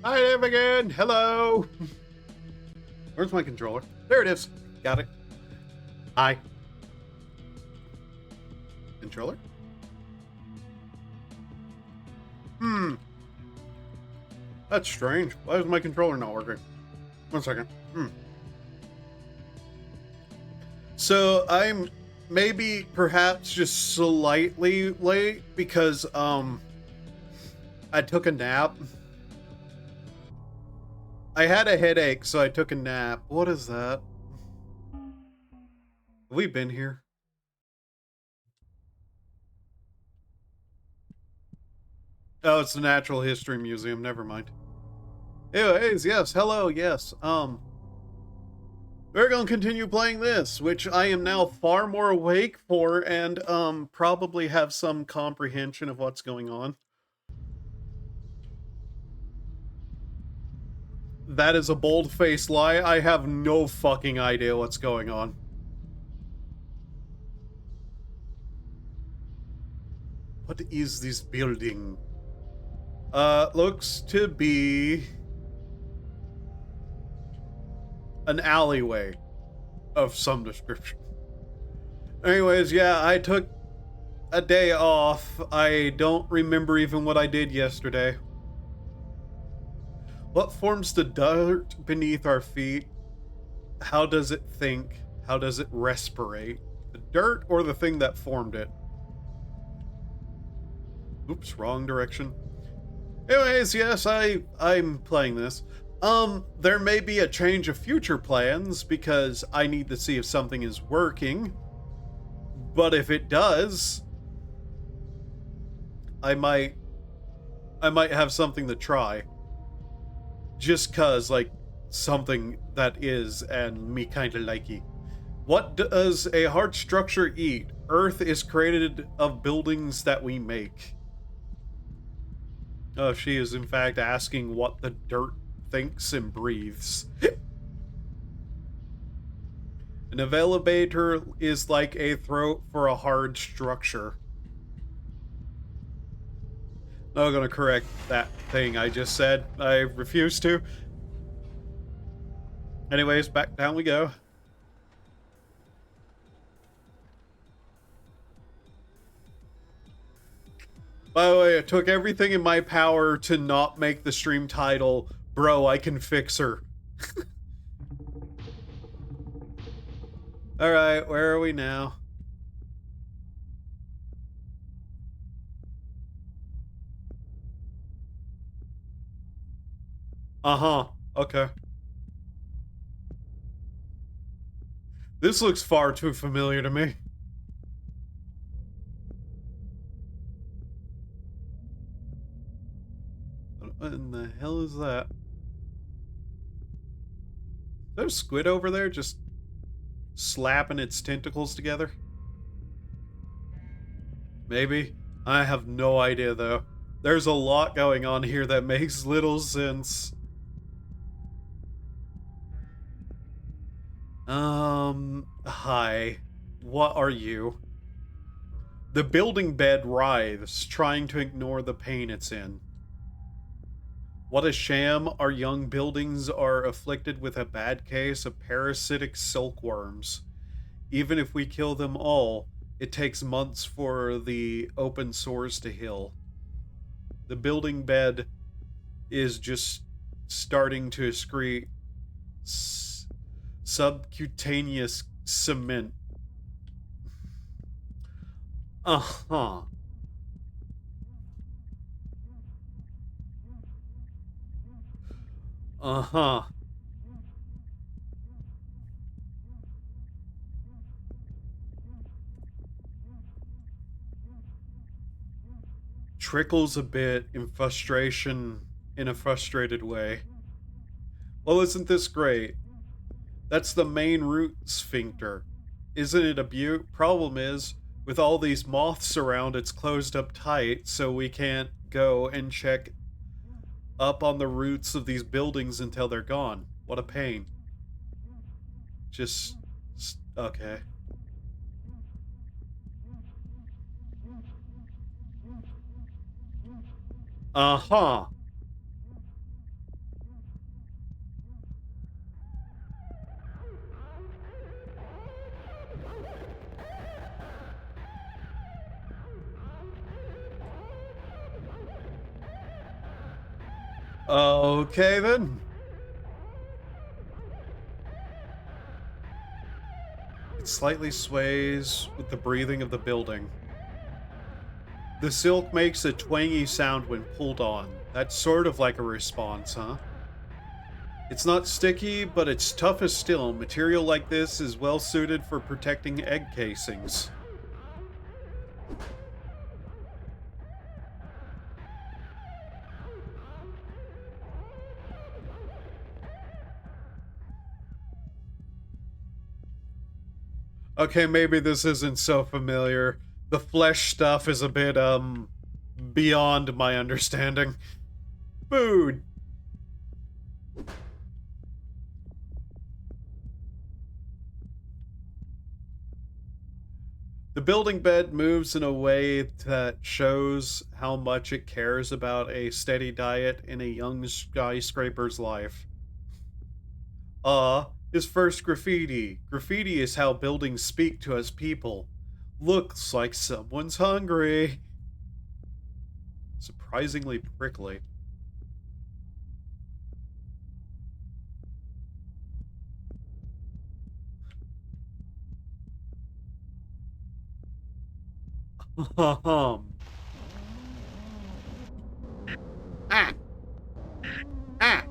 Hi, Dave again. Hello. Where's my controller? There it is. Got it. Hi. Controller? Hmm. That's strange. Why is my controller not working? 1 second. So I'm maybe perhaps just slightly late because I took a nap. I had a headache, so I took a nap. What is that? Have we been here? Oh, it's the Natural History Museum. Never mind. Anyways, yes, hello, yes. We're gonna continue playing this, which I am now far more awake for and probably have some comprehension of what's going on. That is a bold-faced lie. I have no fucking idea what's going on. What is this building? Looks to be an alleyway of some description. Anyways, yeah, I took a day off. I don't remember even what I did yesterday. What forms the dirt beneath our feet? How does it think? How does it respirate? The dirt or the thing that formed it? Oops, wrong direction. Anyways, yes, I'm playing this. There may be a change of future plans because I need to see if something is working. But if it does, I might have something to try. Just cause like something that is and me kinda likey. What does a hard structure eat? Earth is created of buildings that we make. Oh, she is in fact asking what the dirt thinks and breathes. An elevator is like a throat for a hard structure. Not gonna correct that thing I just said. I refuse to. Anyways, back down we go. By the way, it took everything in my power to not make the stream title, Bro, I Can Fix Her. Alright, where are we now? Uh-huh. Okay. This looks far too familiar to me. What in the hell is that? Is there a squid over there just slapping its tentacles together? Maybe. I have no idea though. There's a lot going on here that makes little sense. Hi. What are you? The building bed writhes, trying to ignore the pain it's in. What a sham. Our young buildings are afflicted with a bad case of parasitic silkworms. Even if we kill them all, it takes months for the open sores to heal. The building bed is just starting to excrete subcutaneous cement. Uh-huh. Uh-huh. Trickles a bit in frustration in a frustrated way. Well, isn't this great? That's the main root sphincter. Isn't it a beaut? Problem is, with all these moths around, it's closed up tight, so we can't go and check up on the roots of these buildings until they're gone. What a pain. Just okay. Uh-huh. Okay then. It slightly sways with the breathing of the building. The silk makes a twangy sound when pulled on. That's sort of like a response, huh? It's not sticky, but it's tough as steel. Material like this is well suited for protecting egg casings. Okay, maybe this isn't so familiar. The flesh stuff is a bit, beyond my understanding. Food! The building bed moves in a way that shows how much it cares about a steady diet in a young skyscraper's life. His first graffiti. Graffiti is how buildings speak to us people. Looks like someone's hungry. Surprisingly prickly. Ah. Ah.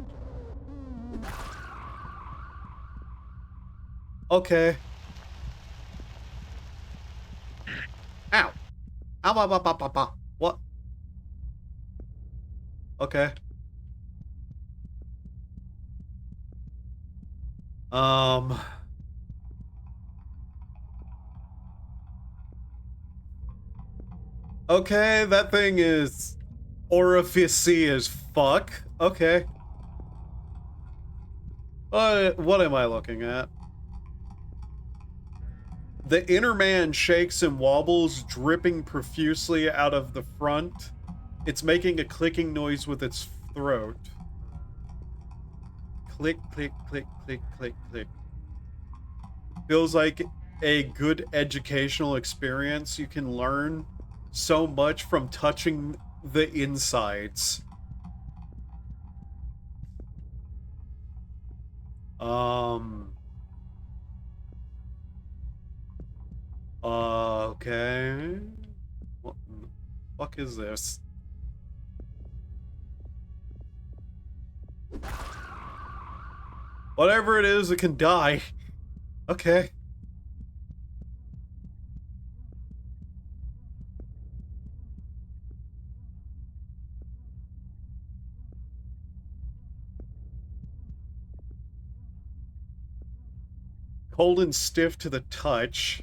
Okay. Ow. Ow, ow, ow, ow, ow, ow. What? Okay. Um. Okay, that thing is orificey as fuck. Okay. What am I looking at? The inner man shakes and wobbles, dripping profusely out of the front. It's making a clicking noise with its throat. Click, click, click, click, click, click. Feels like a good educational experience. You can learn so much from touching the insides. Um. Okay. What the fuck is this? Whatever it is, it can die. Okay. Cold and stiff to the touch.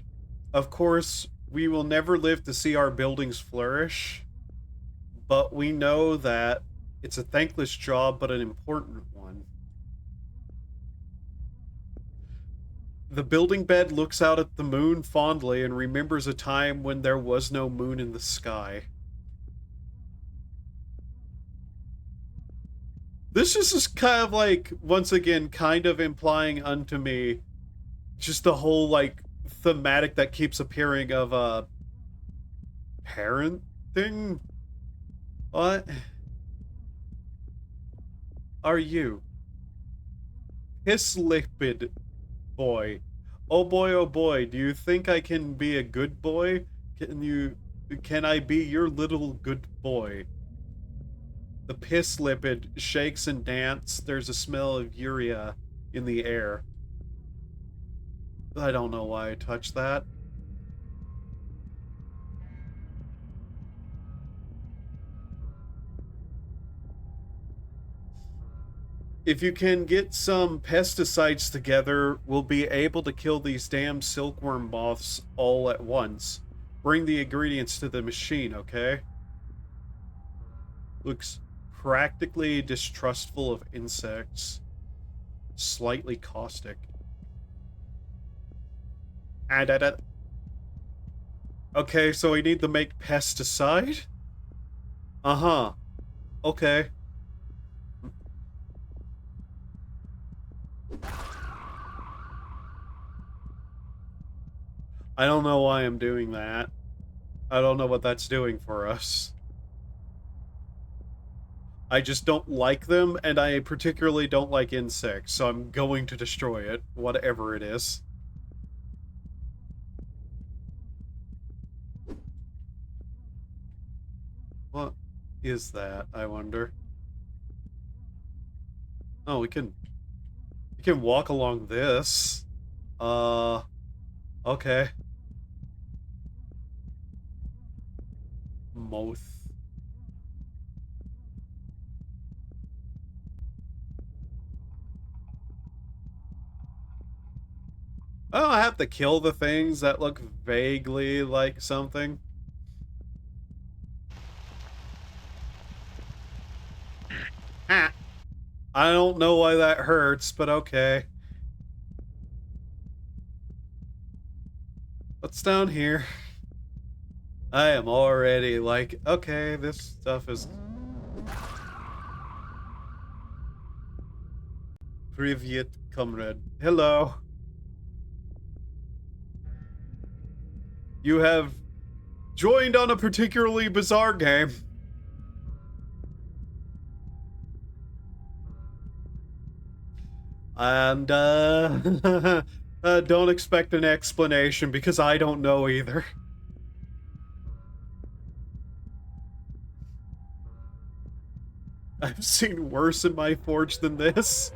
Of course, we will never live to see our buildings flourish, but we know that it's a thankless job, but an important one. The building bed looks out at the moon fondly and remembers a time when there was no moon in the sky. This is just kind of like, once again, kind of implying unto me just the whole, like, thematic that keeps appearing of, parent thing? What are you? Piss lipid boy. Oh boy, do you think I can be a good boy? Can I be your little good boy? The piss lipid shakes and dance. There's a smell of urea in the air. I don't know why I touched that. If you can get some pesticides together, we'll be able to kill these damn silkworm moths all at once. Bring the ingredients to the machine, okay? Looks practically distrustful of insects. Slightly caustic. Okay, so we need to make pesticide? Uh-huh. Okay. I don't know why I'm doing that. I don't know what that's doing for us. I just don't like them, and I particularly don't like insects, so I'm going to destroy it, whatever it is. What is that, I wonder? Oh, we can walk along this. Uh, okay. Moth. Oh, I have to kill the things that look vaguely like something. Ah. I don't know why that hurts, but okay. What's down here? I am already like, okay, this stuff is... Privyet, comrade. Hello. You have joined on a particularly bizarre game. And, don't expect an explanation because I don't know either. I've seen worse in my forge than this.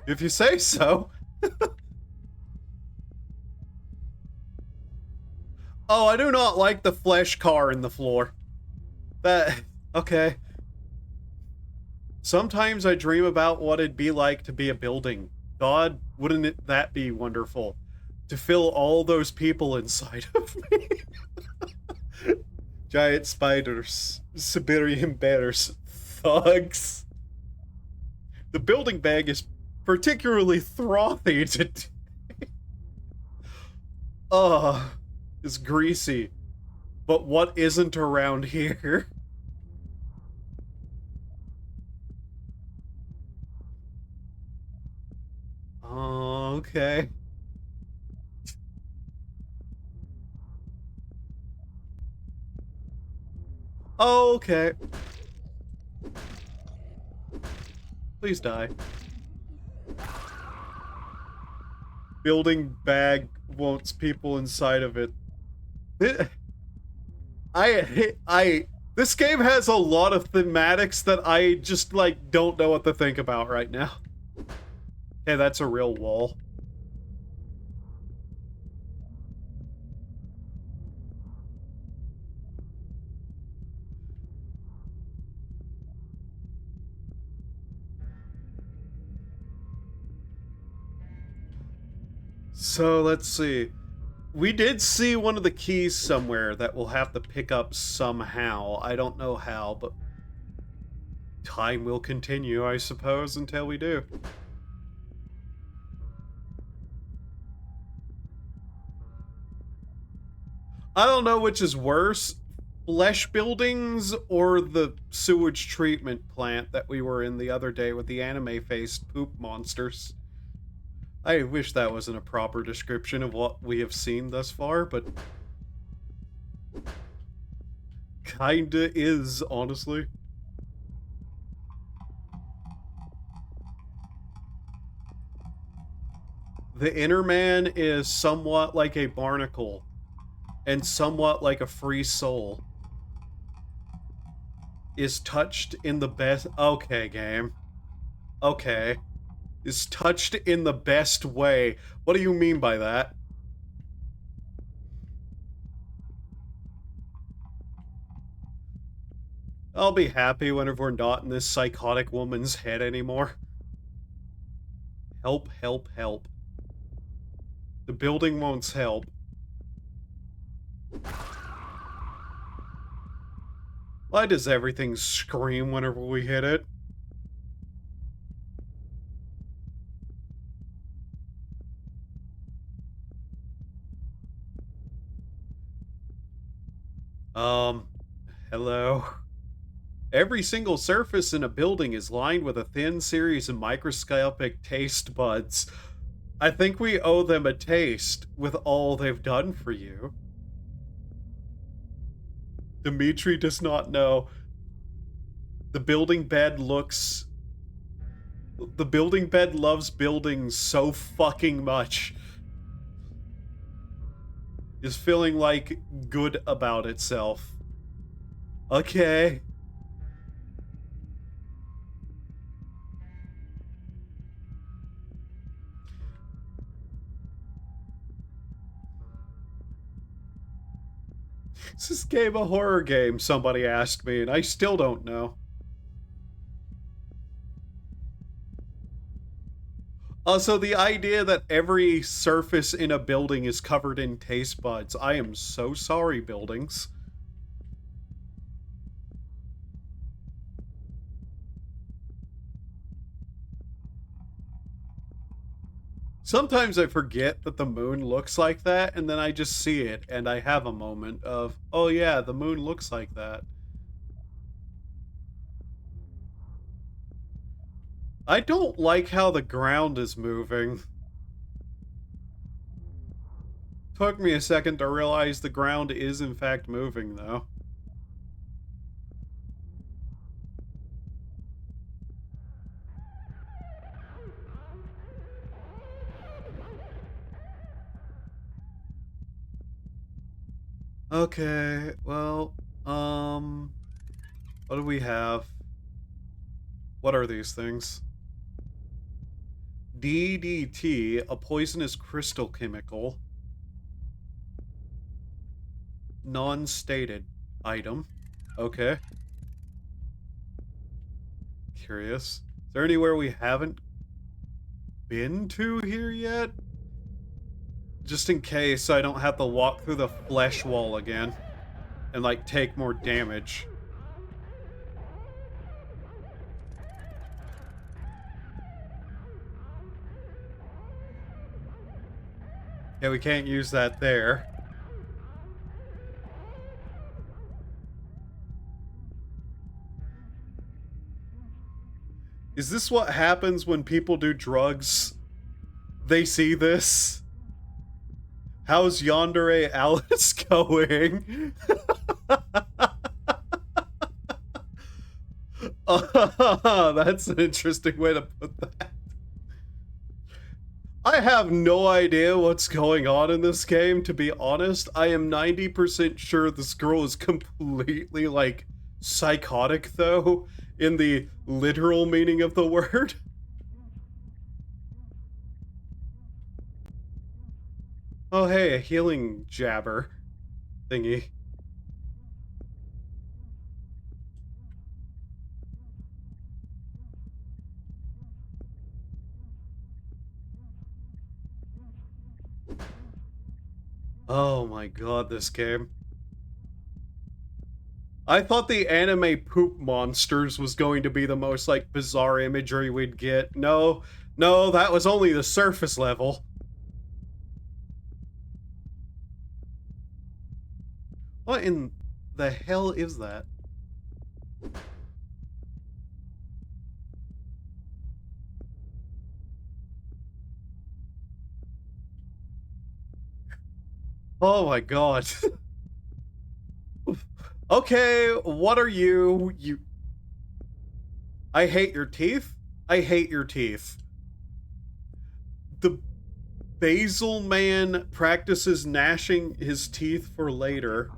If you say so. Oh, I do not like the flesh car in the floor. That... okay. Sometimes I dream about what it'd be like to be a building. God, wouldn't that be wonderful? To fill all those people inside of me. Giant spiders, Siberian bears, thugs. The building bag is particularly frothy today. It's greasy. But what isn't around here? Okay. Okay. Please die. Building bag wants people inside of it. This game has a lot of thematics that I just, like, don't know what to think about right now. Okay, that's a real wall. So, let's see. We did see one of the keys somewhere that we'll have to pick up somehow. I don't know how, but time will continue, I suppose, until we do. I don't know which is worse, flesh buildings or the sewage treatment plant that we were in the other day with the anime-faced poop monsters. I wish that wasn't a proper description of what we have seen thus far, but kinda is, honestly. The inner man is somewhat like a barnacle, and somewhat like a free soul. Is touched in the best... Okay, game. Okay. Is touched in the best way. What do you mean by that? I'll be happy whenever we're not in this psychotic woman's head anymore. Help, help, help. The building won't help. Why does everything scream whenever we hit it? Hello? Every single surface in a building is lined with a thin series of microscopic taste buds. I think we owe them a taste with all they've done for you. Dimitri does not know. The building bed looks... The building bed loves buildings so fucking much. Is feeling like good about itself. Okay. Is this game a horror game? Somebody asked me, and I still don't know. Also, the idea that every surface in a building is covered in taste buds. I am so sorry, buildings. Sometimes I forget that the moon looks like that, and then I just see it, and I have a moment of, oh yeah, the moon looks like that. I don't like how the ground is moving. Took me a second to realize the ground is in fact moving, though. Okay, well, what do we have? What are these things? DDT, a poisonous crystal chemical. Non-stated item. Okay. Curious. Is there anywhere we haven't been to here yet? Just in case I don't have to walk through the flesh wall again and, like, take more damage. Yeah, we can't use that there. Is this what happens when people do drugs? They see this? How's Yandere Alice going? That's an interesting way to put that. I have no idea what's going on in this game, to be honest. I am 90% sure this girl is completely, like, psychotic, though, in the literal meaning of the word. Oh, hey, a healing jabber thingy. Oh my god, this game. I thought the anime poop monsters was going to be the most, like, bizarre imagery we'd get. No, no, that was only the surface level. What in the hell is that? Oh my god. Okay, what are you? I hate your teeth? I hate your teeth. The Basil man practices gnashing his teeth for later.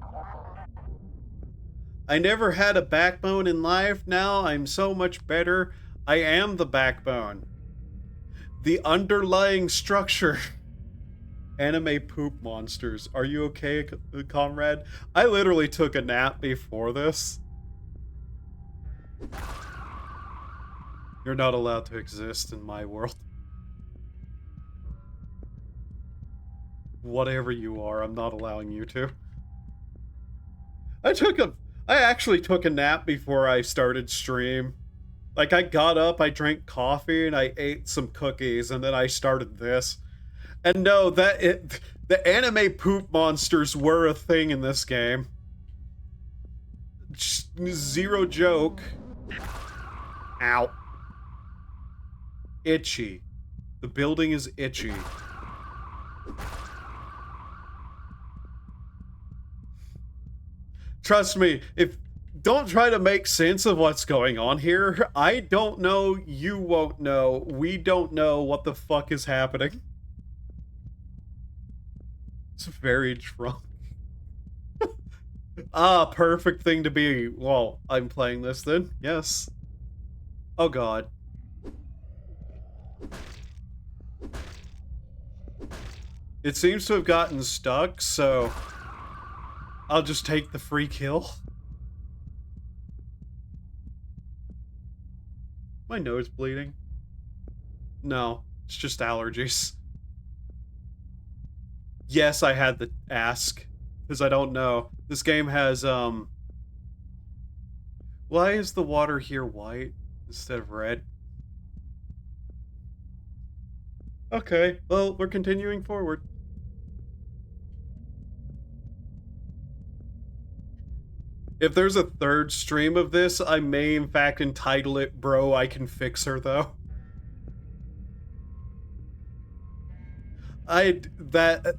I never had a backbone in life. Now I'm so much better. I am the backbone. The underlying structure. Anime poop monsters. Are you okay, comrade? I literally took a nap before this. You're not allowed to exist in my world. Whatever you are, I'm not allowing you to. I actually took a nap before I started stream. Like, I got up, I drank coffee, and I ate some cookies, and then I started this. And no, the anime poop monsters were a thing in this game. Zero joke. Ow. Itchy. The building is itchy. Trust me, if don't try to make sense of what's going on here. I don't know, you won't know, we don't know what the fuck is happening. It's very drunk. Ah, perfect thing to be. Well, I'm playing this then. Yes. Oh god. It seems to have gotten stuck, so I'll just take the free kill. My nose bleeding? No, it's just allergies. Yes, I had to ask, because I don't know. This game has, why is the water here white instead of red? Okay, well, we're continuing forward. If there's a third stream of this, I may in fact entitle it Bro, I Can Fix Her, though.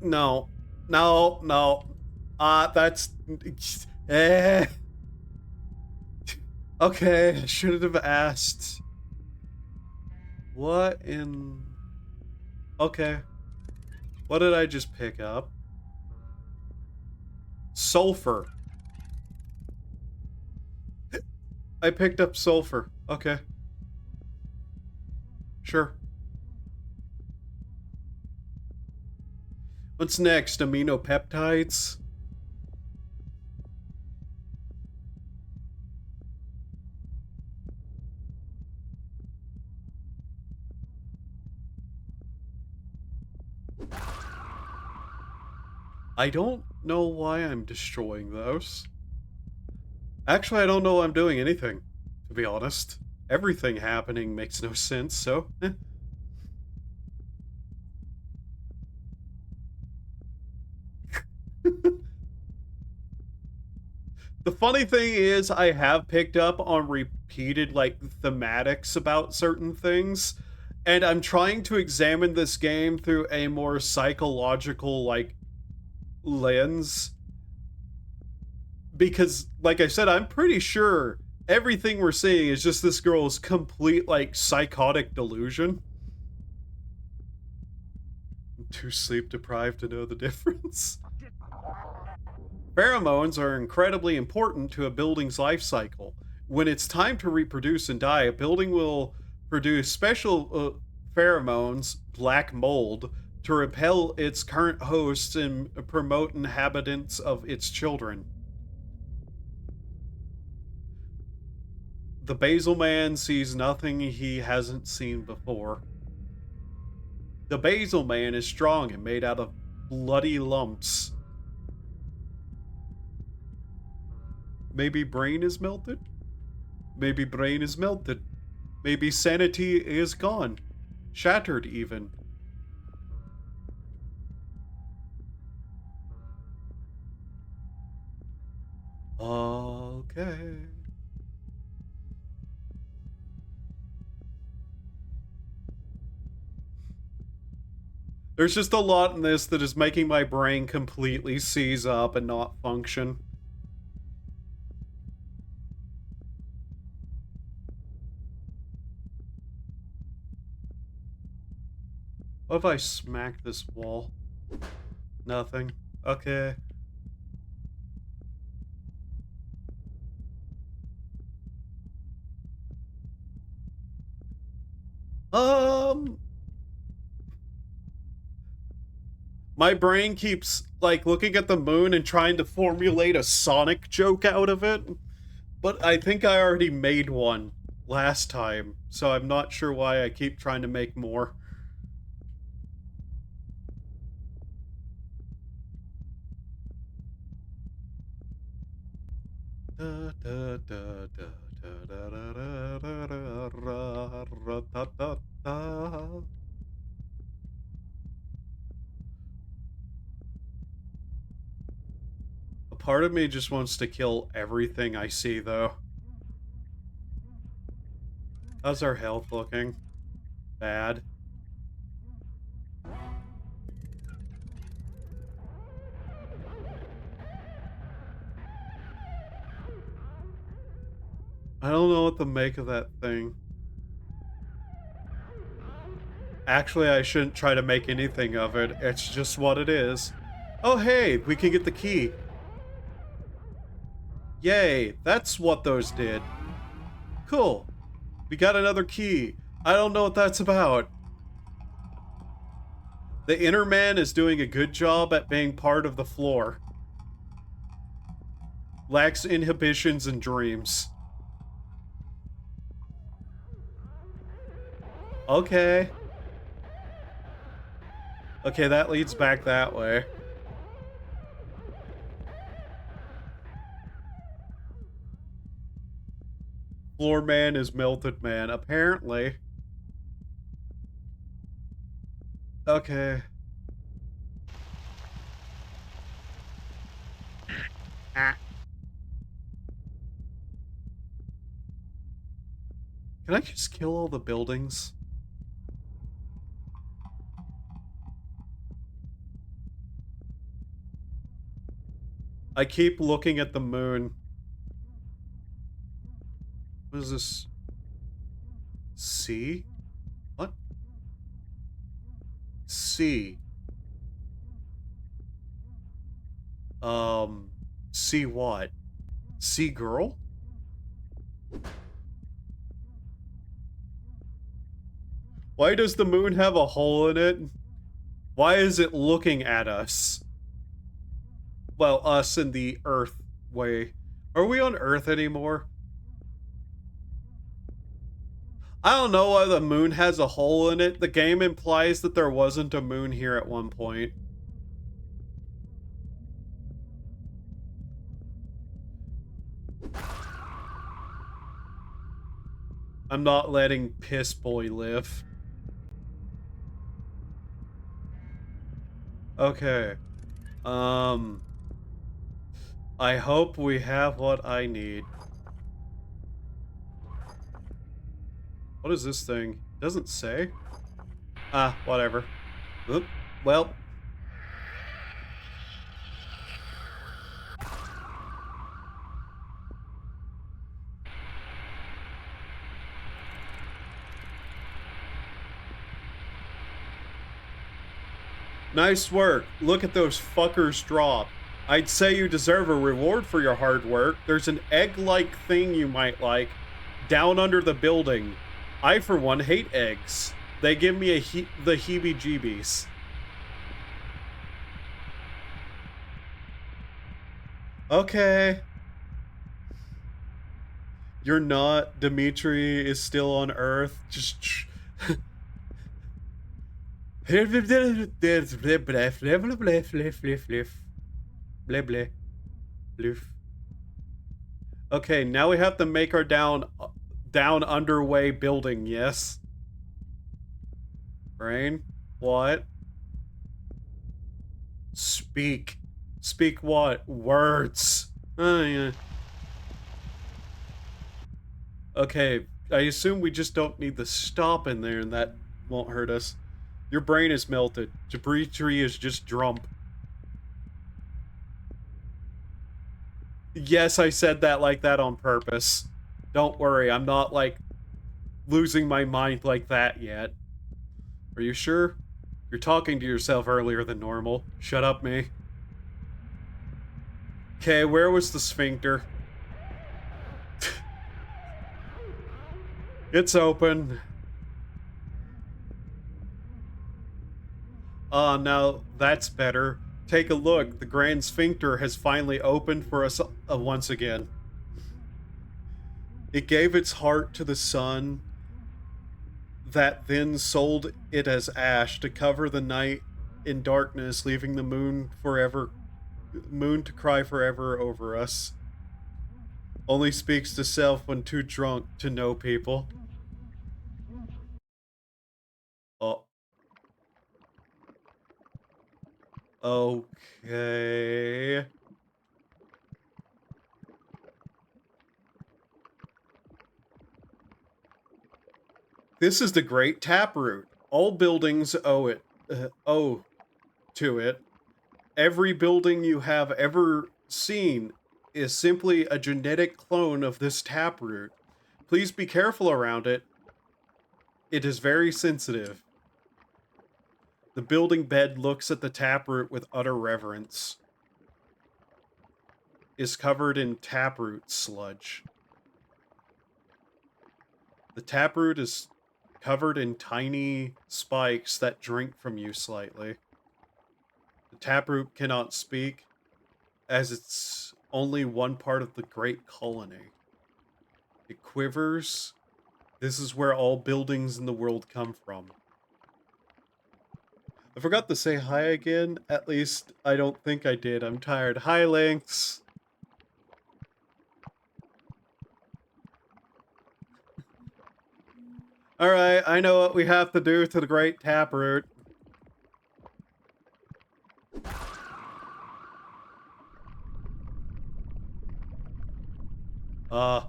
No. No, no. That's... Eh. Okay, I shouldn't have asked. What in... Okay. What did I just pick up? Sulfur. I picked up sulfur. Okay. Sure. What's next? Aminopeptides? I don't know why I'm destroying those. Actually, I don't know I'm doing anything, to be honest. Everything happening makes no sense, so... The funny thing is, I have picked up on repeated, like, thematics about certain things, and I'm trying to examine this game through a more psychological, like, lens. Because, like I said, I'm pretty sure everything we're seeing is just this girl's complete, like, psychotic delusion. I'm too sleep deprived to know the difference. Pheromones are incredibly important to a building's life cycle. When it's time to reproduce and die, a building will produce special pheromones, black mold, to repel its current hosts and promote inhabitants of its children. The Basal Man sees nothing he hasn't seen before. The Basal Man is strong and made out of bloody lumps. Maybe brain is melted? Maybe brain is melted. Maybe sanity is gone. Shattered, even. Okay. There's just a lot in this that is making my brain completely seize up and not function. What if I smack this wall? Nothing. Okay. My brain keeps, like, looking at the moon and trying to formulate a Sonic joke out of it. But I think I already made one last time, so I'm not sure why I keep trying to make more. A part of me just wants to kill everything I see, though. How's our health looking? Bad. I don't know what to make of that thing. Actually, I shouldn't try to make anything of it. It's just what it is. Oh, hey, we can get the key. Yay, that's what those did. Cool. We got another key. I don't know what that's about. The inner man is doing a good job at being part of the floor. Lacks inhibitions and dreams. Okay. Okay, that leads back that way. Floor man is melted man, apparently. Okay. Ah. Can I just kill all the buildings? I keep looking at the moon. What is this? C? What? C. C what? C girl? Why does the moon have a hole in it? Why is it looking at us? Well, us in the Earth way. Are we on Earth anymore? I don't know why the moon has a hole in it. The game implies that there wasn't a moon here at one point. I'm not letting Piss Boy live. Okay. I hope we have what I need. What is this thing? Doesn't say. Ah, whatever. Oop. Well. Nice work. Look at those fuckers drop. I'd say you deserve a reward for your hard work. There's an egg-like thing you might like down under the building. I, for one, hate eggs. They give me the heebie-jeebies. Okay. You're not. Dimitri is still on Earth. Just... Okay, now we have to make our down underway building, yes? Brain? What? Speak. Speak what? Words. Oh, yeah. Okay, I assume we just don't need the stop in there and that won't hurt us. Your brain is melted. Dimitri is just drunk. Yes, I said that like that on purpose. Don't worry, I'm not, like, losing my mind like that yet. Are you sure? You're talking to yourself earlier than normal. Shut up, me. Okay, where was the sphincter? It's open. Now that's better. Take a look. The Grand Sphincter has finally opened for us once again. It gave its heart to the sun, that then sold it as ash to cover the night in darkness, leaving the moon to cry forever over us. Only speaks to self when too drunk to know people. Oh. Okay. This is the Great Taproot. All buildings owe to it. Every building you have ever seen is simply a genetic clone of this taproot. Please be careful around it. It is very sensitive. The building bed looks at the taproot with utter reverence. Is covered in taproot sludge. The taproot is covered in tiny spikes that drink from you slightly. The taproot cannot speak, as it's only one part of the great colony. It quivers. This is where all buildings in the world come from. I forgot to say hi again. At least, I don't think I did. I'm tired. Hi, Lynx. Alright, I know what we have to do to the great taproot. Uh-huh.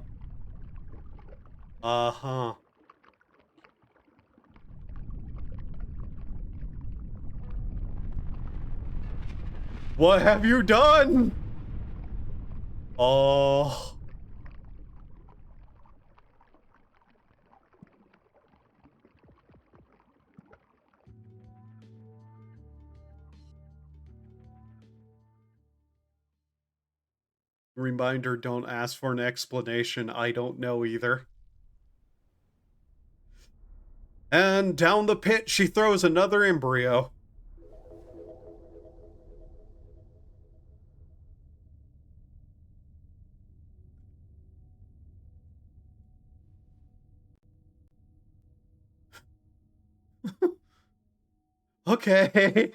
What have you done? Oh. Reminder, don't ask for an explanation. I don't know either. And down the pit, she throws another embryo. Okay.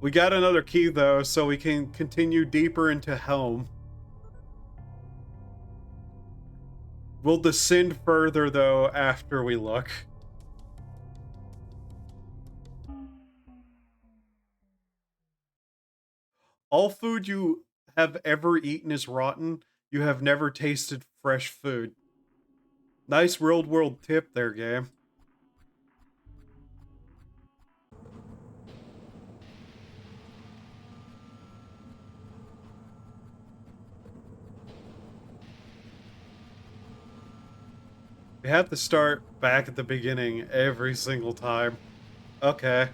We got another key, though, so we can continue deeper into Helm. We'll descend further, though, after we look. All food you have ever eaten is rotten. You have never tasted fresh food. Nice real-world tip there, game. We have to start back at the beginning every single time. Okay.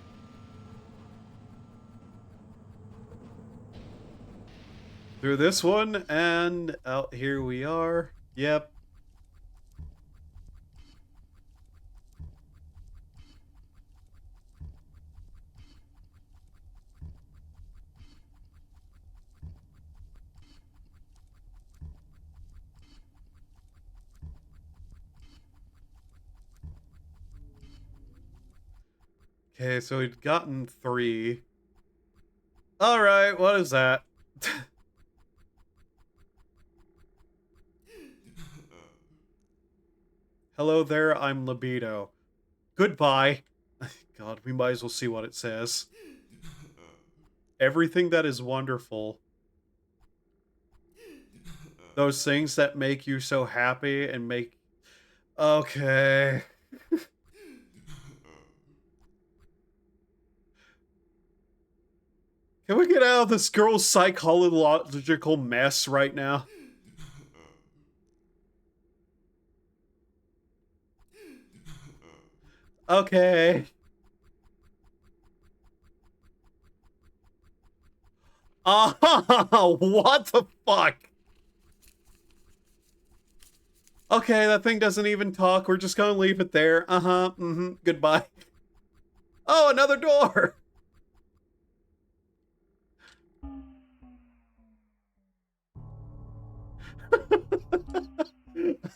Through this one, and out here we are. Yep. Okay, so we'd gotten 3. Alright, what is that? Hello there, I'm Libido. Goodbye. God, we might as well see what it says. Everything that is wonderful. Those things that make you so happy and make... Okay. Can we get out of this girl's psychological mess right now? Okay. Oh, what the fuck? Okay, that thing doesn't even talk. We're just gonna leave it there. Uh-huh, goodbye. Oh, another door!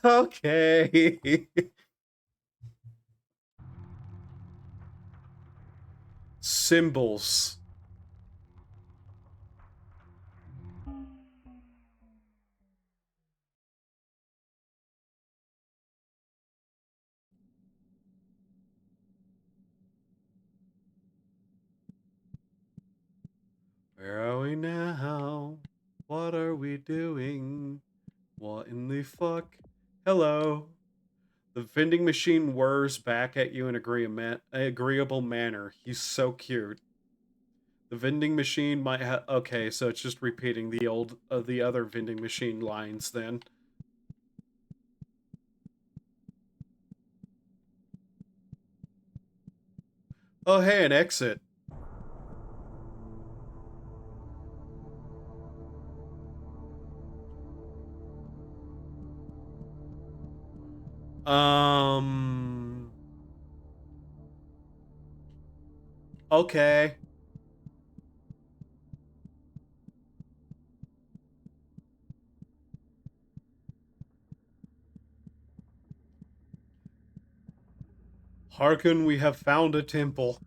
Okay. Symbols. Where are we now? What are we doing? What in the fuck? Hello. The vending machine whirs back at you in agreeable manner. He's so cute. The vending machine might have... Okay, so it's just repeating the old, the other vending machine lines then. Oh, hey, an exit. Okay. Hearken, we have found a temple.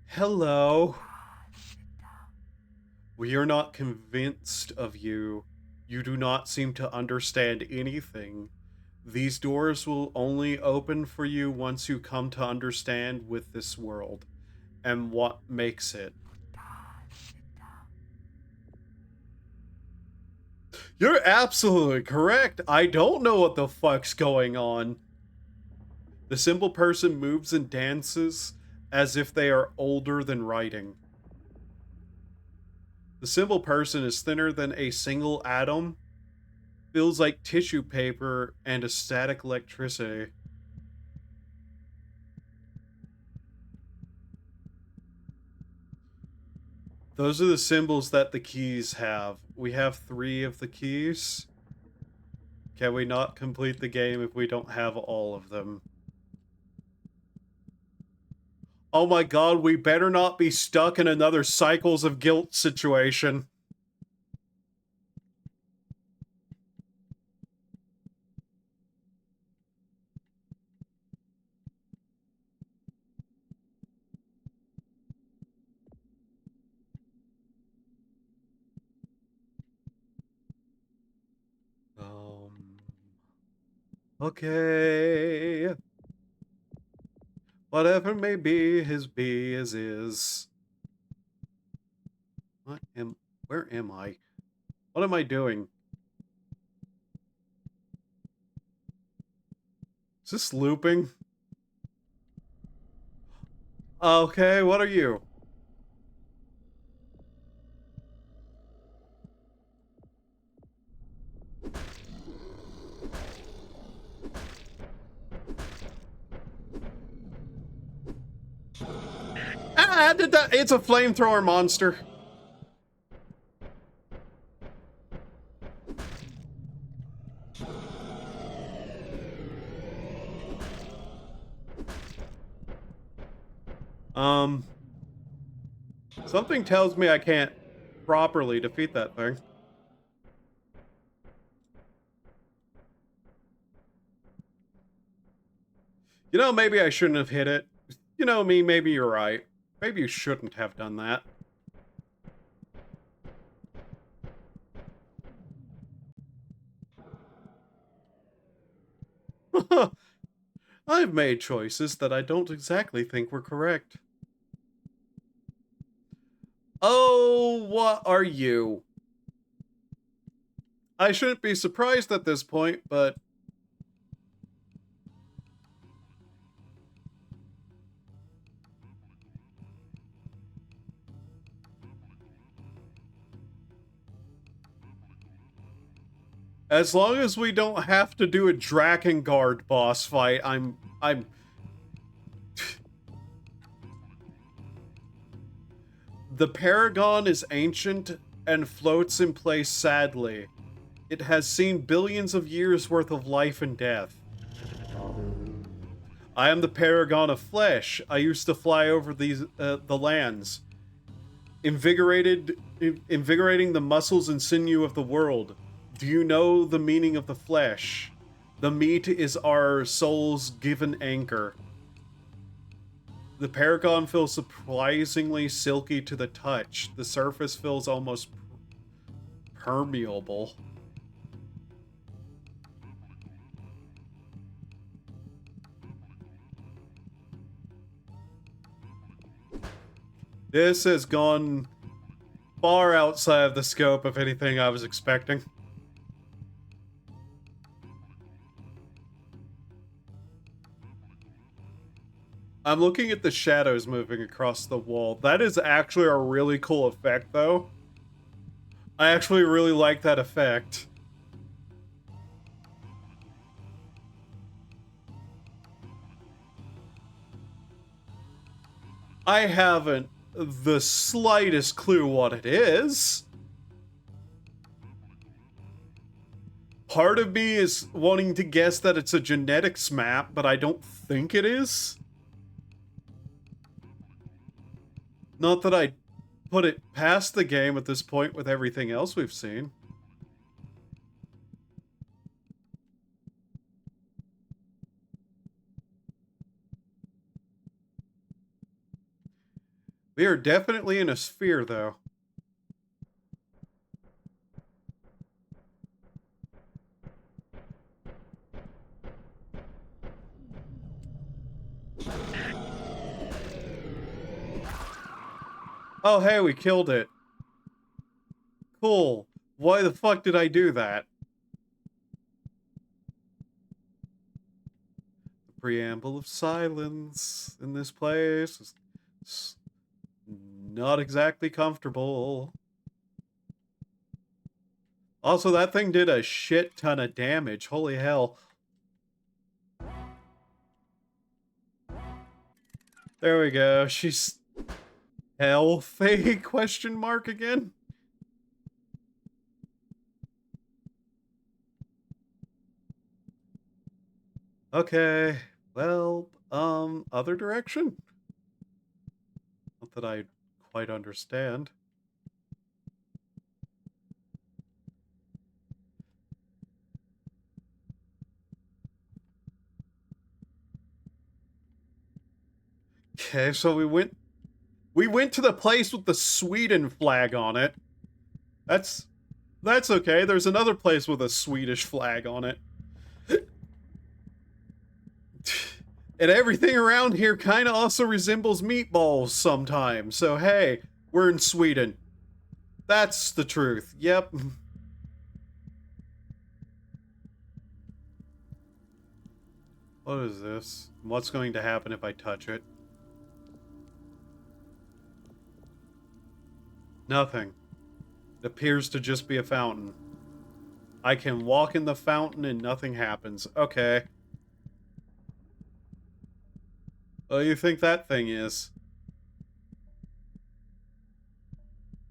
Hello. We are not convinced of you. You do not seem to understand anything. These doors will only open for you once you come to understand with this world and what makes it. You're absolutely correct. I don't know what the fuck's going on. The simple person moves and dances as if they are older than writing. The simple person is thinner than a single atom, feels like tissue paper and a static electricity. Those are the symbols that the keys have. We have 3 of the keys. Can we not complete the game if we don't have all of them? Oh my god, we better not be stuck in another Cycles of Guilt situation. Okay. Whatever may be, his be is. Where am I? What am I doing? Is this looping? Okay, what are you? Ah, did that? It's a flamethrower monster. Something tells me I can't properly defeat that thing. You know, maybe I shouldn't have hit it. You know me, maybe you're right. Maybe you shouldn't have done that. I've made choices that I don't exactly think were correct. Oh, what are you? I shouldn't be surprised at this point, but... As long as we don't have to do a Drakengard boss fight, I'm... The Paragon is ancient and floats in place sadly. It has seen billions of years worth of life and death. I am the Paragon of Flesh. I used to fly over the lands, invigorating the muscles and sinew of the world. Do you know the meaning of the flesh? The meat is our soul's given anchor. The Paragon feels surprisingly silky to the touch. The surface feels almost permeable. This has gone far outside of the scope of anything I was expecting. I'm looking at the shadows moving across the wall. That is actually a really cool effect, though. I actually really like that effect. I haven't the slightest clue what it is. Part of me is wanting to guess that it's a genetics map, but I don't think it is. Not that I put it past the game at this point with everything else we've seen. We are definitely in a sphere, though. Oh, hey, we killed it. Cool. Why the fuck did I do that? The preamble of silence in this place is not exactly comfortable. Also, that thing did a shit ton of damage. Holy hell. There we go. She's healthy? Question mark again? Okay. Well, other direction? Not that I quite understand. Okay, so we went to the place with the Sweden flag on it. That's okay. There's another place with a Swedish flag on it. And everything around here kind of also resembles meatballs sometimes. So hey, we're in Sweden. That's the truth. Yep. What is this? What's going to happen if I touch it? Nothing. It appears to just be a fountain. I can walk in the fountain and nothing happens. Okay. What do you think that thing is?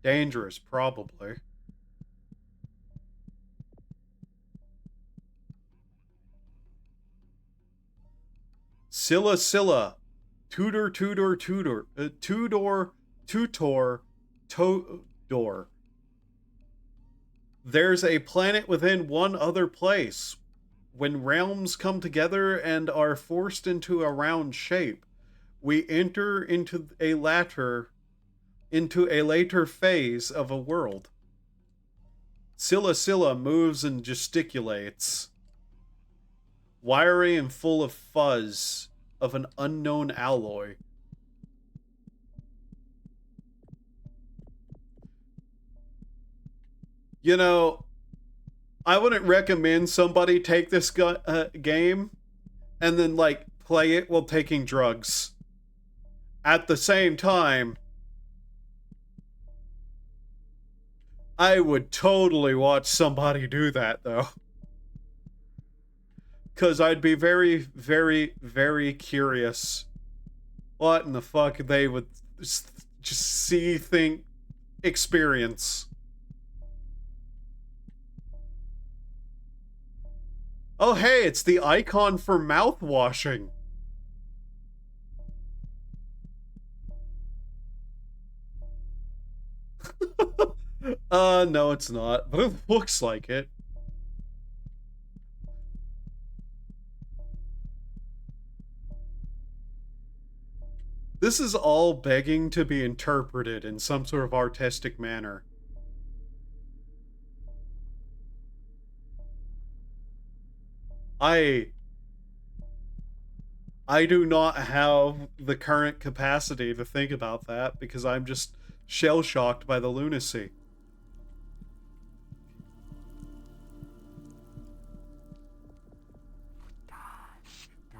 Dangerous, probably. Scylla Scylla. Tudor Tudor Tudor. Tudor Tutor Todor. There's a planet within one other place. When realms come together and are forced into a round shape, we enter into a later phase of a world. Scylla Scylla moves and gesticulates, wiry and full of fuzz of an unknown alloy. You know, I wouldn't recommend somebody take this game and then, like, play it while taking drugs. At the same time, I would totally watch somebody do that, though. Because I'd be very, very, very curious what in the fuck they would just see, think, experience. Oh, hey, it's the icon for mouthwashing. No, it's not, but it looks like it. This is all begging to be interpreted in some sort of artistic manner. I do not have the current capacity to think about that because I'm just shell-shocked by the lunacy.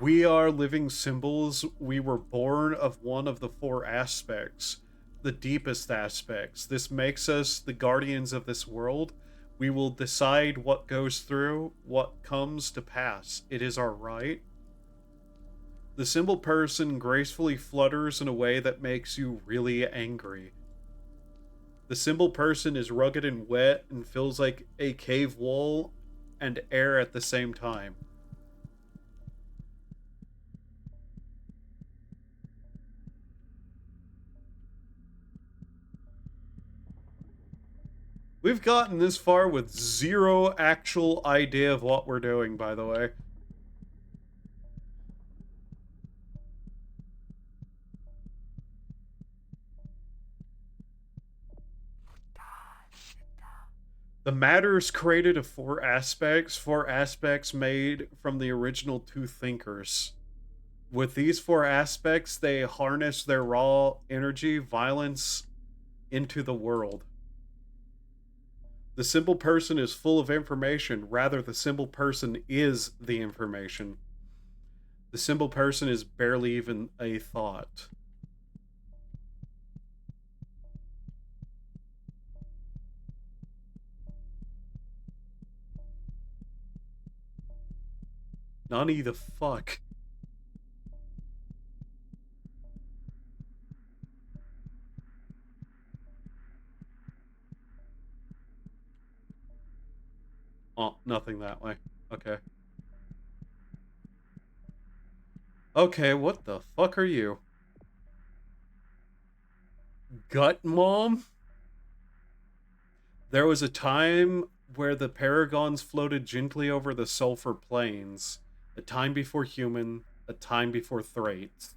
We are living symbols. We were born of one of the four aspects, the deepest aspects. This makes us the guardians of this world. We will decide what goes through, what comes to pass. It is our right. The symbol person gracefully flutters in a way that makes you really angry. The symbol person is rugged and wet and feels like a cave wall and air at the same time. We've gotten this far with zero actual idea of what we're doing, by the way. The matter is created of four aspects made from the original two thinkers. With these four aspects, they harness their raw energy, violence, into the world. The simple person is full of information. Rather, the simple person is the information. The simple person is barely even a thought. Nani the fuck? Oh, nothing that way. Okay. Okay, what the fuck are you? Gut Mom? There was a time where the paragons floated gently over the sulfur plains. A time before human, a time before Thrates.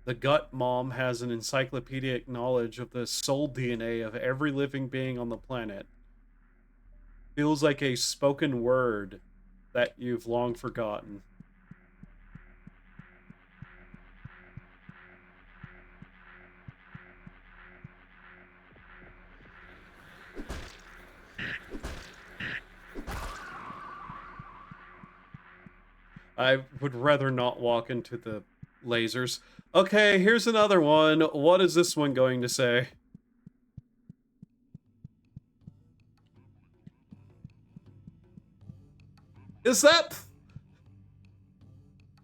The Gut Mom has an encyclopedic knowledge of the soul DNA of every living being on the planet. Feels like a spoken word that you've long forgotten. I would rather not walk into the lasers. Okay, here's another one. What is this one going to say? Is that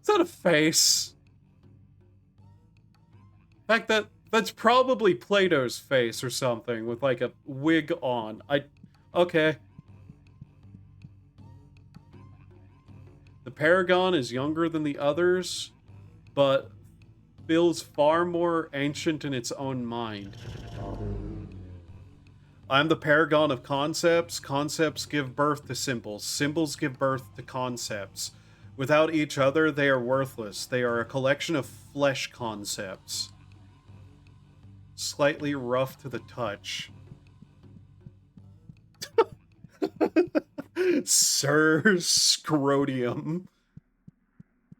a face? In fact, that's probably Plato's face or something with like a wig on. Okay. The Paragon is younger than the others, but feels far more ancient in its own mind. I'm the paragon of concepts. Concepts give birth to symbols. Symbols give birth to concepts. Without each other, they are worthless. They are a collection of flesh concepts. Slightly rough to the touch. Sir Scrotium.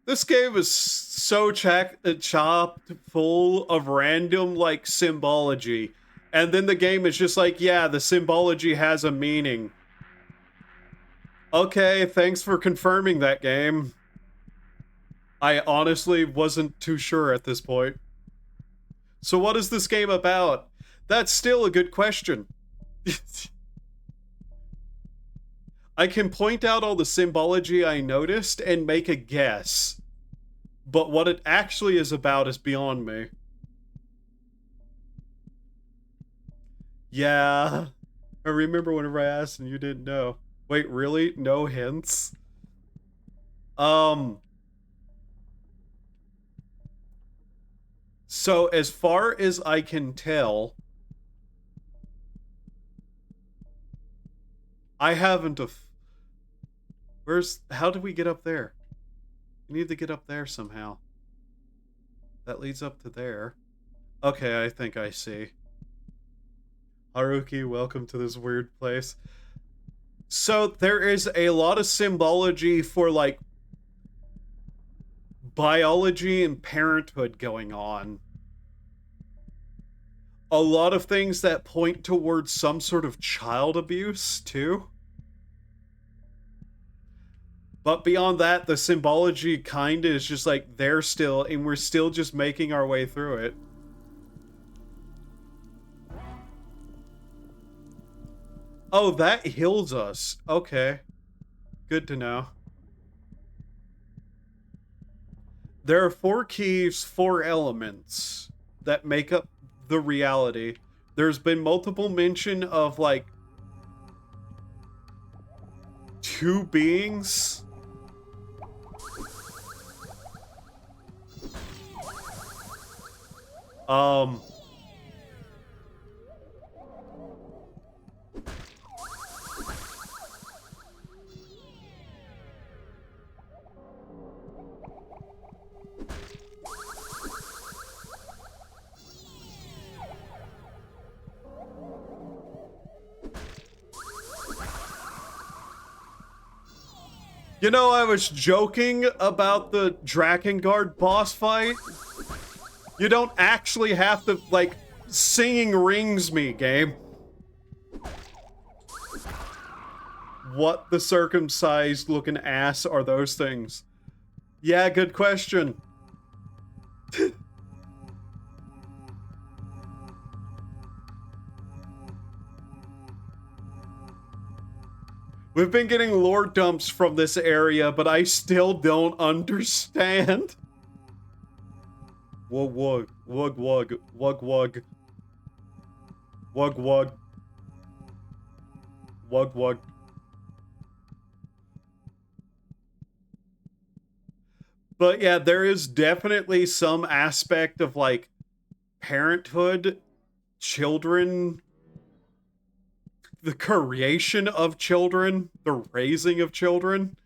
This game is so chopped full of random, like, symbology. And then the game is just like, yeah, the symbology has a meaning. Okay, thanks for confirming that, game. I honestly wasn't too sure at this point. So what is this game about? That's still a good question. I can point out all the symbology I noticed and make a guess. But what it actually is about is beyond me. Yeah. I remember whenever I asked and you didn't know. Wait, really? No hints? So as far as I can tell, I haven't how did we get up there? We need to get up there somehow. That leads up to there. Okay, I think I see. Haruki, welcome to this weird place. So there is a lot of symbology for, like, biology and parenthood going on. A lot of things that point towards some sort of child abuse, too. But beyond that, the symbology kind of is just like there still, and we're still just making our way through it. Oh, that heals us. Okay. Good to know. There are 4 keys, 4 elements that make up the reality. There's been multiple mention of like 2 beings. Um You know, I was joking about the Drakengard boss fight. You don't actually have to, like, singing rings me, game. What the circumcised looking ass are those things? Yeah, good question. We've been getting lore dumps from this area, but I still don't understand. Wug wug, wug wug, wug wug. Wug wug. Wug wug. But yeah, there is definitely some aspect of like parenthood, children, the creation of children, the raising of children.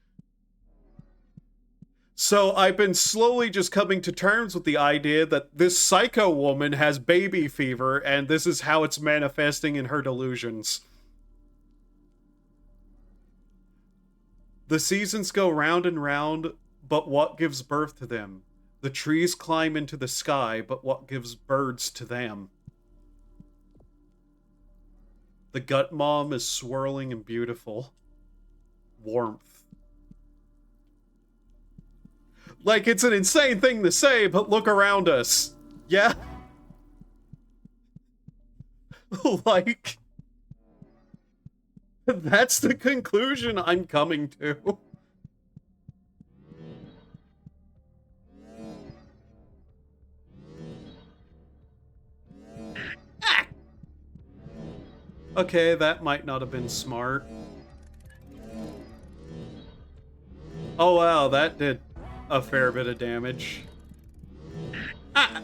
So I've been slowly just coming to terms with the idea that this psycho woman has baby fever and this is how it's manifesting in her delusions. The seasons go round and round, but what gives birth to them? The trees climb into the sky, but what gives birds to them? The gut mom is swirling and beautiful. Warmth. Like, it's an insane thing to say, but look around us. Yeah? Like... That's the conclusion I'm coming to. Ah! Okay, that might not have been smart. Oh wow, that did a fair bit of damage. Ah!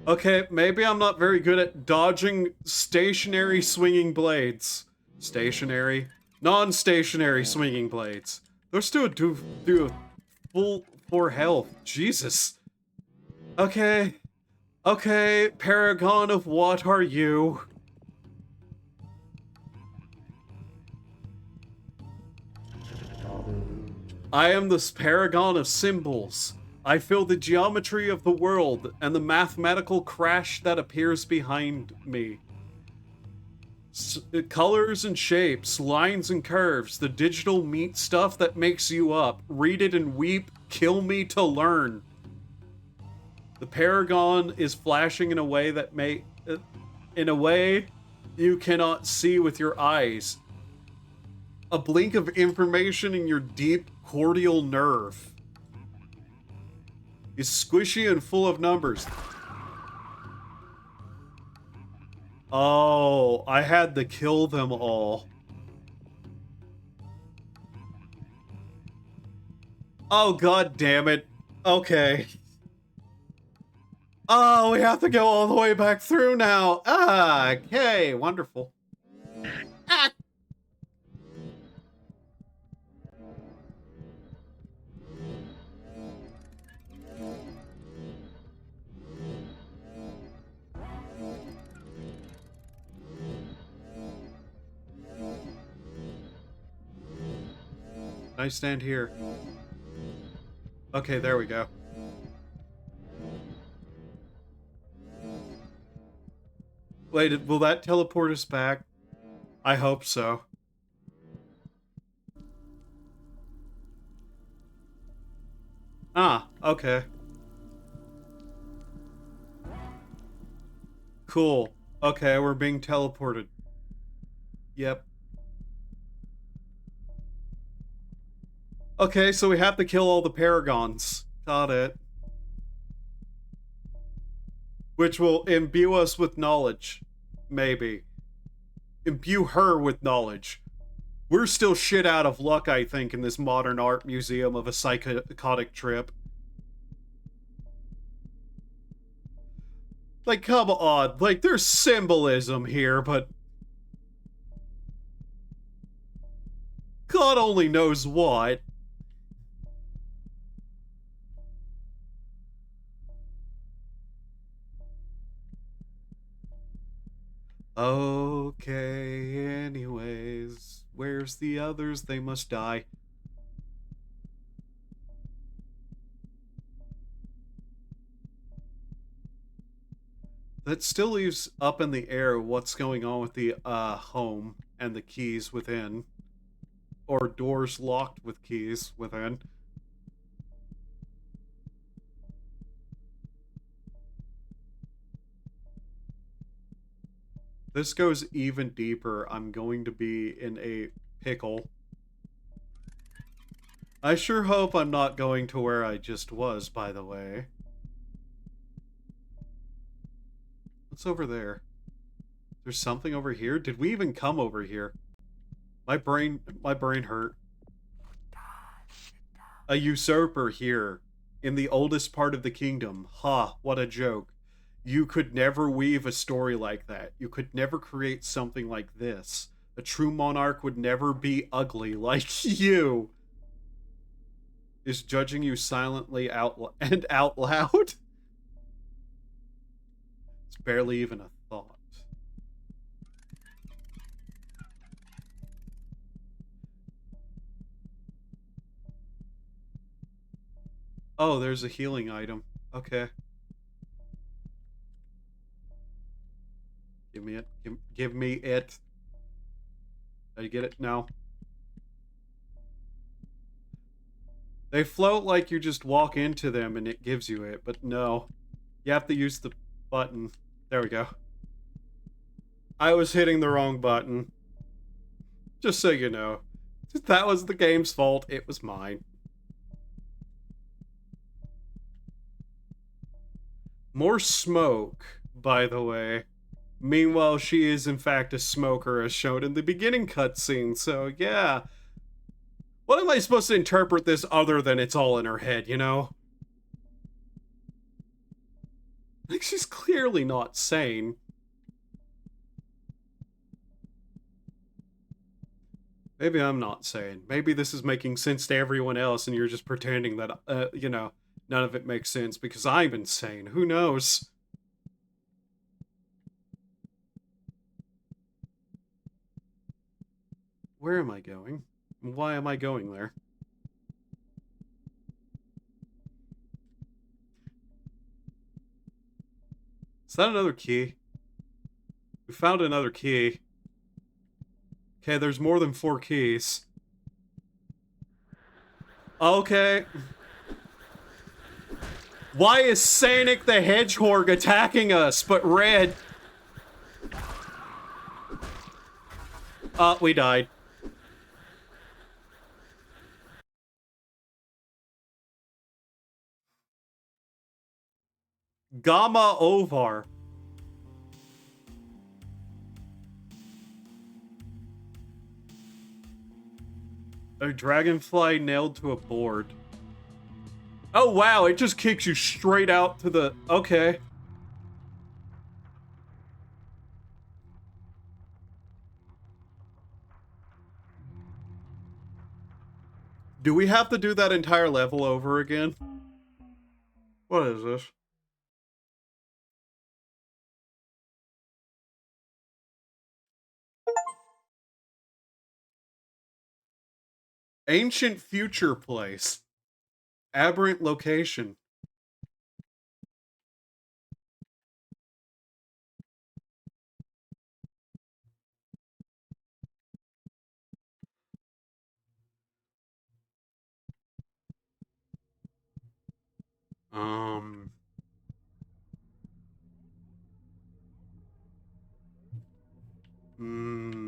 Okay, maybe I'm not very good at dodging stationary swinging blades. Stationary? Non-stationary swinging blades. Those two do a full 4 health. Jesus. Okay. Okay, Paragon of what are you? I am the paragon of symbols. I feel the geometry of the world and the mathematical crash that appears behind me. Colors and shapes, lines and curves, the digital meat stuff that makes you up. Read it and weep, kill me to learn. The paragon is flashing in a way that in a way you cannot see with your eyes. A blink of information in your deep cordial nerve. Is squishy and full of numbers. Oh, I had to kill them all. Oh, god damn it. Okay. Oh, we have to go all the way back through now. Ah, okay, wonderful. Ah. I stand here. Okay, there we go. Wait, will that teleport us back? I hope so. Okay. Cool. Okay, we're being teleported. Yep. Okay, so we have to kill all the paragons. Got it. Which will imbue us with knowledge. Maybe. Imbue her with knowledge. We're still shit out of luck, I think, in this modern art museum of a psychotic trip. Like, come on. Like, there's symbolism here, but God only knows what. Okay, anyways. Where's the others? They must die. That still leaves up in the air what's going on with the home and the keys within. Or doors locked with keys within. This goes even deeper. I'm going to be in a pickle. I sure hope I'm not going to where I just was, by the way. What's over there? There's something over here? Did we even come over here? My brain hurt. A usurper here, in the oldest part of the kingdom. Ha, what a joke. You could never weave a story like that. You could never create something like this. A true monarch would never be ugly like you. Is judging you silently out loud? It's barely even a thought. Oh, there's a healing item. Okay. Give me it. Give me it. I get it now. They float like you just walk into them and it gives you it, but no. You have to use the button. There we go. I was hitting the wrong button. Just so you know. That was the game's fault. It was mine. More smoke, by the way. Meanwhile, she is in fact a smoker as shown in the beginning cutscene, so yeah. What am I supposed to interpret this other than it's all in her head, you know? Like, she's clearly not sane. Maybe I'm not sane. Maybe this is making sense to everyone else and you're just pretending that, you know, none of it makes sense because I'm insane. Who knows? Where am I going? Why am I going there? Is that another key? We found another key. Okay, there's more than 4 keys. Okay. Why is Sonic the Hedgehog attacking us, but red? We died. Gamma Ovar. A dragonfly nailed to a board. Oh wow, it just kicks you straight out to the... Okay. Do we have to do that entire level over again? What is this? Ancient future place. Aberrant location. Um... Hmm...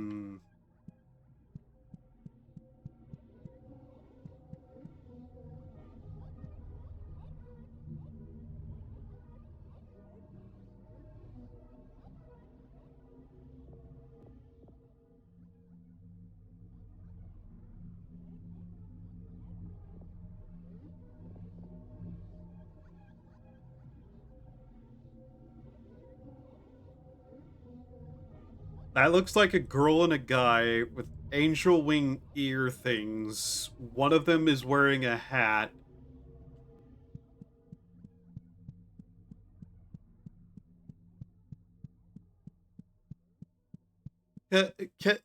That looks like a girl and a guy with angel wing ear things. One of them is wearing a hat. Can, can,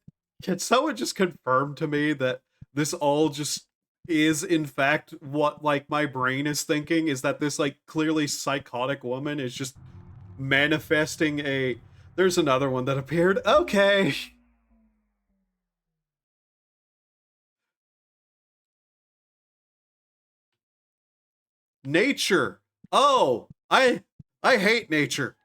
can someone just confirm to me that this all just is in fact what like my brain is thinking? Is that this like clearly psychotic woman is just manifesting a there's another one that appeared. Okay. Nature. Oh, I hate nature.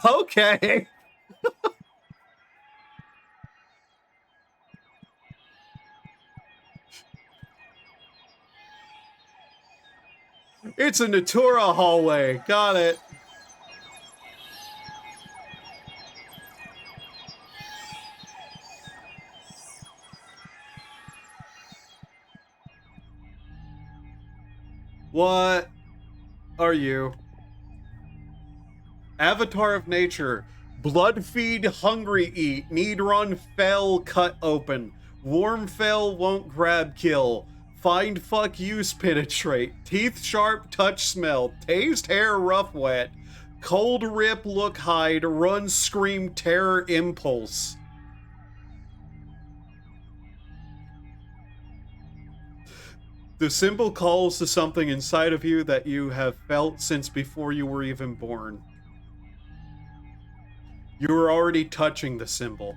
Okay. It's a Natura hallway. Got it. What are you? Avatar of nature. Blood feed, hungry eat. Need run, fell, cut open. Warm fell, won't grab kill. Find fuck use penetrate. Teeth sharp, touch smell. Taste hair rough wet. Cold rip look hide. Run scream terror impulse. The symbol calls to something inside of you that you have felt since before you were even born. You were already touching the symbol.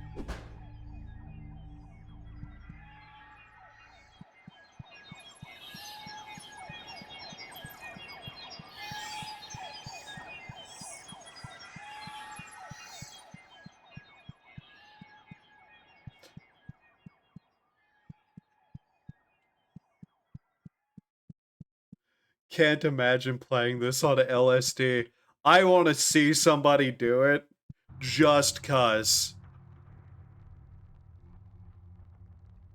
Can't imagine playing this on a LSD. I want to see somebody do it just cuz.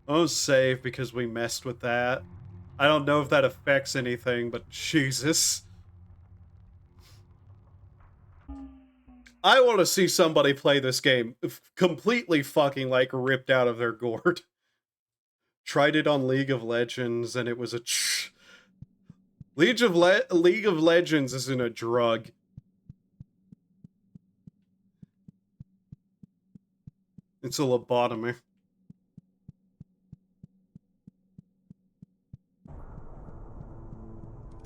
I'll save because we messed with that. I don't know if that affects anything, but Jesus. I want to see somebody play this game completely fucking like ripped out of their gourd. Tried it on League of Legends and it was a League of Legends isn't a drug. It's a lobotomy.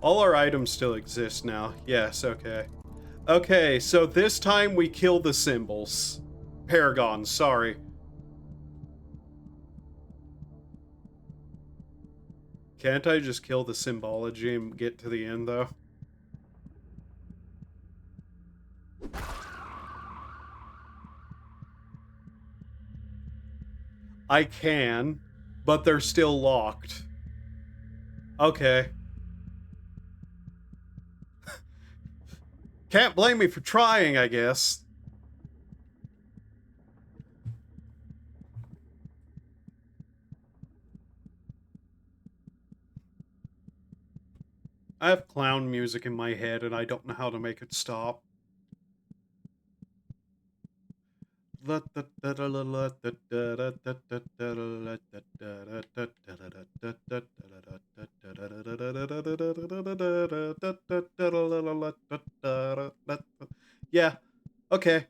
All our items still exist now. Yes, okay. Okay, so this time we kill the symbols. Paragons, sorry. Can't I just kill the symbology and get to the end, though? I can, but they're still locked. Okay. Can't blame me for trying, I guess. I have clown music in my head and I don't know how to make it stop. Yeah, okay.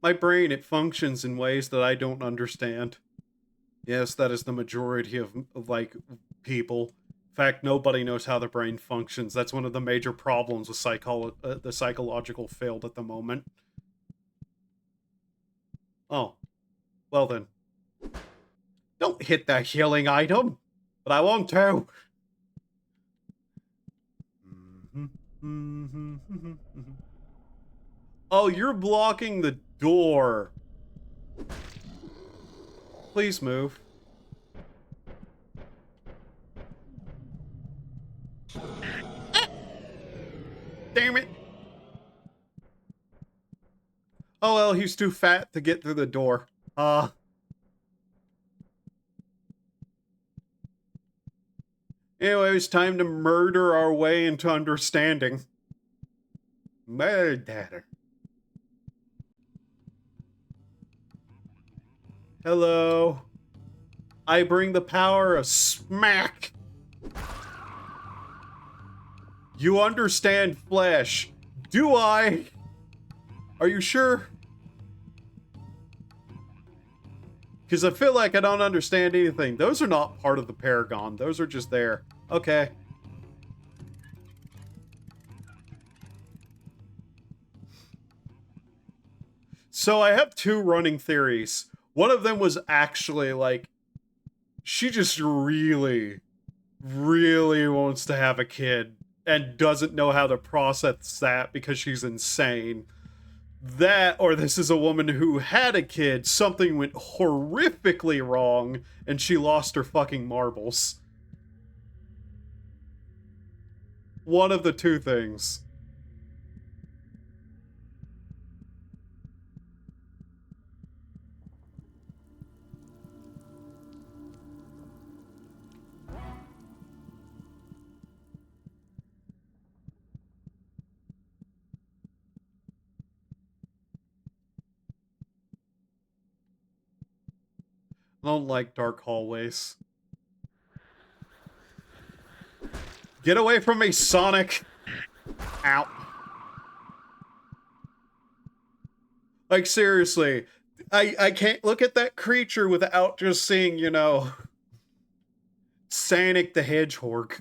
My brain, it functions in ways that I don't understand. Yes, that is the majority of like, people. fact, nobody knows how the brain functions. That's one of the major problems with the psychological field at the moment. Oh, well then. Don't hit that healing item, but I want to. Oh, you're blocking the door. Please move. Damn it. Oh well, he's too fat to get through the door. Anyway, it's time to murder our way into understanding. Murder. Hello. I bring the power of smack. You understand flesh. Do I? Are you sure? Because I feel like I don't understand anything. Those are not part of the Paragon. Those are just there. Okay. So I have two running theories. One of them was actually like, she just really, really wants to have a kid and doesn't know how to process that because she's insane. That, or this is a woman who had a kid, something went horrifically wrong, and she lost her fucking marbles. One of the two things. I don't like dark hallways. Get away from me, Sonic! Ow. Like, seriously. I can't look at that creature without just seeing, you know, Sonic the Hedgehog.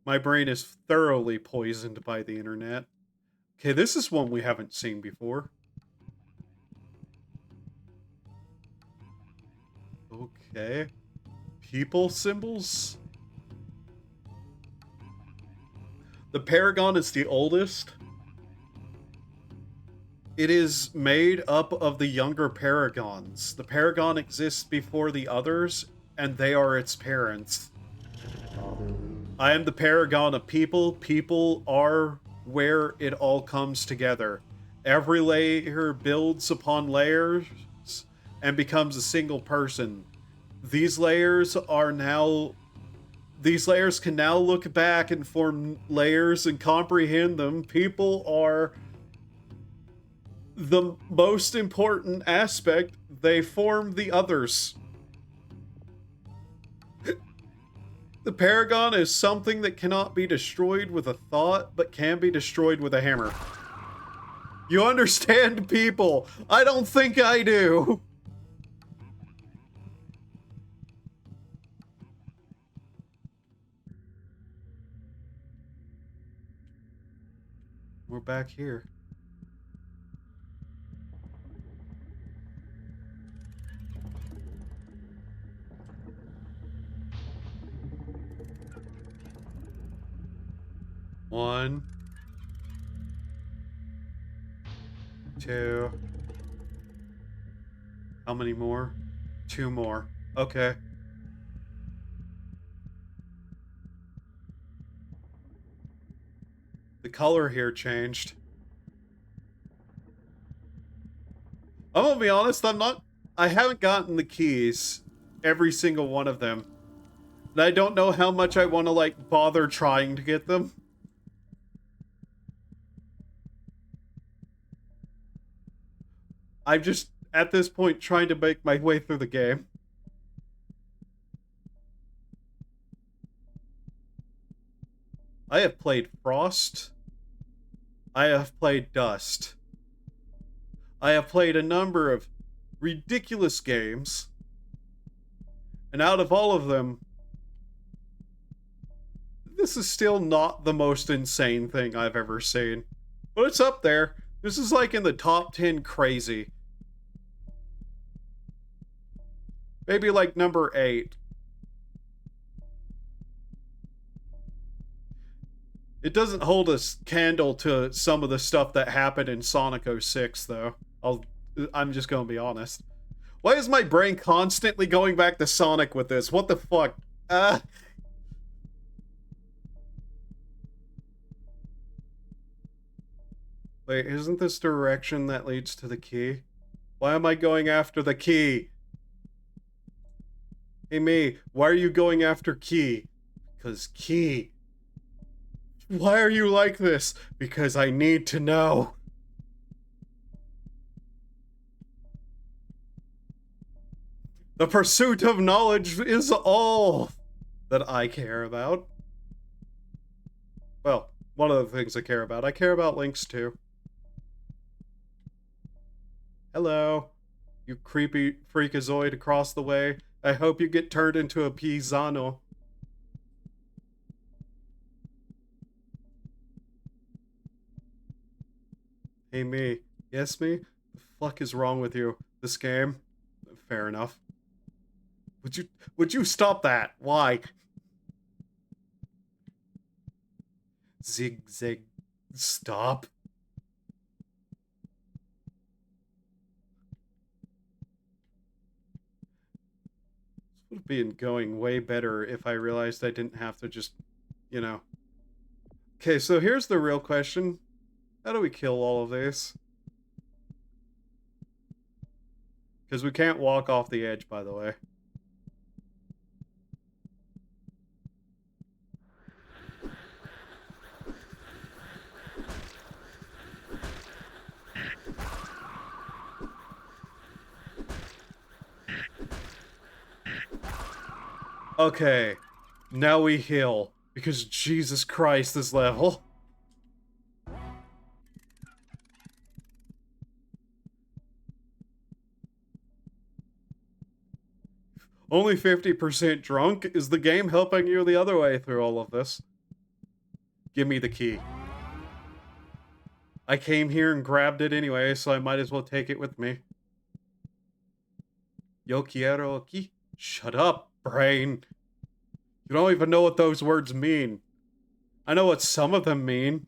My brain is thoroughly poisoned by the internet. Okay, this is one we haven't seen before. Okay. People symbols? The Paragon is the oldest. It is made up of the younger Paragons. The Paragon exists before the others, and they are its parents. I am the Paragon of people. People are where it all comes together. Every layer builds upon layers and becomes a single person. These layers can now look back and form layers and comprehend them. People are the most important aspect. They form the others. The Paragon is something that cannot be destroyed with a thought, but can be destroyed with a hammer. You understand, people? I don't think I do. We're back here. One. Two. How many more? Two more. Okay. The color here changed. I'm gonna be honest, I haven't gotten the keys. Every single one of them. And I don't know how much I want to, like, bother trying to get them. I'm just, at this point, trying to make my way through the game. I have played Frost. I have played Dust. I have played a number of ridiculous games. And out of all of them, this is still not the most insane thing I've ever seen. But it's up there. This is like in the top 10 crazy. Maybe like number 8. It doesn't hold a candle to some of the stuff that happened in Sonic 06, though. I'm just gonna be honest. Why is my brain constantly going back to Sonic with this? What the fuck? Wait, isn't this direction that leads to the key? Why am I going after the key? Hey, me, why are you going after key? Because key. Why are you like this? Because I need to know. The pursuit of knowledge is all that I care about. Well, one of the things I care about. I care about links too. Hello, you creepy freakazoid across the way. I hope you get turned into a Pisano. Hey, me. Yes, me? The fuck is wrong with you? This game? Fair enough. Would you stop that? Why? Zig. Stop. This would have been going way better if I realized I didn't have to just, you know. Okay, so here's the real question. How do we kill all of this? Because we can't walk off the edge, by the way. Okay, now we heal. Because Jesus Christ, this level. Only 50% drunk? Is the game helping you the other way through all of this? Give me the key. I came here and grabbed it anyway, so I might as well take it with me. Yo quiero aquí. Shut up, brain. You don't even know what those words mean. I know what some of them mean.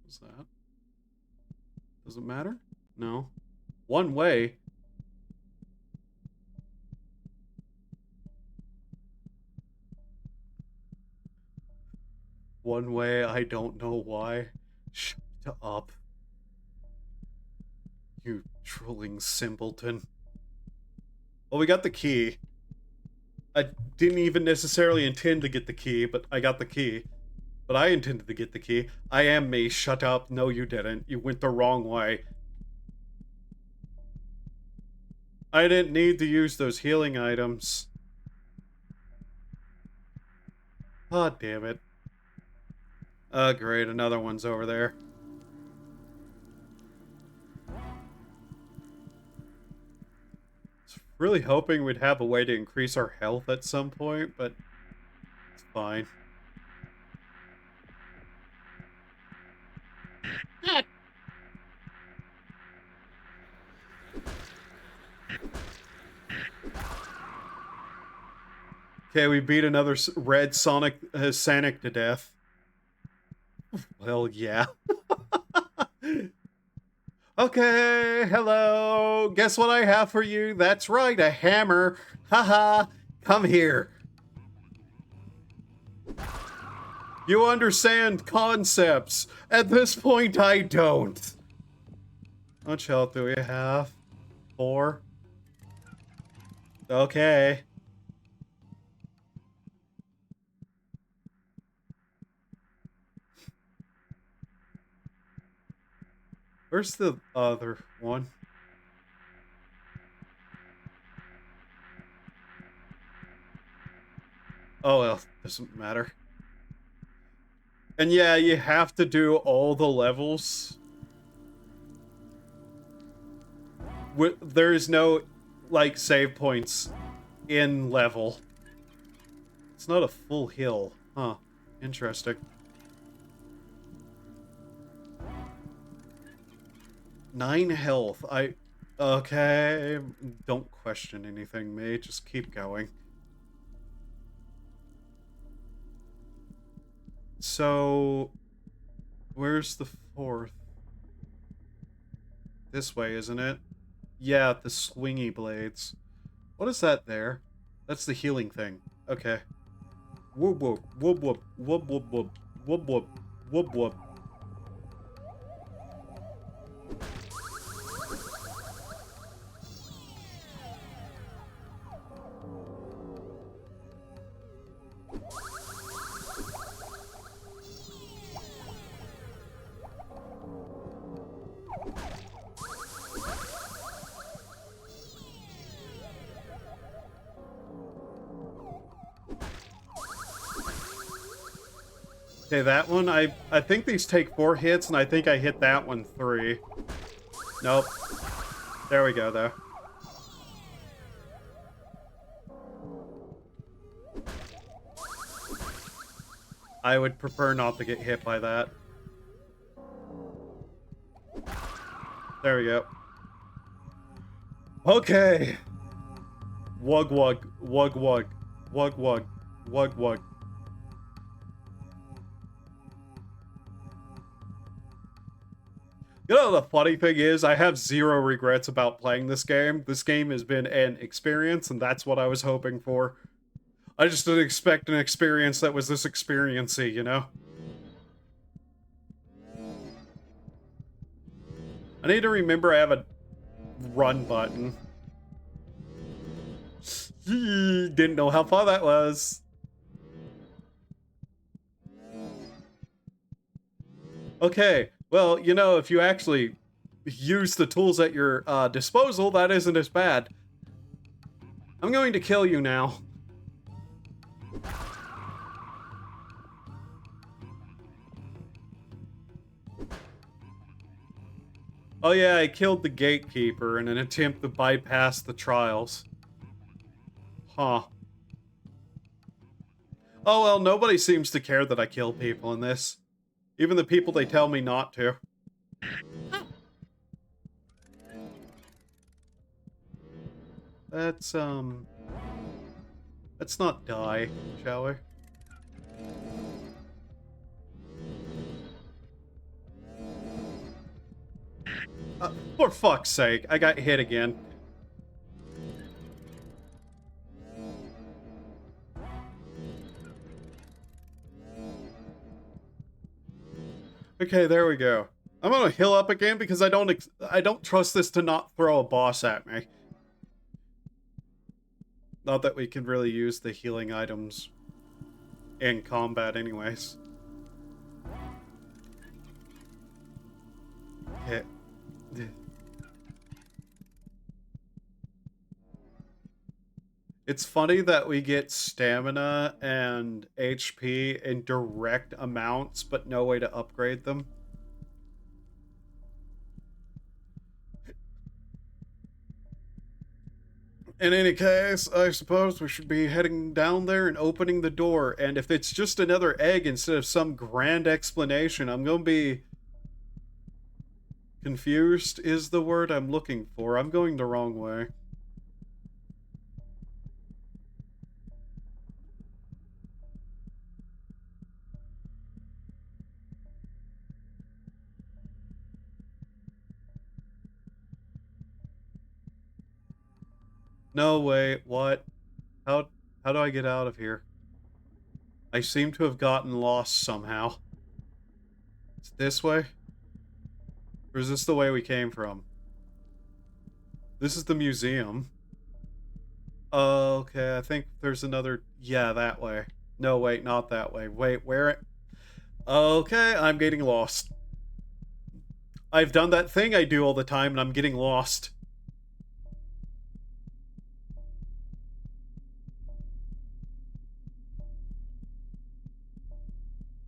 What's that? Does it matter? No. One way. One way, I don't know why. Shut up. You trolling simpleton. Well, we got the key. I didn't even necessarily intend to get the key, but I got the key. But I intended to get the key. I am me. Shut up. No, you didn't. You went the wrong way. I didn't need to use those healing items. Ah, oh, damn it. Oh, great. Another one's over there. Really hoping we'd have a way to increase our health at some point, but it's fine. Okay, we beat another red Sonic to death. Well, yeah. Okay, hello. Guess what I have for you? That's right, a hammer. Haha, come here. You understand concepts. At this point, I don't. How much health do we have? 4? Okay. Where's the other one? Oh well, doesn't matter. And yeah, you have to do all the levels. There is no, like, save points in level. It's not a full hill. Huh. Interesting. 9 health. Okay. Don't question anything, mate. Just keep going. So, where's the 4th? This way, isn't it? Yeah, the swingy blades. What is that there? That's the healing thing. Okay. Whoop whoop, whoop whoop, whoop whoop whoop, whoop whoop, whoop whoop. Okay, that one, I think these take 4 hits, and I think I hit that one 3. Nope. There we go, though. I would prefer not to get hit by that. There we go. Okay. Wug wug, wug wug, wug wug, wug wug. You know, the funny thing is, I have 0 regrets about playing this game. This game has been an experience, and that's what I was hoping for. I just didn't expect an experience that was this experience-y, you know? I need to remember I have a run button. Didn't know how far that was. Okay, well, you know, if you actually use the tools at your disposal, that isn't as bad. I'm going to kill you now. Oh yeah, I killed the gatekeeper in an attempt to bypass the trials. Huh. Oh well, nobody seems to care that I kill people in this. Even the people they tell me not to. Let's not die, shall we? For fuck's sake, I got hit again. Okay, there we go. I'm gonna heal up again because I don't trust this to not throw a boss at me. Not that we can really use the healing items in combat anyways. Okay. It's funny that we get stamina and HP in direct amounts, but no way to upgrade them. In any case, I suppose we should be heading down there and opening the door, and if it's just another egg instead of some grand explanation, I'm gonna be... confused is the word I'm looking for. I'm going the wrong way. No, wait, what? How do I get out of here? I seem to have gotten lost somehow. It's this way? Or is this the way we came from? This is the museum. Okay, I think there's another... Yeah, that way. No, wait, not that way. Wait, where... Okay, I'm getting lost. I've done that thing I do all the time, and I'm getting lost.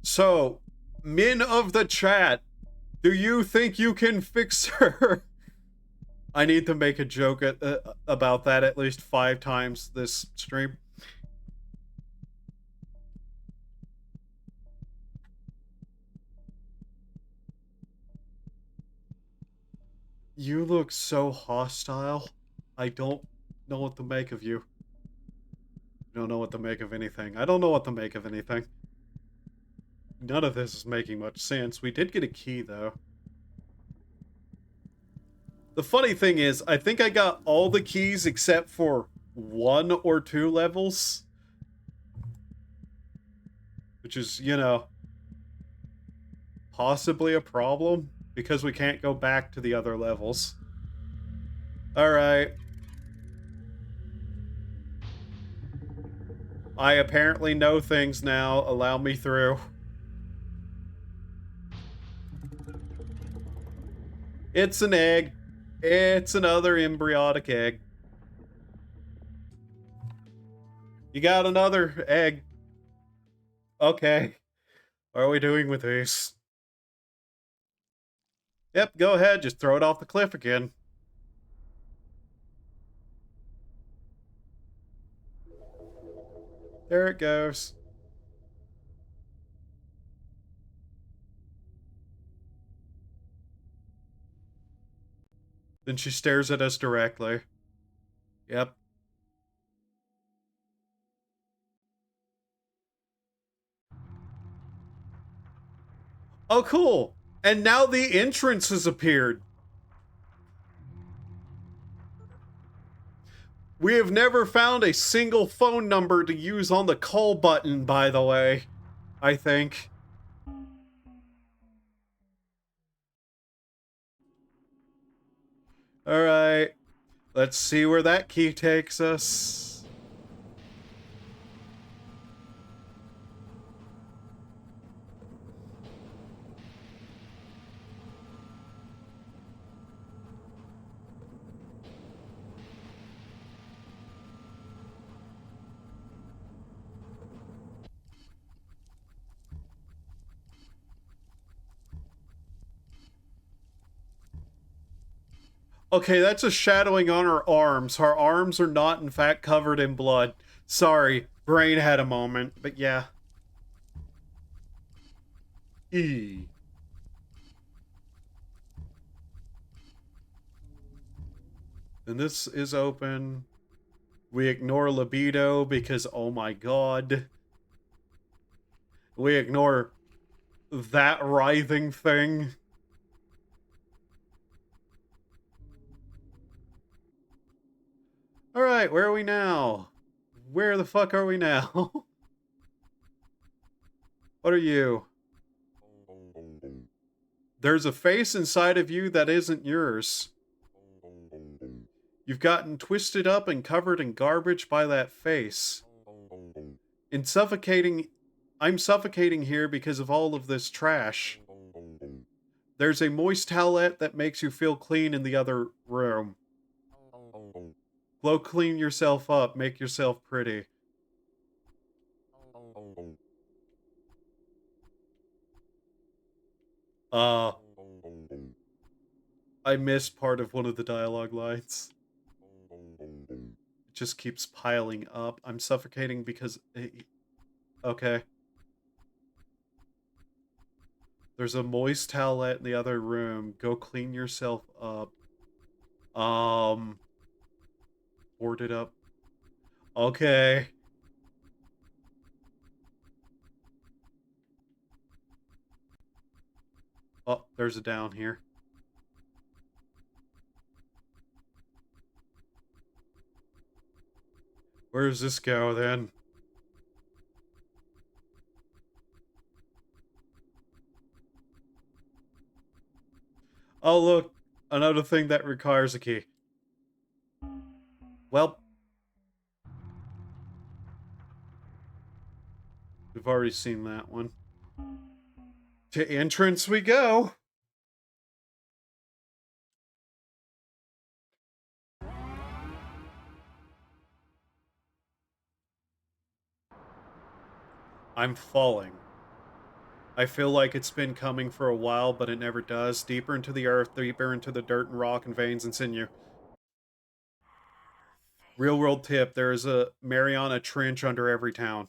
So, Min of the chat, do you think you can fix her? I need to make a joke about that at least 5 times this stream. You look so hostile. I don't know what to make of you. I don't know what to make of anything. I don't know what to make of anything. None of this is making much sense. We did get a key, though. The funny thing is, I think I got all the keys except for 1 or 2 levels. Which is, you know, possibly a problem, because we can't go back to the other levels. Alright. I apparently know things now. Allow me through. It's an egg. It's another embryonic egg. You got another egg. Okay. What are we doing with these? Yep, go ahead. Just throw it off the cliff again. There it goes. Then she stares at us directly. Yep. Oh, cool. And now the entrance has appeared. We have never found a single phone number to use on the call button, by the way. I think. Alright. Let's see where that key takes us. Okay, that's a shadowing on her arms. Her arms are not, in fact, covered in blood. Sorry, brain had a moment, but yeah. E. And this is open. We ignore libido because, oh my god. We ignore that writhing thing. Alright, where are we now? Where the fuck are we now? What are you? There's a face inside of you that isn't yours. You've gotten twisted up and covered in garbage by that face. In suffocating... I'm suffocating here because of all of this trash. There's a moist towelette that makes you feel clean in the other room. Go clean yourself up, make yourself pretty. I missed part of one of the dialogue lines. It just keeps piling up. I'm suffocating because... Okay. There's a moist towelette in the other room. Go clean yourself up. Board it up. Okay. Oh, there's a down here. Where does this go, then? Oh, look. Another thing that requires a key. Well. We've already seen that one. To entrance we go. I'm falling. I feel like it's been coming for a while, but it never does. Deeper into the earth, deeper into the dirt and rock and veins and sinew. Real world tip, there is a Mariana Trench under every town.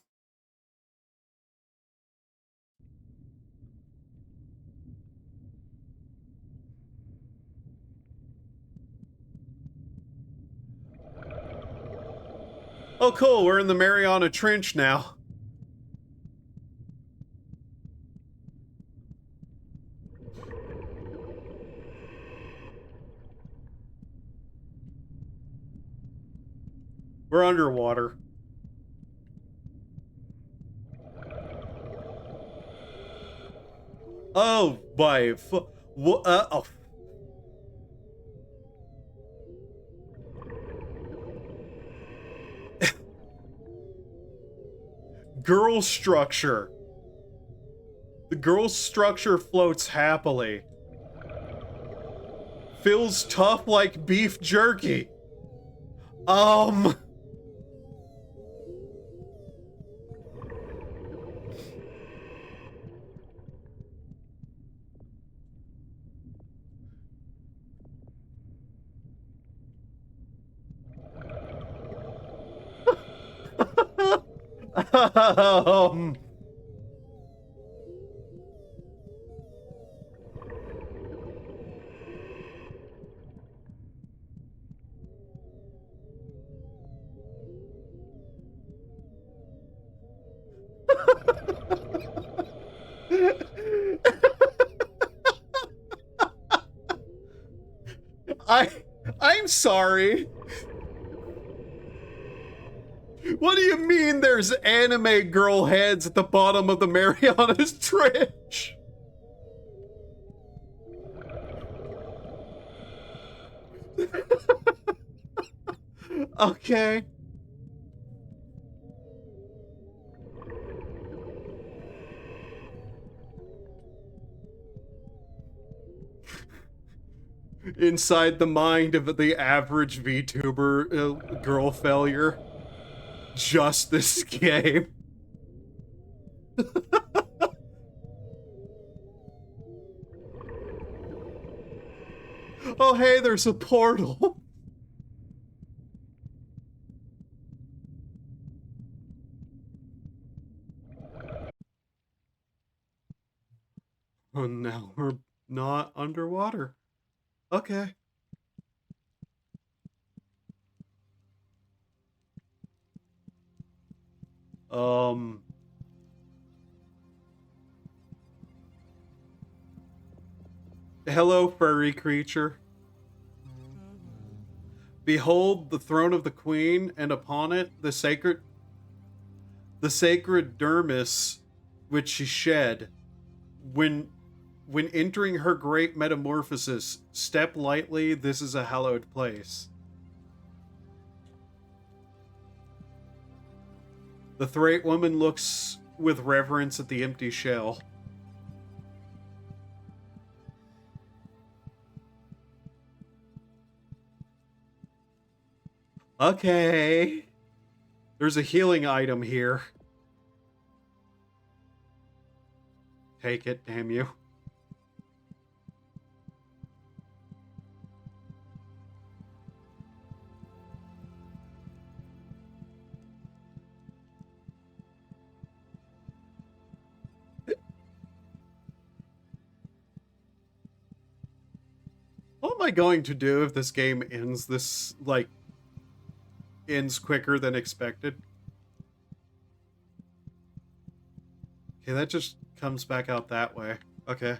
Oh cool, we're in the Mariana Trench now. We're underwater. Oh, oh. Girl structure. The girl structure floats happily. Feels tough like beef jerky. um I I'm sorry. What do you mean there's anime girl heads at the bottom of the Marianas Trench? Okay. Inside the mind of the average VTuber girl failure. Just this game. Oh hey, there's a portal. Oh, now we're not underwater. Okay. Hello, furry creature. Behold the throne of the queen, and upon it the sacred dermis which she shed. When when entering her great metamorphosis, step lightly, this is a hallowed place. The Thrate woman looks with reverence at the empty shell. Okay. There's a healing item here. Take it, damn you. What am I going to do if this game ends ends quicker than expected? Okay, that just comes back out that way. Okay.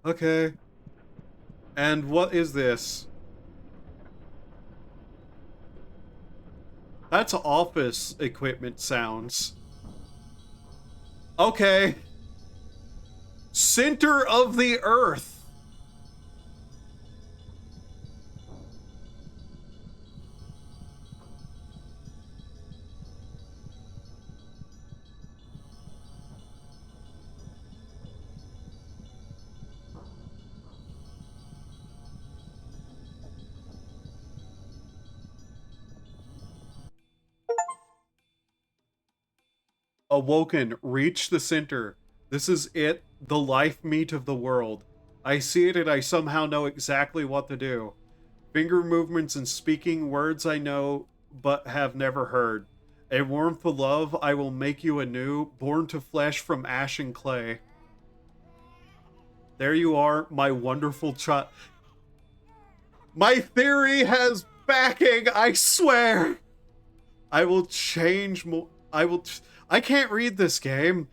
Okay. And what is this? That's office equipment sounds. Okay. Center of the Earth. Awoken, reach the center. This is it, the life meat of the world. I see it and I somehow know exactly what to do. Finger movements and speaking words I know but have never heard. A warmth of love, I will make you anew, born to flesh from ash and clay. There you are, my wonderful child. My theory has backing, I swear! I will change more. I can't read this game.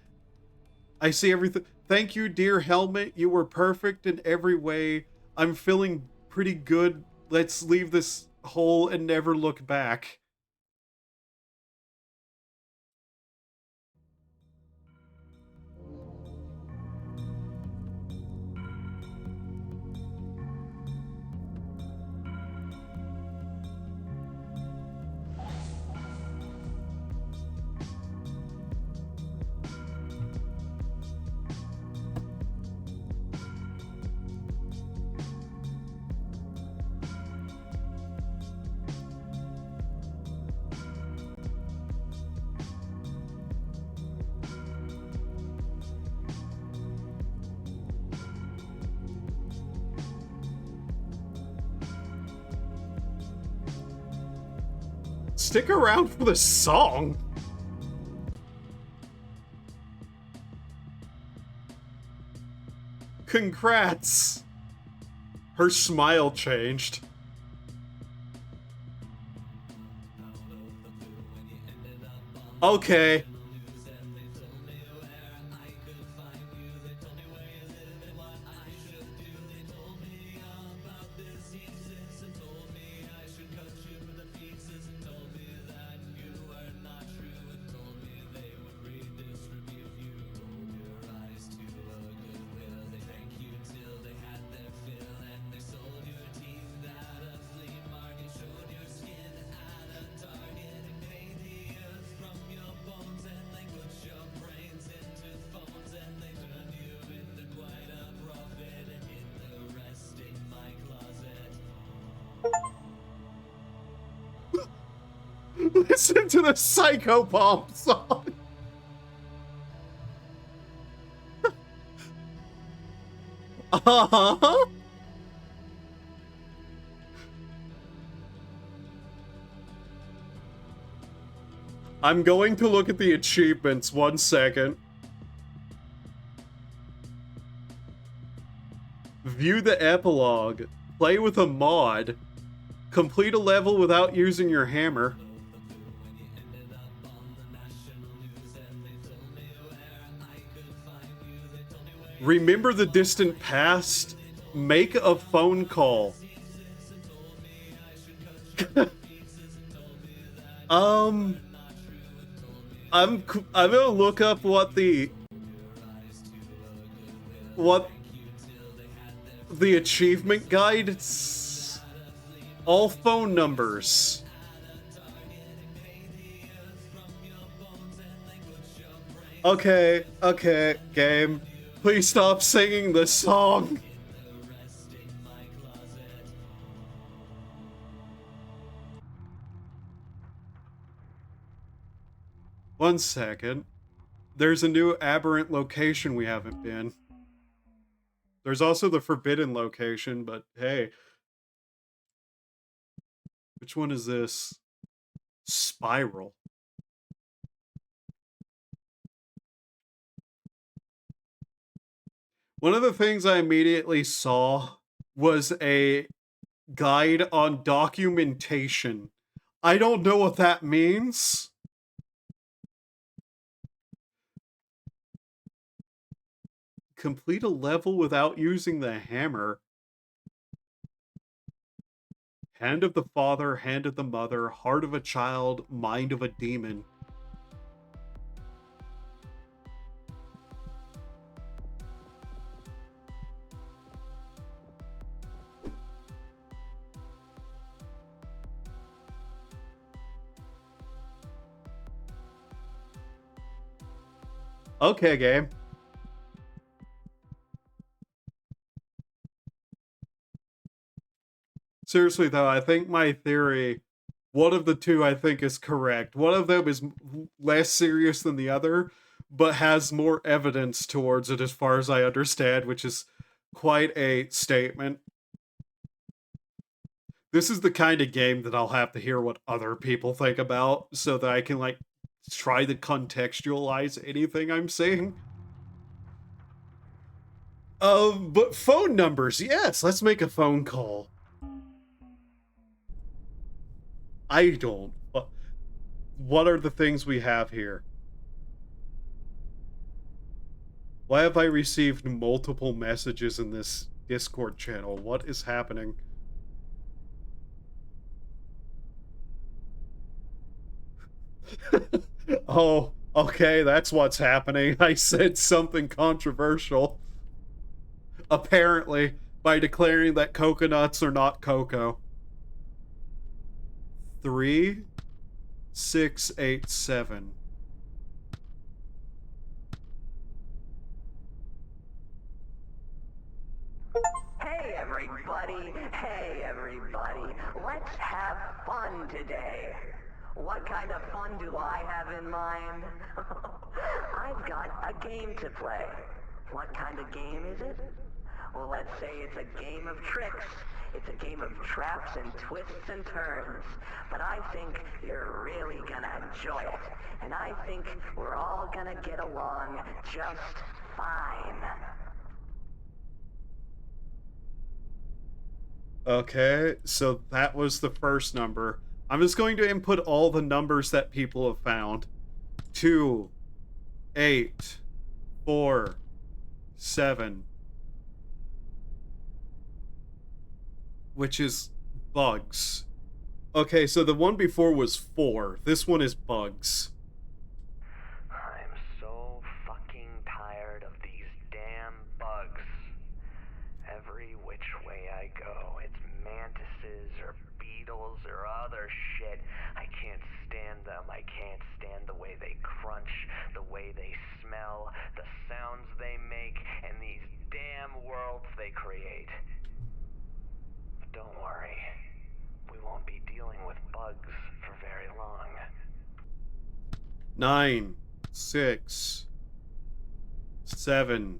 I see everything. Thank you, dear Helmet. You were perfect in every way. I'm feeling pretty good. Let's leave this hole and never look back. Stick around for the song. Congrats. Her smile changed. Okay. Listen to the Psychopomp song. Uh-huh. I'm going to look at the achievements 1 second. View the epilogue. Play with a mod. Complete a level without using your hammer. Remember the distant past? Make a phone call. I'm gonna look up what the achievement guide. It's all phone numbers. Okay, game. Please stop singing the song. One second. There's a new aberrant location we haven't been. There's also the forbidden location, but hey. Which one is this? Spiral. One of the things I immediately saw was a guide on documentation. I don't know what that means. Complete a level without using the hammer. Hand of the father, hand of the mother, heart of a child, mind of a demon. Okay, game. Seriously though, I think my theory One of the two I think is correct. One of them is less serious than the other, but has more evidence towards it as far as I understand, which is quite a statement. This is the kind of game that I'll have to hear what other people think about so that I can like try to contextualize anything I'm saying. But phone numbers, yes, let's make a phone call. I don't. What are the things we have here? Why have I received multiple messages in this Discord channel? What is happening? Oh, okay, that's what's happening. I said something controversial. Apparently, by declaring that coconuts are not cocoa. 3687. Hey everybody, let's have fun today. What kind of fun do I have in mind? I've got a game to play. What kind of game is it? Well, let's say it's a game of tricks. It's a game of traps and twists and turns. But I think you're really gonna enjoy it. And I think we're all gonna get along just fine. Okay, so that was the first number. I'm just going to input all the numbers that people have found. 2, 8, 4, 7. Which is bugs. Okay, so the one before was 4. This one is bugs. I'm so fucking tired of these damn bugs. Every which way I go, it's mantises or beetles or other shit. I can't stand them. I can't stand the way they crunch, the way they smell, the sounds they make, and these damn worlds they create. But don't worry. We won't be dealing with bugs for very long. 9, 6, 7,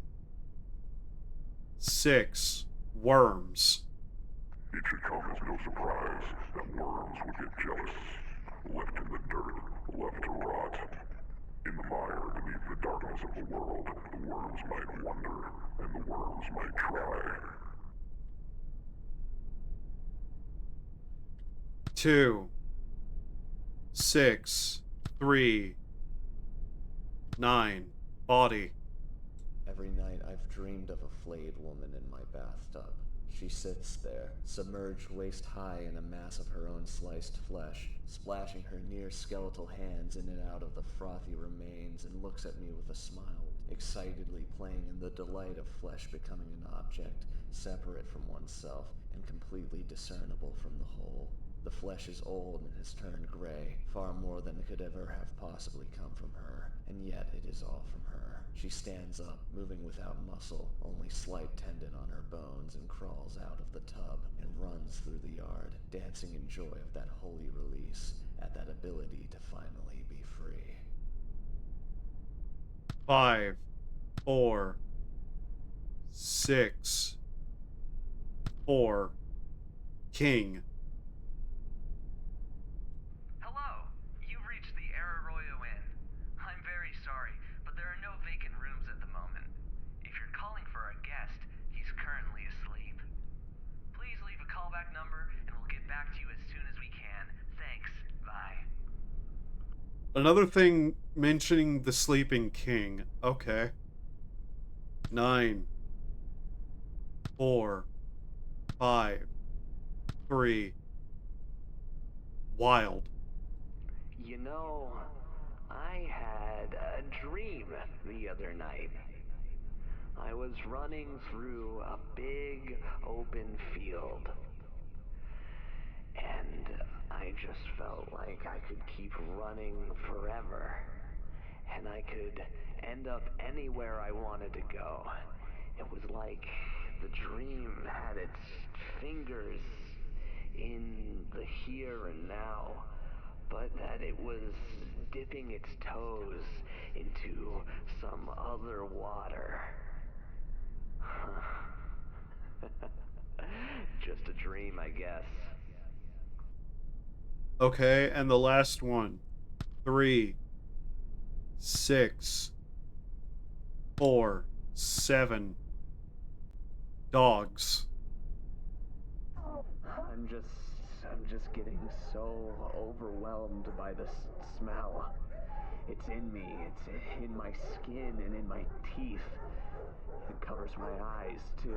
6. Worms. It should come as no surprise that worms would get jealous. Left in the dirt, left to rot. In the mire beneath the darkness of the world, the worms might wonder, and the worms might try. 2, 6, 3, 9. Body. Every night I've dreamed of a flayed woman in my bathtub. She sits there, submerged waist high in a mass of her own sliced flesh, splashing her near-skeletal hands in and out of the frothy remains, and looks at me with a smile, excitedly playing in the delight of flesh becoming an object, separate from oneself and completely discernible from the whole. The flesh is old and has turned gray, far more than it could ever have possibly come from her, and yet it is all from her. She stands up, moving without muscle, only slight tendon on her bones, and crawls out of the tub and runs through the yard, dancing in joy of that holy release, at that ability to finally be free. 5, 4, 6, 4. King. Hello, you've reached the Arroyo Inn. I'm very sorry, but there are no vacant rooms at the moment. If you're calling for a guest, he's currently asleep. Please leave a callback number, and we'll get back to you as soon as we can. Thanks. Bye. Another thing mentioning the sleeping king. Okay. 9, 4, 5, 3. Wild. You know, I had a dream the other night. I was running through a big open field. And I just felt like I could keep running forever. And I could end up anywhere I wanted to go. It was like the dream had its fingers in the here and now, but that it was dipping its toes into some other water. Just a dream, I guess. Okay, and the last one. 3, 6, 4, 7 dogs. I'm just getting so overwhelmed by the smell. It's in me, it's in my skin and in my teeth. It covers my eyes, too.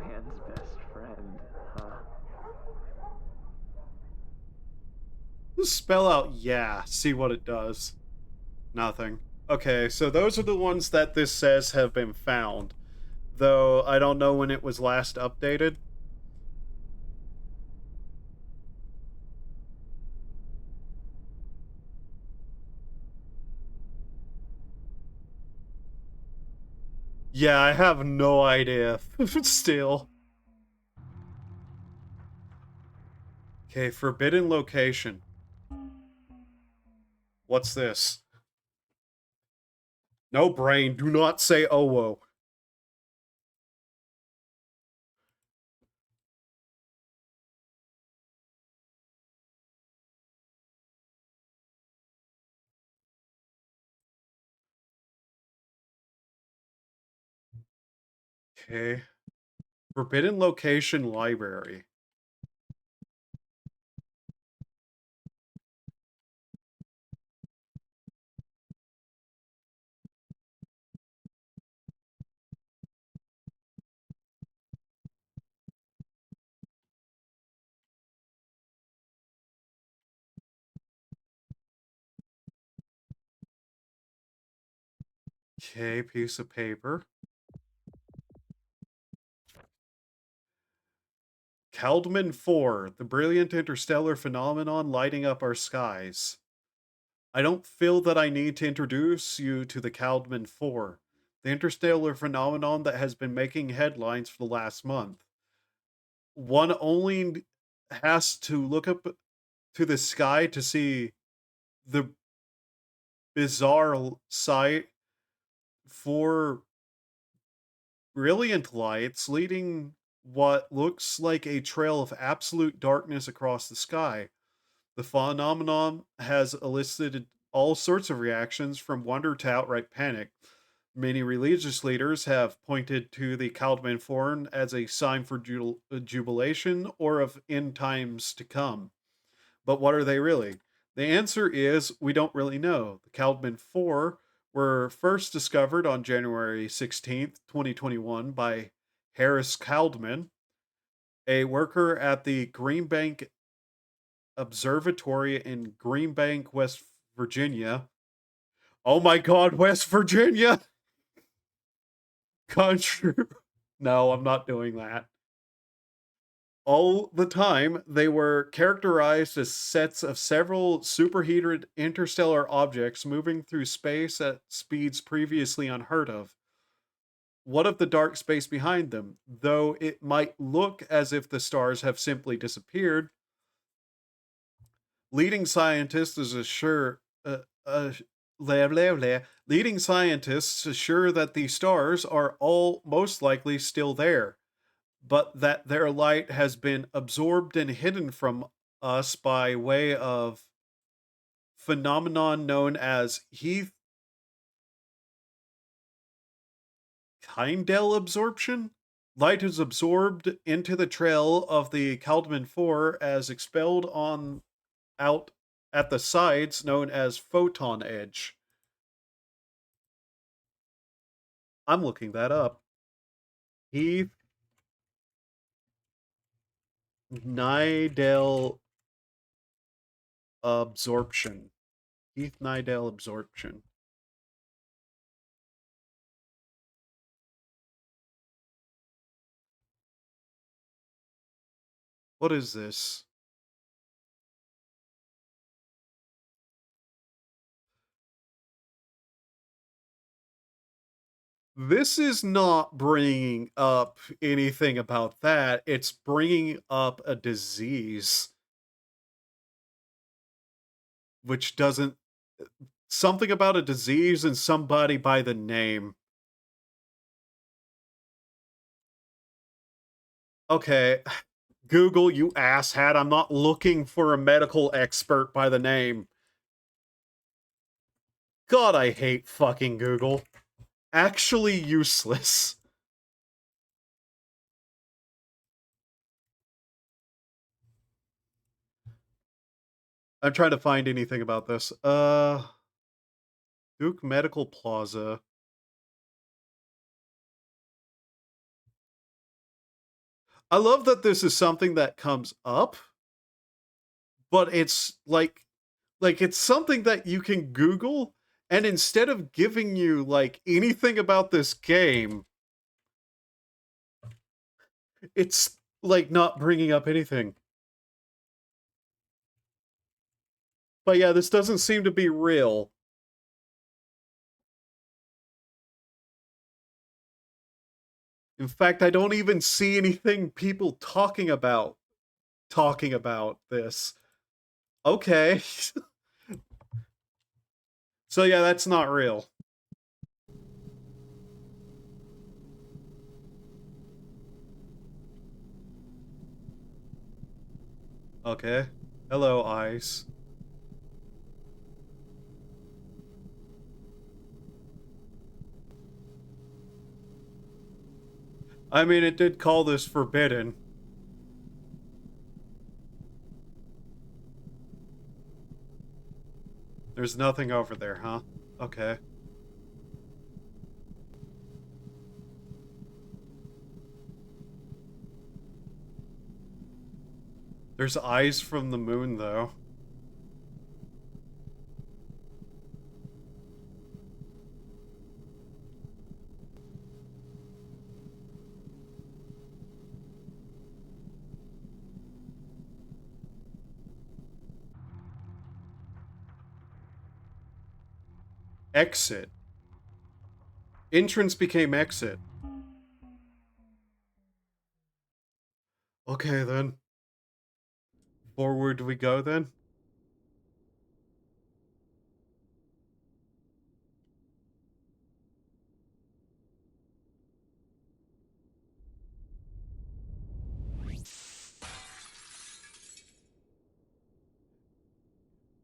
Man's best friend, huh? Just spell out yeah, see what it does. Nothing. Okay, so those are the ones that this says have been found. Though I don't know when it was last updated. Yeah, I have no idea. Still. Okay, forbidden location. What's this? No brain, do not say Owo. Okay. Forbidden location library. Okay, piece of paper. Caldman 4, the brilliant interstellar phenomenon lighting up our skies. I don't feel that I need to introduce you to the Caldman 4, the interstellar phenomenon that has been making headlines for the last month. One only has to look up to the sky to see the bizarre sight for brilliant lights leading what looks like a trail of absolute darkness across the sky. The phenomenon has elicited all sorts of reactions, from wonder to outright panic. Many religious leaders have pointed to the Caldman Forum as a sign for jubilation or of end times to come. But what are they really? The answer is we don't really know. The Caldman 4 were first discovered on January 16th, 2021 by Harris Caldman, a worker at the Greenbank Observatory in Greenbank, West Virginia. Oh my god, West Virginia! Country. No, I'm not doing that. All the time, they were characterized as sets of several superheated interstellar objects moving through space at speeds previously unheard of. What of the dark space behind them? Though it might look as if the stars have simply disappeared, leading scientists is assure blah, blah, blah. Leading scientists assure that the stars are all most likely still there, but that their light has been absorbed and hidden from us by way of phenomenon known as Heimdall absorption. Light is absorbed into the trail of the Caldman 4 as expelled on out at the sides, known as photon edge. I'm looking that up. Heath Nidell absorption. Heath Nidell absorption. What is this? This is not bringing up anything about that. It's bringing up a disease, which doesn't something about a disease and somebody by the name. Okay, Google, you asshat. I'm not looking for a medical expert by the name. God, I hate fucking Google. Actually useless. I'm trying to find anything about this. Duke Medical Plaza. I love that this is something that comes up, but it's like it's something that you can Google, and instead of giving you like anything about this game, it's like not bringing up anything. But yeah, this doesn't seem to be real. In fact, I don't even see anything people talking about this. Okay. So yeah, that's not real. Okay. Hello, eyes. I mean, it did call this forbidden. There's nothing over there, huh? Okay. There's eyes from the moon, though. Exit. Entrance became exit. Okay, then. Forward we go, then?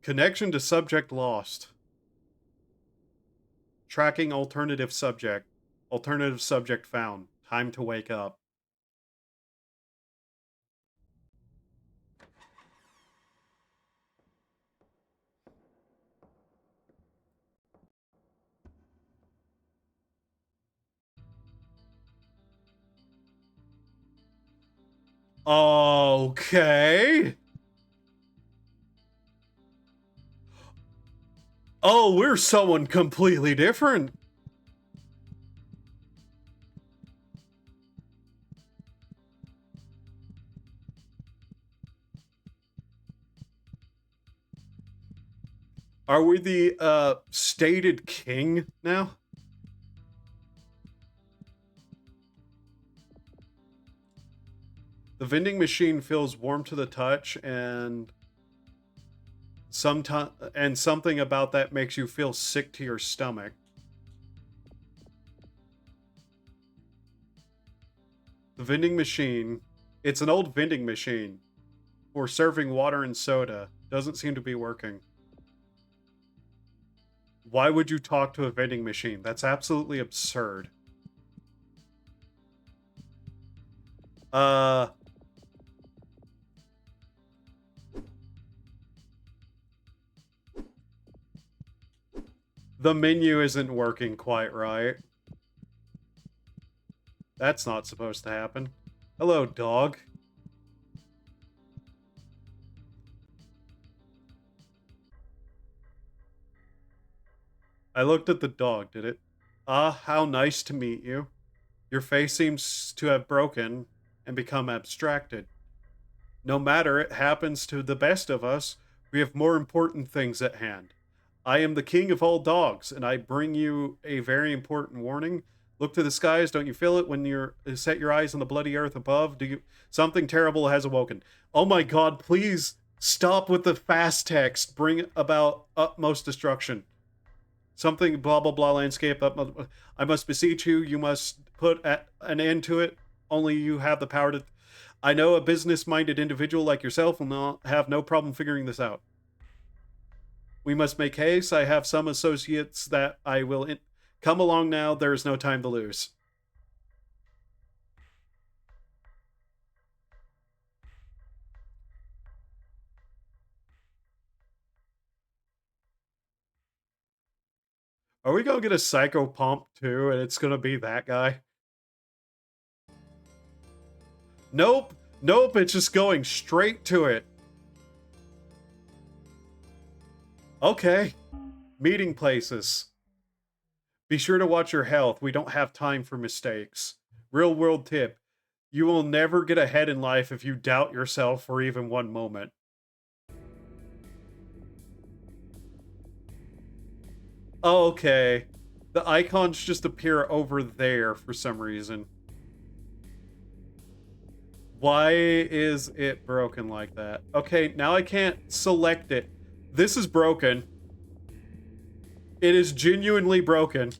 Connection to subject lost. Tracking alternative subject. Alternative subject found. Time to wake up. Okay. Oh, we're someone completely different. Are we the stated king now? The vending machine feels warm to the touch, and something about that makes you feel sick to your stomach. The vending machine, it's an old vending machine for serving water and soda. Doesn't seem to be working. Why would you talk to a vending machine? That's absolutely absurd. Uh, the menu isn't working quite right. That's not supposed to happen. Hello, dog. I looked at the dog, did it? Ah, how nice to meet you. Your face seems to have broken and become abstracted. No matter, it happens to the best of us. We have more important things at hand. I am the king of all dogs, and I bring you a very important warning. Look to the skies. Don't you feel it when you're set your eyes on the bloody earth above? Do you? Something terrible has awoken. Oh my God! Please stop with the fast text. Bring about utmost destruction. Something blah blah blah landscape. I must beseech you. You must put an end to it. Only you have the power to. I know a business-minded individual like yourself will not have no problem figuring this out. We must make haste. I have some associates that I will come along now. There is no time to lose. Are we gonna get a Psychopomp too, and it's gonna be that guy? Nope. Nope, it's just going straight to it. Okay. Meeting places. Be sure to watch your health. We don't have time for mistakes. Real world tip. You will never get ahead in life if you doubt yourself for even one moment. Oh, okay. The icons just appear over there for some reason. Why is it broken like that? Okay, now I can't select it. This is broken. It is genuinely broken.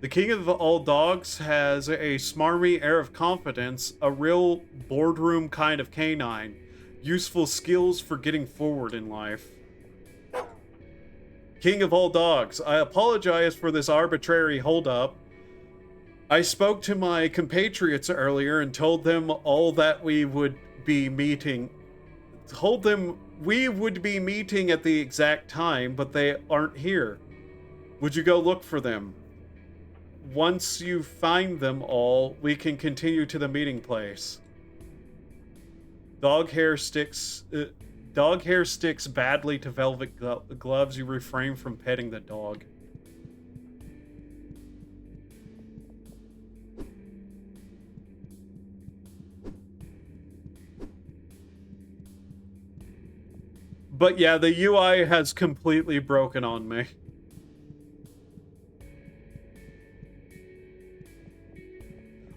The king of all dogs has a smarmy air of confidence, a real boardroom kind of canine. Useful skills for getting forward in life. King of all dogs, I apologize for this arbitrary holdup. I spoke to my compatriots earlier and told them all that we would be meeting. Told them we would be meeting at the exact time, but they aren't here. Would you go look for them? Once you find them all, we can continue to the meeting place. Dog hair sticks badly to velvet gloves. You refrain from petting the dog. But yeah, the UI has completely broken on me.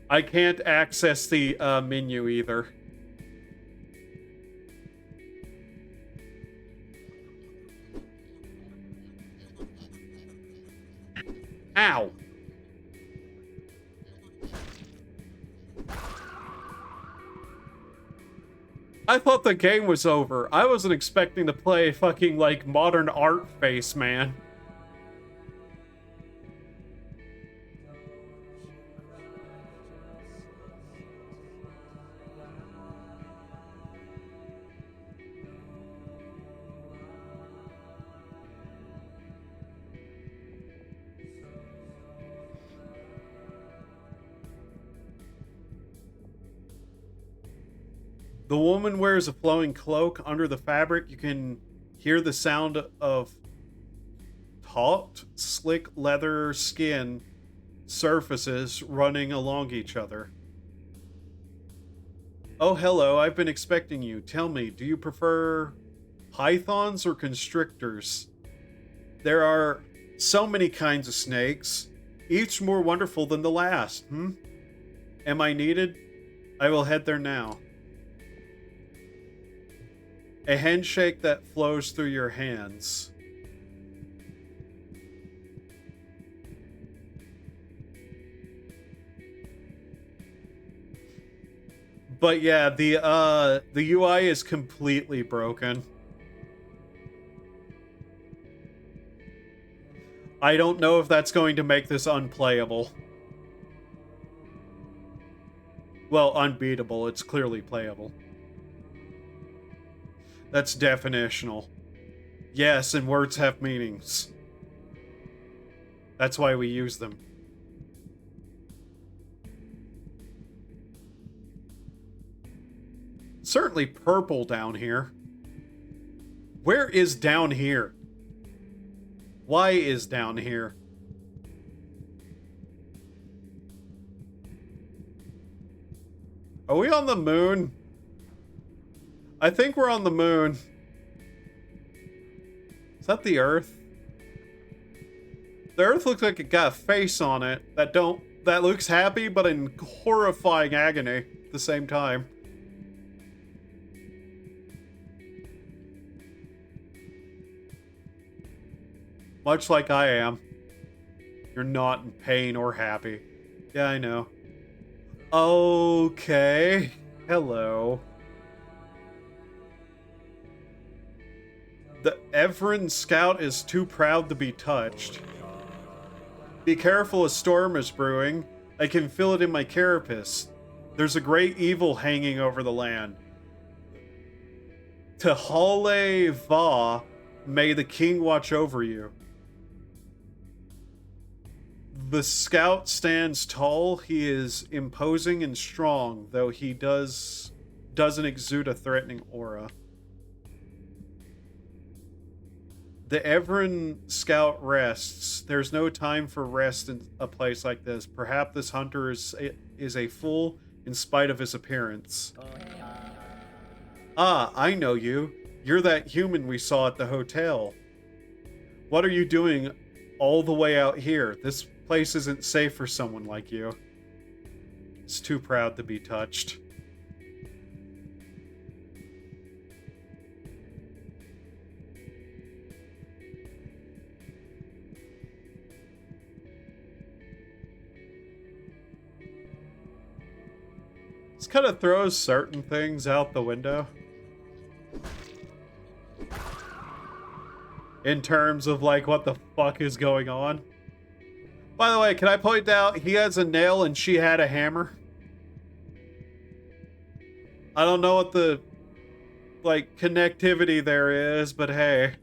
I can't access the menu either. Ow. I thought the game was over. I wasn't expecting to play fucking, like, modern art face, man. The woman wears a flowing cloak. Under the fabric, you can hear the sound of taut, slick leather skin surfaces running along each other. Oh, hello, I've been expecting you. Tell me, do you prefer pythons or constrictors? There are so many kinds of snakes, each more wonderful than the last, Am I needed? I will head there now. A handshake that flows through your hands. But yeah, the UI is completely broken. I don't know if that's going to make this unplayable. Well, unbeatable. It's clearly playable. That's definitional. Yes, and words have meanings. That's why we use them. Certainly purple down here. Where is down here? Why is down here? Are we on the moon? I think we're on the moon. Is that the Earth? The Earth looks like it got a face on it that looks happy but in horrifying agony at the same time. Much like I am. You're not in pain or happy. Yeah, I know. Okay. Hello. The Everin Scout is too proud to be touched. Be careful, a storm is brewing. I can feel it in my carapace. There's a great evil hanging over the land. Tehale Va, may the king watch over you. The scout stands tall. He is imposing and strong, though he doesn't exude a threatening aura. The Everin Scout rests. There's no time for rest in a place like this. Perhaps this hunter is a fool in spite of his appearance. Ah, I know you. You're that human we saw at the hotel. What are you doing all the way out here? This place isn't safe for someone like you. It's too proud to be touched. This kind of throws certain things out the window. In terms of, like, what the fuck is going on. By the way, can I point out he has a nail and she had a hammer? I don't know what the, like, connectivity there is, but hey.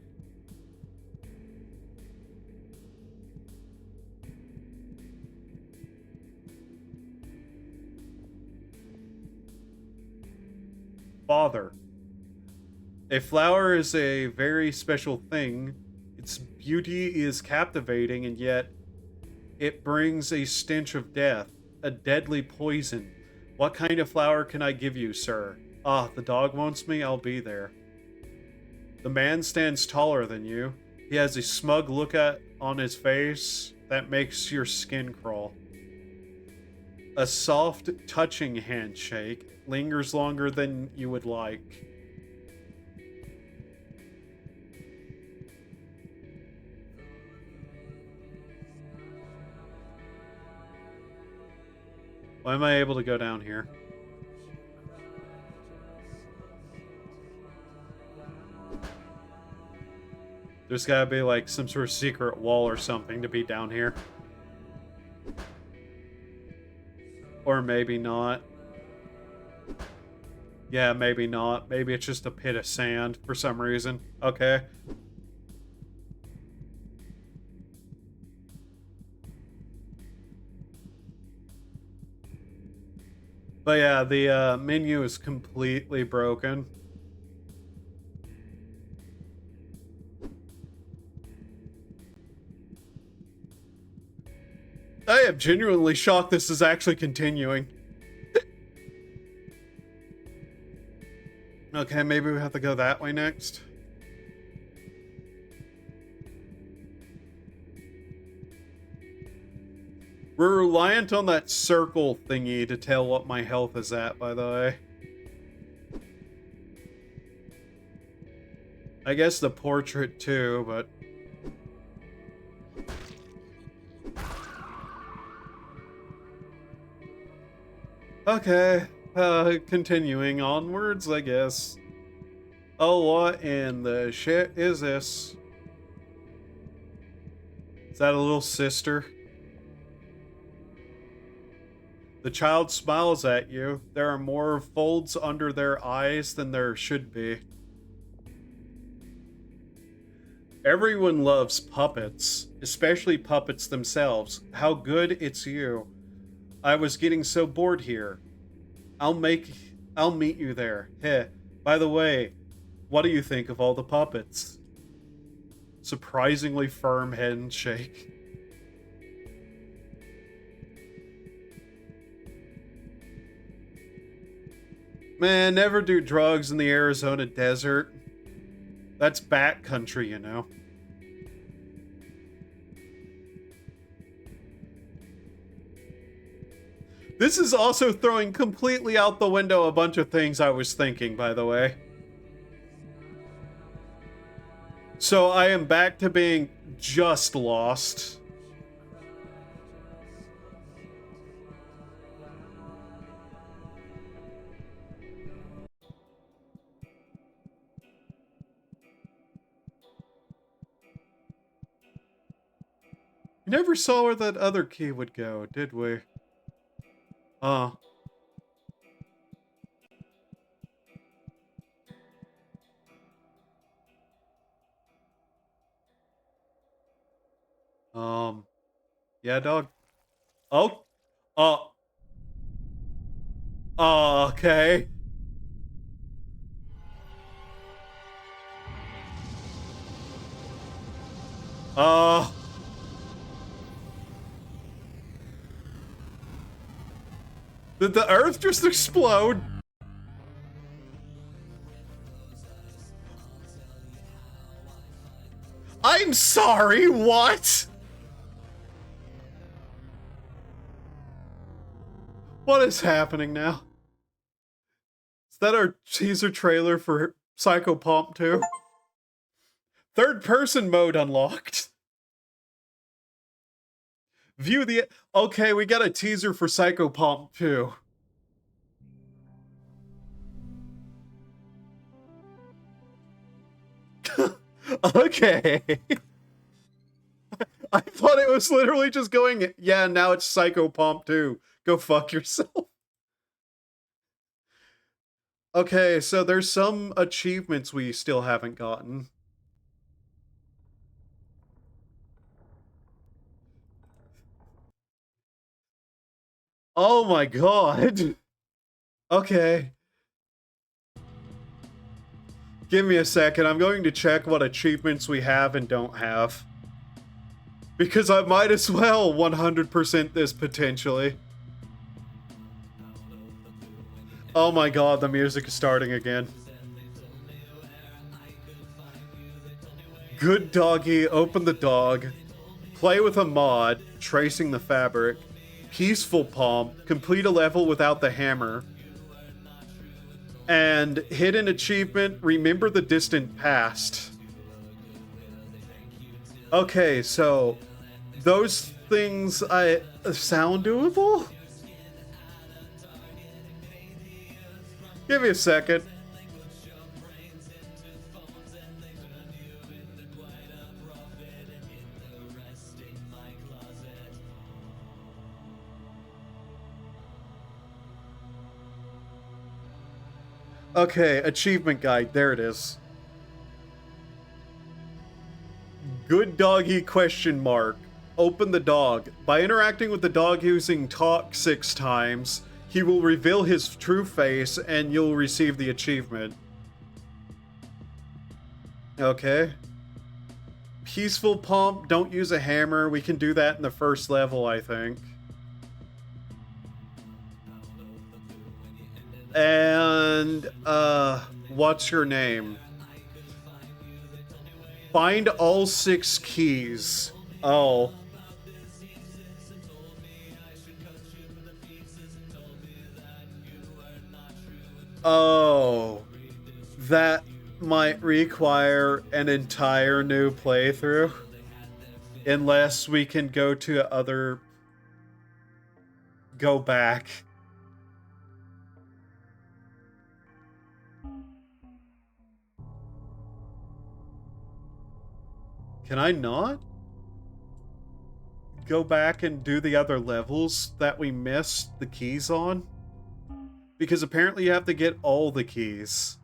Father. A flower is a very special thing. Its beauty is captivating, and yet it brings a stench of death, a deadly poison. What kind of flower can I give you, sir? Ah, the dog wants me, I'll be there. The man stands taller than you. He has a smug look on his face that makes your skin crawl. A soft, touching handshake lingers longer than you would like. Why am I able to go down here? There's gotta be like some sort of secret wall or something to be down here. Or maybe not. Yeah, maybe not. Maybe it's just a pit of sand for some reason. Okay. But yeah, the menu is completely broken. I am genuinely shocked this is actually continuing. Okay, maybe we have to go that way next. We're reliant on that circle thingy to tell what my health is at, by the way. I guess the portrait too, but... Okay, continuing onwards, I guess. Oh, what in the shit is this? Is that a little sister? The child smiles at you. There are more folds under their eyes than there should be. Everyone loves puppets, especially puppets themselves. How good it's you. I was getting so bored here. I'll meet you there. Heh. By the way, what do you think of all the puppets? Surprisingly firm handshake. Man, never do drugs in the Arizona desert. That's backcountry, you know. This is also throwing completely out the window a bunch of things I was thinking, by the way. So I am back to being just lost. We never saw where that other key would go, did we? Oh. Yeah, dog. Oh. Oh. Okay. Uh. Did the Earth just explode? I'm sorry, what? What is happening now? Is that our teaser trailer for Psychopomp 2? Third person mode unlocked. View the... Okay, we got a teaser for Psychopomp 2. Okay. I thought it was literally just going, yeah, now it's Psychopomp 2. Go fuck yourself. Okay, so there's some achievements we still haven't gotten. Oh my god. Okay. Give me a second. I'm going to check what achievements we have and don't have. Because I might as well 100% this potentially. Oh my god, the music is starting again. Good doggy, open the dog. Play with a mod, tracing the fabric. Peaceful pomp, complete a level without the hammer. And hidden achievement, remember the distant past. Okay, so those things sound doable? Give me a second. Okay, achievement guide, there it is. Good doggy question mark. Open the dog. By interacting with the dog using talk 6 times, he will reveal his true face and you'll receive the achievement. Okay. Peaceful pomp, don't use a hammer. We can do that in the first level, I think. And, what's your name? Find all 6 keys. Oh. Oh. That might require an entire new playthrough. Unless we can go to other... Go back. Can I not go back and do the other levels that we missed the keys on? Because apparently you have to get all the keys.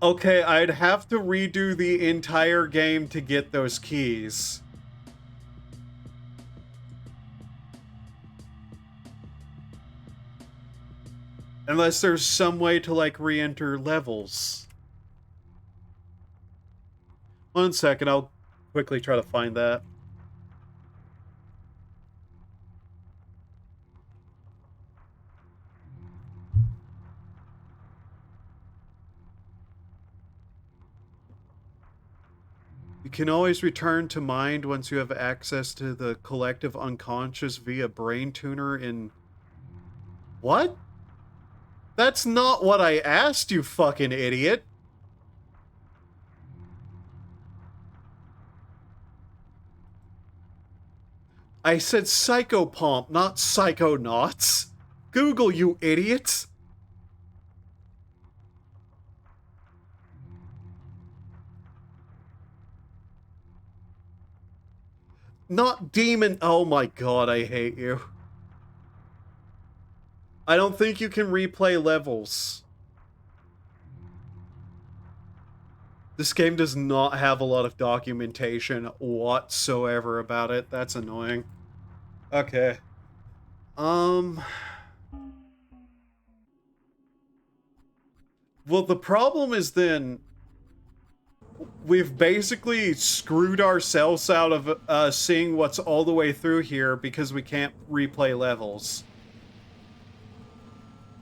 Okay, I'd have to redo the entire game to get those keys. Unless there's some way to, like, re-enter levels. 1 second, I'll quickly try to find that. can always return to mind once you have access to the collective unconscious via brain tuner in... What? That's not what I asked, you fucking idiot. I said Psychopomp, not Psychonauts. Google, you idiots. Not demon. Oh my god, I hate you. I don't think you can replay levels. This game does not have a lot of documentation whatsoever about it. That's annoying. Okay. Well, the problem is then we've basically screwed ourselves out of seeing what's all the way through here because we can't replay levels.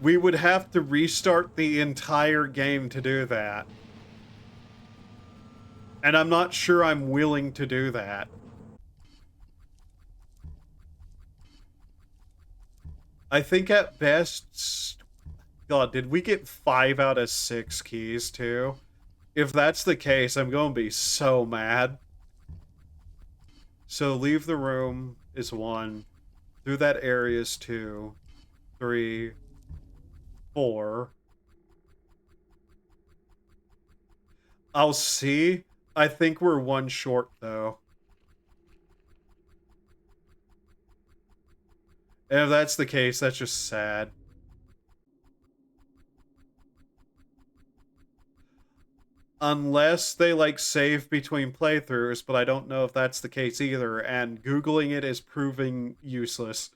We would have to restart the entire game to do that. And I'm not sure I'm willing to do that. I think at best... God, did we get 5 out of 6 keys too? If that's the case, I'm going to be so mad. So leave the room is 1. Through that area is 2. 3. 4. I'll see. I think we're 1 short, though. And if that's the case, that's just sad. Unless they, like, save between playthroughs, but I don't know if that's the case either, and Googling it is proving useless.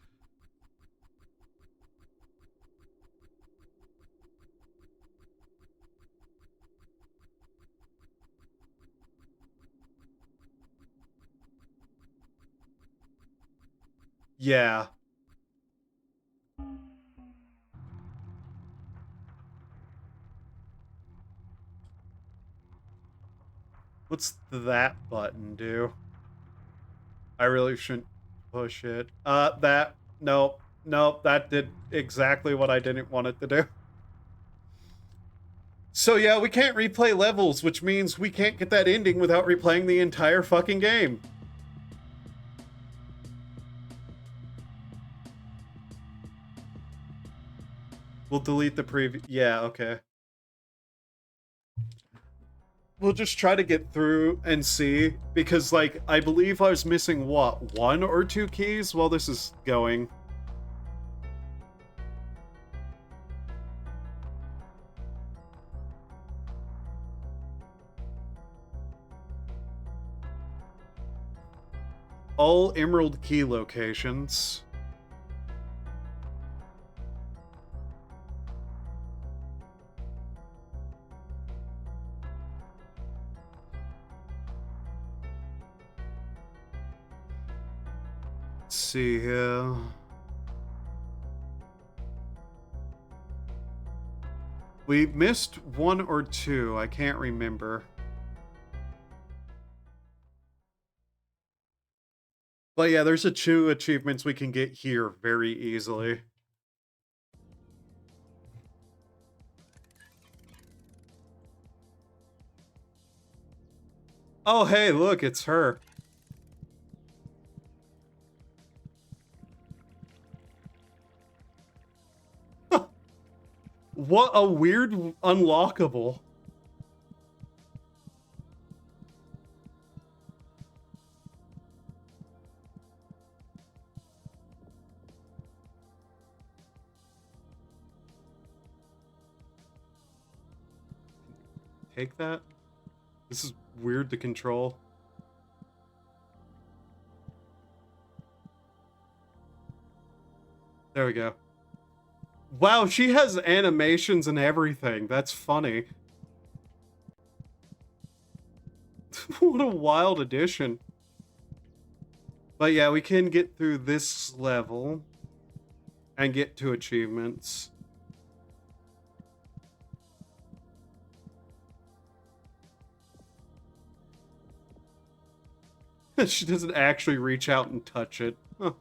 Yeah. What's that button do? I really shouldn't push it. Nope, that did exactly what I didn't want it to do. So yeah, we can't replay levels, which means we can't get that ending without replaying the entire fucking game. We'll delete the previous... Yeah, okay. We'll just try to get through and see, because, like, I believe I was missing, what, 1 or 2 keys while this is going. All Emerald Key locations. Let's see here. We missed 1 or 2, I can't remember. But yeah, there's 2 achievements we can get here very easily. Oh, hey, look, it's her. What a weird unlockable. Take that? This is weird to control. There we go. Wow, she has animations and everything. That's funny. What a wild addition. But yeah, we can get through this level and get to achievements. She doesn't actually reach out and touch it. Huh.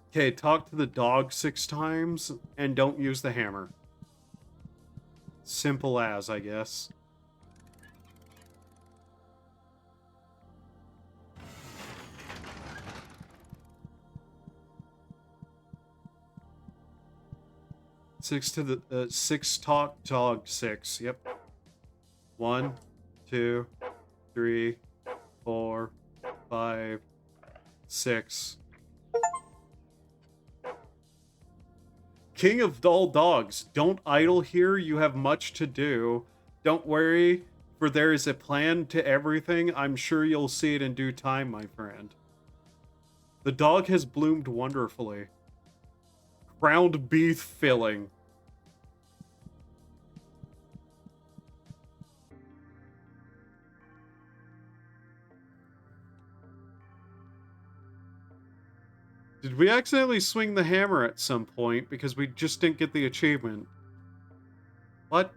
Okay, talk to the dog 6 times and don't use the hammer. Simple as, I guess. Six talk dog 6. Yep. 1, 2, 3, 4, 5, 6. King of all dogs, don't idle here, you have much to do. Don't worry, for there is a plan to everything. I'm sure you'll see it in due time, my friend. The dog has bloomed wonderfully. Ground beef filling. Did we accidentally swing the hammer at some point because we just didn't get the achievement? What?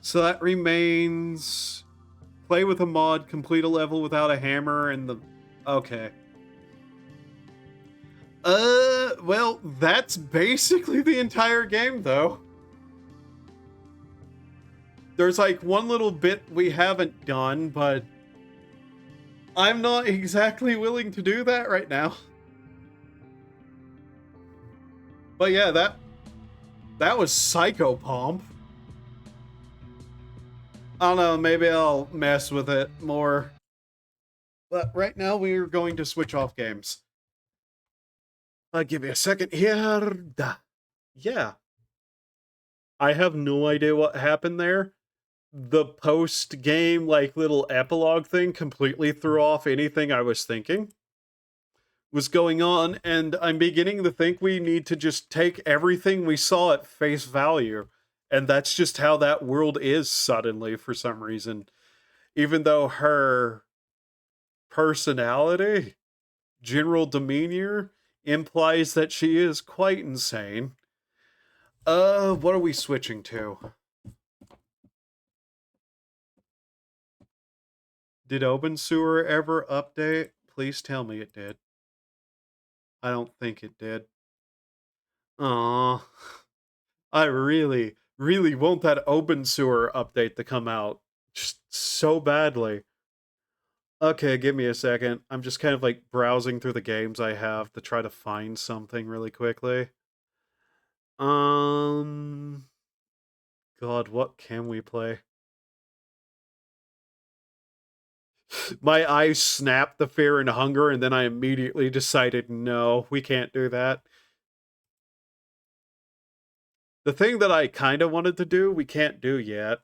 So that remains... Play with a mod, complete a level without a hammer, and the... Okay. Well, that's basically the entire game, though. There's like one little bit we haven't done, but I'm not exactly willing to do that right now. But yeah, that was Psychopomp. I don't know, maybe I'll mess with it more. But right now we're going to switch off games. Give me a second here. Yeah. I have no idea what happened there. The post-game, like, little epilogue thing completely threw off anything I was thinking was going on, and I'm beginning to think we need to just take everything we saw at face value. And that's just how that world is suddenly for some reason. Even though her personality, general demeanor, implies that she is quite insane. What are we switching to? Did Open Sewer ever update? Please tell me it did. I don't think it did. Aww. I really, really want that Open Sewer update to come out. Just so badly. Okay, give me a second. I'm just kind of like browsing through the games I have to try to find something really quickly. God, what can we play? My eyes snapped the fear and hunger, and then I immediately decided, no, we can't do that. The thing that I kind of wanted to do, we can't do yet.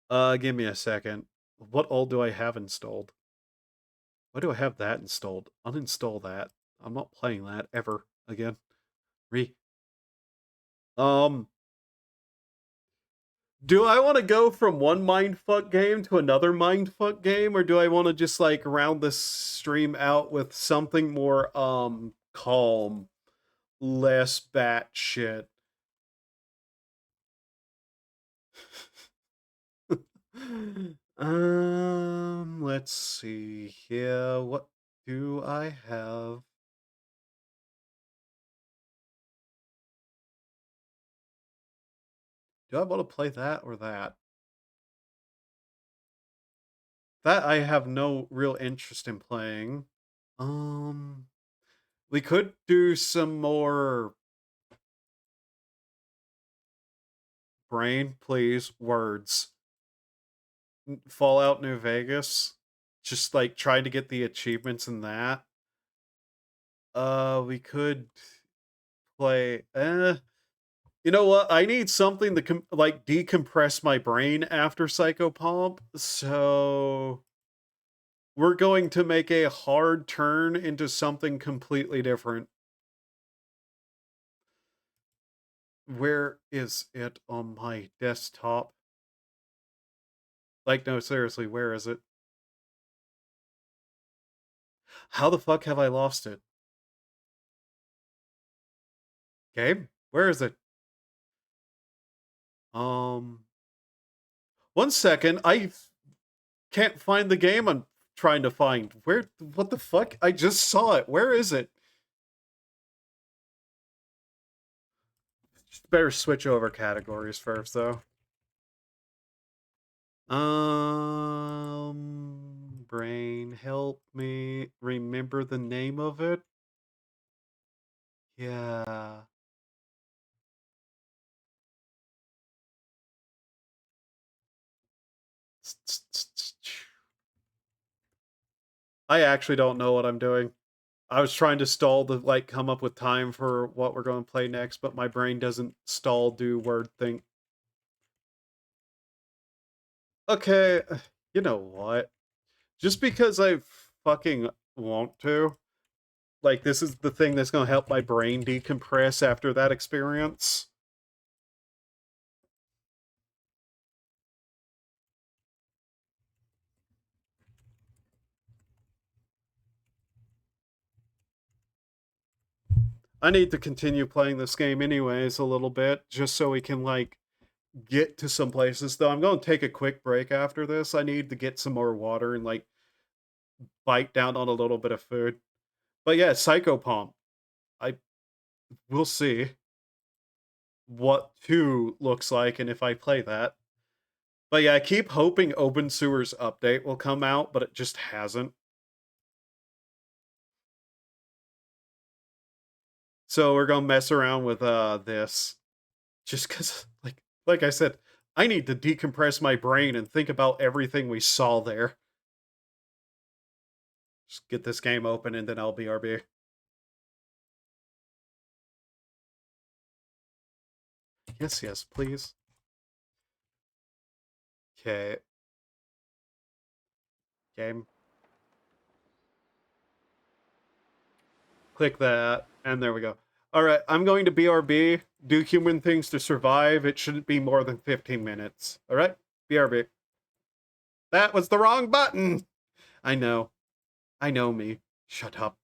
Give me a second. What all do I have installed? Why do I have that installed? Uninstall that. I'm not playing that ever again. Do I want to go from one mindfuck game to another mindfuck game, or do I want to just like round this stream out with something more calm, less batshit? Let's see here. What do I have? Do I want to play that or that? That I have no real interest in playing. We could do some more brain, please, words. Fallout New Vegas. Just like trying to get the achievements in that. We could play you know what? I need something to like decompress my brain after Psychopomp, so we're going to make a hard turn into something completely different. Where is it on my desktop? Like, no, seriously, where is it? How the fuck have I lost it? Game? Where is it? Um, 1 second. I can't find the game I'm trying to find. Where? What the fuck? I just saw it. Where is it? Just better switch over categories first, though. Brain, help me remember the name of it. Yeah. I actually don't know what I'm doing. I was trying to stall to like come up with time for what we're going to play next, but my brain doesn't stall do word think. Okay, you know what? Just because I fucking want to, like this is the thing that's going to help my brain decompress after that experience. I need to continue playing this game anyways a little bit just so we can like get to some places though. I'm going to take a quick break after this. I need to get some more water and like bite down on a little bit of food. But yeah, Psychopomp. I will see what 2 looks like and if I play that. But yeah, I keep hoping Open Sewers update will come out, but it just hasn't. So we're gonna mess around with this. Just cause like I said, I need to decompress my brain and think about everything we saw there. Just get this game open and then I'll BRB. Yes, yes, please. Okay. Game. Click that, and there we go. Alright, I'm going to BRB. Do human things to survive. It shouldn't be more than 15 minutes. Alright? BRB. That was the wrong button! I know. I know me. Shut up.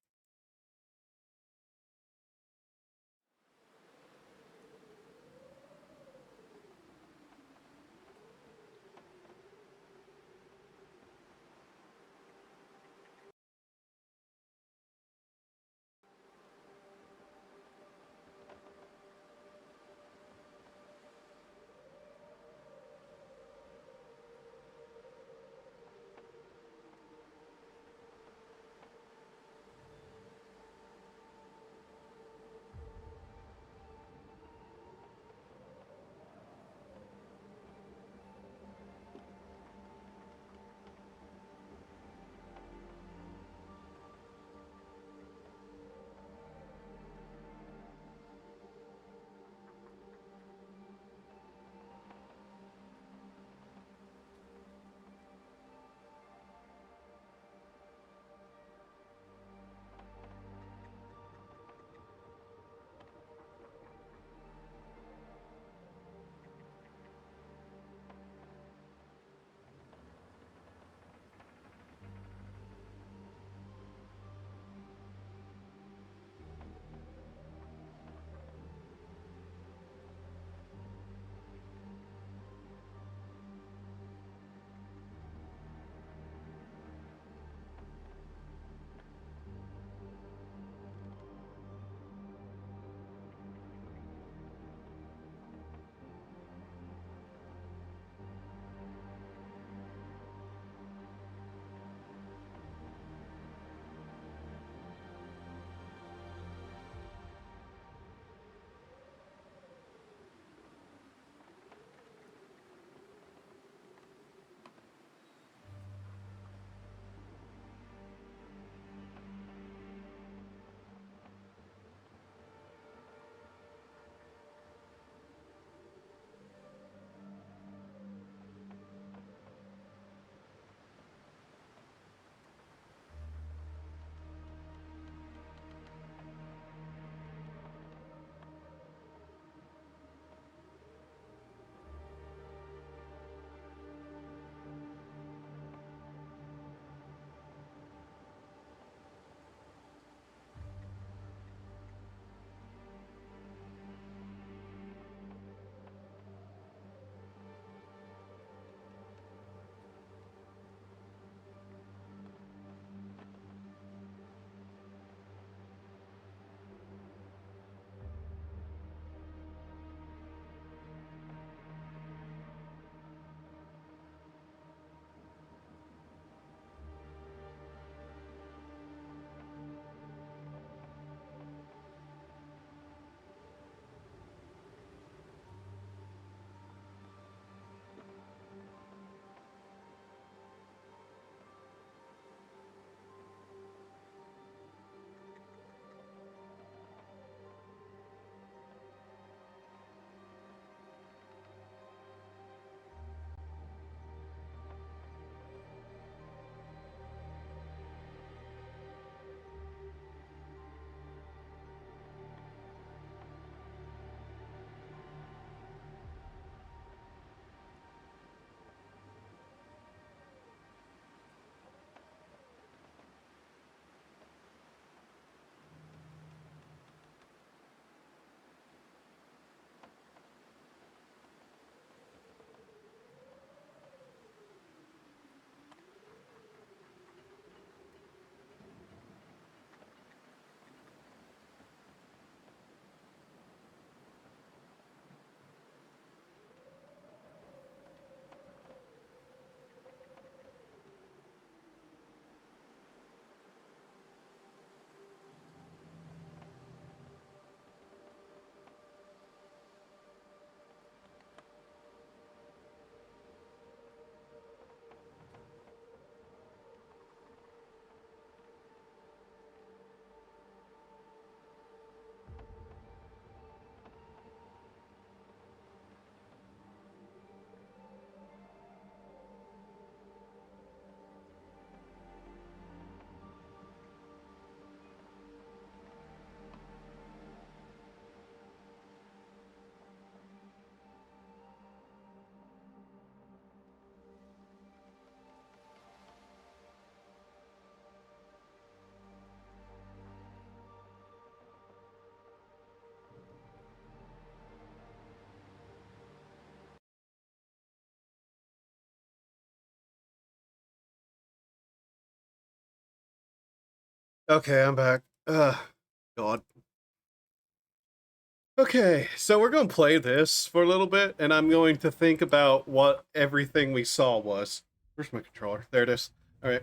Okay, I'm back. God. Okay, so we're going to play this for a little bit, and I'm going to think about what everything we saw was. Where's my controller? There it is. Alright.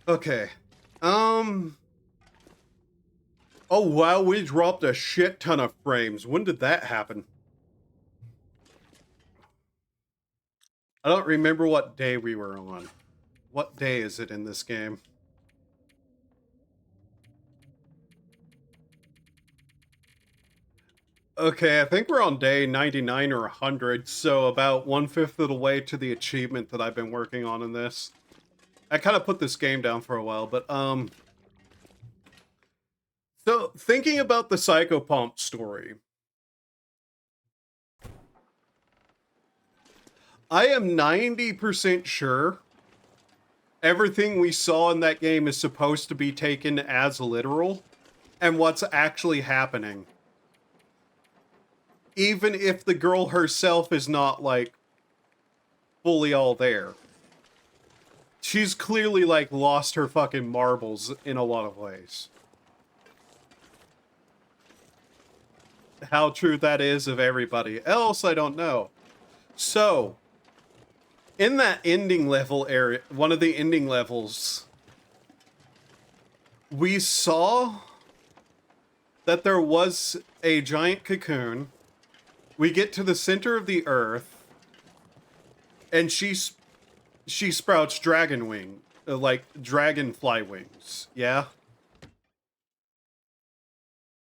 Okay. Um... Oh, wow, we dropped a shit ton of frames. When did that happen? I don't remember what day we were on. What day is it in this game? Okay, I think we're on day 99 or 100, so about 1/5 of the way to the achievement that I've been working on in this. I kind of put this game down for a while, but, so, thinking about the Psychopomp story, I am 90% sure everything we saw in that game is supposed to be taken as literal, and what's actually happening. Even if the girl herself is not, like, fully all there. She's clearly, like, lost her fucking marbles in a lot of ways. How true that is of everybody else, I don't know. So, in that ending level area, one of the ending levels, we saw that there was a giant cocoon. We get to the center of the earth, and she sprouts dragon wing, like dragonfly wings. Yeah.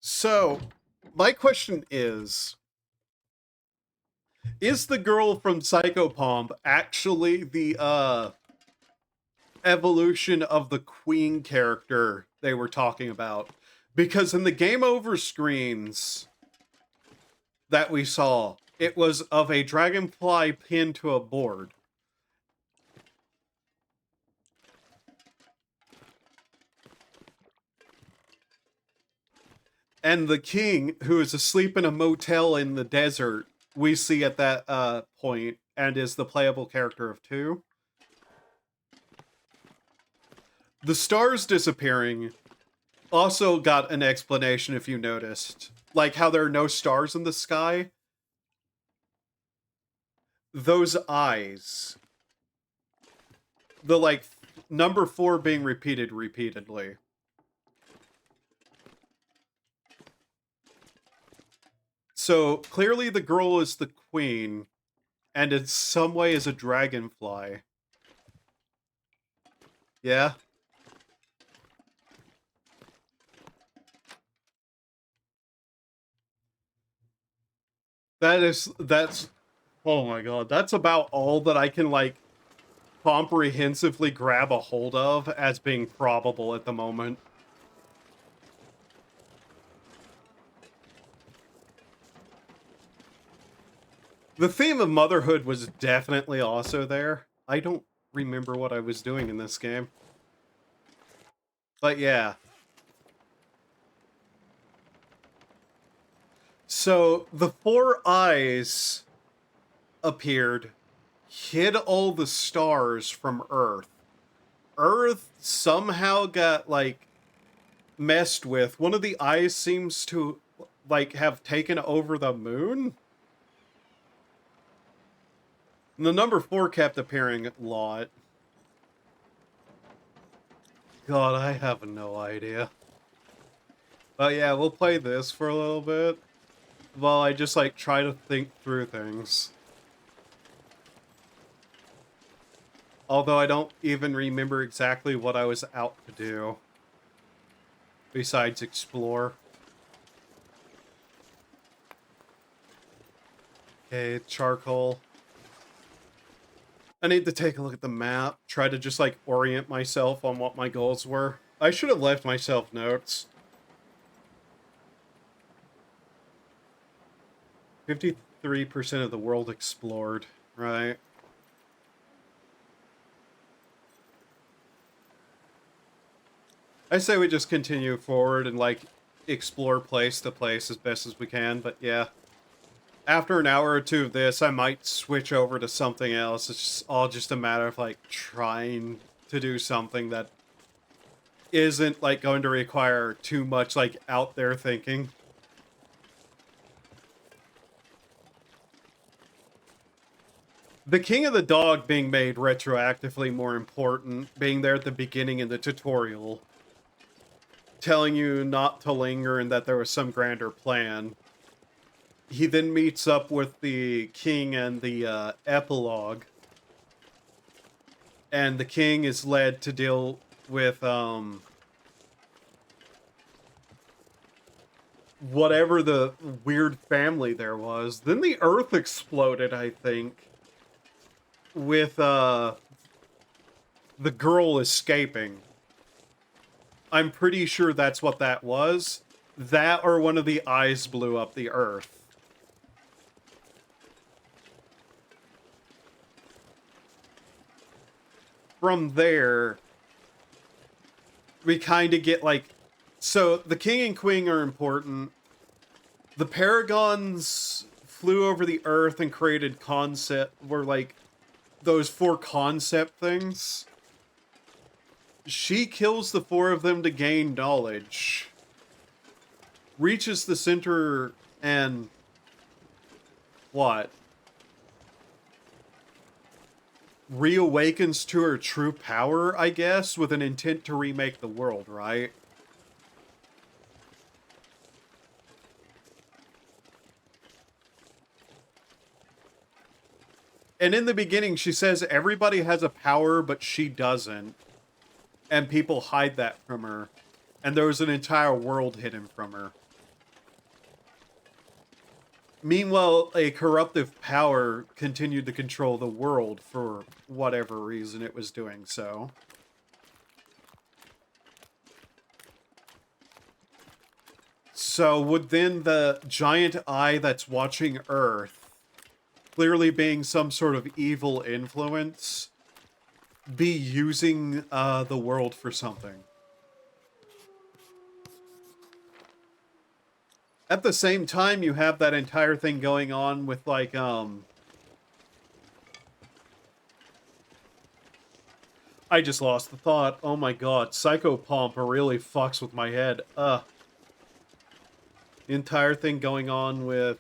So, my question is the girl from Psychopomp actually the evolution of the queen character they were talking about? Because in the game over screens that we saw, it was of a dragonfly pinned to a board. And the king, who is asleep in a motel in the desert, we see at that point, and is the playable character of 2. The stars disappearing also got an explanation, if you noticed. Like how there are no stars in the sky. Those eyes. The, like, number 4 being repeated repeatedly. So, clearly the girl is the queen, and in some way is a dragonfly. Yeah? That's, oh my god, that's about all that I can, like, comprehensively grab a hold of as being probable at the moment. The theme of motherhood was definitely also there. I don't remember what I was doing in this game. But yeah. So, the 4 eyes appeared, hid all the stars from Earth. Earth somehow got, like, messed with. One of the eyes seems to, like, have taken over the moon? And the number 4 kept appearing a lot. God, I have no idea. But yeah, we'll play this for a little bit while I just, like, try to think through things. Although I don't even remember exactly what I was out to do. Besides explore. Okay, charcoal. I need to take a look at the map, try to just, like, orient myself on what my goals were. I should have left myself notes. 53% of the world explored, right? I say we just continue forward and, like, explore place to place as best as we can, but yeah. After an hour or two of this, I might switch over to something else. It's just all just a matter of like trying to do something that isn't like going to require too much like out there thinking. The King of the Dog being made retroactively more important, being there at the beginning in the tutorial, telling you not to linger and that there was some grander plan. He then meets up with the king and the epilogue, and the king is led to deal with whatever the weird family there was. Then the earth exploded, I think, with the girl escaping. I'm pretty sure that's what that was. That or one of the eyes blew up the earth. From there, we kind of get like, so the king and queen are important. The paragons flew over the earth and created were like those 4 concept things. She kills the 4 of them to gain knowledge, reaches the center, and what? Reawakens to her true power, I guess, with an intent to remake the world, right? And in the beginning, she says everybody has a power, but she doesn't. And people hide that from her. And there was an entire world hidden from her. Meanwhile, a corruptive power continued to control the world for whatever reason it was doing so. So would then the giant eye that's watching Earth, clearly being some sort of evil influence, be using the world for something? At the same time, you have that entire thing going on with, like, I just lost the thought. Oh my god, Psychopomp really fucks with my head. The entire thing going on with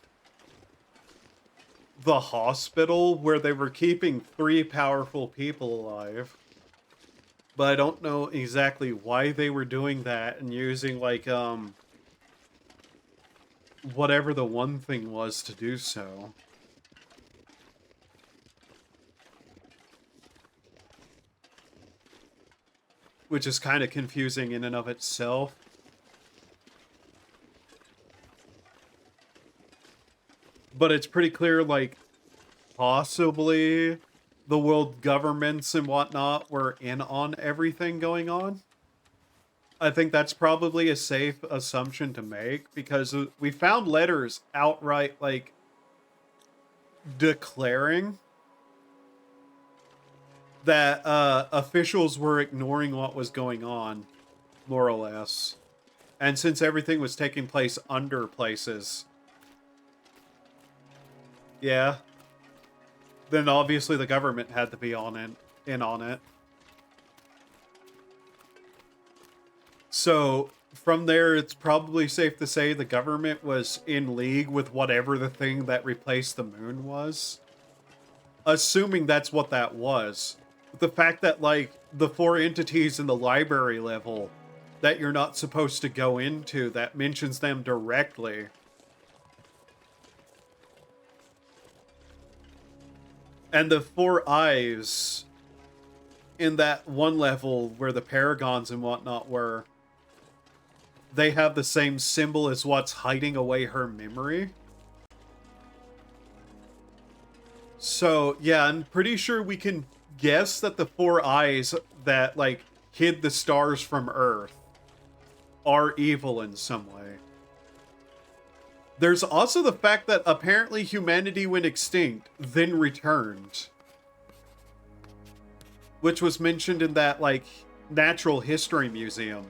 the hospital, where they were keeping 3 powerful people alive. But I don't know exactly why they were doing that and using, like, whatever the one thing was to do so. Which is kind of confusing in and of itself. But it's pretty clear, like, possibly the world governments and whatnot were in on everything going on. I think that's probably a safe assumption to make, because we found letters outright, like, declaring that officials were ignoring what was going on, more or less. And since everything was taking place under places, yeah, then obviously the government had to be in on it. So, from there, it's probably safe to say the government was in league with whatever the thing that replaced the moon was. Assuming that's what that was. The fact that, like, the 4 entities in the library level that you're not supposed to go into, that mentions them directly. And the 4 eyes in that one level where the paragons and whatnot were, they have the same symbol as what's hiding away her memory. So, yeah, I'm pretty sure we can guess that the 4 eyes that, like, hid the stars from Earth are evil in some way. There's also the fact that apparently humanity went extinct, then returned. Which was mentioned in that, like, natural history museum.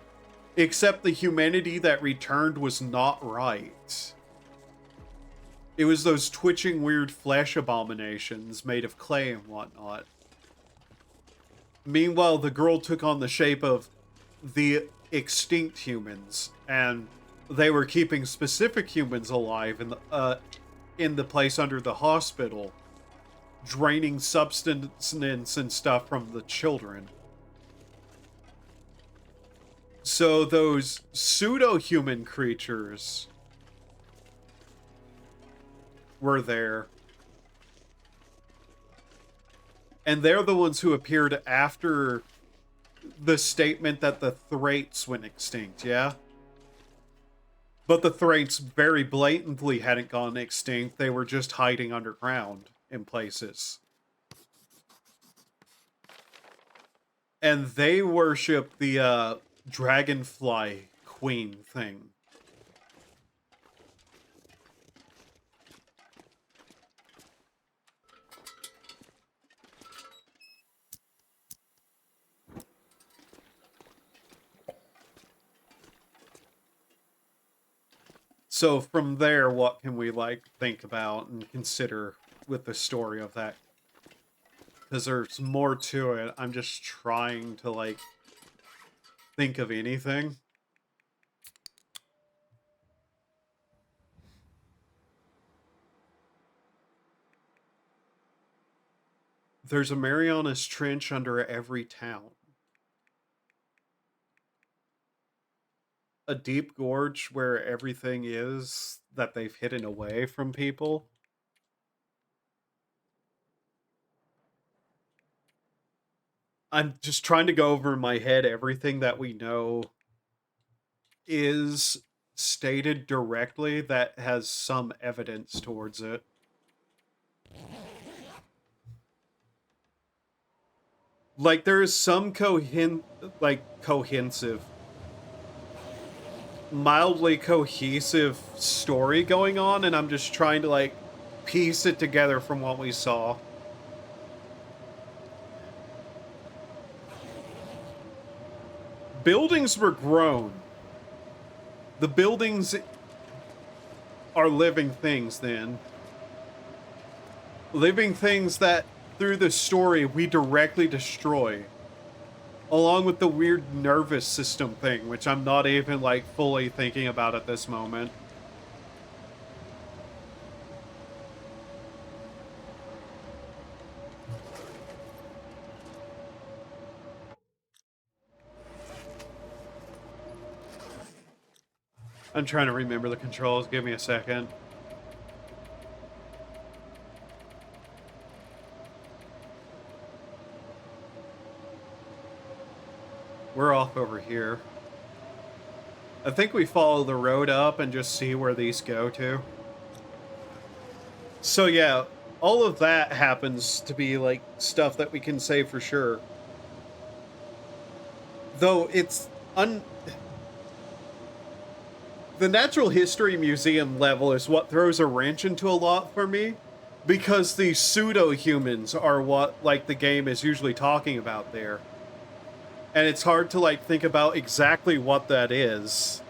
Except the humanity that returned was not right. It was those twitching weird flesh abominations made of clay and whatnot. Meanwhile, the girl took on the shape of the extinct humans, and they were keeping specific humans alive in the place under the hospital, draining substance and stuff from the children. So those pseudo-human creatures were there. And they're the ones who appeared after the statement that the Thraits went extinct, yeah? But the Thraits very blatantly hadn't gone extinct. They were just hiding underground in places. And they worship the dragonfly queen thing. So from there, what can we, like, think about and consider with the story of that? Because there's more to it. I'm just trying to, like, think of anything. There's a Marianas Trench under every town. A deep gorge where everything is that they've hidden away from people. I'm just trying to go over in my head everything that we know is stated directly that has some evidence towards it. Like, there is some cohesive, mildly cohesive story going on, and I'm just trying to, like, piece it together from what we saw. Buildings were grown. The buildings are living things then. Living things that, through the story, we directly destroy. Along with the weird nervous system thing, which I'm not even, like, fully thinking about at this moment. I'm trying to remember the controls. Give me a second. We're off over here. I think we follow the road up and just see where these go to. So yeah, all of that happens to be, like, stuff that we can say for sure. Though it's the Natural History Museum level is what throws a wrench into a lot for me, because the pseudo-humans are what, like, the game is usually talking about there. And it's hard to, like, think about exactly what that is.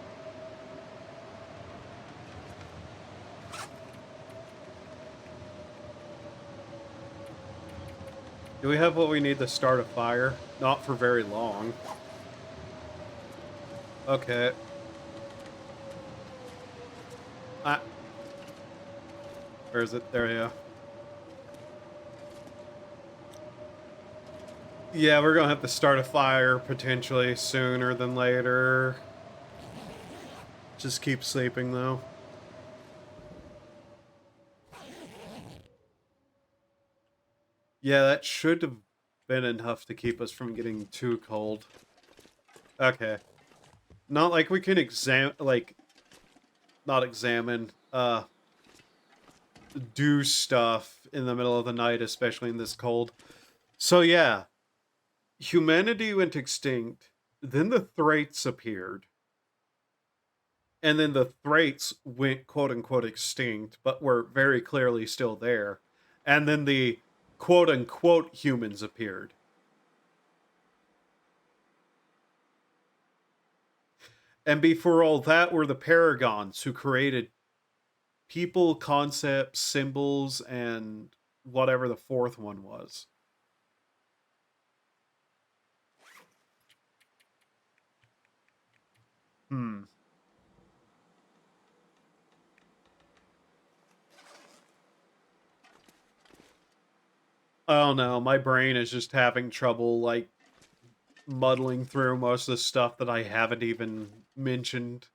Do we have what we need to start a fire? Not for very long. Okay. Where is it? There we go. Yeah, we're gonna have to start a fire potentially sooner than later. Just keep sleeping though. Yeah, that should have been enough to keep us from getting too cold. Okay. Not like we can do stuff in the middle of the night, especially in this cold. So yeah, humanity went extinct, then the Thraits appeared, and then the Thraits went quote-unquote extinct, but were very clearly still there, and then the quote-unquote humans appeared. And before all that were the Paragons, who created people, concepts, symbols, and whatever the fourth one was. Hmm. I don't know. My brain is just having trouble, like, muddling through most of the stuff that I haven't even mentioned.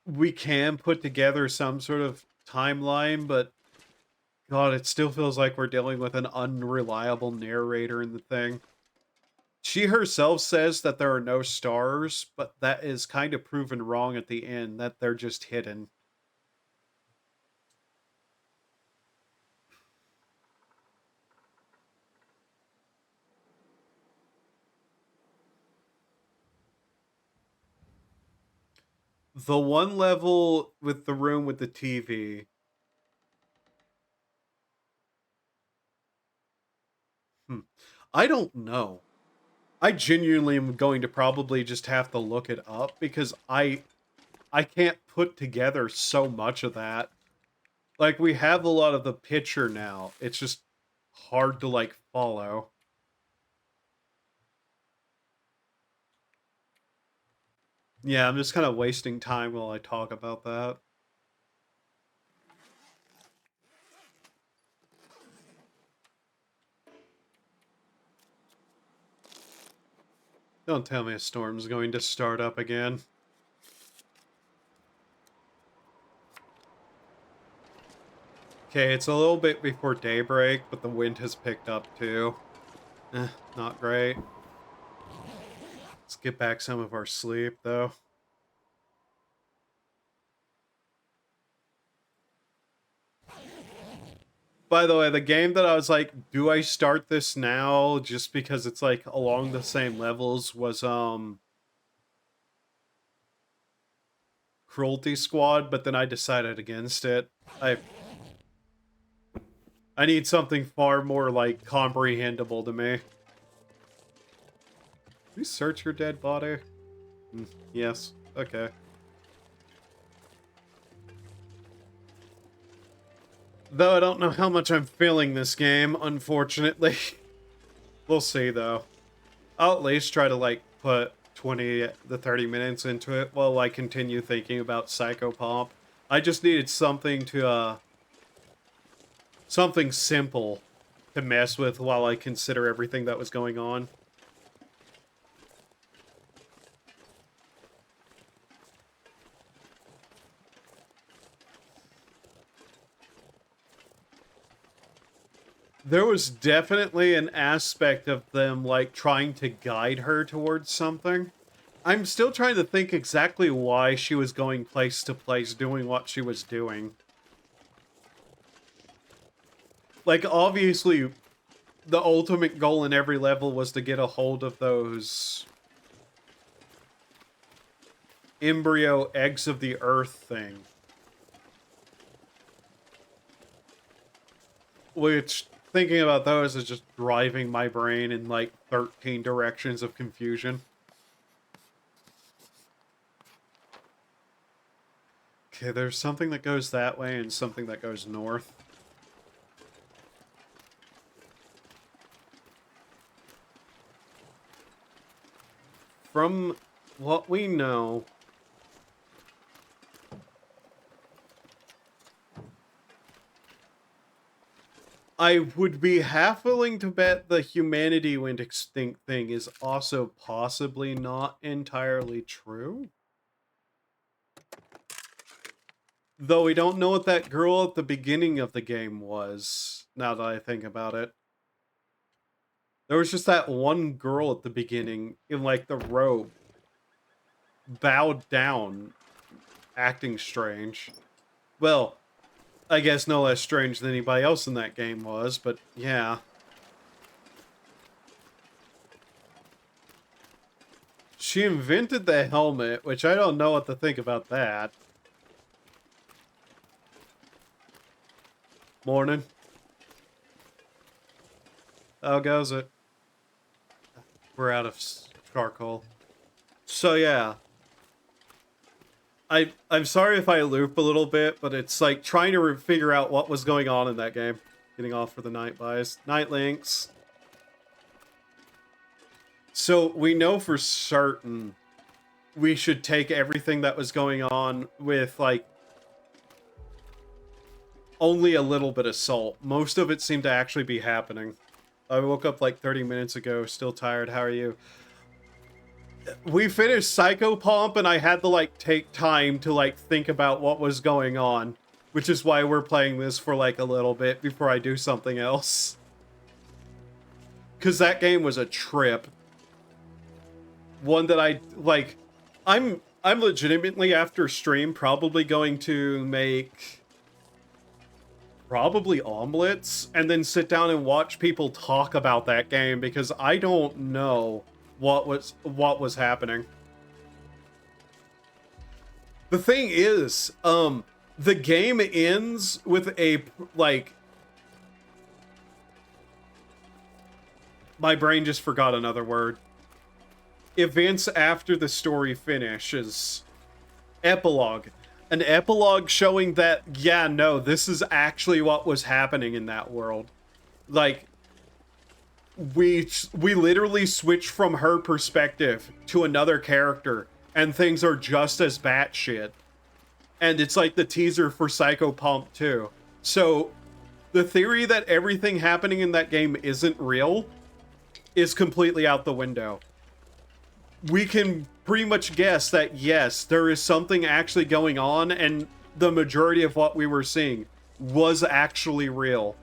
We can put together some sort of timeline, but God, it still feels like we're dealing with an unreliable narrator in the thing. She herself says that there are no stars, but that is kind of proven wrong at the end, that they're just hidden. The one level with the room with the TV. Hmm. I don't know. I genuinely am going to probably just have to look it up because I can't put together so much of that. Like, we have a lot of the picture now. It's just hard to, like, follow. Yeah, I'm just kind of wasting time while I talk about that. Don't tell me a storm's going to start up again. Okay, it's a little bit before daybreak, but the wind has picked up too. Not great. Let's get back some of our sleep, though. By the way, the game that I was like, do I start this now just because it's like along the same levels was Cruelty Squad, but then I decided against it. I need something far more like comprehensible to me. You search your dead body? Yes. Okay. Though I don't know how much I'm feeling this game, unfortunately. We'll see, though. I'll at least try to, like, put 20 to 30 minutes into it while I continue thinking about Psychopomp. I just needed something to, something simple to mess with while I consider everything that was going on. There was definitely an aspect of them, like, trying to guide her towards something. I'm still trying to think exactly why she was going place to place doing what she was doing. Like, obviously, the ultimate goal in every level was to get a hold of those embryo eggs of the earth thing. Which, thinking about those is just driving my brain in, like, 13 directions of confusion. Okay, there's something that goes that way and something that goes north. From what we know, I would be half willing to bet the humanity went extinct thing is also possibly not entirely true. Though we don't know what that girl at the beginning of the game was, now that I think about it. There was just that one girl at the beginning in, like, the robe, bowed down, acting strange. Well, I guess no less strange than anybody else in that game was, but yeah. She invented the helmet, which I don't know what to think about that. Morning. How goes it? We're out of charcoal. So yeah. I'm sorry if I loop a little bit, but it's like trying to figure out what was going on in that game. Getting off for the night buys. Night links. So we know for certain we should take everything that was going on with like only a little bit of salt. Most of it seemed to actually be happening. I woke up like 30 minutes ago, still tired. How are you? We finished Psychopomp and I had to like take time to like think about what was going on, which is why we're playing this for like a little bit before I do something else. Cause that game was a trip. One that I like. I'm legitimately after stream probably going to make probably omelets and then sit down and watch people talk about that game because I don't know what was happening. The thing is, the game ends with a like my brain just forgot another word. Events after the story finishes. Epilogue. An epilogue showing that, yeah, no, this is actually what was happening in that world. Like, we literally switch from her perspective to another character, and things are just as batshit. And it's like the teaser for Psychopomp 2. So, the theory that everything happening in that game isn't real is completely out the window. We can pretty much guess that, yes, there is something actually going on, and the majority of what we were seeing was actually real.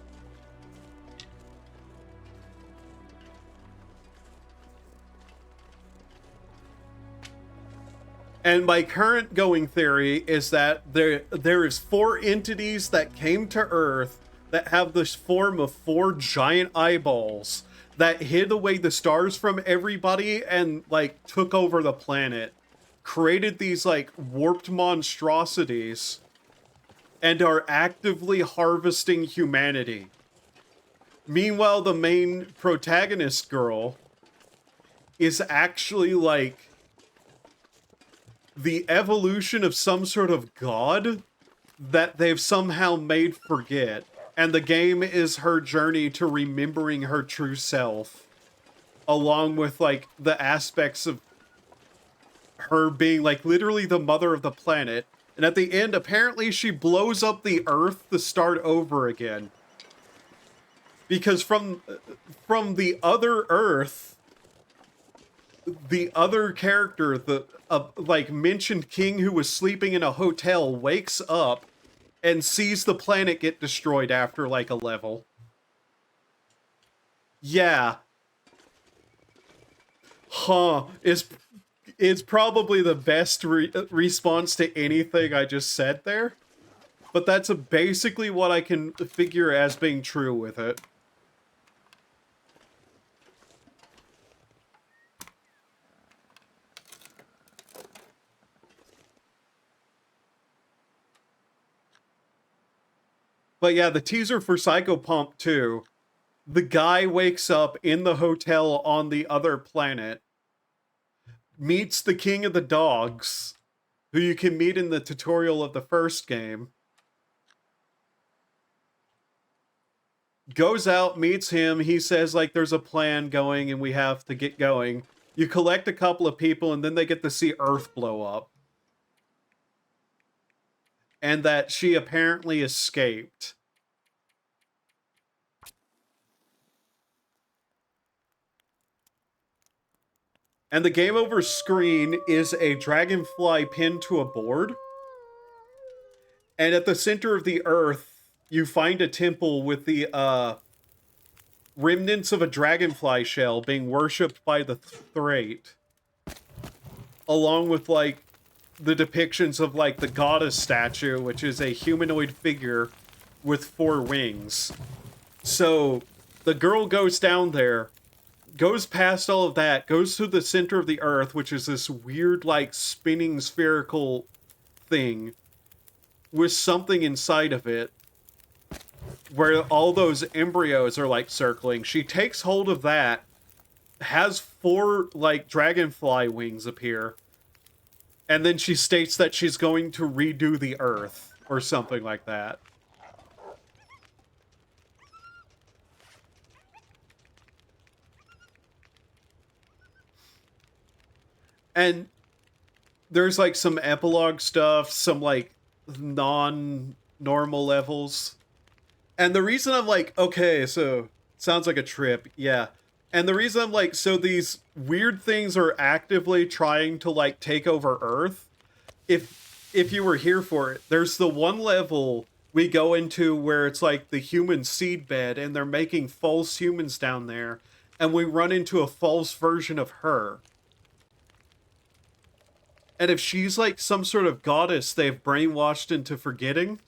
And my current going theory is that there is 4 entities that came to Earth that have this form of 4 giant eyeballs that hid away the stars from everybody and, like, took over the planet. Created these, like, warped monstrosities and are actively harvesting humanity. Meanwhile, the main protagonist girl is actually, like, the evolution of some sort of god that they've somehow made forget. And the game is her journey to remembering her true self, along with, like, the aspects of her being, like, literally the mother of the planet. And at the end, apparently she blows up the Earth to start over again. Because from the other Earth, the other character, the, like, mentioned king who was sleeping in a hotel, wakes up and sees the planet get destroyed after, like, a level. Yeah. Huh. It's probably the best response to anything I just said there. But that's basically what I can figure as being true with it. But yeah, the teaser for Psychopomp 2, the guy wakes up in the hotel on the other planet, meets the king of the dogs, who you can meet in the tutorial of the first game, goes out, meets him, he says, like, there's a plan going and we have to get going. You collect a couple of people and then they get to see Earth blow up. And that she apparently escaped. And the game over screen is a dragonfly pinned to a board. And at the center of the Earth, you find a temple with the remnants of a dragonfly shell being worshipped by the Thrate. Along with, like, the depictions of, like, the goddess statue, which is a humanoid figure with 4 wings. So, the girl goes down there, goes past all of that, goes to the center of the Earth, which is this weird, like, spinning spherical thing with something inside of it, where all those embryos are, like, circling. She takes hold of that, has 4, like, dragonfly wings appear, And then she states that she's going to redo the Earth, or something like that. And there's, like, some epilogue stuff, some, like, non-normal levels. And the reason I'm like, okay, so, sounds like a trip, yeah. And the reason I'm like, so these weird things are actively trying to, like, take over Earth. If you were here for it, there's the one level we go into where it's like the human seedbed and they're making false humans down there, and we run into a false version of her. And if she's like some sort of goddess they've brainwashed into forgetting,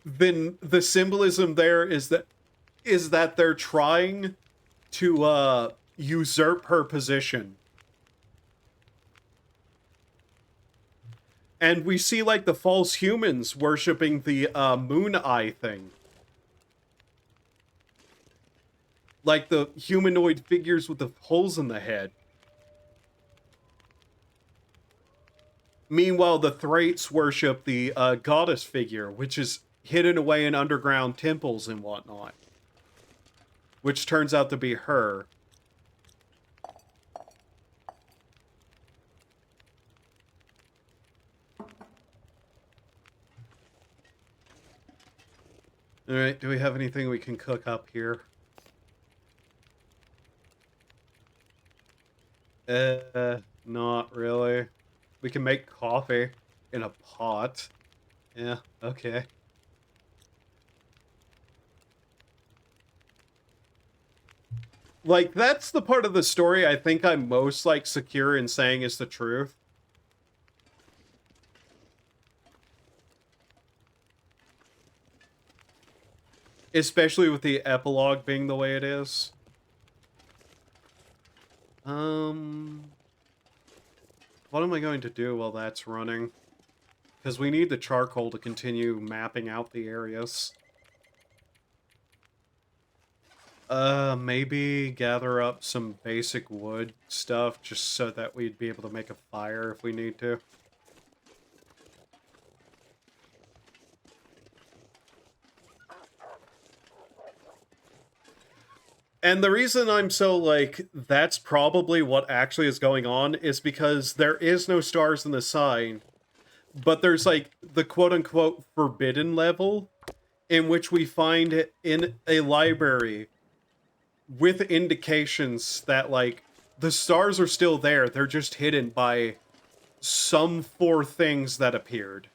then the symbolism there is that they're trying to usurp her position. And we see, like, the false humans worshipping the moon eye thing. Like the humanoid figures with the holes in the head. Meanwhile, the Thraits worship the goddess figure, which is hidden away in underground temples and whatnot. Which turns out to be her. Alright, do we have anything we can cook up here? Not really. We can make coffee in a pot. Yeah, okay. Like, that's the part of the story I think I'm most, like, secure in saying is the truth. Especially with the epilogue being the way it is. What am I going to do while that's running? Because we need the charcoal to continue mapping out the areas. Maybe gather up some basic wood stuff just so that we'd be able to make a fire if we need to. And the reason I'm so, like, that's probably what actually is going on is because there is no stars in the sign, but there's, like, the quote-unquote forbidden level, in which we find it in a library with indications that, like, the stars are still there, they're just hidden by some 4 things that appeared.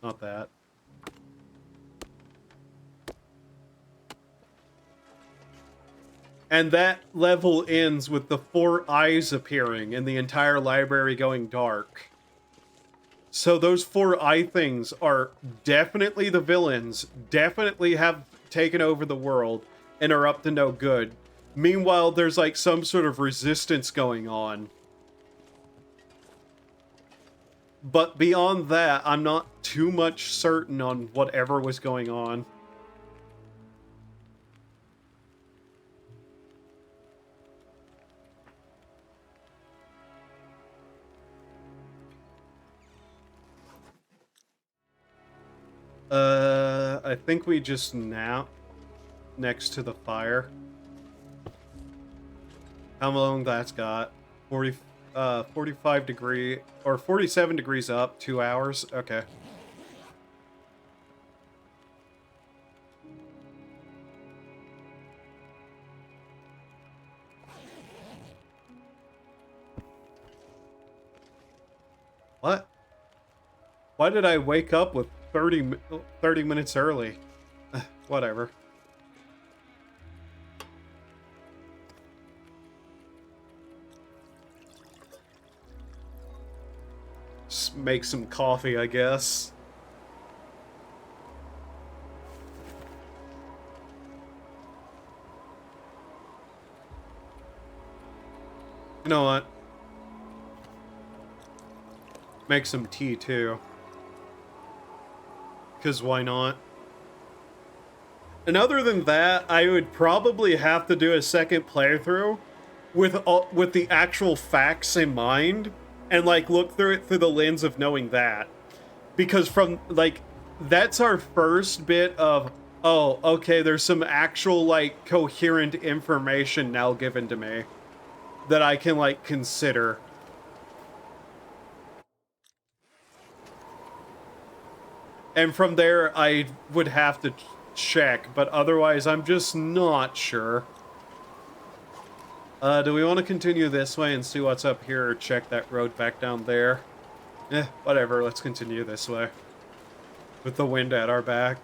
Not that. And that level ends with the 4 eyes appearing and the entire library going dark. So those 4 eye things are definitely the villains, definitely have taken over the world, and are up to no good. Meanwhile, there's like some sort of resistance going on. But beyond that, I'm not too much certain on whatever was going on. I think we just nap next to the fire. How long that's got? 45 degree, or 47 degrees up, 2 hours? Okay. What? Why did I wake up with 30 minutes early? Whatever. Just make some coffee, I guess. You know what? Make some tea, too. Because why not? And other than that, I would probably have to do a second playthrough with the actual facts in mind and like look through it through the lens of knowing that. Because from like that's our first bit of, oh, okay, there's some actual like coherent information now given to me that I can like consider. And from there, I would have to check, but otherwise, I'm just not sure. Do we want to continue this way and see what's up here, or check that road back down there? Whatever, let's continue this way. With the wind at our back.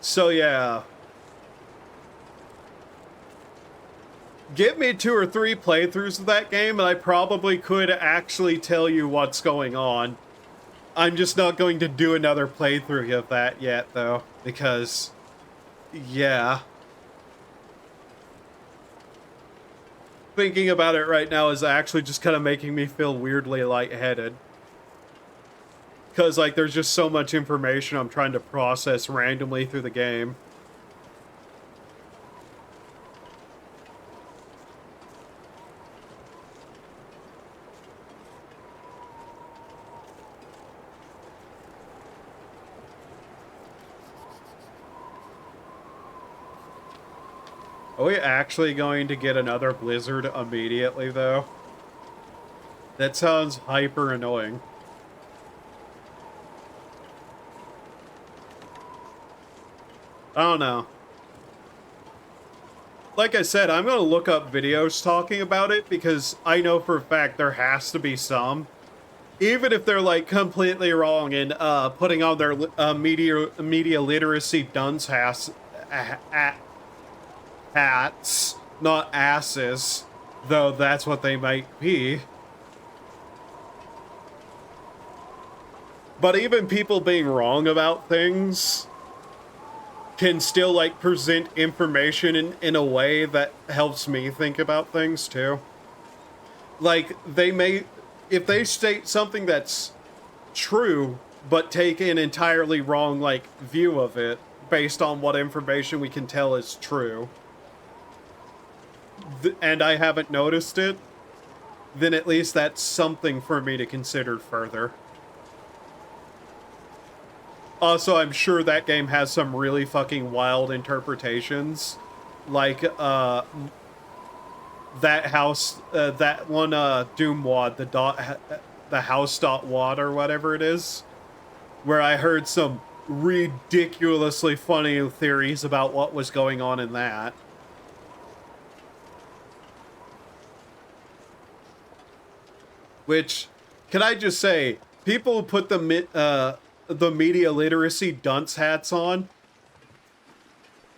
So yeah. Give me 2 or 3 playthroughs of that game and I probably could actually tell you what's going on. I'm just not going to do another playthrough of that yet, though, because, yeah. Thinking about it right now is actually just kind of making me feel weirdly lightheaded. Because, like, there's just so much information I'm trying to process randomly through the game. Are we actually going to get another blizzard immediately, though? That sounds hyper annoying. I don't know. Like I said, I'm going to look up videos talking about it because I know for a fact there has to be some. Even if they're, like, completely wrong and putting on their media literacy dunce hats, not asses, though that's what they might be. But even people being wrong about things can still, like, present information in a way that helps me think about things, too. Like, they may, if they state something that's true, but take an entirely wrong, like, view of it, based on what information we can tell is true, and I haven't noticed it, then at least that's something for me to consider further. Also, I'm sure that game has some really fucking wild interpretations. Like, that house, that one, Doom WAD, the house.wad or whatever it is, where I heard some ridiculously funny theories about what was going on in that. Which, can I just say, people who put the media literacy dunce hats on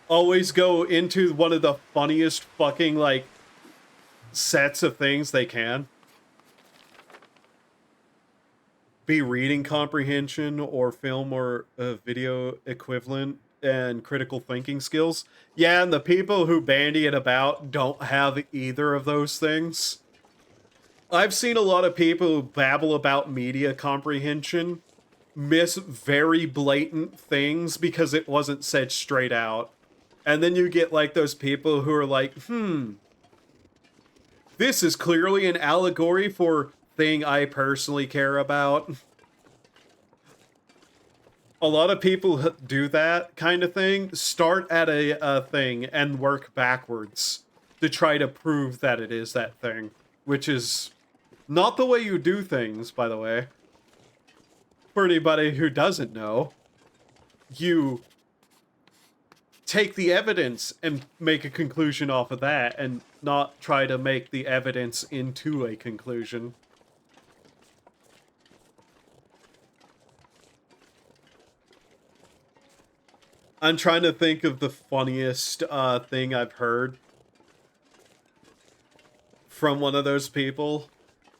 always go into one of the funniest fucking, like, sets of things they can. Be reading comprehension or film or video equivalent and critical thinking skills. Yeah, and the people who bandy it about don't have either of those things. I've seen a lot of people who babble about media comprehension miss very blatant things because it wasn't said straight out. And then you get like those people who are like, this is clearly an allegory for thing I personally care about. A lot of people do that kind of thing, start at a thing and work backwards to try to prove that it is that thing, which is not the way you do things, by the way. For anybody who doesn't know, you take the evidence and make a conclusion off of that and not try to make the evidence into a conclusion. I'm trying to think of the funniest thing I've heard from one of those people.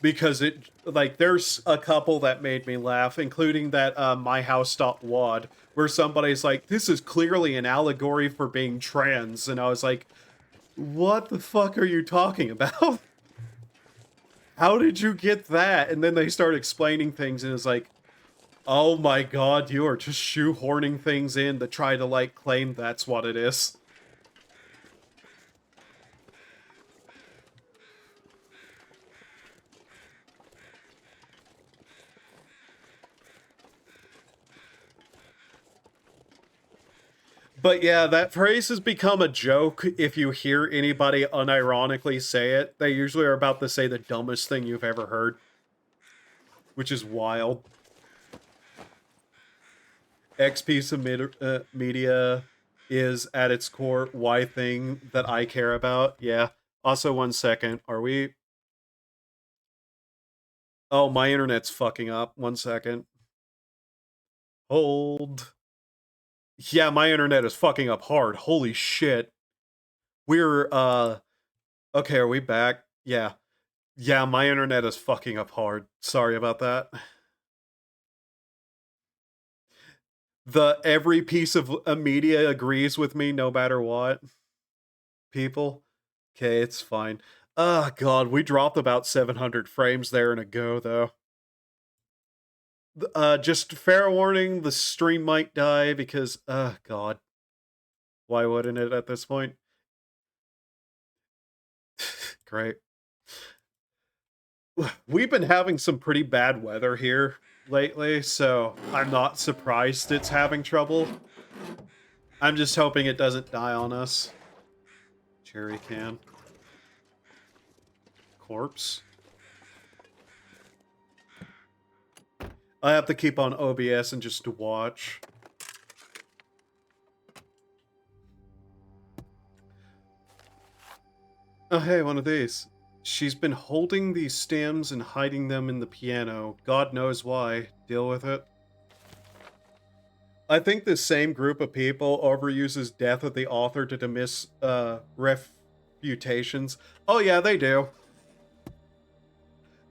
Because it, like, there's a couple that made me laugh, including that myhouse.wad, where somebody's like, this is clearly an allegory for being trans. And I was like, What the fuck are you talking about? How did you get that? And then they start explaining things, and it's like, oh my god, you are just shoehorning things in to try to, like, claim that's what it is. But yeah, that phrase has become a joke if you hear anybody unironically say it. They usually are about to say the dumbest thing you've ever heard, which is wild. X piece of media is at its core why thing that I care about. Yeah. Also, 1 second. Are we? Oh, my internet's fucking up. 1 second. Hold. Yeah, my internet is fucking up hard. Holy shit. We're, okay, are we back? Yeah. Yeah, my internet is fucking up hard. Sorry about that. Every piece of media agrees with me no matter what. People. Okay, it's fine. Oh god, we dropped about 700 frames there in a go though. Just fair warning, the stream might die because, god. Why wouldn't it at this point? Great. We've been having some pretty bad weather here lately, so I'm not surprised it's having trouble. I'm just hoping it doesn't die on us. Jerry can. Corpse. I have to keep on OBS and just to watch. Oh, hey, one of these. She's been holding these stems and hiding them in the piano. God knows why. Deal with it. I think this same group of people overuses death of the author to dismiss refutations. Oh yeah, they do.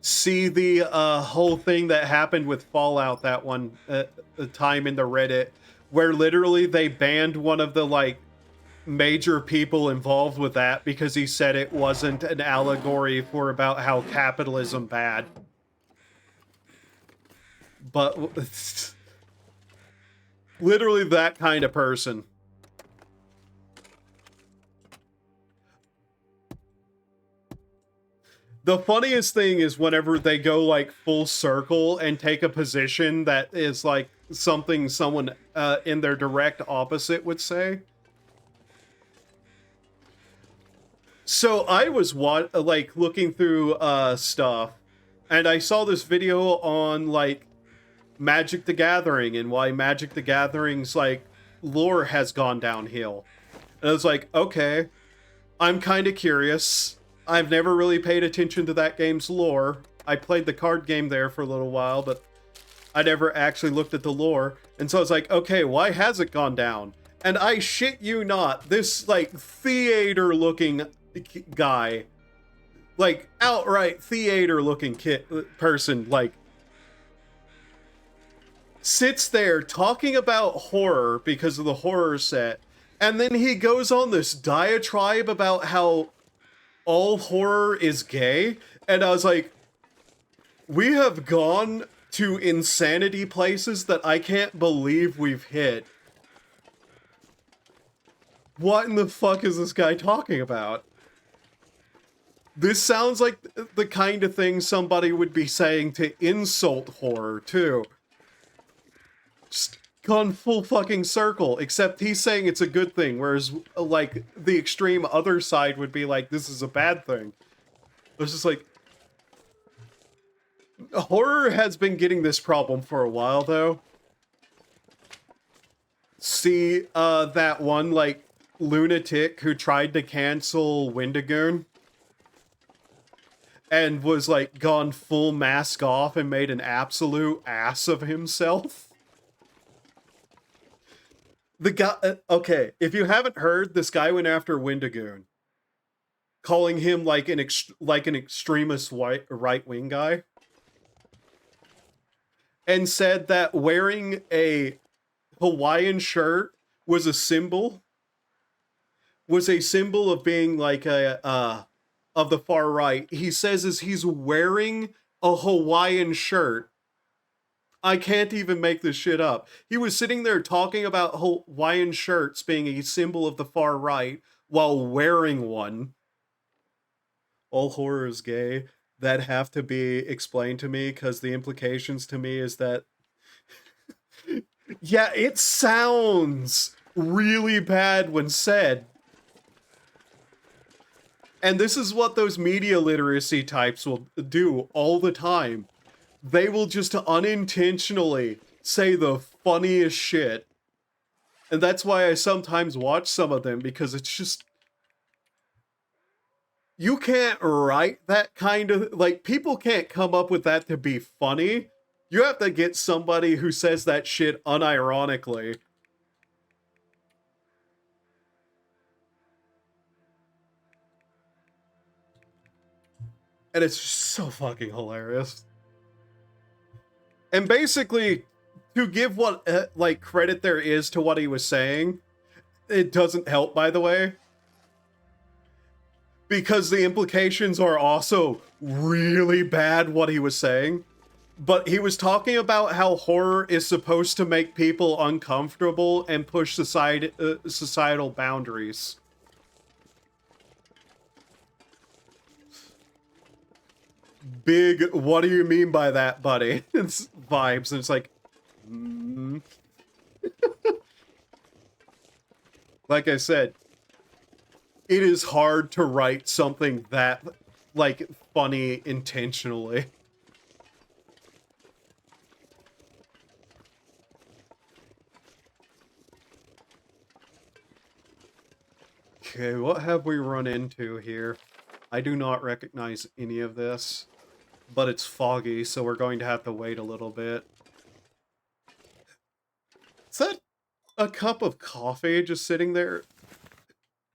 See the whole thing that happened with Fallout that one time in the Reddit, where literally they banned one of the, like, major people involved with that because he said it wasn't an allegory for about how capitalism bad. But literally that kind of person. The funniest thing is whenever they go, like, full circle and take a position that is, like, something someone in their direct opposite would say. So I was like looking through stuff, and I saw this video on, like, Magic the Gathering and why Magic the Gathering's, like, lore has gone downhill. And I was like, okay, I'm kind of curious. I've never really paid attention to that game's lore. I played the card game there for a little while, but I never actually looked at the lore. And so I was like, okay, why has it gone down? And I shit you not, this, like, theater-looking guy, like, outright theater-looking person, like, sits there talking about horror because of the horror set, and then he goes on this diatribe about how all horror is gay, and I was like, we have gone to insanity places that I can't believe we've hit. What in the fuck is this guy talking about? This sounds like the kind of thing somebody would be saying to insult horror, too. Just gone full fucking circle, except he's saying it's a good thing, whereas, like, the extreme other side would be like, this is a bad thing. It's just like, horror has been getting this problem for a while, though. See, that one, like, lunatic who tried to cancel Wendigoon and was, like, gone full mask off and made an absolute ass of himself? The guy, okay, if you haven't heard, this guy went after Wendigoon, calling him like an extremist right-wing guy, and said that wearing a Hawaiian shirt was a symbol, was a symbol of being like a of the far right. He says as he's wearing a Hawaiian shirt. I can't even make this shit up. He was sitting there talking about Hawaiian shirts being a symbol of the far right while wearing one. All horror is gay. That have to be explained to me because the implications to me is that yeah, it sounds really bad when said. And this is what those media literacy types will do all the time. They will just unintentionally say the funniest shit. And that's why I sometimes watch some of them, because it's just... You can't write that kind of... Like, people can't come up with that to be funny. You have to get somebody who says that shit unironically. And it's just so fucking hilarious. And basically, to give what, like, credit there is to what he was saying, it doesn't help, by the way. Because the implications are also really bad, what he was saying. But he was talking about how horror is supposed to make people uncomfortable and push societal boundaries. Big, what do you mean by that, buddy? It's vibes, and it's like... Like I said, it is hard to write something that, like, funny intentionally. Okay, what have we run into here? I do not recognize any of this, but it's foggy, so we're going to have to wait a little bit. Is that a cup of coffee just sitting there?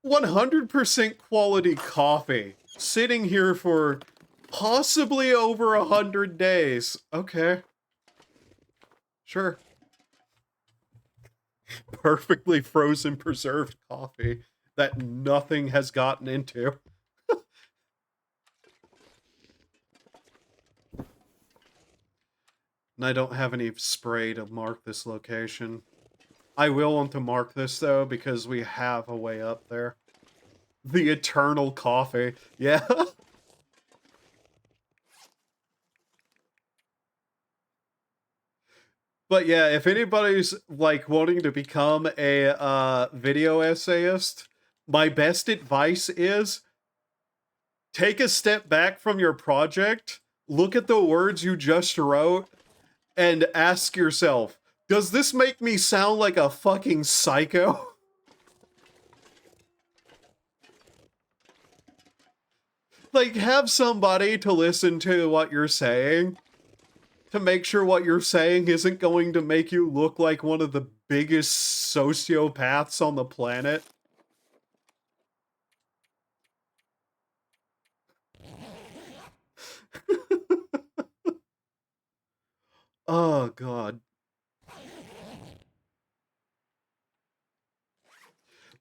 100% quality coffee. Sitting here for possibly over 100 days. Okay. Sure. Perfectly frozen preserved coffee that nothing has gotten into. And I don't have any spray to mark this location. I will want to mark this, though, because we have a way up there. The eternal coffee. Yeah. But yeah, if anybody's, like, wanting to become a video essayist, my best advice is take a step back from your project, look at the words you just wrote, and ask yourself, does this make me sound like a fucking psycho? Like, have somebody to listen to what you're saying, to make sure what you're saying isn't going to make you look like one of the biggest sociopaths on the planet. Oh, God.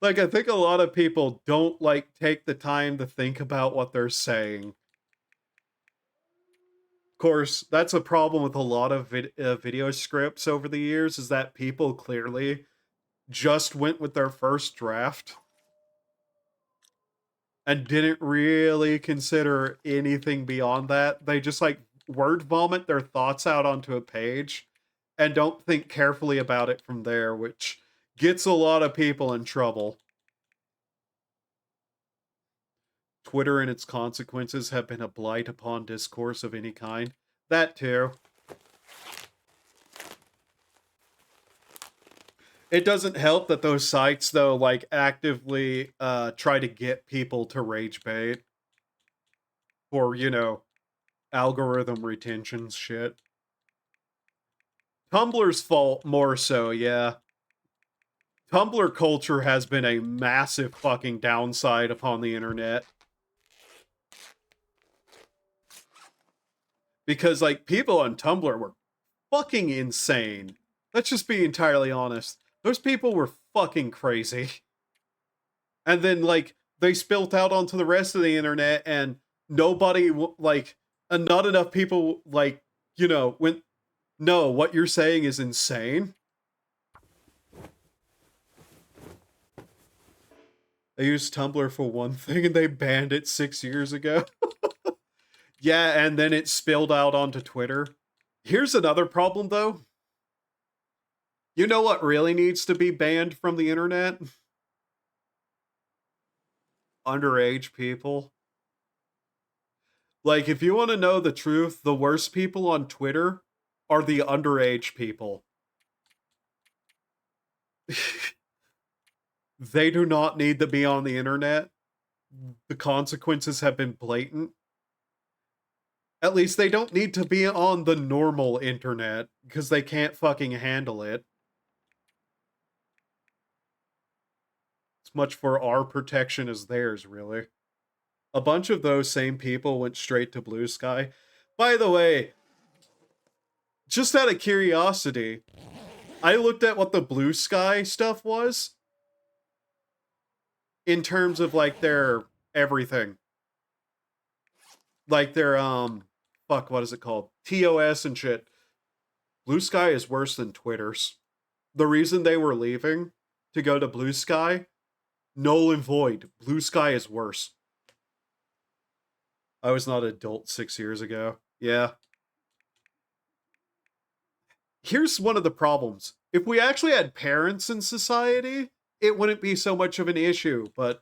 Like, I think a lot of people don't, like, take the time to think about what they're saying. Of course, that's a problem with a lot of video scripts over the years, is that people clearly just went with their first draft and didn't really consider anything beyond that. They just, like, word vomit their thoughts out onto a page and don't think carefully about it from there, which gets a lot of people in trouble. Twitter and its consequences have been a blight upon discourse of any kind. That too. It doesn't help that those sites, though, like, actively try to get people to rage bait. For, you know, algorithm retention shit. Tumblr's fault more so, yeah. Tumblr culture has been a massive fucking downside upon the internet. Because, like, people on Tumblr were fucking insane. Let's just be entirely honest. Those people were fucking crazy. And then, like, they spilt out onto the rest of the internet, and nobody, like, and not enough people, like, went, no, what you're saying is insane. They used Tumblr for one thing, and they banned it 6 years ago. Yeah, and then it spilled out onto Twitter. Here's another problem, though. You know what really needs to be banned from the internet? Underage people. Like, if you want to know the truth, the worst people on Twitter are the underage people. They do not need to be on the internet. The consequences have been blatant. At least they don't need to be on the normal internet, because they can't fucking handle it. As much for our protection as theirs, really. A bunch of those same people went straight to Blue Sky. By the way, just out of curiosity, I looked at what the Blue Sky stuff was in terms of, like, their everything. Like their, fuck, what is it called? TOS and shit. Blue Sky is worse than Twitter's. The reason they were leaving to go to Blue Sky, null and void. Blue Sky is worse. I was not an adult 6 years ago. Yeah. Here's one of the problems. If we actually had parents in society, it wouldn't be so much of an issue, but,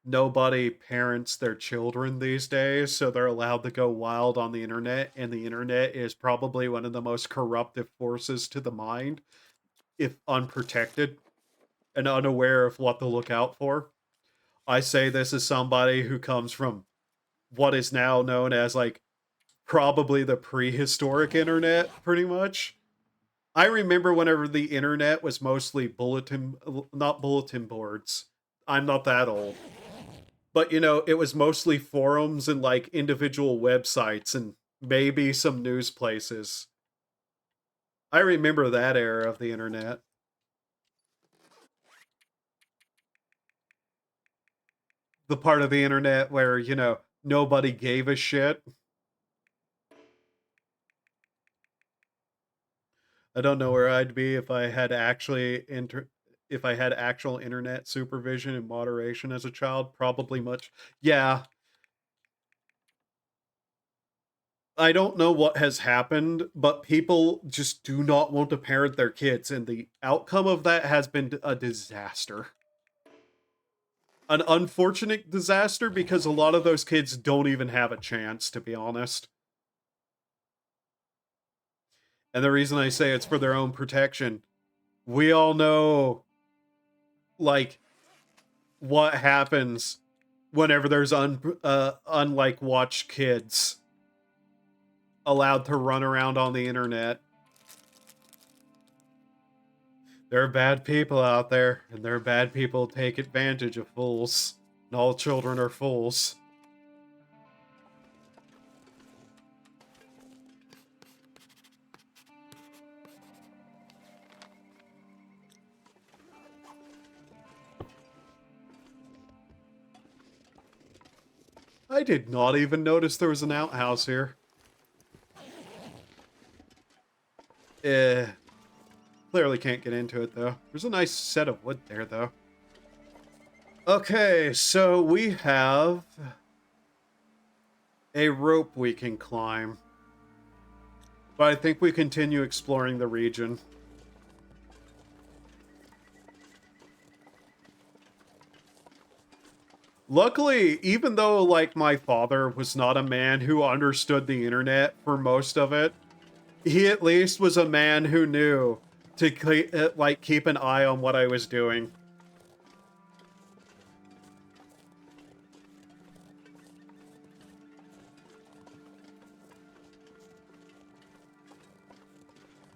nobody parents their children these days, so they're allowed to go wild on the internet, and the internet is probably one of the most corruptive forces to the mind, if unprotected and unaware of what to look out for. I say this as somebody who comes from what is now known as, like, probably the prehistoric internet, pretty much. I remember whenever the internet was mostly not bulletin boards. I'm not that old. But, it was mostly forums and, like, individual websites and maybe some news places. I remember that era of the internet. The part of the internet where, nobody gave a shit. I don't know where I'd be if I had if I had actual internet supervision and moderation as a child. Probably much. Yeah. I don't know what has happened, but people just do not want to parent their kids, and the outcome of that has been a disaster. An unfortunate disaster, because a lot of those kids don't even have a chance, to be honest. And the reason I say it's for their own protection, we all know, like, what happens whenever there's unlike watched kids allowed to run around on the internet. There are bad people out there, and there are bad people who take advantage of fools. And all children are fools. I did not even notice there was an outhouse here. Clearly can't get into it, though. There's a nice set of wood there, though. Okay, so we have a rope we can climb. But I think we continue exploring the region. Luckily, even though, like, my father was not a man who understood the internet for most of it, he at least was a man who knew to, keep an eye on what I was doing.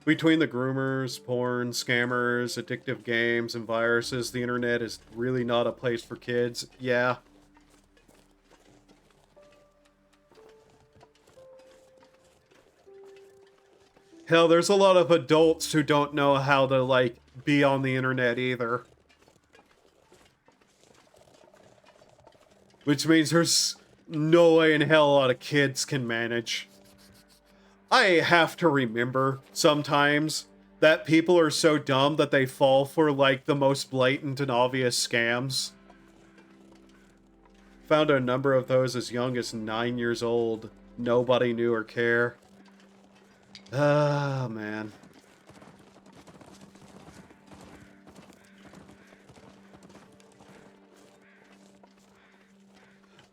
Between the groomers, porn, scammers, addictive games, and viruses, the internet is really not a place for kids. Yeah. Hell, there's a lot of adults who don't know how to, like, be on the internet either. Which means there's no way in hell a lot of kids can manage. I have to remember sometimes that people are so dumb that they fall for like the most blatant and obvious scams. Found a number of those as young as 9 years old. Nobody knew or care. Ah, man.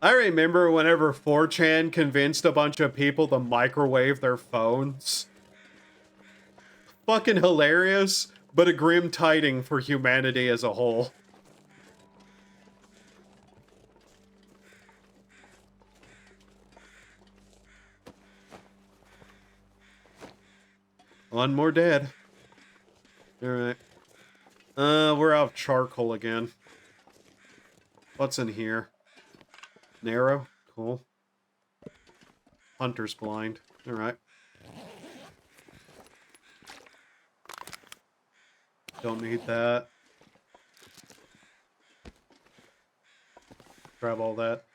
I remember whenever 4chan convinced a bunch of people to microwave their phones. Fucking hilarious, but a grim tiding for humanity as a whole. One more dead. Alright. We're out of charcoal again. What's in here? Narrow? Cool. Hunter's blind. Alright. Don't need that. Grab all that.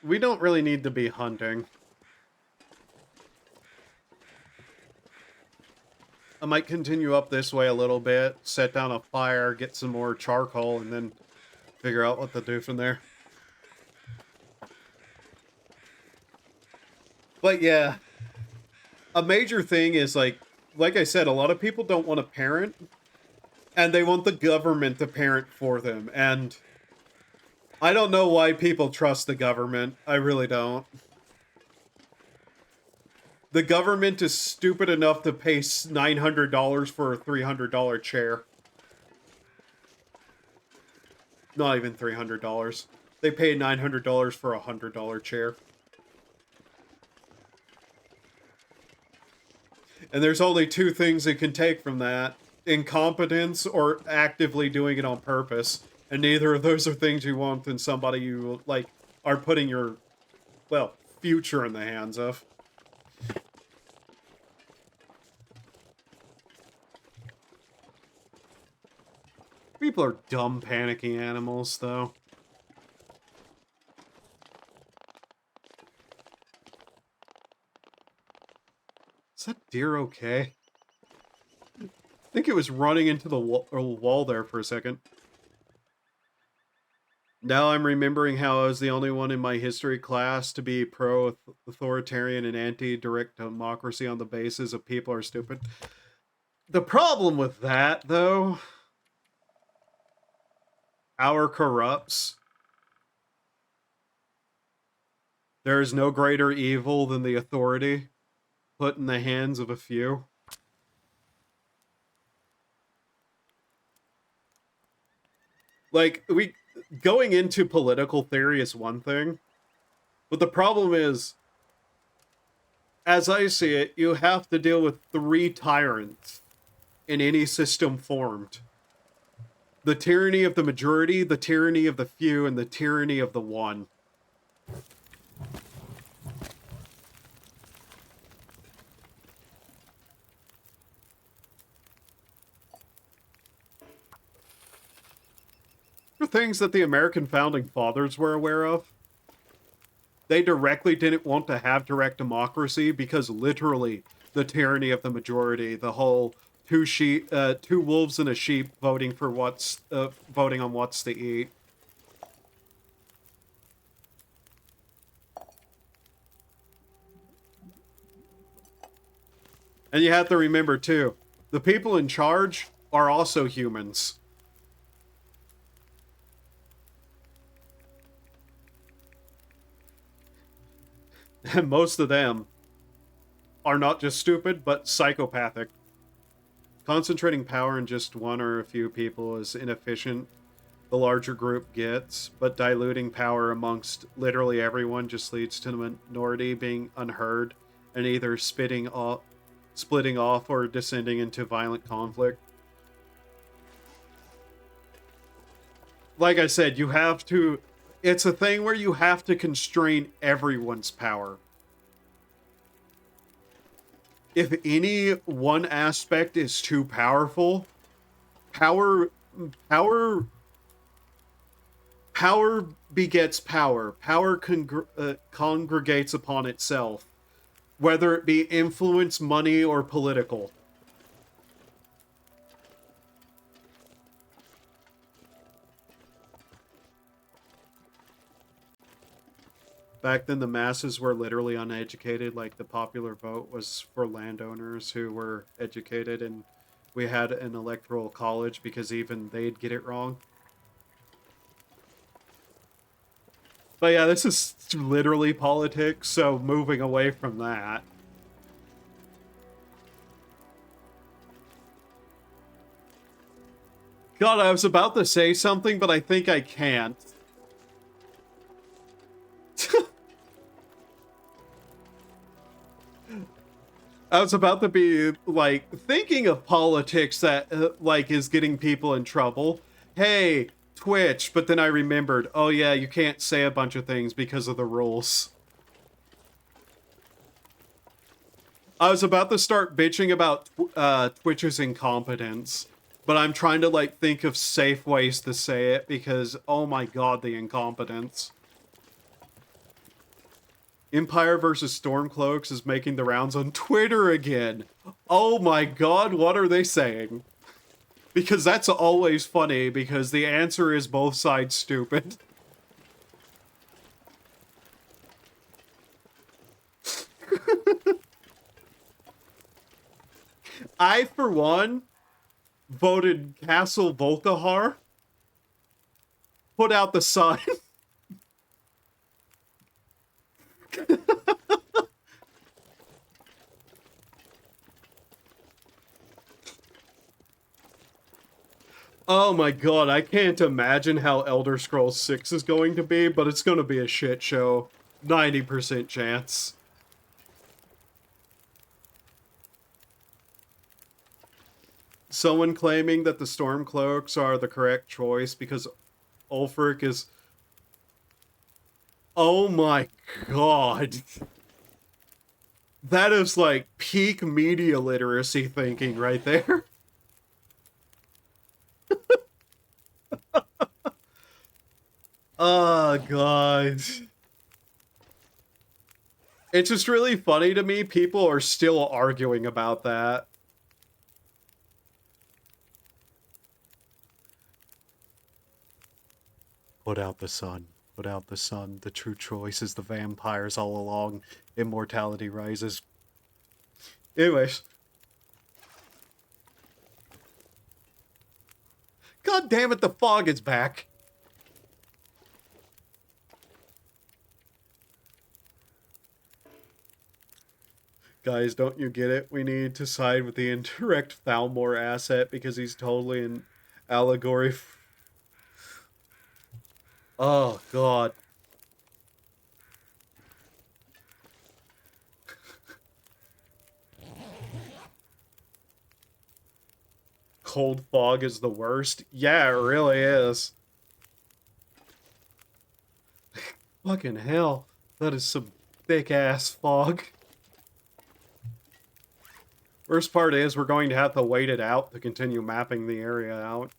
We don't really need to be hunting. I might continue up this way a little bit, set down a fire, get some more charcoal, and then figure out what to do from there. But yeah, a major thing is like I said, a lot of people don't want to parent, and they want the government to parent for them, and I don't know why people trust the government. I really don't. The government is stupid enough to pay $900 for a $300 chair. Not even $300. They pay $900 for a $100 chair. And there's only two things it can take from that. Incompetence or actively doing it on purpose. And neither of those are things you want in somebody you, like, are putting your, well, future in the hands of. People are dumb, panicky animals, though. Is that deer okay? I think it was running into the wall there for a second. Now I'm remembering how I was the only one in my history class to be pro-authoritarian and anti-direct democracy on the basis of people are stupid. The problem with that, though, power corrupts. There is no greater evil than the authority put in the hands of a few. Like, going into political theory is one thing, but the problem is, as I see it, you have to deal with three tyrants in any system formed. The tyranny of the majority, the tyranny of the few, and the tyranny of the one. The things that the American founding fathers were aware of. They directly didn't want to have direct democracy because literally the tyranny of the majority, the whole two wolves and a sheep voting for voting on what's to eat. And you have to remember too, the people in charge are also humans. And most of them are not just stupid, but psychopathic. Concentrating power in just one or a few people is inefficient, the larger group gets, but diluting power amongst literally everyone just leads to the minority being unheard and either splitting off or descending into violent conflict. Like I said, you have to... It's a thing where you have to constrain everyone's power. if any one aspect is too powerful, power power power begets power. Power congregates upon itself, whether it be influence, money, or political. Back then, the masses were literally uneducated. Like, the popular vote was for landowners who were educated, and we had an electoral college because even they'd get it wrong. But yeah, this is literally politics, so moving away from that. God, I was about to say something, but I think I can't. I was about to be, like, thinking of politics that, like, is getting people in trouble. Hey, Twitch, but then I remembered, oh yeah, you can't say a bunch of things because of the rules. I was about to start bitching about Twitch's incompetence, but I'm trying to, like, think of safe ways to say it because, oh my god, the incompetence. Empire versus Stormcloaks is making the rounds on Twitter again. Oh my god, what are they saying? Because that's always funny, because the answer is both sides stupid. I, for one, voted Castle Volkahar. Put out the sun. Oh my god, I can't imagine how Elder Scrolls 6 is going to be, but it's going to be a shit show. 90% chance. Someone claiming that the Stormcloaks are the correct choice because Ulfric is... Oh my god. That is like peak media literacy thinking right there. Oh god. It's just really funny to me, people are still arguing about that. Put out the sun. Put out the sun. The true choice is the vampires all along. Immortality rises. Anyways. God damn it, the fog is back. Guys, don't you get it? We need to side with the indirect Thalmor asset because he's totally an allegory. Oh, God. Cold fog is the worst? Yeah, it really is. Fucking hell. That is some thick-ass fog. Worst part is we're going to have to wait it out to continue mapping the area out.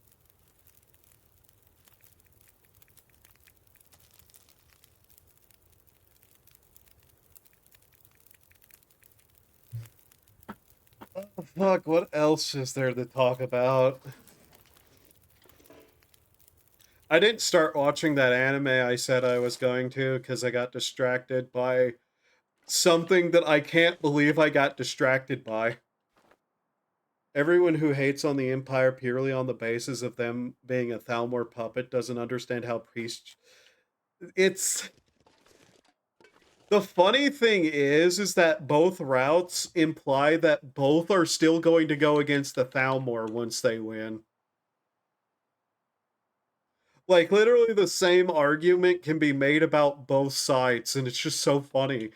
Oh, fuck, what else is there to talk about? I didn't start watching that anime I said I was going to because I got distracted by something that I can't believe I got distracted by. Everyone who hates on the Empire purely on the basis of them being a Thalmor puppet doesn't understand how priests... It's... The funny thing is that both routes imply that both are still going to go against the Thalmor once they win. Like, literally the same argument can be made about both sides, and it's just so funny.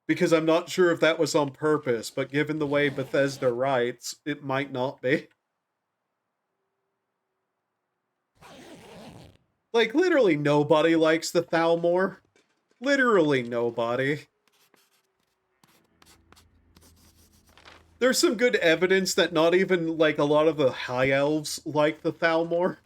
Because I'm not sure if that was on purpose, but given the way Bethesda writes, it might not be. Like, literally nobody likes the Thalmor. Literally nobody. There's some good evidence that not even, like, a lot of the high elves like the Thalmor.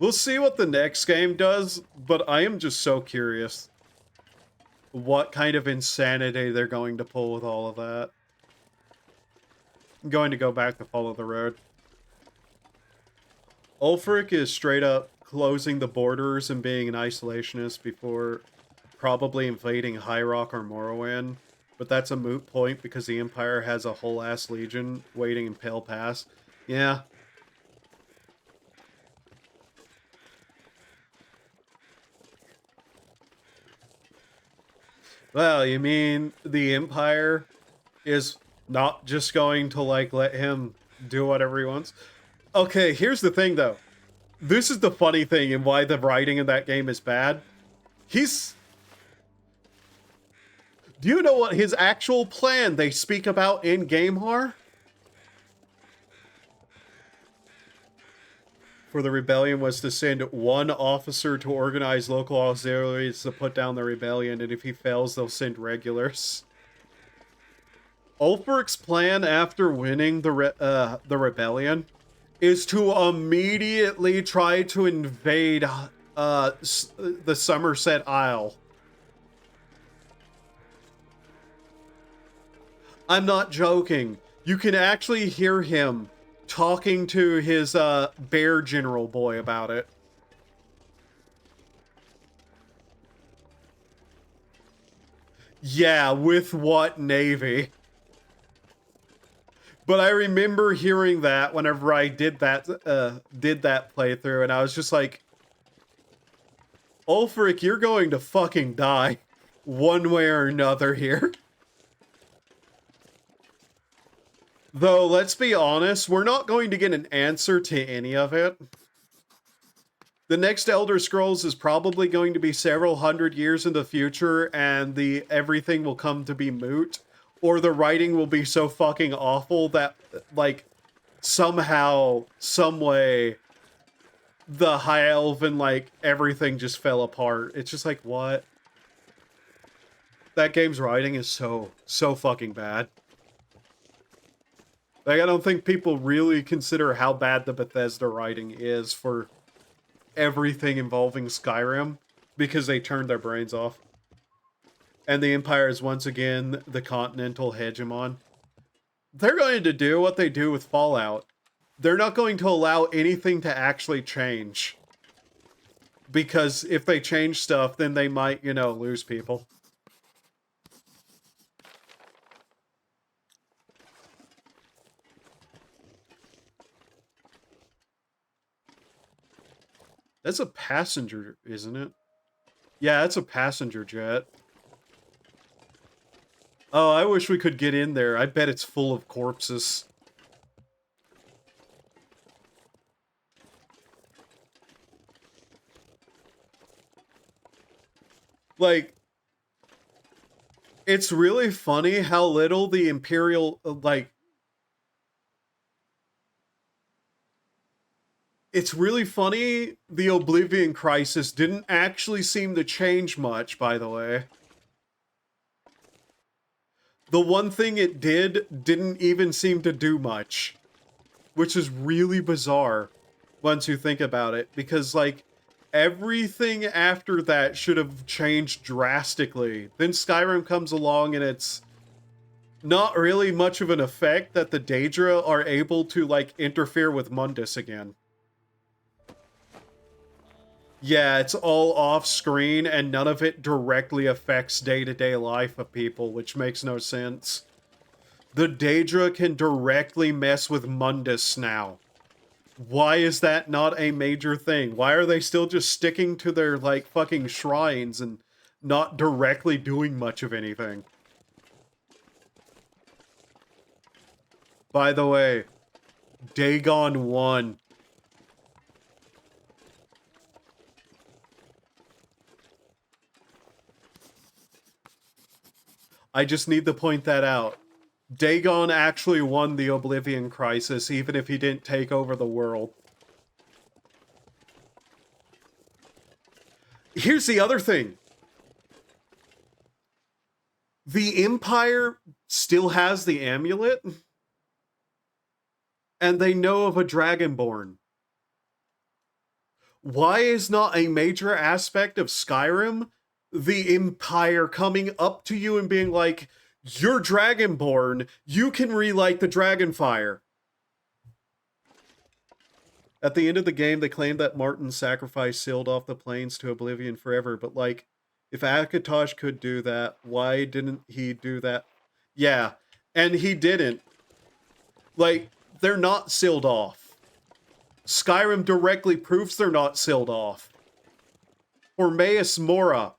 We'll see what the next game does, but I am just so curious what kind of insanity they're going to pull with all of that. I'm going to go back to follow the road. Ulfric is straight up closing the borders and being an isolationist before probably invading High Rock or Morrowind. But that's a moot point because the Empire has a whole ass legion waiting in Pale Pass. Yeah. Well, you mean the Empire is not just going to, like, let him do whatever he wants? Okay, here's the thing, though. This is the funny thing and why the writing in that game is bad. He's... Do you know what his actual plan they speak about in Gamehar? For the rebellion was to send one officer to organize local auxiliaries to put down the rebellion, and if he fails, they'll send regulars. Ulfric's plan after winning the rebellion is to immediately try to invade the Somerset Isle. I'm not joking. You can actually hear him talking to his bear general boy about it. Yeah, with what navy? But I remember hearing that whenever I did that playthrough, and I was just like, Ulfric, you're going to fucking die one way or another here. Though, let's be honest, we're not going to get an answer to any of it. The next Elder Scrolls is probably going to be several hundred years in the future, and everything will come to be moot. Or the writing will be so fucking awful that, like, somehow, some way, the High Elven, like, everything just fell apart. It's just like, what? That game's writing is so fucking bad. Like, I don't think people really consider how bad the Bethesda writing is for everything involving Skyrim, because they turned their brains off. And the Empire is once again the continental hegemon. They're going to do what they do with Fallout. They're not going to allow anything to actually change. Because if they change stuff, then they might, you know, lose people. That's a passenger, isn't it? Yeah, it's a passenger jet. Oh, I wish we could get in there. I bet it's full of corpses. Like, it's really funny how little the Imperial, like... It's really funny the Oblivion Crisis didn't actually seem to change much, by the way. The one thing it didn't even seem to do much. Which is really bizarre once you think about it. Because, like, everything after that should have changed drastically. Then Skyrim comes along and it's not really much of an effect that the Daedra are able to, like, interfere with Mundus again. Yeah, it's all off-screen, and none of it directly affects day-to-day life of people, which makes no sense. The Daedra can directly mess with Mundus now. Why is that not a major thing? Why are they still just sticking to their, like, fucking shrines and not directly doing much of anything? By the way, Dagon won. I just need to point that out. Dagon actually won the Oblivion Crisis, even if he didn't take over the world. Here's the other thing. The Empire still has the amulet, and they know of a Dragonborn. Why is not a major aspect of Skyrim the Empire coming up to you and being like, you're Dragonborn, you can relight the Dragonfire? At the end of the game, they claimed that Martin's sacrifice sealed off the plains to oblivion forever, but like, if Akatosh could do that, why didn't he do that? Yeah, and he didn't. Like, they're not sealed off. Skyrim directly proves they're not sealed off. Hormeus Mora.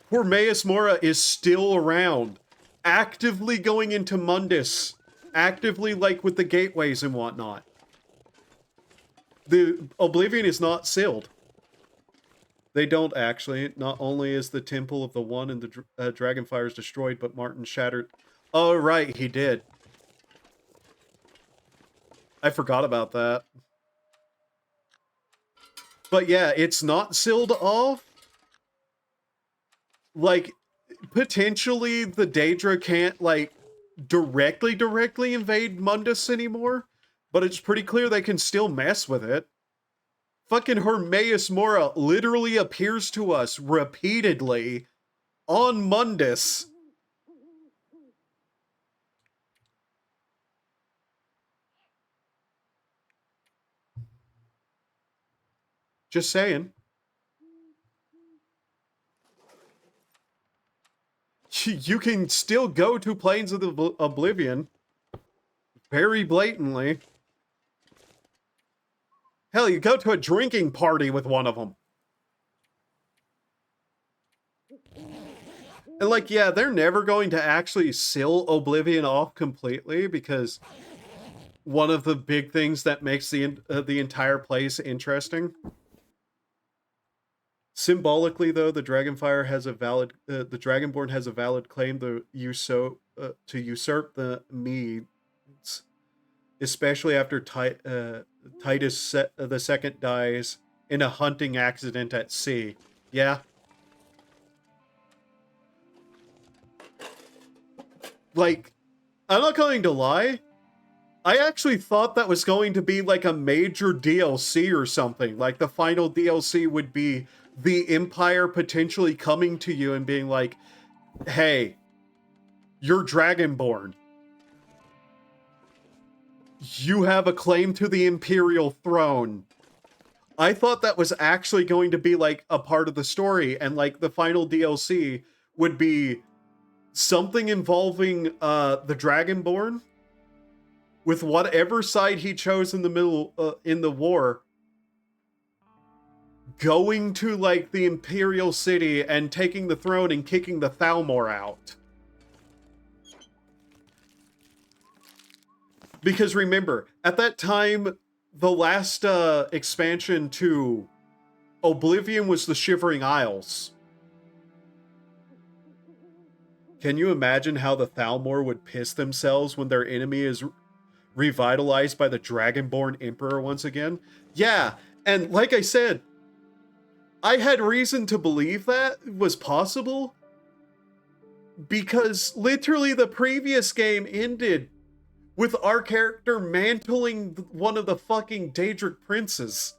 Hormeus Mora is still around, actively going into Mundus, actively like with the gateways and whatnot. The Oblivion is not sealed. They don't actually. Not only is the Temple of the One and the Dragonfire is destroyed, but Martin shattered. Oh, right, he did. I forgot about that. But yeah, it's not sealed off. Like, potentially the Daedra can't, like, directly invade Mundus anymore, but it's pretty clear they can still mess with it. Fucking Hormeus Mora literally appears to us repeatedly on Mundus. Just saying. You can still go to Plains of the Oblivion. Very blatantly. Hell, you go to a drinking party with one of them. And like, yeah, they're never going to actually seal Oblivion off completely, because one of the big things that makes the entire place interesting. Symbolically, though, the Dragonfire has a valid, the Dragonborn has a valid claim to usurp the Medes, especially after Titus the Second dies in a hunting accident at sea. Yeah. Like, I'm not going to lie. I actually thought that was going to be like a major DLC or something. Like the final DLC would be the Empire potentially coming to you and being like, hey, you're Dragonborn. You have a claim to the Imperial throne. I thought that was actually going to be like a part of the story, and like the final DLC would be something involving the Dragonborn with whatever side he chose in the middle in the war, going to like the Imperial city and taking the throne and kicking the Thalmor out. Because remember, at that time, the last expansion to Oblivion was the Shivering Isles. Can you imagine how the Thalmor would piss themselves when their enemy is revitalized by the Dragonborn Emperor once again? Yeah, and like I said, I had reason to believe that was possible because literally the previous game ended with our character mantling one of the fucking Daedric princes.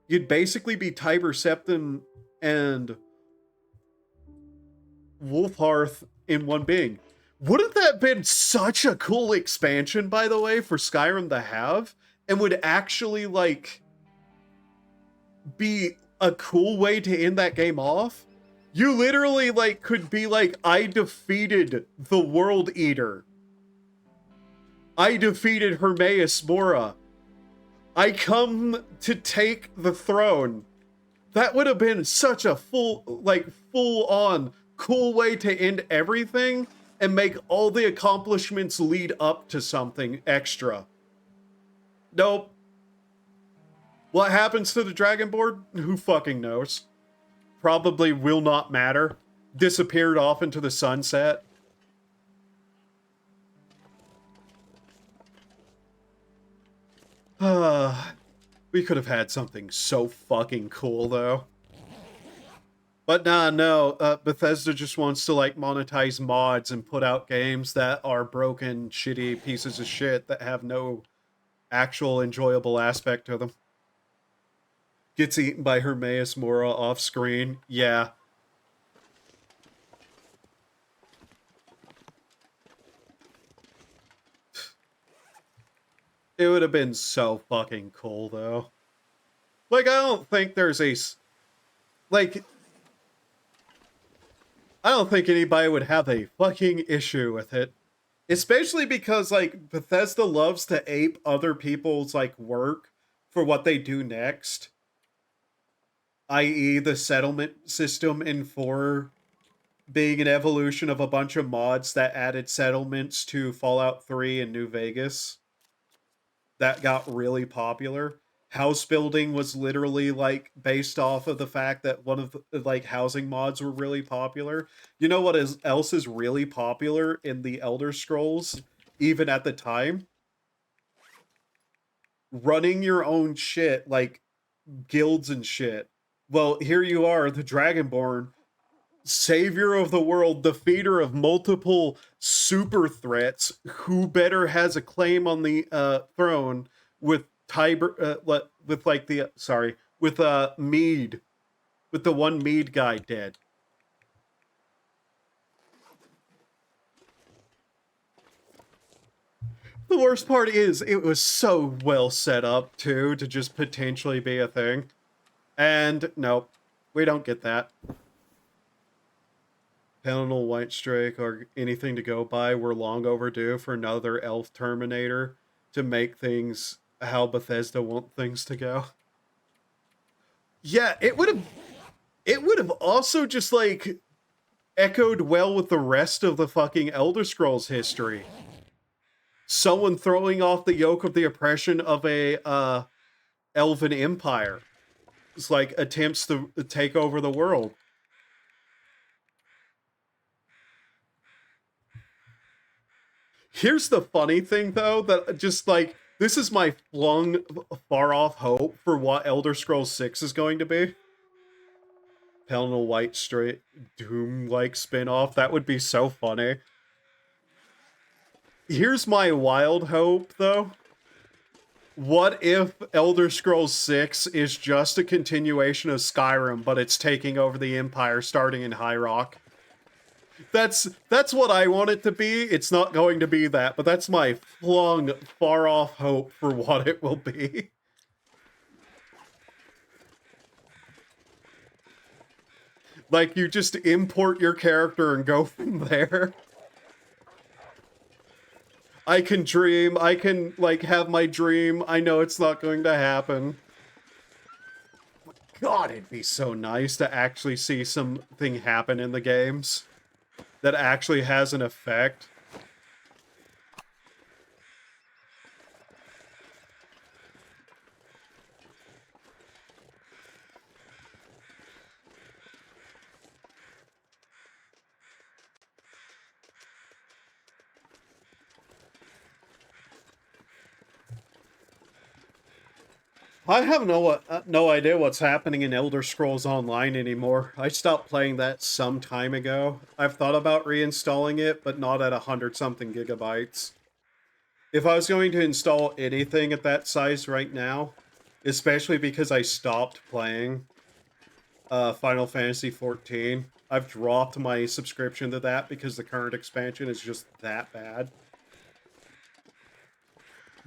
You'd basically be Tiber Septim and Wolfhearth in one being. Wouldn't that have been such a cool expansion, by the way, for Skyrim to have? And would actually, like, be a cool way to end that game off? You literally, like, could be like, I defeated the World Eater. I defeated Hormeus Mora. I come to take the throne. That would have been such a full-on cool way to end everything and make all the accomplishments lead up to something extra. Nope. What happens to the Dragonborn? Who fucking knows? Probably will not matter. disappeared off into the sunset. We could have had something so fucking cool, though. But nah, no, Bethesda just wants to, like, monetize mods and put out games that are broken, shitty pieces of shit that have no actual enjoyable aspect to them. Gets eaten by Hermaeus Mora off screen. Yeah. It would have been so fucking cool, though. Like, I don't think there's a... Like... I don't think anybody would have a fucking issue with it. Especially because, like, Bethesda loves to ape other people's, like, work for what they do next. I.e. the settlement system in 4 being an evolution of a bunch of mods that added settlements to Fallout 3 and New Vegas. That got really popular. House building was literally, like, based off of the fact that one of the, like, housing mods were really popular. You know what else is really popular in the Elder Scrolls, even at the time? Running your own shit, like, guilds and shit. Well, here you are, the Dragonborn, savior of the world, defeater of multiple super threats. Who better has a claim on the throne with Tiber, with like the with Mead, with the one Mead guy dead. The worst part is it was so well set up too to just potentially be a thing, and nope, we don't get that. Penal White Strike or anything to go by. We're long overdue for another elf Terminator to make things how Bethesda want things to go. Yeah, it would have also just, like, echoed well with the rest of the fucking Elder Scrolls history. Someone throwing off the yoke of the oppression of a elven empire. It's like attempts to take over the world. Here's the funny thing, though, that just, like, this is my flung far-off hope for what Elder Scrolls 6 is going to be. Penal White Straight Doom-like spin-off. That would be so funny. Here's my wild hope, though. What if Elder Scrolls 6 is just a continuation of Skyrim, but it's taking over the Empire starting in High Rock? That's what I want it to be. It's not going to be that, but that's my flung, far-off hope for what it will be. Like, you just import your character and go from there. I can dream. I can, like, have my dream. I know it's not going to happen. God, it'd be so nice to actually see something happen in the games that actually has an effect. I have no idea what's happening in Elder Scrolls Online anymore. I stopped playing that some time ago. I've thought about reinstalling it, but not at 100-something gigabytes. If I was going to install anything at that size right now, especially because I stopped playing Final Fantasy XIV, I've dropped my subscription to that because the current expansion is just that bad.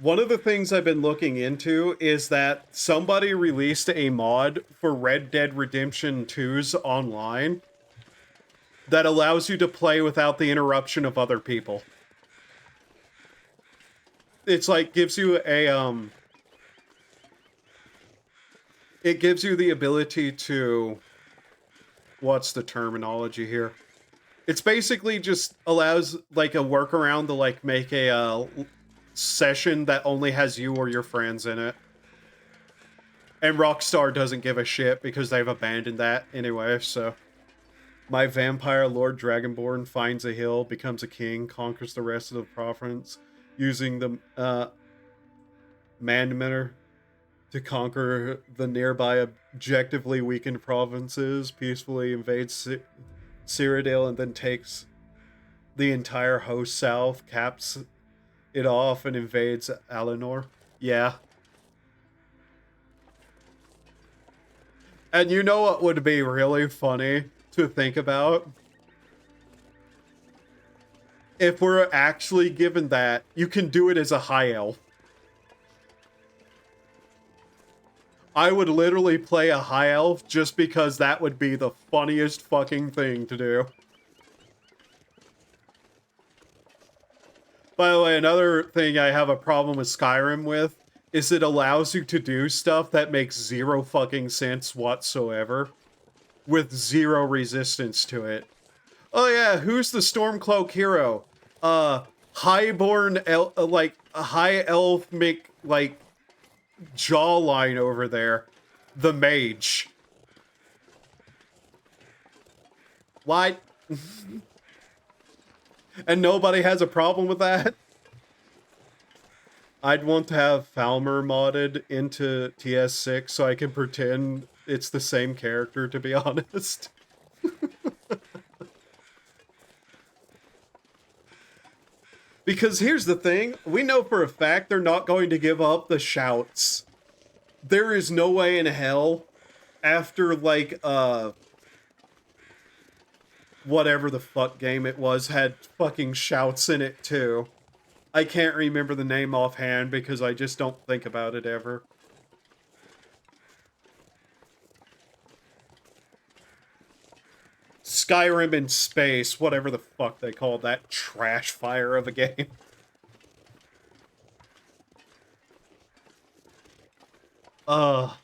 One of the things I've been looking into is that somebody released a mod for Red Dead Redemption 2's online that allows you to play without the interruption of other people. It's like, gives you a, it gives you the ability to, what's the terminology here? It's basically just allows, like, a workaround to, like, make a, session that only has you or your friends in it. And Rockstar doesn't give a shit because they've abandoned that anyway, so. My vampire lord Dragonborn finds a hill, becomes a king, conquers the rest of the province, using the Mandameter to conquer the nearby objectively weakened provinces, peacefully invades Cyrodiil, and then takes the entire host south, caps it off, and invades Alinor. Yeah. And you know what would be really funny to think about? If we're actually given that, you can do it as a high elf. I would literally play a high elf just because that would be the funniest fucking thing to do. By the way, another thing I have a problem with Skyrim with is it allows you to do stuff that makes zero fucking sense whatsoever, with zero resistance to it. Oh yeah, who's the Stormcloak hero? Highborn like a high elf like jawline over there. The mage. What? And nobody has a problem with that? I'd want to have Falmer modded into TS6 so I can pretend it's the same character, to be honest. Because here's the thing, we know for a fact they're not going to give up the shouts. There is no way in hell, after like, whatever the fuck game it was, had fucking shouts in it too. I can't remember the name offhand because I just don't think about it ever. Skyrim in space, whatever the fuck they call that trash fire of a game. The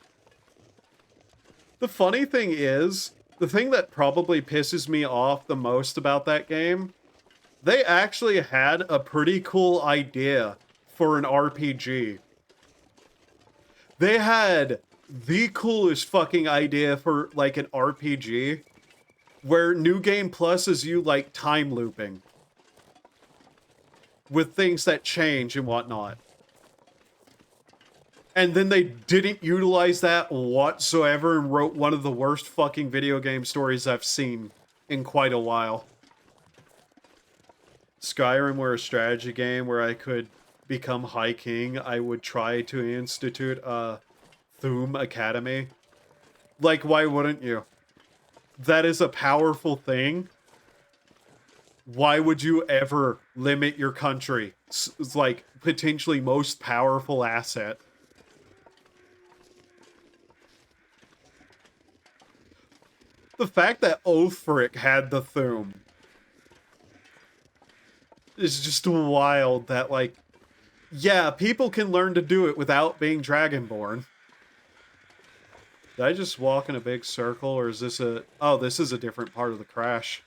funny thing is, the thing that probably pisses me off the most about that game, they actually had a pretty cool idea for an RPG. They had the coolest fucking idea for, like, an RPG, where New Game Plus is you, like, time looping. With things that change and whatnot. And then they didn't utilize that whatsoever and wrote one of the worst fucking video game stories I've seen in quite a while. Skyrim were a strategy game where I could become High King. I would try to institute a Thuum Academy. Like, why wouldn't you? That is a powerful thing. Why would you ever limit your country? It's like, potentially most powerful asset. The fact that Ulfric had the Thuum is just wild that, like, yeah, people can learn to do it without being Dragonborn. Did I just walk in a big circle, or is this a... Oh, this is a different part of the crash.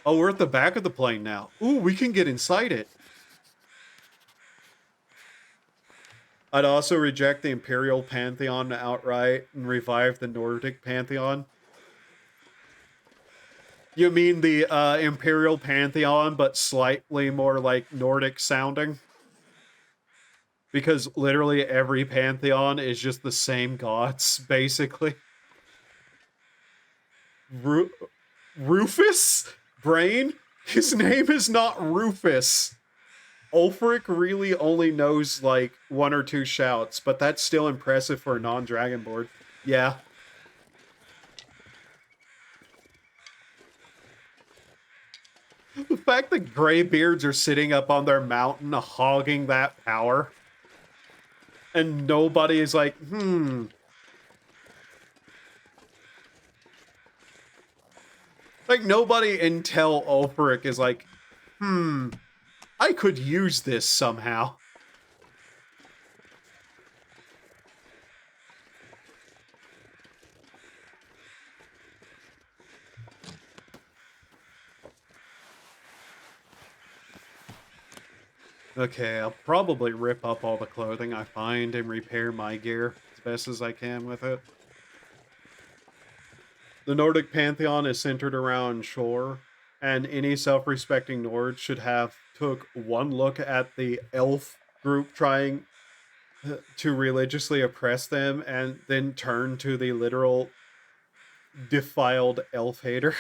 Oh, we're at the back of the plane now. Ooh, we can get inside it. I'd also reject the Imperial Pantheon outright and revive the Nordic Pantheon. You mean the Imperial Pantheon, but slightly more like Nordic sounding? Because literally every Pantheon is just the same gods, basically. Rufus? Brain? His name is not Rufus. Ulfric really only knows, like, 1 or 2 shouts, but that's still impressive for a non-Dragonborn. Yeah. The fact that Greybeards are sitting up on their mountain hogging that power, and nobody is like, Like, nobody until Ulfric is like, I could use this somehow. Okay, I'll probably rip up all the clothing I find and repair my gear as best as I can with it. The Nordic pantheon is centered around Shor, and any self-respecting Nord should have took one look at the elf group trying to religiously oppress them and then turn to the literal defiled elf hater.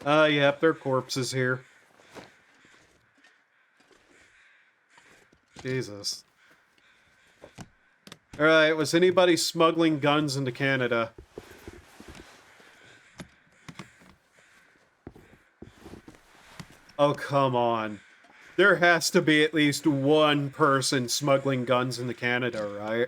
Yep, their corpses here. Jesus. Alright, was anybody smuggling guns into Canada? Oh, come on. There has to be at least one person smuggling guns into Canada, right?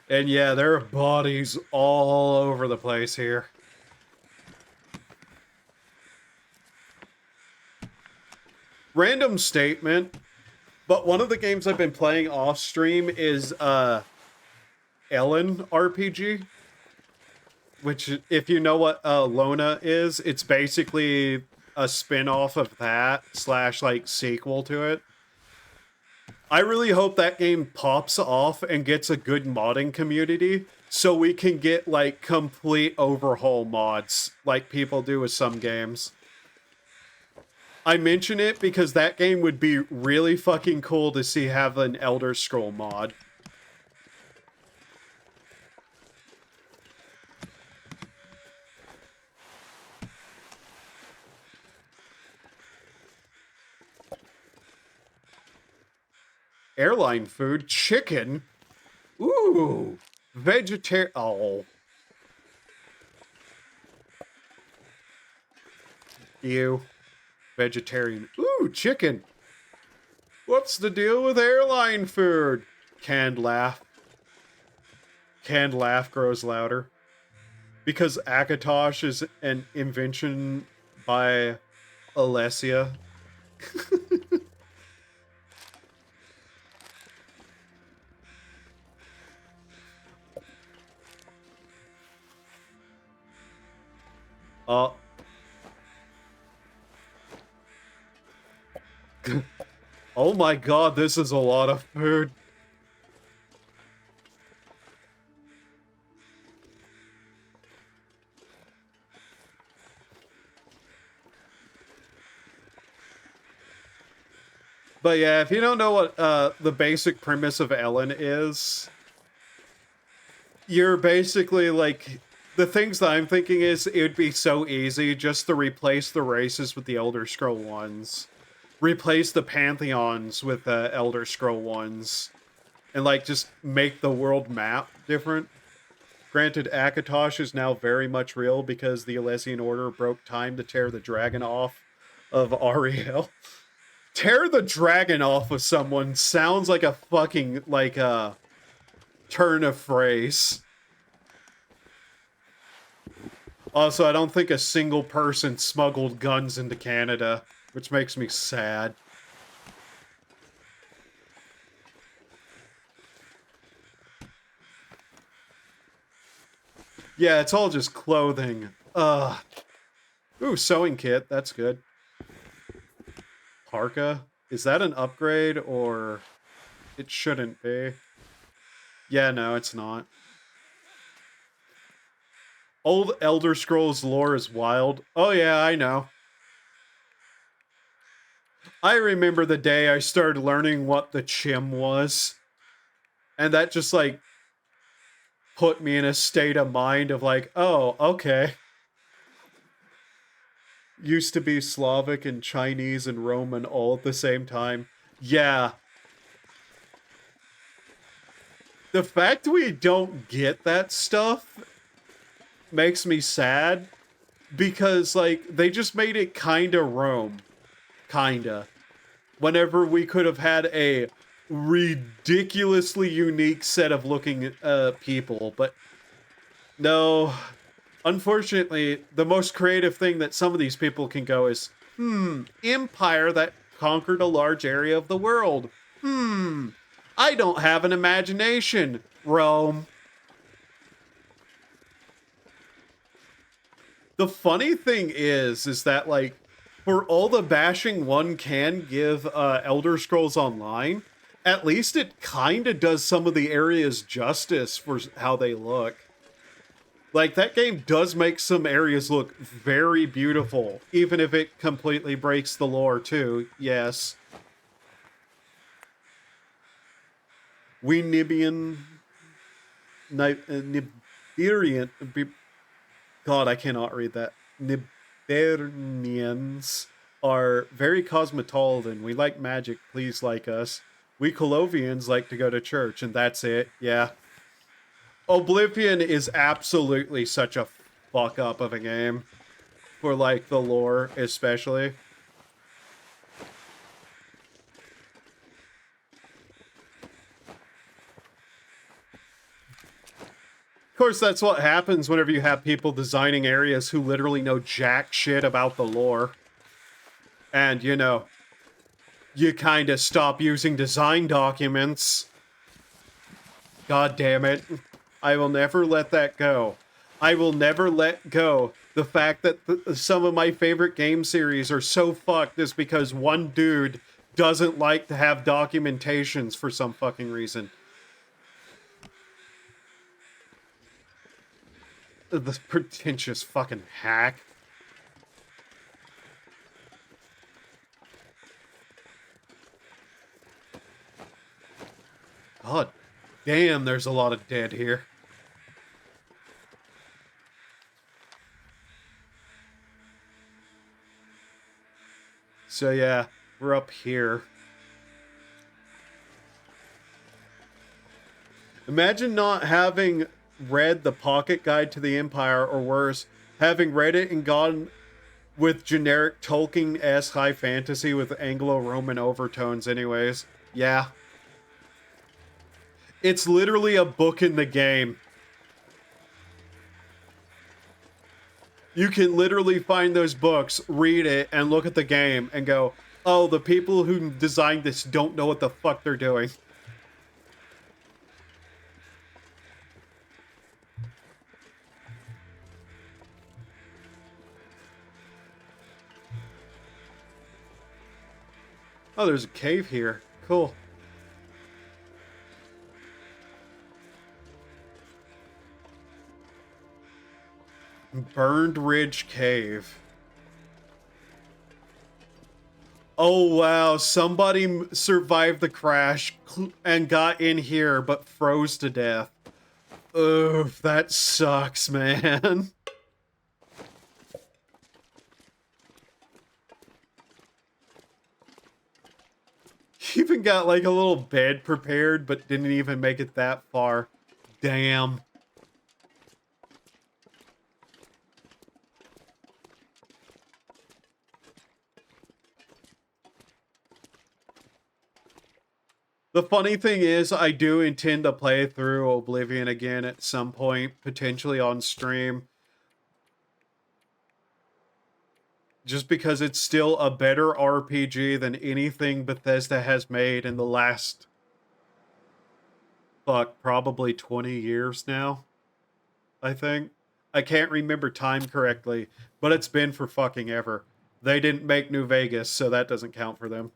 And yeah, there are bodies all over the place here. Random statement, but one of the games I've been playing off stream is Ellen RPG, which, if you know what Lona is, it's basically a spin-off of that / like sequel to it. I really hope that game pops off and gets a good modding community so we can get like complete overhaul mods like people do with some games. I mention it because that game would be really fucking cool to see have an Elder Scroll mod. Airline food? Chicken? Ooh. Vegetarian. Oh. Ew. Vegetarian. Ooh, chicken. What's the deal with airline food? Canned laugh. Canned laugh grows louder. Because Akatosh is an invention by Alessia. Oh my god, this is a lot of food. But yeah, if you don't know what the basic premise of Ellen is, you're basically like, the things that I'm thinking is it would be so easy just to replace the races with the Elder Scroll ones. Replace the pantheons with the Elder Scroll ones. And like just make the world map different. Granted, Akatosh is now very much real because the Alessian Order broke time to tear the dragon off of Ariel. Tear the dragon off of someone sounds like a fucking, like a turn of phrase. Also, I don't think a single person smuggled guns into Canada, which makes me sad. Yeah, it's all just clothing. Ooh, sewing kit, that's good. Parka? Is that an upgrade, or... It shouldn't be. Yeah, no, it's not. Old Elder Scrolls lore is wild. Oh yeah, I know. I remember the day I started learning what the chim was. And that just, like, put me in a state of mind of like, oh, okay. Used to be Slavic and Chinese and Roman all at the same time. Yeah. The fact we don't get that stuff makes me sad. Because, like, they just made it kinda Rome. Kinda. Whenever we could have had a ridiculously unique set of looking people, but no. Unfortunately, the most creative thing that some of these people can go is, empire that conquered a large area of the world. I don't have an imagination, Rome. The funny thing is that, like, For all the bashing one can give Elder Scrolls Online, at least it kind of does some of the areas justice for how they look. Like, that game does make some areas look very beautiful, even if it completely breaks the lore, too. Yes. We Nibian... Nibirian... God, I cannot read that. Nibernians are very cosmopolitan. We like magic, please like us. We Colovians like to go to church, and that's it. Yeah. Oblivion is absolutely such a fuck up of a game. For, like, the lore, especially. Of course, that's what happens whenever you have people designing areas who literally know jack shit about the lore. And, you know, you kind of stop using design documents. God damn it. I will never let that go. I will never let go the fact that some of my favorite game series are so fucked is because one dude doesn't like to have documentations for some fucking reason. The pretentious fucking hack. God damn, there's a lot of dead here. So yeah, we're up here. Imagine not having read the Pocket Guide to the Empire, or worse, having read it and gone with generic Tolkien-esque high fantasy with Anglo-Roman overtones anyways. Yeah. It's literally a book in the game. You can literally find those books, read it, and look at the game and go, oh, the people who designed this don't know what the fuck they're doing. Oh, there's a cave here. Cool. Burned Ridge Cave. Oh wow, somebody survived the crash and got in here but froze to death. Oof, that sucks, man. Even got like a little bed prepared but didn't even make it that far. Damn. The funny thing is, I do intend to play through Oblivion again at some point, potentially on stream. Just because it's still a better RPG than anything Bethesda has made in the last... fuck, probably 20 years now, I think. I can't remember time correctly, but it's been for fucking ever. They didn't make New Vegas, so that doesn't count for them.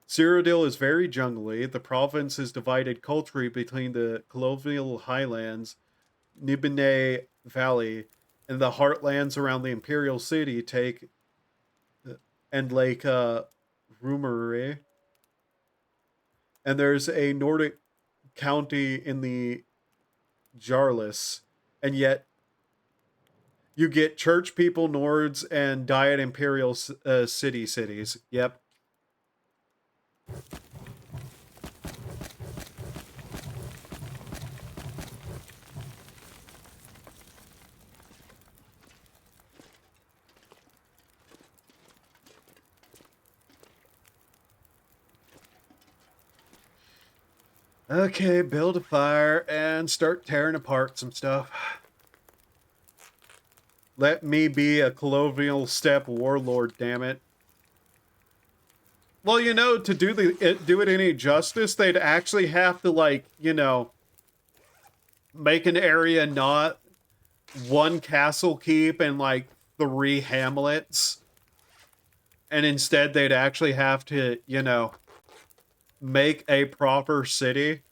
Cyrodiil is very jungly. The province is divided culturally between the colonial highlands, Nibene Valley, and the heartlands around the Imperial City and Lake Rumere. And there's a Nordic county in the Jarlis. And yet, you get church people, Nords, and Diet Imperial cities. Yep. Okay, build a fire and start tearing apart some stuff. Let me be a colonial steppe warlord, damn it. Well, you know, to do it any justice, they'd actually have to, like, you know, make an area not one castle keep and, like, 3 hamlets. and instead they'd actually have to, you know, make a proper city.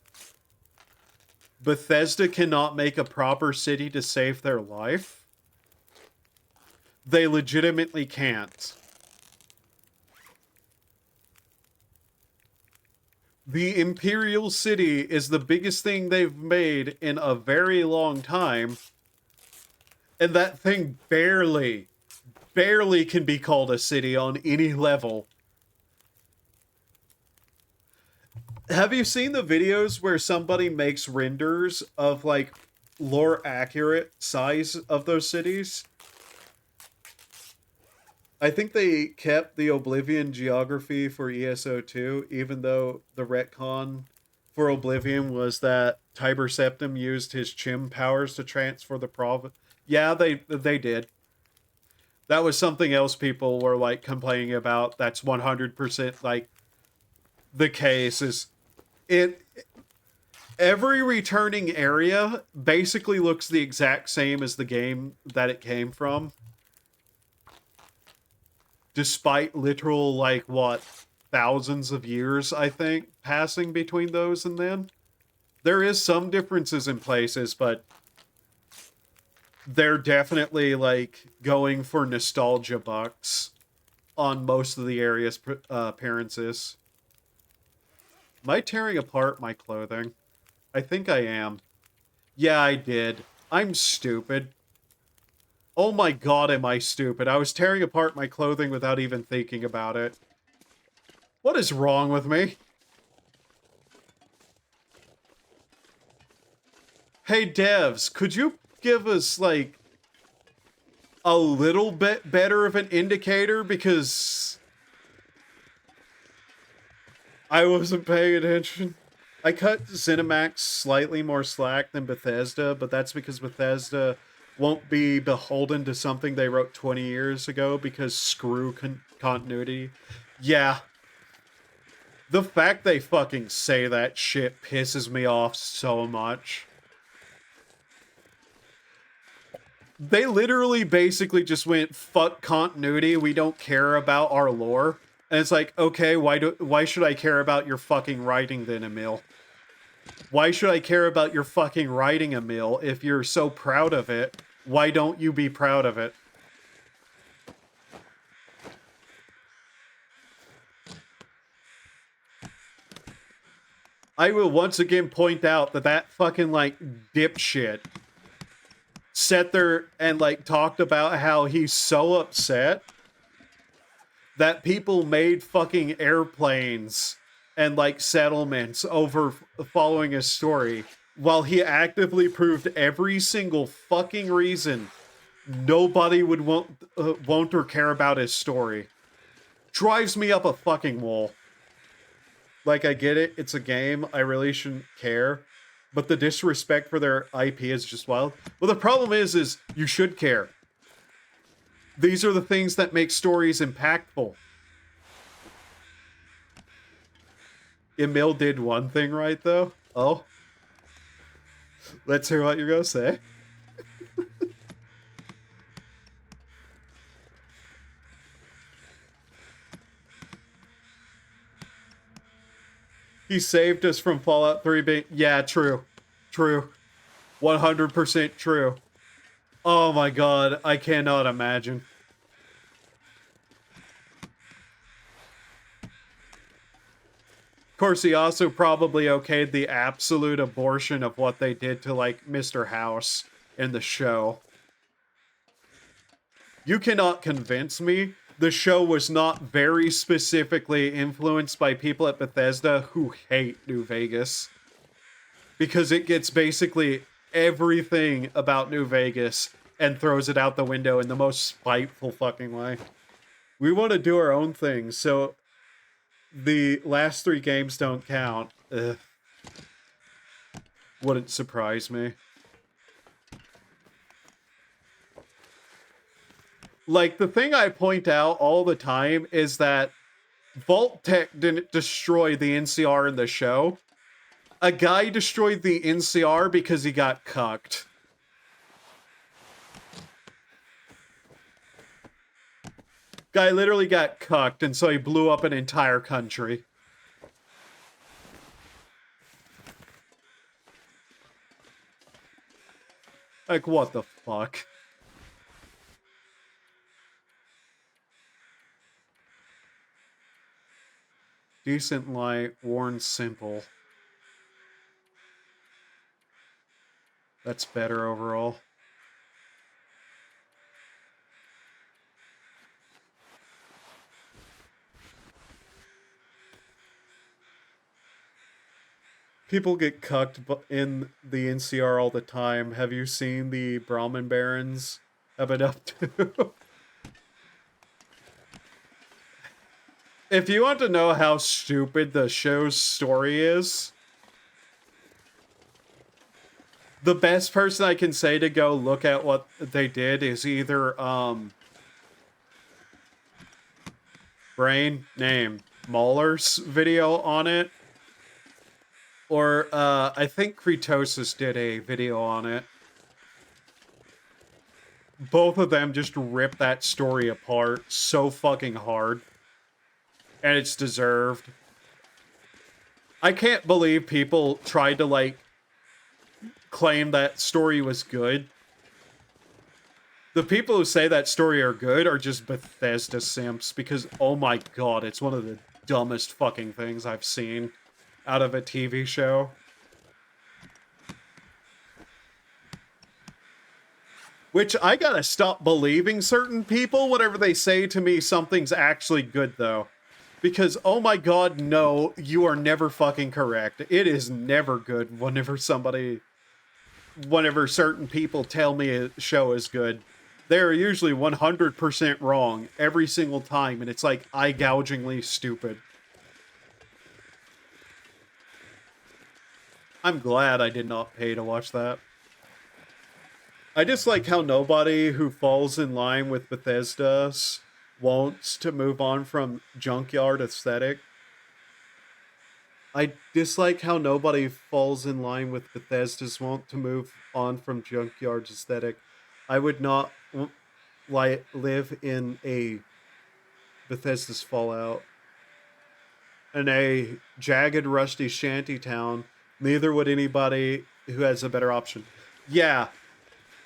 Bethesda cannot make a proper city to save their life. They legitimately can't. The Imperial City is the biggest thing they've made in a very long time. And that thing barely can be called a city on any level. Have you seen the videos where somebody makes renders of, like, lore accurate size of those cities? I think they kept the Oblivion geography for ESO2, even though the retcon for Oblivion was that Tiber Septim used his Chim powers to transfer the province. Yeah, they did. That was something else people were, like, complaining about. That's 100%, like, the case is... Every returning area basically looks the exact same as the game that it came from. Despite literal, like, what, thousands of years, I think, passing between those and then. There is some differences in places, but they're definitely, like, going for nostalgia bucks on most of the area's appearances. Am I tearing apart my clothing? I think I am. Yeah, I did. I'm stupid. Oh my god, am I stupid. I was tearing apart my clothing without even thinking about it. What is wrong with me? Hey devs, could you give us, like, a little bit better of an indicator? Because I wasn't paying attention. I cut ZeniMax slightly more slack than Bethesda, but that's because Bethesda won't be beholden to something they wrote 20 years ago because screw continuity. Yeah. The fact they fucking say that shit pisses me off so much. They literally basically just went, fuck continuity, we don't care about our lore. And it's like, okay, why should I care about your fucking writing then, Emil? Why should I care about your fucking writing, Emil? If you're so proud of it, why don't you be proud of it? I will once again point out that that fucking, like, dipshit sat there and, like, talked about how he's so upset that people made fucking airplanes and, like, settlements over following his story, while he actively proved every single fucking reason nobody would won't or care about his story. Drives me up a fucking wall. Like, I get it, it's a game, I really shouldn't care, but the disrespect for their IP is just wild. Well, the problem is you should care. These are the things that make stories impactful. Emil did one thing right, though. Oh. Let's hear what you're gonna say. He saved us from Fallout 3 being... Yeah, true. True. 100% true. Oh my god, I cannot imagine. Of course, he also probably okayed the absolute abortion of what they did to, like, Mr. House in the show. You cannot convince me the show was not very specifically influenced by people at Bethesda who hate New Vegas. Because it gets basically everything about New Vegas and throws it out the window in the most spiteful fucking way. We want to do our own thing, so the last 3 games don't count. Ugh. Wouldn't surprise me. Like, the thing I point out all the time is that Vault Tech didn't destroy the NCR in the show. A guy destroyed the NCR because he got cucked. Guy literally got cucked, and so he blew up an entire country. Like, what the fuck? Decent light, worn simple. That's better overall. People get cucked in the NCR all the time. Have you seen the Brahmin Barons have it up to? If you want to know how stupid the show's story is, the best person I can say to go look at what they did is either, Brain, name, Mahler's video on it, or, I think Kretosis did a video on it. Both of them just rip that story apart so fucking hard. And it's deserved. I can't believe people tried to, like, claim that story was good. The people who say that story are good are just Bethesda simps, because, oh my god, it's one of the dumbest fucking things I've seen out of a TV show. Which, I gotta stop believing certain people whenever they say to me something's actually good, though. Because, oh my god, no, you are never fucking correct. It is never good whenever certain people tell me a show is good. They're usually 100% wrong every single time, and it's like eye-gougingly stupid. I'm glad I did not pay to watch that. I just like how nobody who falls in line with Bethesda wants to move on from junkyard aesthetic. I dislike how nobody falls in line with Bethesda's want to move on from junkyard aesthetic. I would not live in a Bethesda's Fallout. In a jagged, rusty shanty town, neither would anybody who has a better option. Yeah.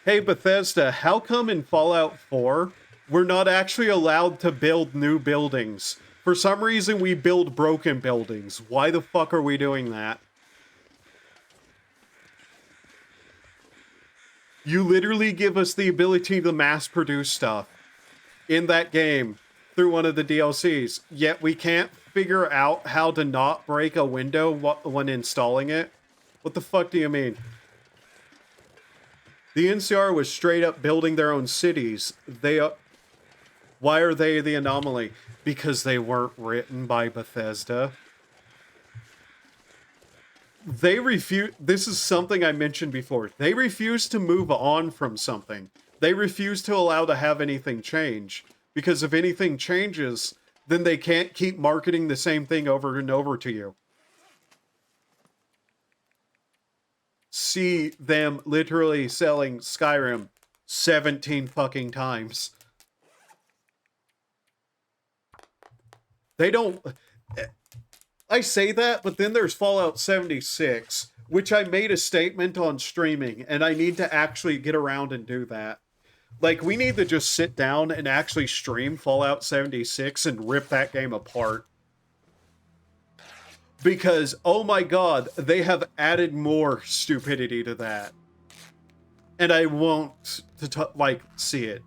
Hey, Bethesda, how come in Fallout 4, we're not actually allowed to build new buildings? For some reason, we build broken buildings. Why the fuck are we doing that? You literally give us the ability to mass produce stuff in that game through one of the DLCs, yet we can't figure out how to not break a window when installing it? What the fuck do you mean? The NCR was straight up building their own cities. Why are they the anomaly? Because they weren't written by Bethesda. They refuse. This is something I mentioned before. They refuse to move on from something. They refuse to allow to have anything change. Because if anything changes, then they can't keep marketing the same thing over and over to you. See them literally selling Skyrim 17 fucking times. They don't... I say that, but then there's Fallout 76, which I made a statement on streaming, and I need to actually get around and do that. Like, we need to just sit down and actually stream Fallout 76 and rip that game apart. Because, oh my god, they have added more stupidity to that. And I want to, see it.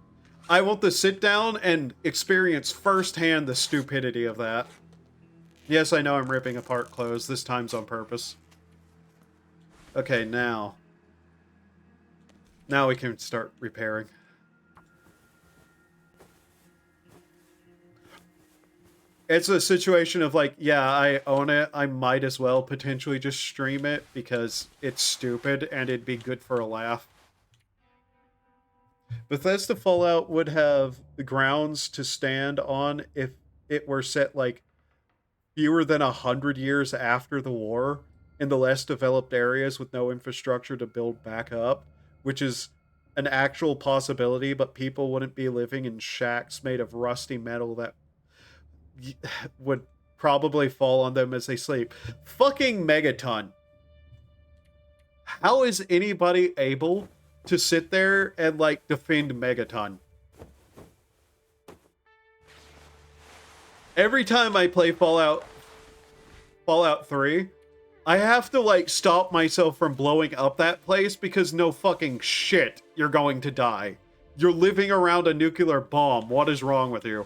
I want to sit down and experience firsthand the stupidity of that. Yes, I know I'm ripping apart clothes. This time's on purpose. Okay, now. Now we can start repairing. It's a situation of like, yeah, I own it. I might as well potentially just stream it because it's stupid and it'd be good for a laugh. Bethesda Fallout would have the grounds to stand on if it were set like fewer than 100 years after the war in the less developed areas with no infrastructure to build back up, which is an actual possibility, but people wouldn't be living in shacks made of rusty metal that would probably fall on them as they sleep. Fucking Megaton. How is anybody able to sit there and, like, defend Megaton? Every time I play Fallout 3, I have to, like, stop myself from blowing up that place because no fucking shit, you're going to die. You're living around a nuclear bomb. What is wrong with you?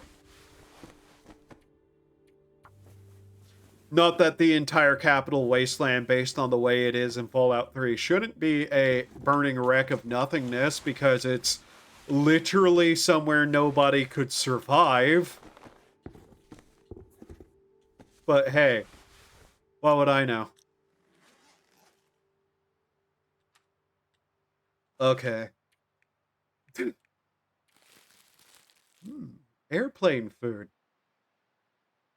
Not that the entire capital wasteland, based on the way it is in Fallout 3, shouldn't be a burning wreck of nothingness because it's literally somewhere nobody could survive. But hey, what would I know? Okay. Airplane food.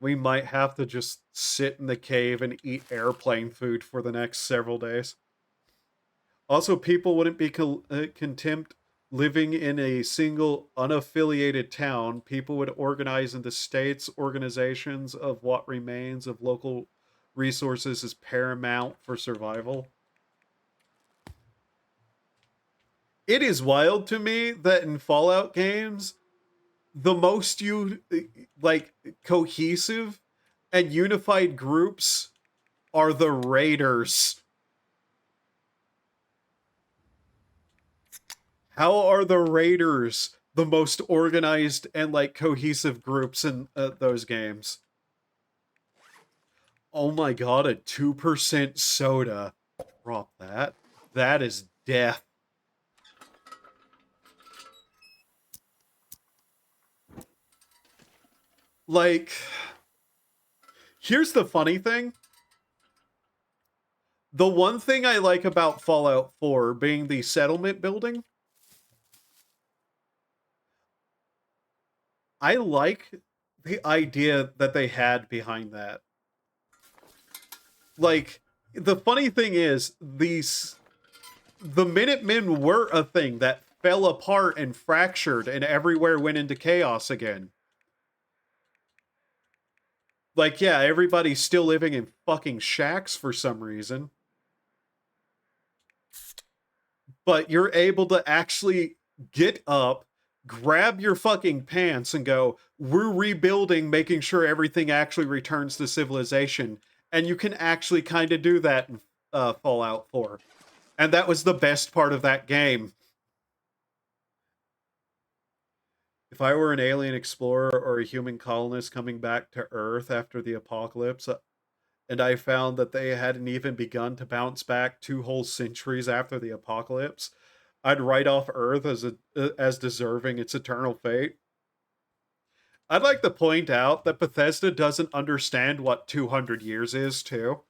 We might have to just sit in the cave and eat airplane food for the next several days. Also, people wouldn't be content living in a single unaffiliated town. People would organize into states, organizations of what remains of local resources is paramount for survival. It is wild to me that in Fallout games, the most cohesive and unified groups are the raiders. How are the raiders the most organized and, like, cohesive groups in those games? Oh my god, a 2% soda. Drop that. That is death. Like, here's the funny thing. The one thing I like about Fallout 4 being the settlement building, I like the idea that they had behind that. Like, the funny thing is, the Minutemen were a thing that fell apart and fractured and everywhere went into chaos again. Like, yeah, everybody's still living in fucking shacks for some reason. But you're able to actually get up, grab your fucking pants, and go, we're rebuilding, making sure everything actually returns to civilization. And you can actually kind of do that in Fallout 4. And that was the best part of that game. If I were an alien explorer or a human colonist coming back to Earth after the apocalypse, and I found that they hadn't even begun to bounce back 2 whole centuries after the apocalypse, I'd write off Earth as deserving its eternal fate. I'd like to point out that Bethesda doesn't understand what 200 years is, too.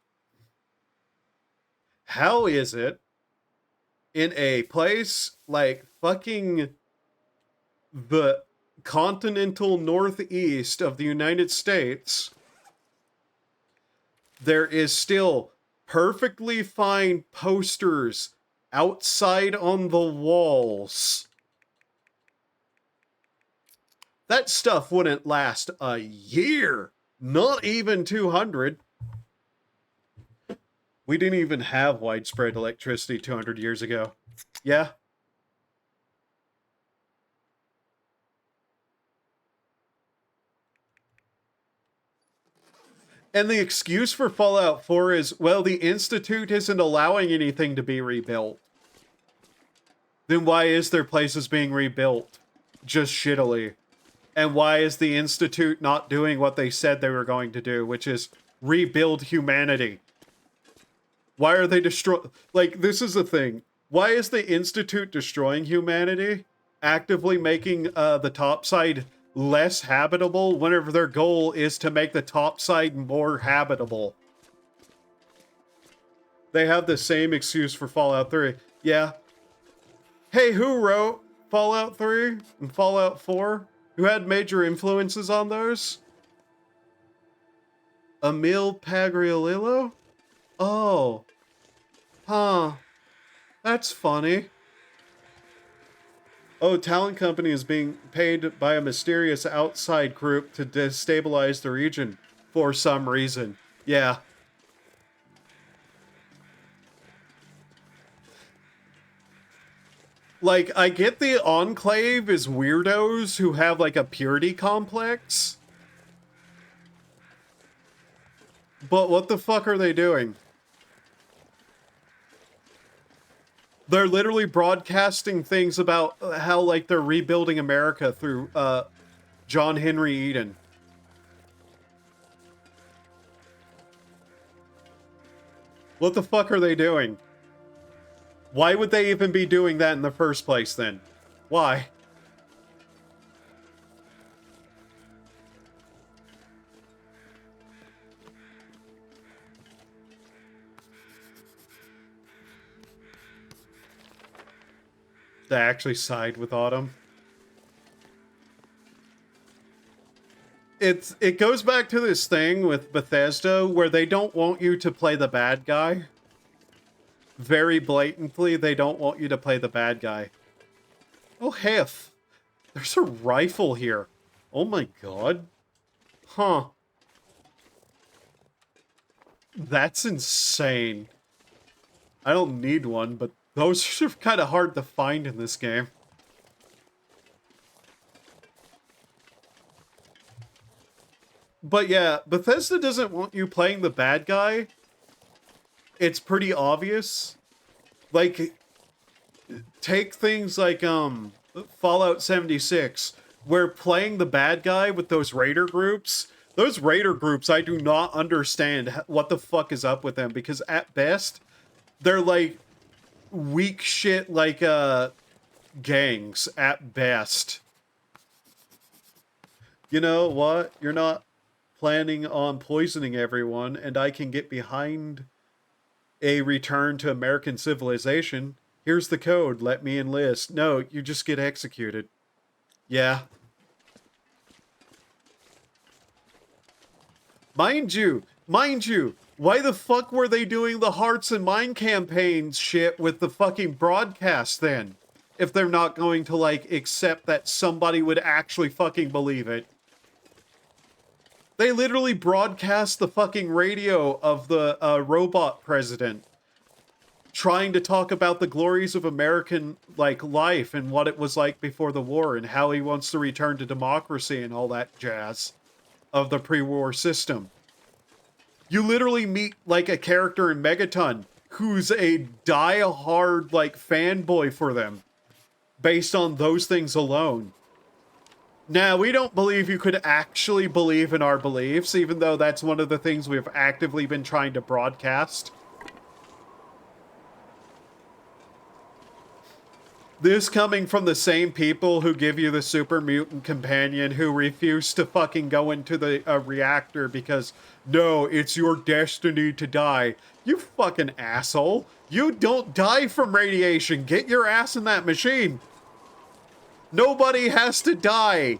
How is it in a place like fucking the continental northeast of the United States, there is still perfectly fine posters outside on the walls? That stuff wouldn't last a year, not even 200. We didn't even have widespread electricity 200 years ago. Yeah. And the excuse for Fallout 4 is, well, the Institute isn't allowing anything to be rebuilt. Then why is there places being rebuilt? Just shittily. And why is the Institute not doing what they said they were going to do, which is rebuild humanity? Why are they like, this is the thing. Why is the Institute destroying humanity? Actively making the topside less habitable whenever their goal is to make the topside more habitable. They have the same excuse for Fallout 3. Yeah. Hey, who wrote Fallout 3 and Fallout 4? Who had major influences on those? Emil Pagriolillo? Oh. Huh. That's funny. Oh, Talon Company is being paid by a mysterious outside group to destabilize the region for some reason. Yeah. Like, I get the Enclave is weirdos who have, like, a purity complex. But what the fuck are they doing? They're literally broadcasting things about how, like, they're rebuilding America through, John Henry Eden. What the fuck are they doing? Why would they even be doing that in the first place, then? Why? They actually side with Autumn. It goes back to this thing with Bethesda where they don't want you to play the bad guy. Very blatantly, they don't want you to play the bad guy. Oh, Hef. There's a rifle here. Oh my god. Huh. That's insane. I don't need one, but those are kind of hard to find in this game. But yeah, Bethesda doesn't want you playing the bad guy. It's pretty obvious. Like, take things like, Fallout 76, where playing the bad guy with those raider groups, I do not understand what the fuck is up with them, because at best, they're like weak shit, like, gangs, at best. You know what? You're not planning on poisoning everyone, and I can get behind a return to American civilization. Here's the code, let me enlist. No, you just get executed. Yeah. Mind you, why the fuck were they doing the Hearts and Mind campaigns shit with the fucking broadcast then? If they're not going to, like, accept that somebody would actually fucking believe it. They literally broadcast the fucking radio of the robot president trying to talk about the glories of American, like, life and what it was like before the war and how he wants to return to democracy and all that jazz of the pre-war system. You literally meet, like, a character in Megaton who's a die-hard, like, fanboy for them based on those things alone. Now, we don't believe you could actually believe in our beliefs, even though that's one of the things we've actively been trying to broadcast. This coming from the same people who give you the super mutant companion who refuse to fucking go into the reactor because, no, it's your destiny to die. You fucking asshole. You don't die from radiation. Get your ass in that machine. Nobody has to die.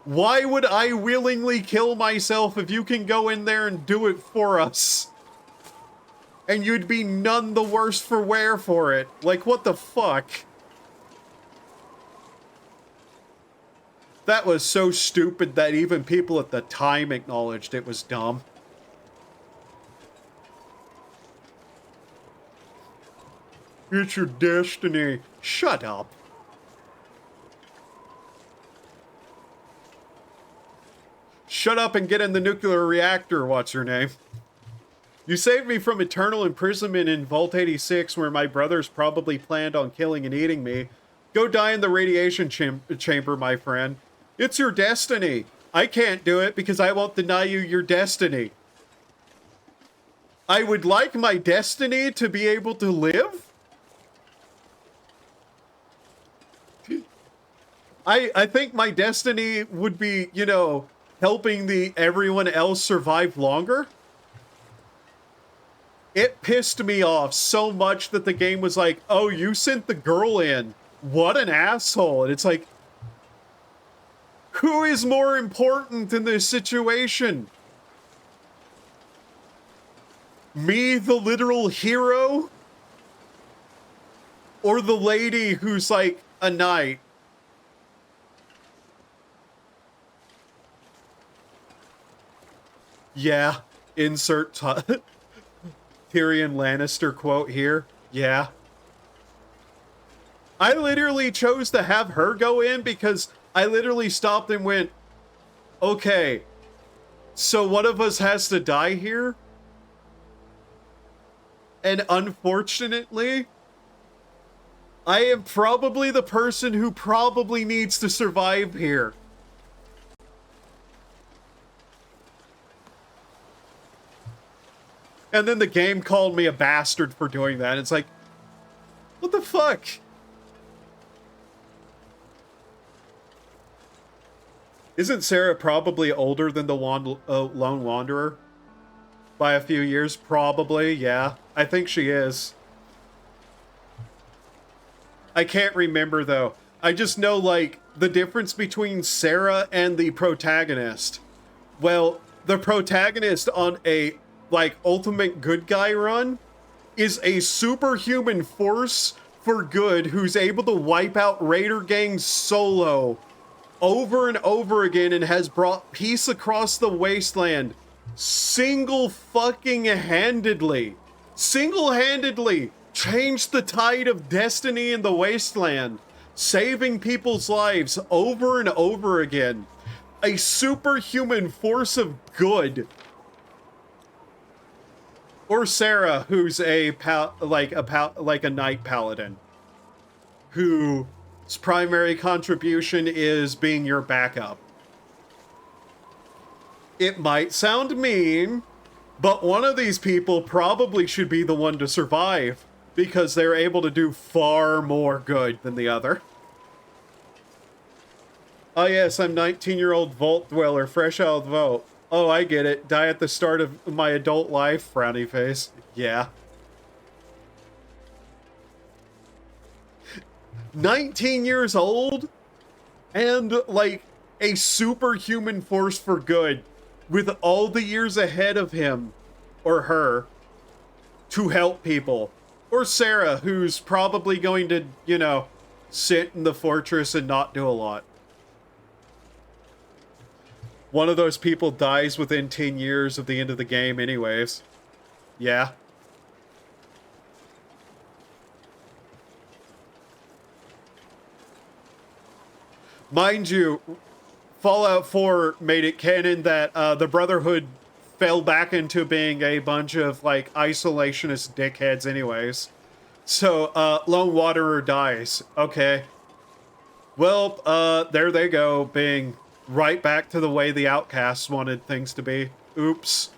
Why would I willingly kill myself if you can go in there and do it for us? And you'd be none the worse for wear for it. Like, what the fuck? That was so stupid that even people at the time acknowledged it was dumb. It's your destiny. Shut up. Shut up and get in the nuclear reactor, what's your name? You saved me from eternal imprisonment in Vault 86 where my brothers probably planned on killing and eating me. Go die in the radiation chamber, my friend. It's your destiny. I can't do it because I won't deny you your destiny. I would like my destiny to be able to live? I think my destiny would be, you know, helping everyone else survive longer. It pissed me off so much that the game was like, oh, you sent the girl in. What an asshole. And it's like, who is more important in this situation? Me, the literal hero? Or the lady who's like a knight Yeah. Insert Tyrion Lannister quote here. Yeah. I literally chose to have her go in because I literally stopped and went, okay, so one of us has to die here? And unfortunately, I am probably the person who probably needs to survive here. And then the game called me a bastard for doing that. It's like, what the fuck? Isn't Sarah probably older than the Lone Wanderer? By a few years? Probably, yeah. I think she is. I can't remember, though. I just know, like, the difference between Sarah and the protagonist. Well, the protagonist on a, like, ultimate good guy run is a superhuman force for good who's able to wipe out Raider gangs solo over and over again and has brought peace across the wasteland single-handedly changed the tide of destiny in the wasteland, saving people's lives over and over again. A superhuman force of good. Or Sarah, who's a night paladin, whose primary contribution is being your backup. It might sound mean, but one of these people probably should be the one to survive because they're able to do far more good than the other. Oh yes, I'm 19-year-old Vault Dweller, fresh out of the vault. Oh, I get it. Die at the start of my adult life, frowny face. Yeah. 19 years old? And, like, a superhuman force for good with all the years ahead of him or her to help people. Or Sarah, who's probably going to, you know, sit in the fortress and not do a lot. One of those people dies within 10 years of the end of the game anyways. Yeah. Mind you, Fallout 4 made it canon that the Brotherhood fell back into being a bunch of, like, isolationist dickheads anyways. So, Lone Wanderer dies. Okay. Well, there they go, being right back to the way the Outcasts wanted things to be. Oops.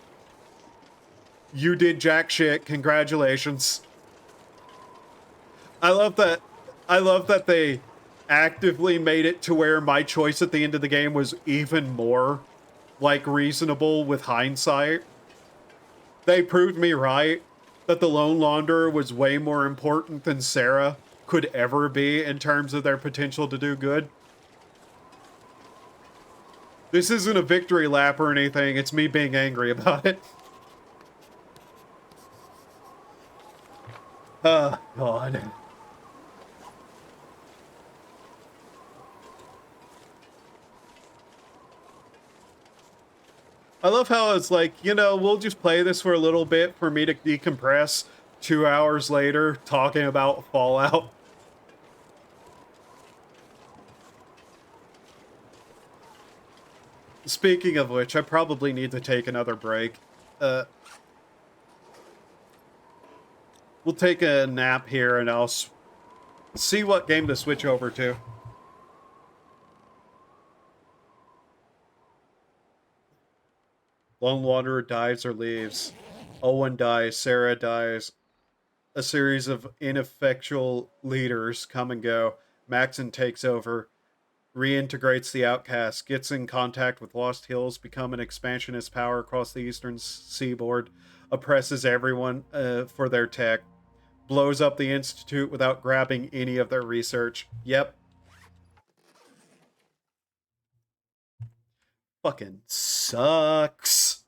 You did jack shit. Congratulations. I love that they actively made it to where my choice at the end of the game was even more, like, reasonable with hindsight. They proved me right that the Lone Wanderer was way more important than Sarah could ever be in terms of their potential to do good. This isn't a victory lap or anything, it's me being angry about it. Oh, God. I love how it's like, you know, we'll just play this for a little bit for me to decompress 2 hours later talking about Fallout. Speaking of which, I probably need to take another break. We'll take a nap here and I'll see what game to switch over to. Lone Wanderer dies or leaves. Owen dies, Sarah dies. A series of ineffectual leaders come and go. Maxon takes over, reintegrates the outcasts, gets in contact with Lost Hills, become an expansionist power across the eastern seaboard, oppresses everyone for their tech, blows up the Institute without grabbing any of their research. Yep. Fucking sucks.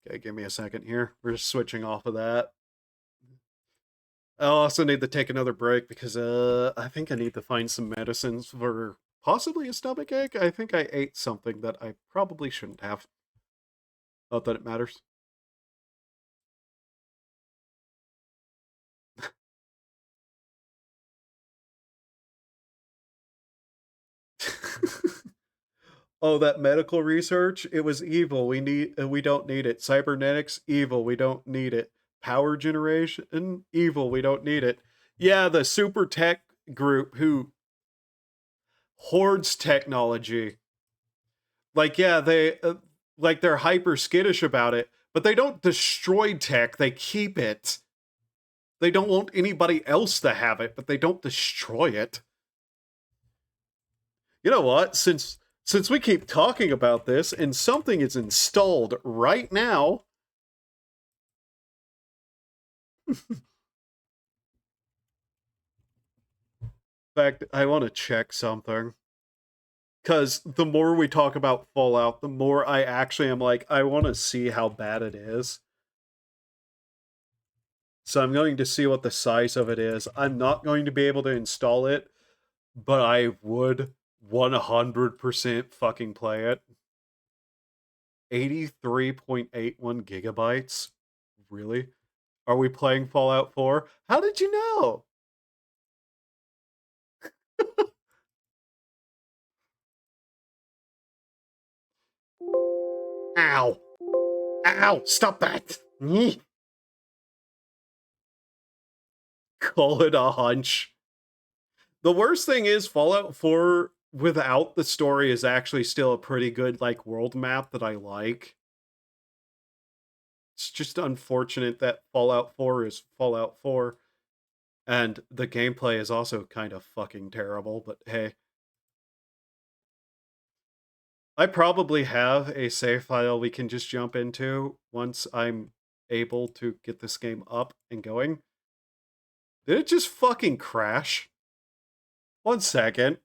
Okay, give me a second here. We're just switching off of that. I also need to take another break because I think I need to find some medicines for possibly a stomach ache. I think I ate something that I probably shouldn't have. Not that it matters. Oh, that medical research, it was evil. We don't need it. Cybernetics, evil. We don't need it. Power generation, evil. We don't need it. Yeah, the super tech group who hoards technology. Like, yeah, they're hyper skittish about it, but they don't destroy tech. They keep it. They don't want anybody else to have it, but they don't destroy it. You know what? Since we keep talking about this and something is installed right now. In fact, I want to check something. Because the more we talk about Fallout, the more I actually am like, I want to see how bad it is. So I'm going to see what the size of it is. I'm not going to be able to install it, but I would 100% fucking play it. 83.81 gigabytes? Really? Are we playing Fallout 4? How did you know? Ow. Ow. Stop that. Call it a hunch. The worst thing is Fallout 4 without the story is actually still a pretty good like world map that I like. It's just unfortunate that Fallout 4 is Fallout 4 and the gameplay is also kind of fucking terrible, but hey. I probably have a save file we can just jump into once I'm able to get this game up and going. Did it just fucking crash? 1 second.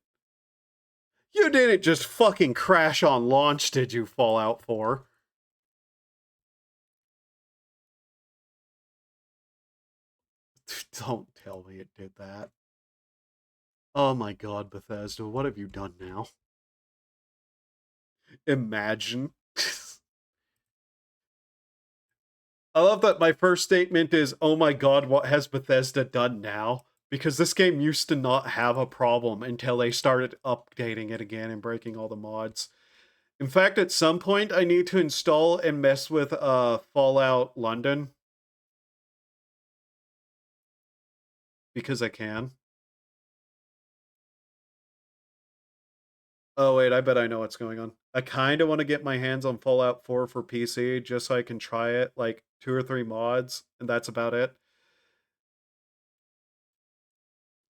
You didn't just fucking crash on launch, did you, Fallout 4? Don't tell me it did that. Oh my god, Bethesda, what have you done now? Imagine. I love that my first statement is, oh my god, what has Bethesda done now? Because this game used to not have a problem until they started updating it again and breaking all the mods. In fact, at some point, I need to install and mess with Fallout London. Because I can. Oh wait, I bet I know what's going on. I kind of want to get my hands on Fallout 4 for PC just so I can try it, like 2 or 3 mods, and that's about it.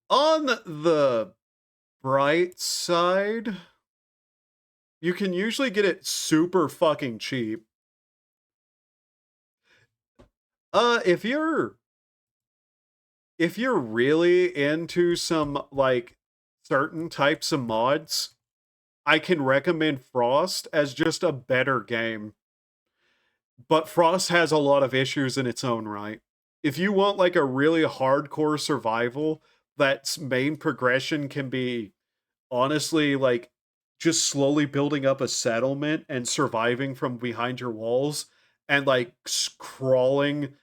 On the bright side, you can usually get it super fucking cheap. If you're really into some like certain types of mods, I can recommend Frost as just a better game. But Frost has a lot of issues in its own right. If you want like a really hardcore survival that's main progression can be honestly like just slowly building up a settlement and surviving from behind your walls and like crawling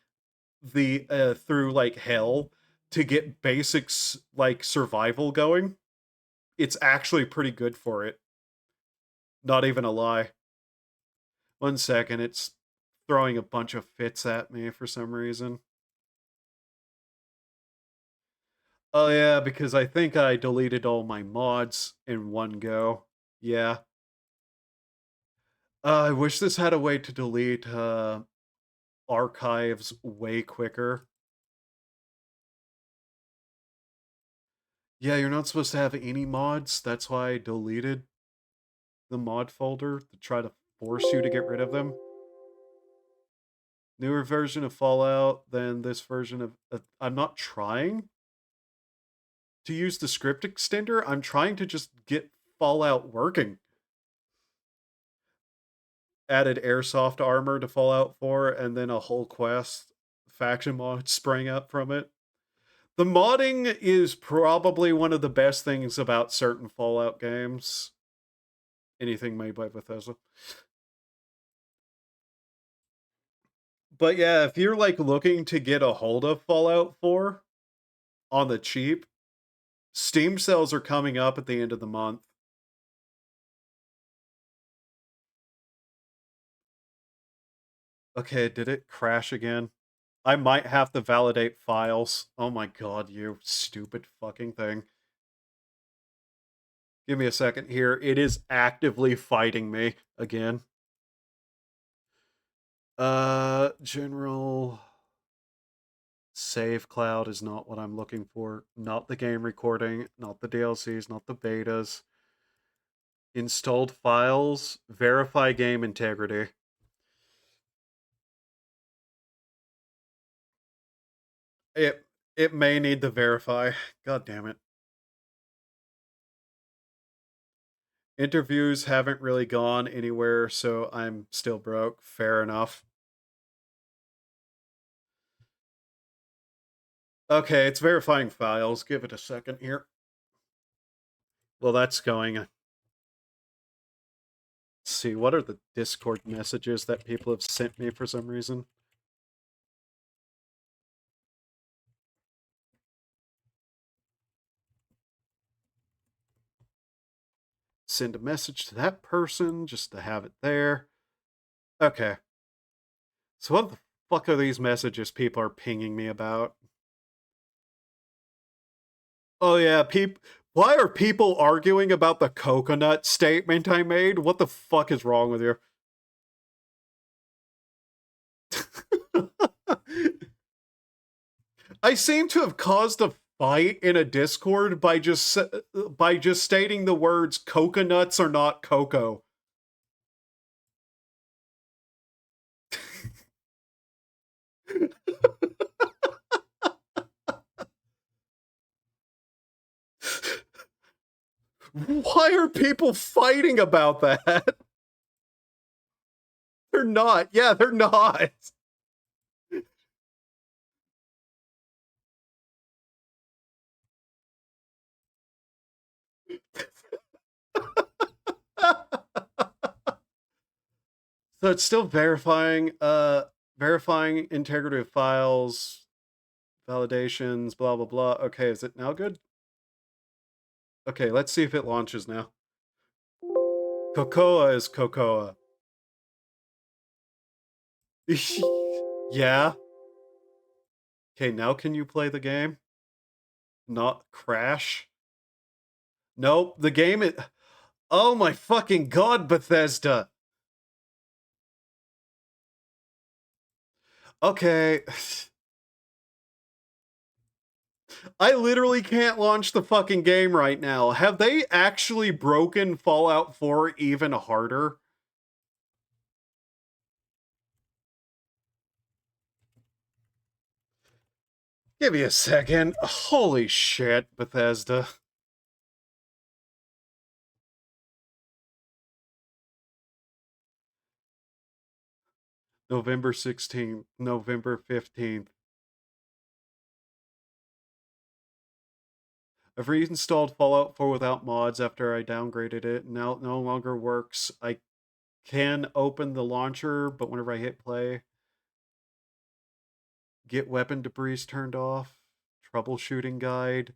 the through like hell to get basics like survival going, it's actually pretty good for it. Not even a lie. 1 second, it's throwing a bunch of fits at me for some reason. Oh yeah, because I think I deleted all my mods in one go. Yeah. I wish this had a way to delete archives way quicker. Yeah, you're not supposed to have any mods. That's why I deleted the mod folder to try to force you to get rid of them. Newer version of Fallout than this version of... I'm not trying to use the script extender. I'm trying to just get Fallout working. Added airsoft armor to Fallout 4 and then a whole quest faction mod sprang up from it. The modding is probably one of the best things about certain Fallout games. Anything made by Bethesda. But yeah, if you're like looking to get a hold of Fallout 4 on the cheap, Steam sales are coming up at the end of the month. Okay, did it crash again? I might have to validate files. Oh my god, you stupid fucking thing. Give me a second here. It is actively fighting me again. General save cloud is not what I'm looking for. Not the game recording, not the DLCs, not the betas. Installed files, verify game integrity. It may need to verify. God damn it. Interviews haven't really gone anywhere, so I'm still broke. Fair enough. Okay, it's verifying files. Give it a second here. Well, that's going. Let's see, what are the Discord messages that people have sent me for some reason? Send a message to that person just to have it there. Okay. So what the fuck are these messages people are pinging me about? Oh yeah, why are people arguing about the coconut statement I made? What the fuck is wrong with you? I seem to have caused a fight in a Discord by just stating the words coconuts are not cocoa. Why are people fighting about that? They're not. Yeah, they're not. So it's still verifying integrity of files, validations, blah blah blah. Okay, is it now good? Okay, let's see if it launches now. Cocoa is cocoa. Yeah. Okay, now can you play the game? Not crash? Nope, the game it. Oh my fucking god, Bethesda. Okay. I literally can't launch the fucking game right now. Have they actually broken Fallout 4 even harder? Give me a second. Holy shit, Bethesda. November 16th, November 15th. I've reinstalled Fallout 4 without mods after I downgraded it. Now it no longer works. I can open the launcher, but whenever I hit play, get weapon debris turned off. Troubleshooting guide.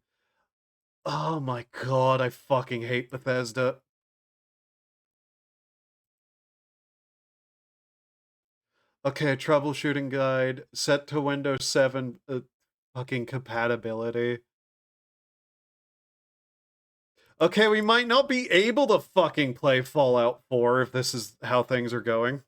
Oh my god, I fucking hate Bethesda. Okay, troubleshooting guide. Set to Windows 7 fucking compatibility. Okay, we might not be able to fucking play Fallout 4 if this is how things are going.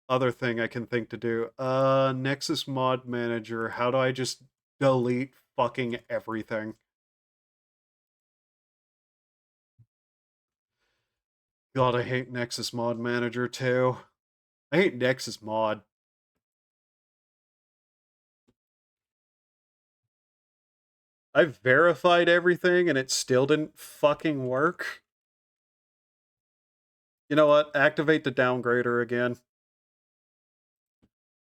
Other thing I can think to do. Nexus Mod Manager. How do I just delete fucking everything? God, I hate Nexus Mod Manager too. I hate Nexus Mod. I've verified everything and it still didn't fucking work. You know what? Activate the downgrader again.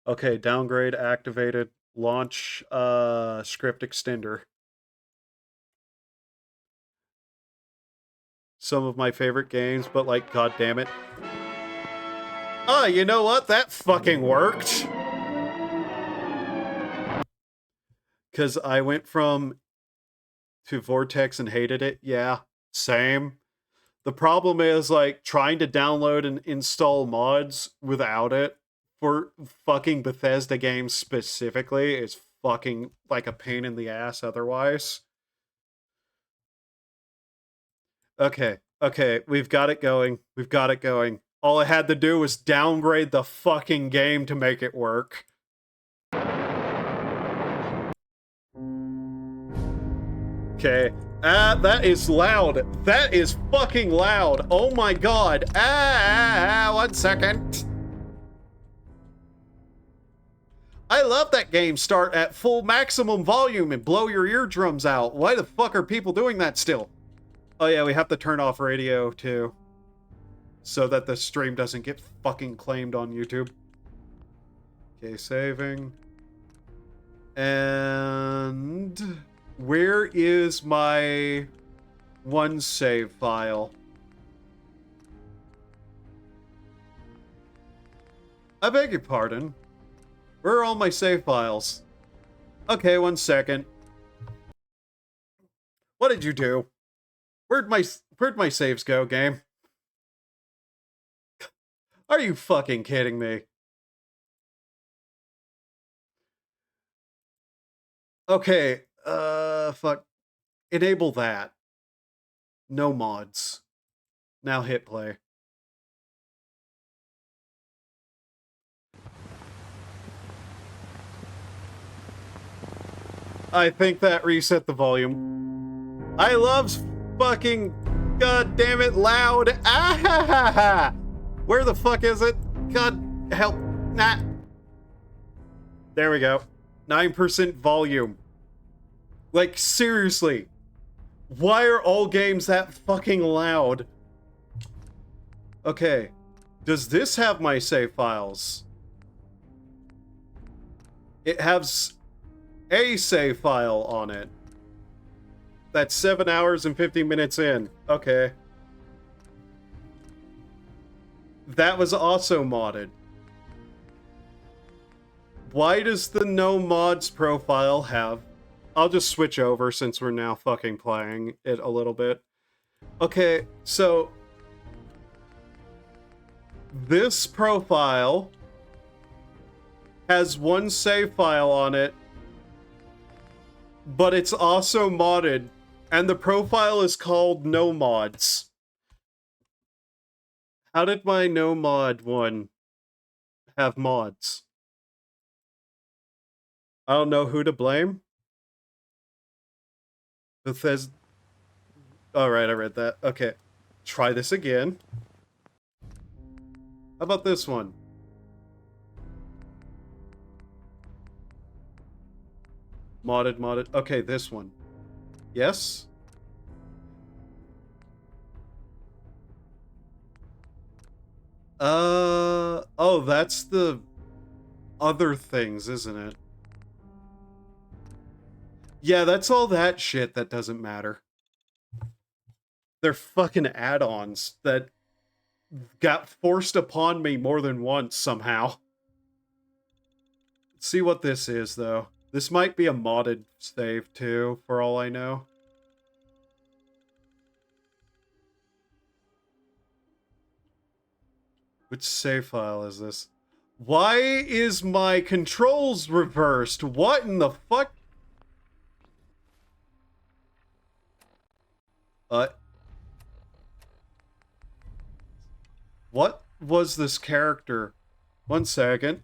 Okay, downgrade activated. Launch script extender. Some of my favorite games, but like, god damn it. Ah, you know what? That fucking worked. Because I went from to Vortex and hated it. Yeah, same. The problem is, like, trying to download and install mods without it for fucking Bethesda games specifically is fucking like a pain in the ass otherwise. Okay, okay, we've got it going. We've got it going. All I had to do was downgrade the fucking game to make it work. Okay. That is loud. That is fucking loud. Oh my god. 1 second. I love that game start at full maximum volume and blow your eardrums out. Why the fuck are people doing that still? Oh yeah, we have to turn off radio too. So that the stream doesn't get fucking claimed on YouTube. Okay, saving. And where is my one save file? I beg your pardon. Where are all my save files? Okay, 1 second. What did you do? Where'd my saves go, game? Are you fucking kidding me? Okay, fuck. Enable that. No mods. Now hit play. I think that reset the volume. I love fucking god damn it loud. Ah ha ha ha. Where the fuck is it? God help. Nah. There we go. 9% volume. Like, seriously. Why are all games that fucking loud? Okay. Does this have my save files? It has a save file on it. That's 7 hours and 50 minutes in. Okay. That was also modded. Why does the no mods profile have... I'll just switch over since we're now fucking playing it a little bit. Okay, so... this profile has one save file on it, but it's also modded, and the profile is called no mods. How did my no mod one have mods? I don't know who to blame. Bethesda. Alright, I read that. Okay. Try this again. How about this one? Modded. Okay, this one. Yes? Oh, that's the other things, isn't it? Yeah, that's all that shit that doesn't matter. They're fucking add-ons that got forced upon me more than once somehow. Let's see what this is, though. This might be a modded save, too, for all I know. Which save file is this? Why is my controls reversed? What in the fuck? What was this character? 1 second.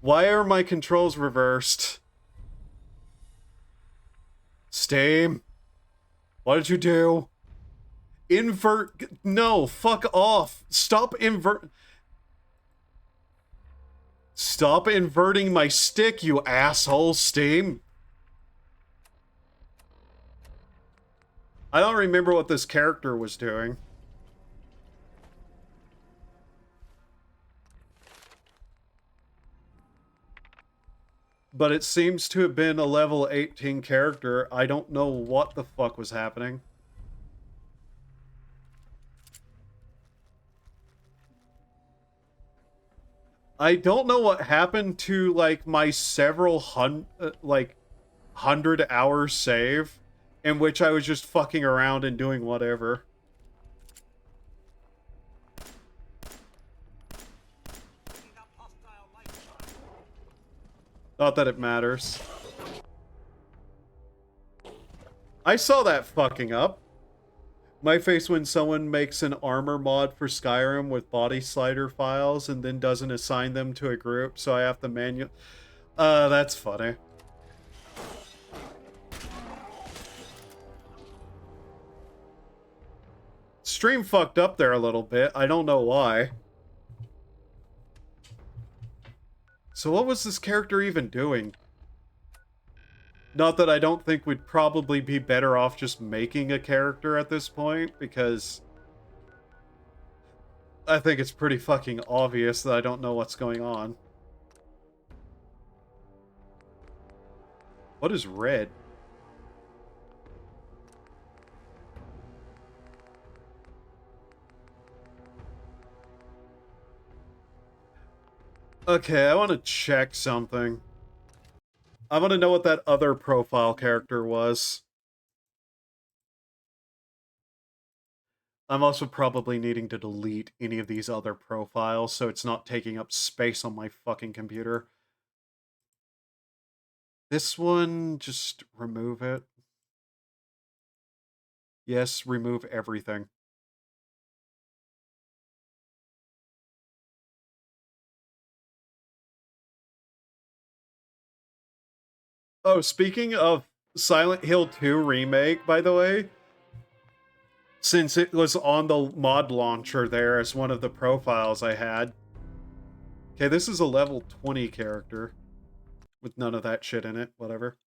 Why are my controls reversed? Steam. What did you do? Invert. No, fuck off. Stop inverting my stick, you asshole, Steam. I don't remember what this character was doing. but it seems to have been a level 18 character. I don't know what the fuck was happening. I don't know what happened to, like, my several 100-hour save, in which I was just fucking around and doing whatever. Not that it matters. I saw that fucking up. My face when someone makes an armor mod for Skyrim with body slider files and then doesn't assign them to a group, so I have to manually... that's funny. Stream fucked up there a little bit. I don't know why. So what was this character even doing? Not that I don't think we'd probably be better off just making a character at this point, because I think it's pretty fucking obvious that I don't know what's going on. What is red? Okay, I want to check something. I want to know what that other profile character was. I'm also probably needing to delete any of these other profiles so it's not taking up space on my fucking computer. This one, just remove it. Yes, remove everything. Oh, speaking of Silent Hill 2 Remake, by the way, since it was on the mod launcher there as one of the profiles I had. Okay, this is a level 20 character with none of that shit in it, whatever.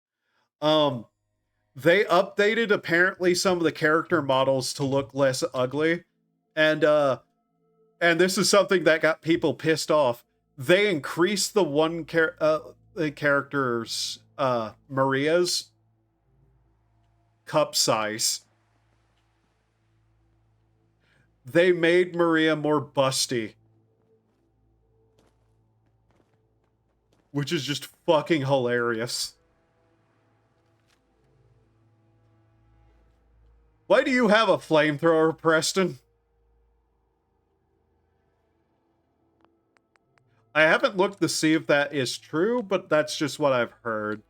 They updated apparently some of the character models to look less ugly, and this is something that got people pissed off. They increased the the character's Maria's cup size. They made Maria more busty, which is just fucking hilarious. Why do you have a flamethrower, Preston? I haven't looked to see if that is true, but that's just what I've heard.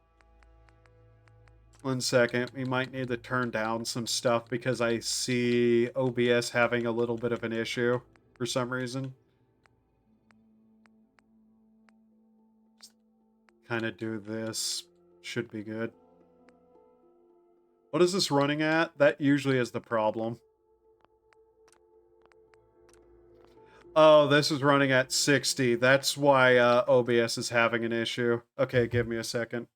1 second, we might need to turn down some stuff because I see OBS having a little bit of an issue for some reason. Kind of do this. Should be good. What is this running at? That usually is the problem. Oh, this is running at 60. That's why OBS is having an issue. Okay, give me a second.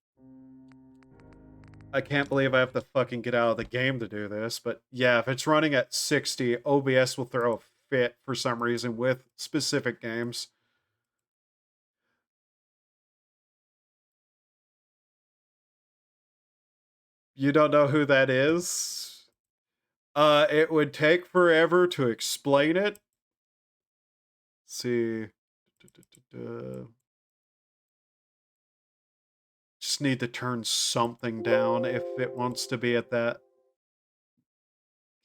I can't believe I have to fucking get out of the game to do this, but yeah, if it's running at 60, OBS will throw a fit for some reason with specific games. You don't know who that is? It would take forever to explain it. Let's see. Just need to turn something down if it wants to be at that.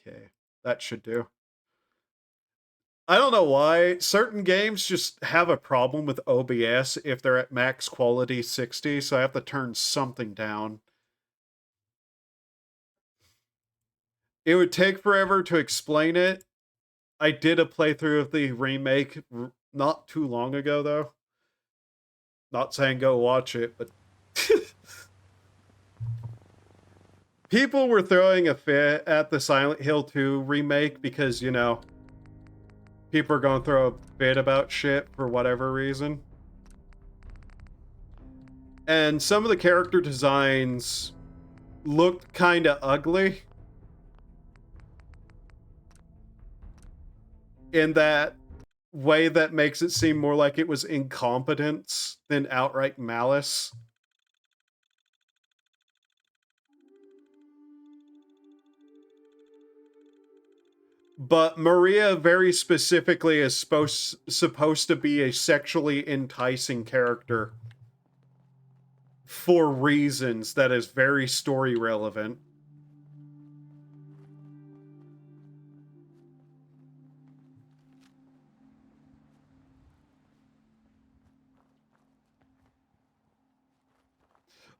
Okay, that should do. I don't know why. Certain games just have a problem with OBS if they're at max quality 60, so I have to turn something down. It would take forever to explain it. I did a playthrough of the remake not too long ago, though. Not saying go watch it, but... People were throwing a fit at the Silent Hill 2 remake because, you know, people are going to throw a fit about shit for whatever reason. And some of the character designs looked kind of ugly. In that way that makes it seem more like it was incompetence than outright malice. But Maria very specifically is supposed to be a sexually enticing character for reasons that is very story relevant.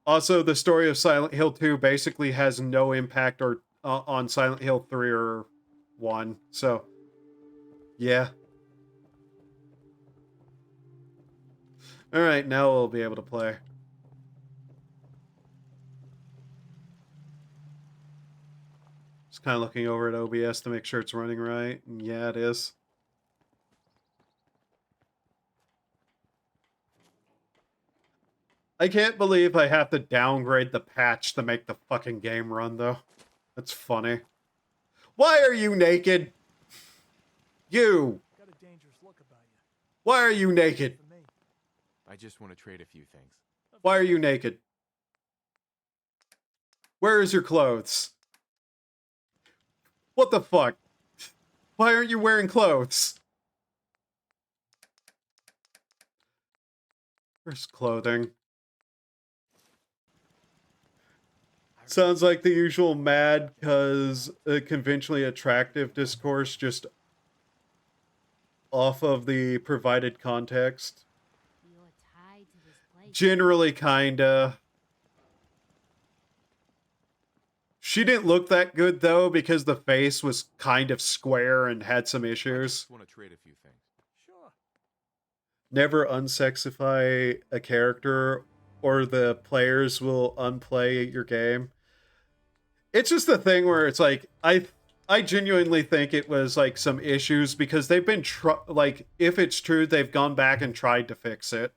Also, the story of Silent Hill 2 basically has no impact or on Silent Hill 3 or 1. So, yeah. All right, now we'll be able to play. Just kind of looking over at OBS to make sure it's running right. Yeah, it is. I can't believe I have to downgrade the patch to make the fucking game run, though. That's funny. Why are you naked? You! Got a dangerous look about you. Why are you naked? For me. I just want to trade a few things. Why are you naked? Where is your clothes? What the fuck? Why aren't you wearing clothes? Where's clothing? Sounds like the usual mad cause conventionally attractive discourse just off of the provided context. You're tied to this place. Generally, kinda. She didn't look that good though because the face was kind of square and had some I issues. just want to trade a few things. Sure. Never unsexify a character or the players will unplay your game. It's just a thing where it's like I genuinely think it was like some issues because they've been like if it's true they've gone back and tried to fix it.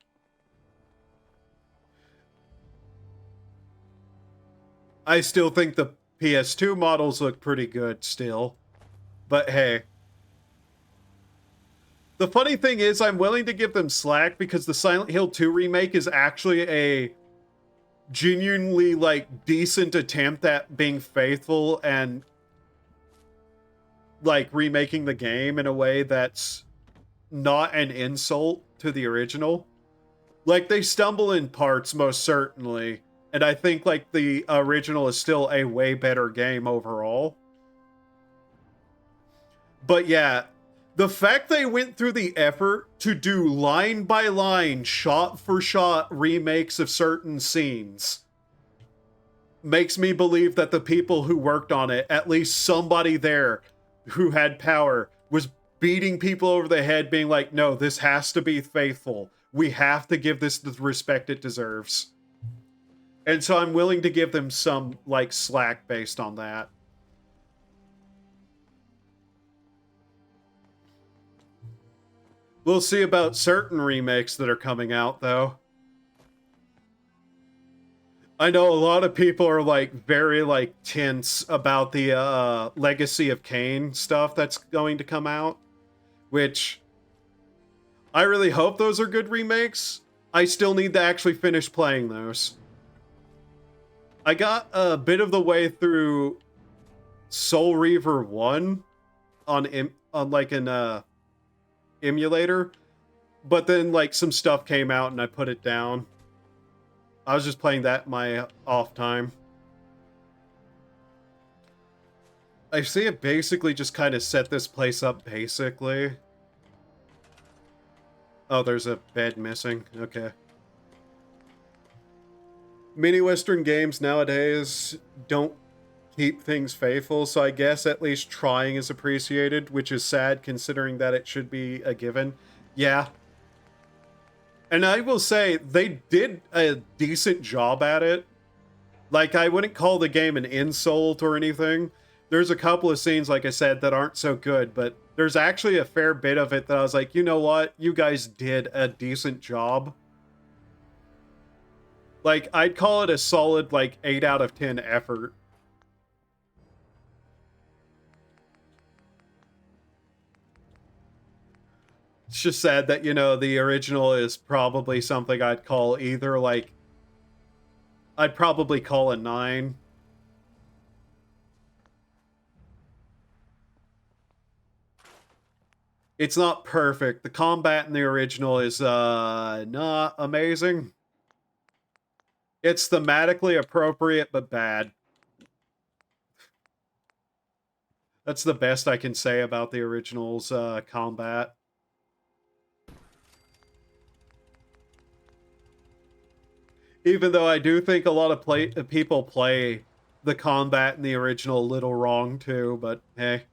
I still think the PS2 models look pretty good still. But hey. The funny thing is, I'm willing to give them slack because the Silent Hill 2 remake is actually a genuinely, like, decent attempt at being faithful and, like, remaking the game in a way that's not an insult to the original. Like, they stumble in parts, most certainly. And I think, like, the original is still a way better game overall. But yeah, the fact they went through the effort to do line by line, shot for shot remakes of certain scenes makes me believe that the people who worked on it, at least somebody there who had power, was beating people over the head being like, no, this has to be faithful. We have to give this the respect it deserves. And so I'm willing to give them some, like, slack based on that. We'll see about certain remakes that are coming out, though. I know a lot of people are, like, very, like, tense about the Legacy of Kain stuff that's going to come out, which I really hope those are good remakes. I still need to actually finish playing those. I got a bit of the way through Soul Reaver 1 on like an emulator, but then like some stuff came out and I put it down. I was just playing that in my off time. I see it basically just kind of set this place up basically. Oh, there's a bed missing. Okay. Many Western games nowadays don't keep things faithful, so I guess at least trying is appreciated, which is sad considering that it should be a given. Yeah. And I will say, they did a decent job at it. Like, I wouldn't call the game an insult or anything. There's a couple of scenes, like I said, that aren't so good, but there's actually a fair bit of it that I was like, you know what? You guys did a decent job. Like, I'd call it a solid, like, 8 out of 10 effort. It's just sad that, you know, the original is probably something I'd call either, like... I'd probably call a 9. It's not perfect. The combat in the original is not amazing. It's thematically appropriate but bad. That's the best I can say about the original's combat. Even though I do think a lot of people play the combat in the original a little wrong too, but hey.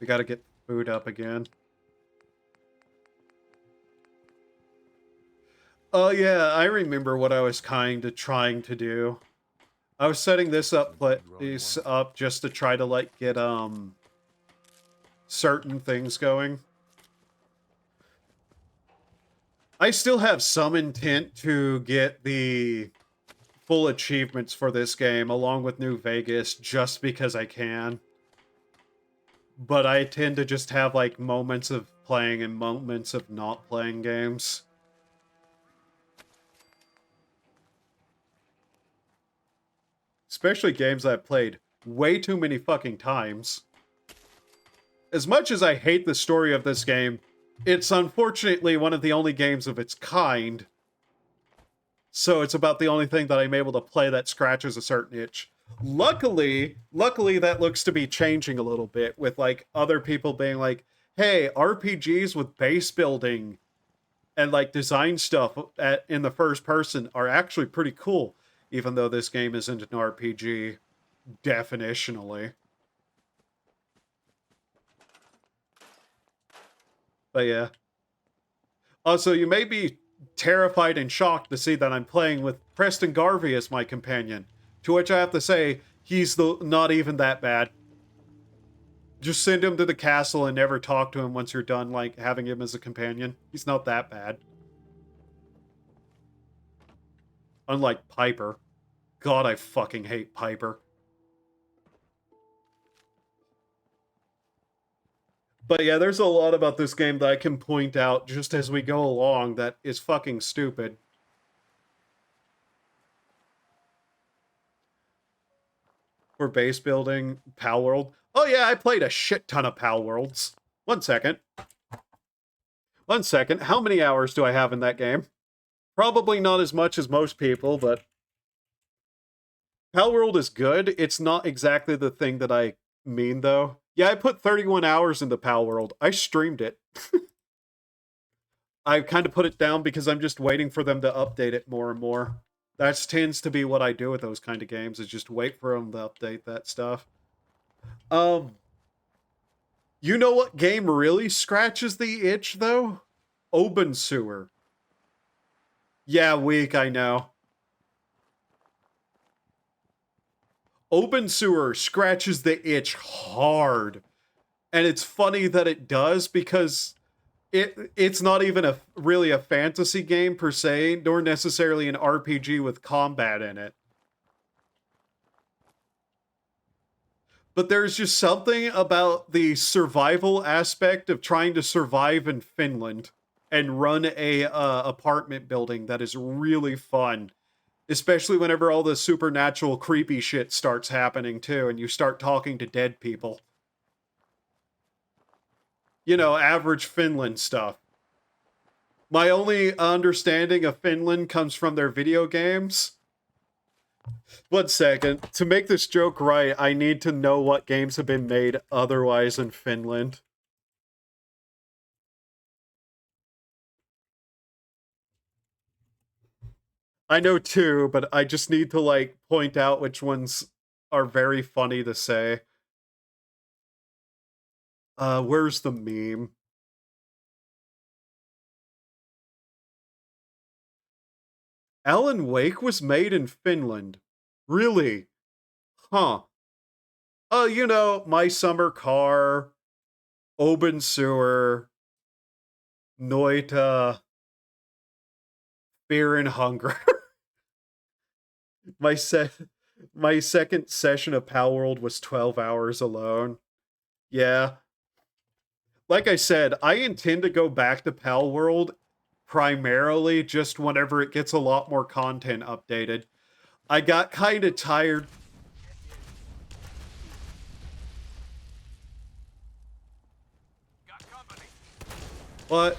We gotta get food up again. Oh yeah, I remember what I was kind of trying to do. I was setting this up, just to try to like get certain things going. I still have some intent to get the full achievements for this game along with New Vegas just because I can. But I tend to just have like moments of playing and moments of not playing games. Especially games I've played way too many fucking times. As much as I hate the story of this game, it's unfortunately one of the only games of its kind. So it's about the only thing that I'm able to play that scratches a certain itch. Luckily that looks to be changing a little bit with like other people being like, hey, RPGs with base building and like design stuff in the first person are actually pretty cool, even though this game isn't an RPG definitionally. But yeah. Also, you may be terrified and shocked to see that I'm playing with Preston Garvey as my companion, to which I have to say, he's not even that bad. Just send him to the castle and never talk to him once you're done, like, having him as a companion. He's not that bad. Unlike Piper. God, I fucking hate Piper. But yeah, there's a lot about this game that I can point out just as we go along that is fucking stupid. For base building, Pal World. Oh yeah, I played a shit ton of Pal Worlds. 1 second. 1 second. How many hours do I have in that game? Probably not as much as most people, but Pal World is good. It's not exactly the thing that I mean, though. Yeah, I put 31 hours into Pal World. I streamed it. I kind of put it down because I'm just waiting for them to update it more and more. That tends to be what I do with those kind of games, is just wait for them to update that stuff. You know what game really scratches the itch, though? Open Sewer. Yeah, weak, I know. Open Sewer scratches the itch hard. And it's funny that it does because it's not even really a fantasy game per se, nor necessarily an RPG with combat in it. But there's just something about the survival aspect of trying to survive in Finland and run a apartment building that is really fun. Especially whenever all the supernatural creepy shit starts happening too, and you start talking to dead people. You know, average Finland stuff. My only understanding of Finland comes from their video games. 1 second. To make this joke right, I need to know what games have been made otherwise in Finland. I know two, but I just need to, like, point out which ones are very funny to say. Where's the meme? Alan Wake was made in Finland. Really? Huh. You know, My Summer Car, Open Sewer, Noita, Fear and Hunger. my second session of Pal World was 12 hours alone. Yeah. Like I said, I intend to go back to Pal World primarily just whenever it gets a lot more content updated. I got kind of tired. What?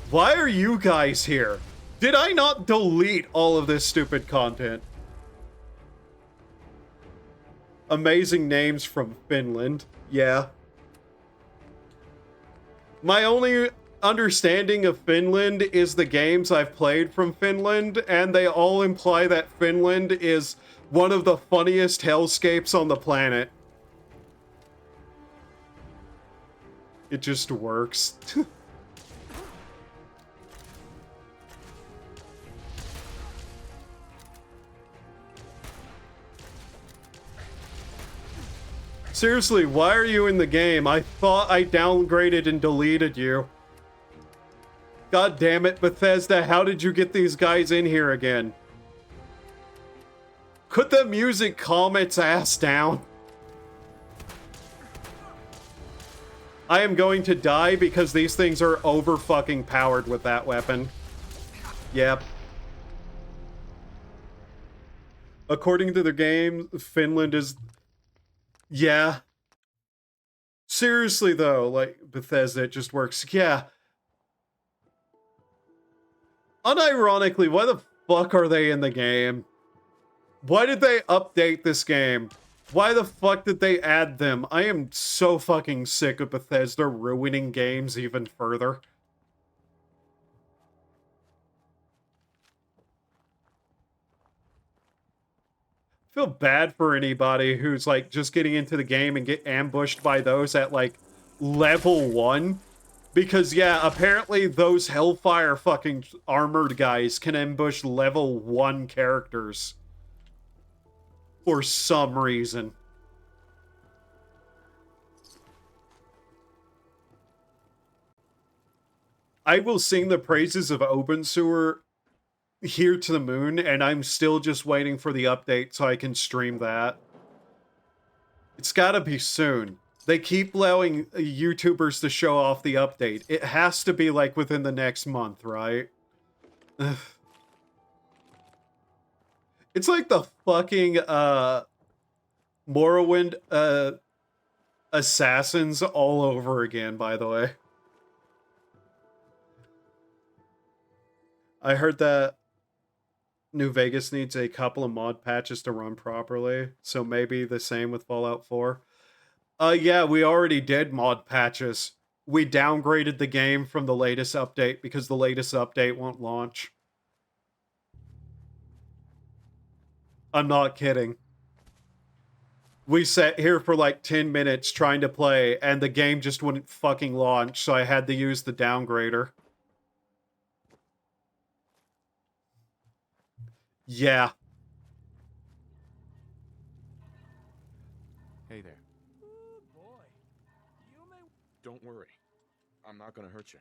Why are you guys here? Did I not delete all of this stupid content? Amazing names from Finland. Yeah. My only understanding of Finland is the games I've played from Finland, and they all imply that Finland is one of the funniest hellscapes on the planet. It just works. Seriously, why are you in the game? I thought I downgraded and deleted you. God damn it, Bethesda, how did you get these guys in here again? Could the music calm its ass down? I am going to die because these things are over fucking powered with that weapon. Yep. According to the game, Finland is... Yeah. Seriously, though, like, Bethesda, it just works. Yeah. Unironically, why the fuck are they in the game? Why did they update this game? Why the fuck did they add them? I am so fucking sick of Bethesda ruining games even further. Feel bad for anybody who's like just getting into the game and get ambushed by those at like level 1. Because yeah, apparently those Hellfire fucking armored guys can ambush level 1 characters. For some reason. I will sing the praises of Open Sewer here to the moon, and I'm still just waiting for the update so I can stream that. It's gotta be soon. They keep allowing YouTubers to show off the update. It has to be like within the next month, right? Ugh. It's like the fucking Morrowind assassins all over again, by the way. I heard that New Vegas needs a couple of mod patches to run properly, so maybe the same with Fallout 4. Yeah, we already did mod patches. We downgraded the game from the latest update because the latest update won't launch. I'm not kidding. We sat here for like 10 minutes trying to play, and the game just wouldn't fucking launch, so I had to use the downgrader. Yeah. Hey there. Don't worry. I'm not gonna hurt you.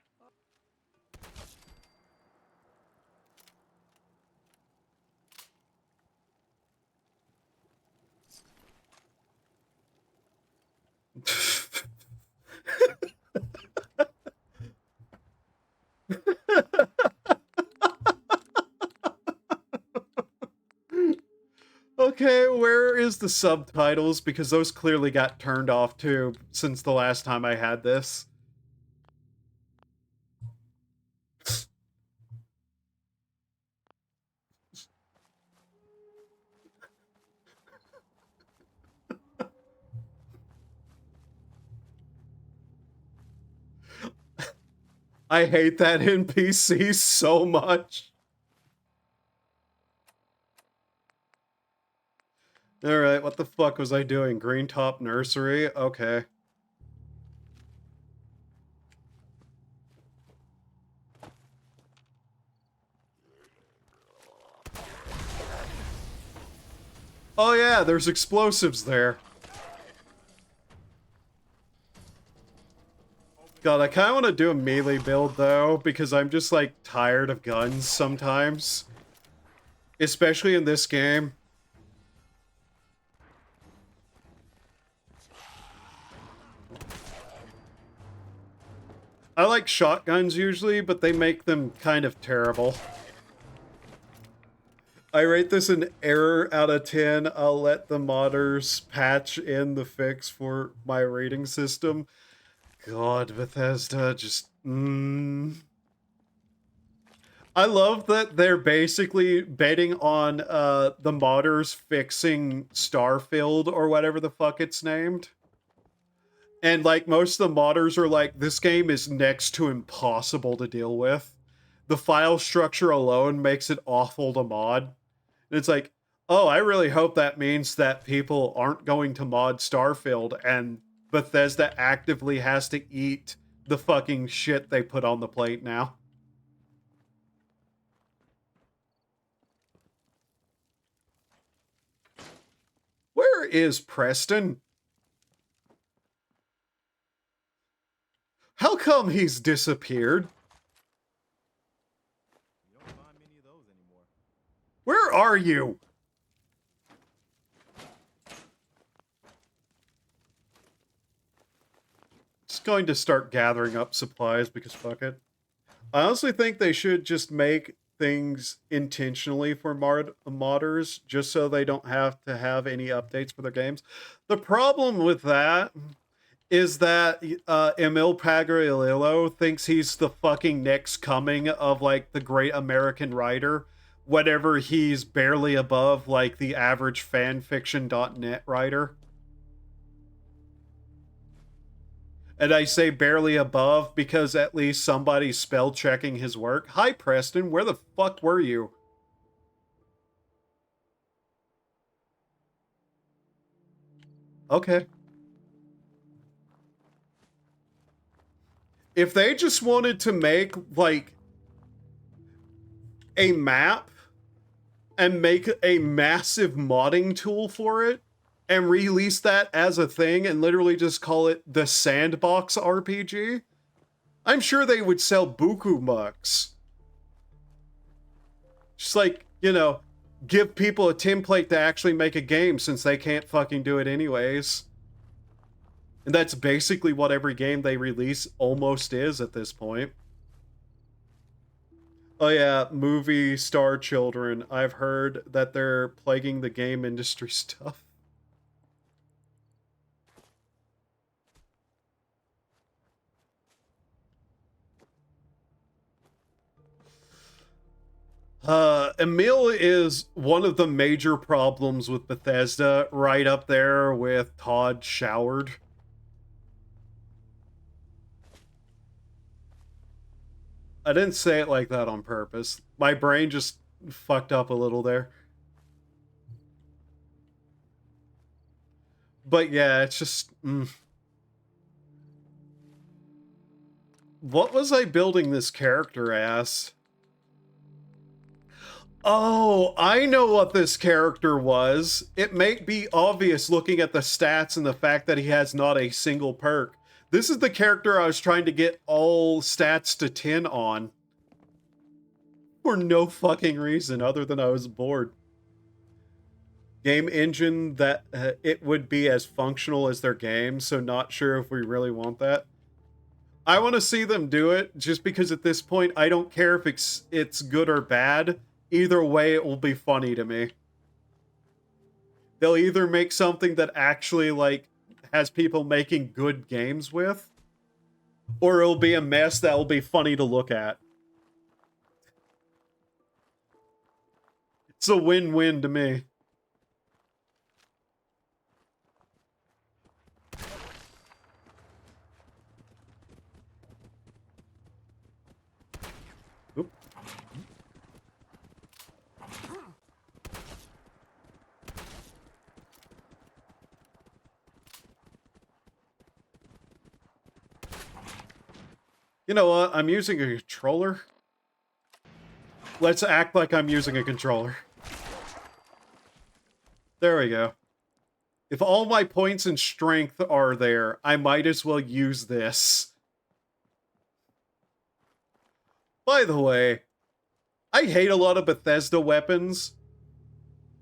Okay, where is the subtitles? Because those clearly got turned off too since the last time I had this. I hate that NPC so much. Alright, what the fuck was I doing? Green Top Nursery? Okay. Oh yeah, there's explosives there. God, I kind of want to do a melee build though, because I'm just like tired of guns sometimes. Especially in this game. I like shotguns usually, but they make them kind of terrible. I rate this an error out of 10. I'll let the modders patch in the fix for my rating system. God, Bethesda, just... I love that they're basically betting on the modders fixing Starfield or whatever the fuck it's named. And like most of the modders are like, this game is next to impossible to deal with. The file structure alone makes it awful to mod. And it's like, oh, I really hope that means that people aren't going to mod Starfield and Bethesda actively has to eat the fucking shit they put on the plate now. Where is Preston? How come he's disappeared? You don't find many of those anymore. Where are you? Just going to start gathering up supplies because fuck it. I honestly think they should just make things intentionally for modders just so they don't have to have any updates for their games. The problem with that is that Emil Pagarillo thinks he's the fucking next coming of like the great American writer, whenever he's barely above like the average fanfiction.net writer. And I say barely above because at least somebody's spell checking his work. Hi, Preston. Where the fuck were you? Okay. If they just wanted to make, like, a map and make a massive modding tool for it and release that as a thing and literally just call it the Sandbox RPG, I'm sure they would sell buku mucks. Just like, you know, give people a template to actually make a game since they can't fucking do it anyways. And that's basically what every game they release almost is at this point. Oh yeah, movie star children. I've heard that they're plaguing the game industry stuff. Emil is one of the major problems with Bethesda, right up there with Todd Showard. I didn't say it like that on purpose. My brain just fucked up a little there. But yeah, it's just... What was I building this character as? Oh, I know what this character was. It may be obvious looking at the stats and the fact that he has not a single perk. This is the character I was trying to get all stats to 10 on. For no fucking reason other than I was bored. Game engine that it would be as functional as their game, so not sure if we really want that. I want to see them do it, just because at this point, I don't care if it's good or bad. Either way, it will be funny to me. They'll either make something that actually, like, has people making good games with, or it'll be a mess that will be funny to look at. It's a win-win to me. Oop. You know what? I'm using a controller. Let's act like I'm using a controller. There we go. If all my points and strength are there, I might as well use this. By the way, I hate a lot of Bethesda weapons.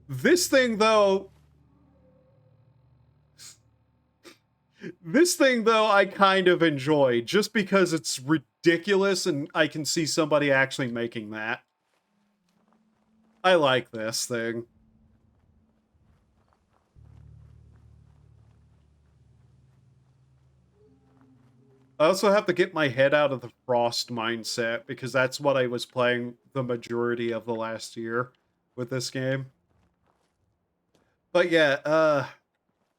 This thing, though... This thing, though, I kind of enjoy, just because it's ridiculous and I can see somebody actually making that. I like this thing. I also have to get my head out of the Frost mindset because that's what I was playing the majority of the last year with this game. But yeah,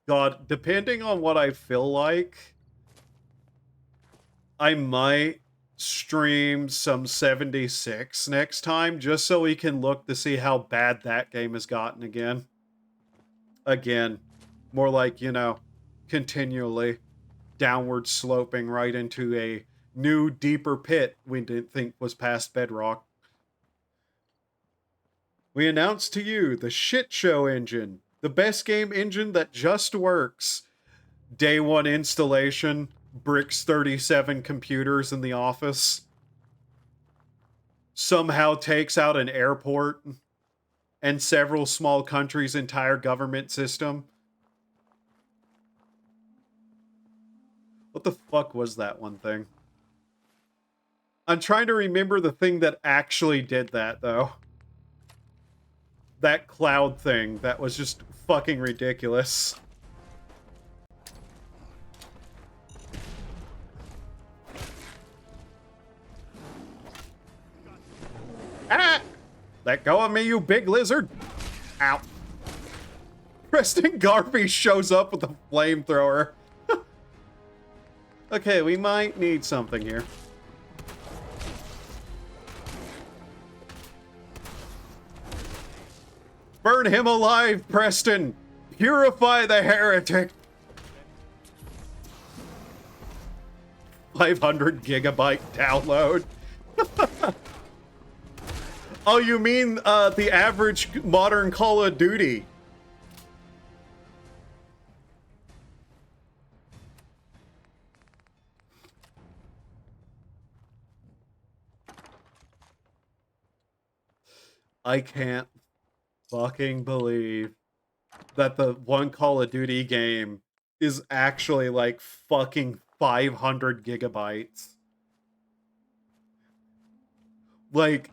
God, depending on what I feel like, I might stream some 76 next time just so we can look to see how bad that game has gotten again. Again, more like, you know, continually downward sloping right into a new, deeper pit we didn't think was past bedrock. We announce to you the shit show engine, the best game engine that just works. Day one installation, bricks 37 computers in the office. Somehow takes out an airport and several small countries' entire government system. What the fuck was that one thing? I'm trying to remember the thing that actually did that, though. That cloud thing that was just fucking ridiculous. Ah! Let go of me, you big lizard! Ow. Preston Garvey shows up with a flamethrower. Okay, we might need something here. Burn him alive, Preston! Purify the heretic! 500 gigabyte download. Oh, you mean the average modern Call of Duty? I can't fucking believe that the one Call of Duty game is actually like fucking 500 gigabytes. Like,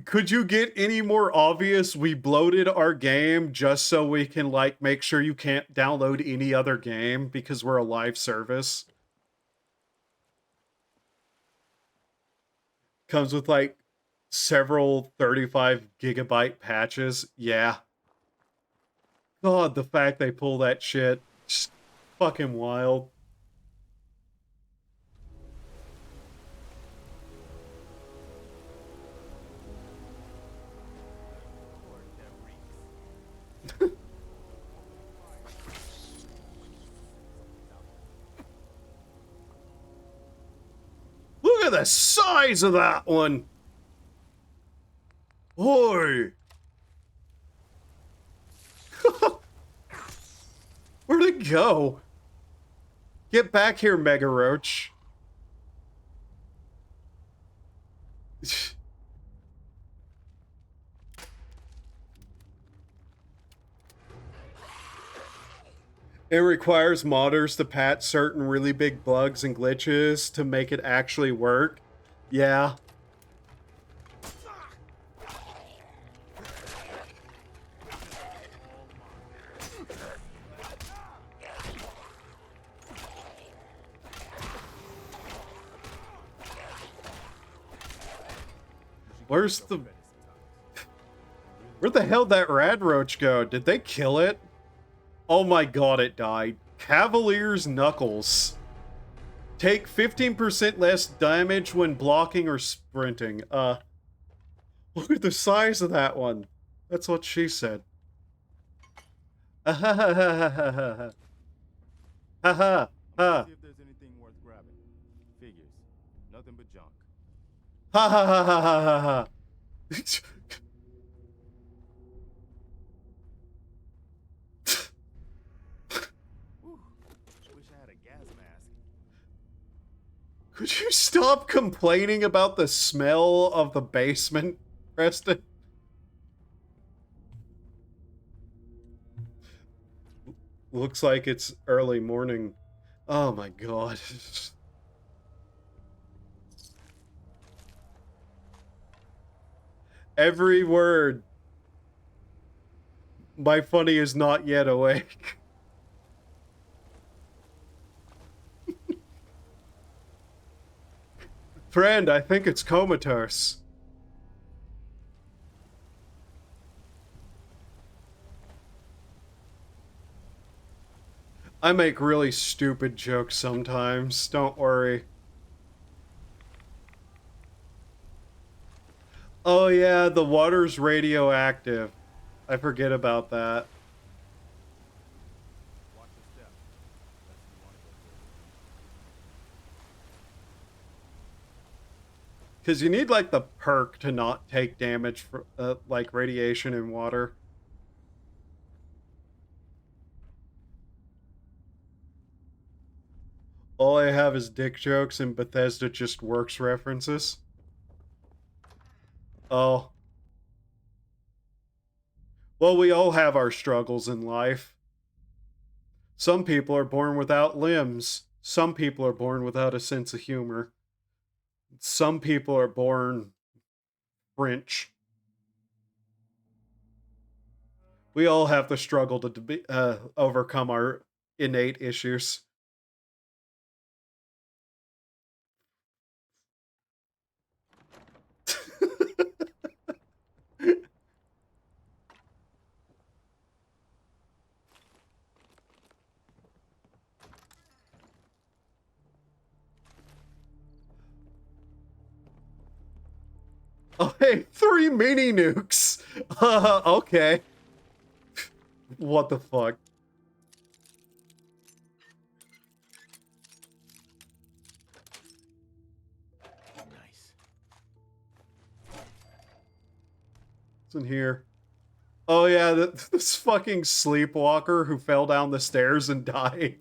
could you get any more obvious? We bloated our game just so we can like make sure you can't download any other game because we're a live service. Comes with like several 35 gigabyte patches. Yeah. God, the fact they pull that shit, just fucking wild. Look at the size of that one. Oi. Where'd it go? Get back here, Mega Roach. It requires modders to patch certain really big bugs and glitches to make it actually work. Yeah. Where's the... Where the hell did that rad roach go? Did they kill it? Oh my god, it died. Cavalier's Knuckles. Take 15% less damage when blocking or sprinting. Look at the size of that one. That's what she said. Ha ha ha ha ha ha. Ha ha ha. See if there's anything worth grabbing. Figures. Nothing but junk. Ha ha ha ha ha ha ha. Wish I had a gas mask. Could you stop complaining about the smell of the basement, Preston? Looks like it's early morning. Oh my god. Every word. My funny is not yet awake. Friend, I think it's comatose. I make really stupid jokes sometimes, don't worry. Oh yeah, the water's radioactive. I forget about that. Watch your step. Unless you want to go through. Because you need, like, the perk to not take damage from, like, radiation in water. All I have is dick jokes and Bethesda just works references. Oh. Well, we all have our struggles in life. Some people are born without limbs. Some people are born without a sense of humor. Some people are born French. We all have the struggle to overcome our innate issues. Oh, hey, 3 mini nukes. Okay. What the fuck? Nice. What's in here? Oh yeah, this fucking sleepwalker who fell down the stairs and died.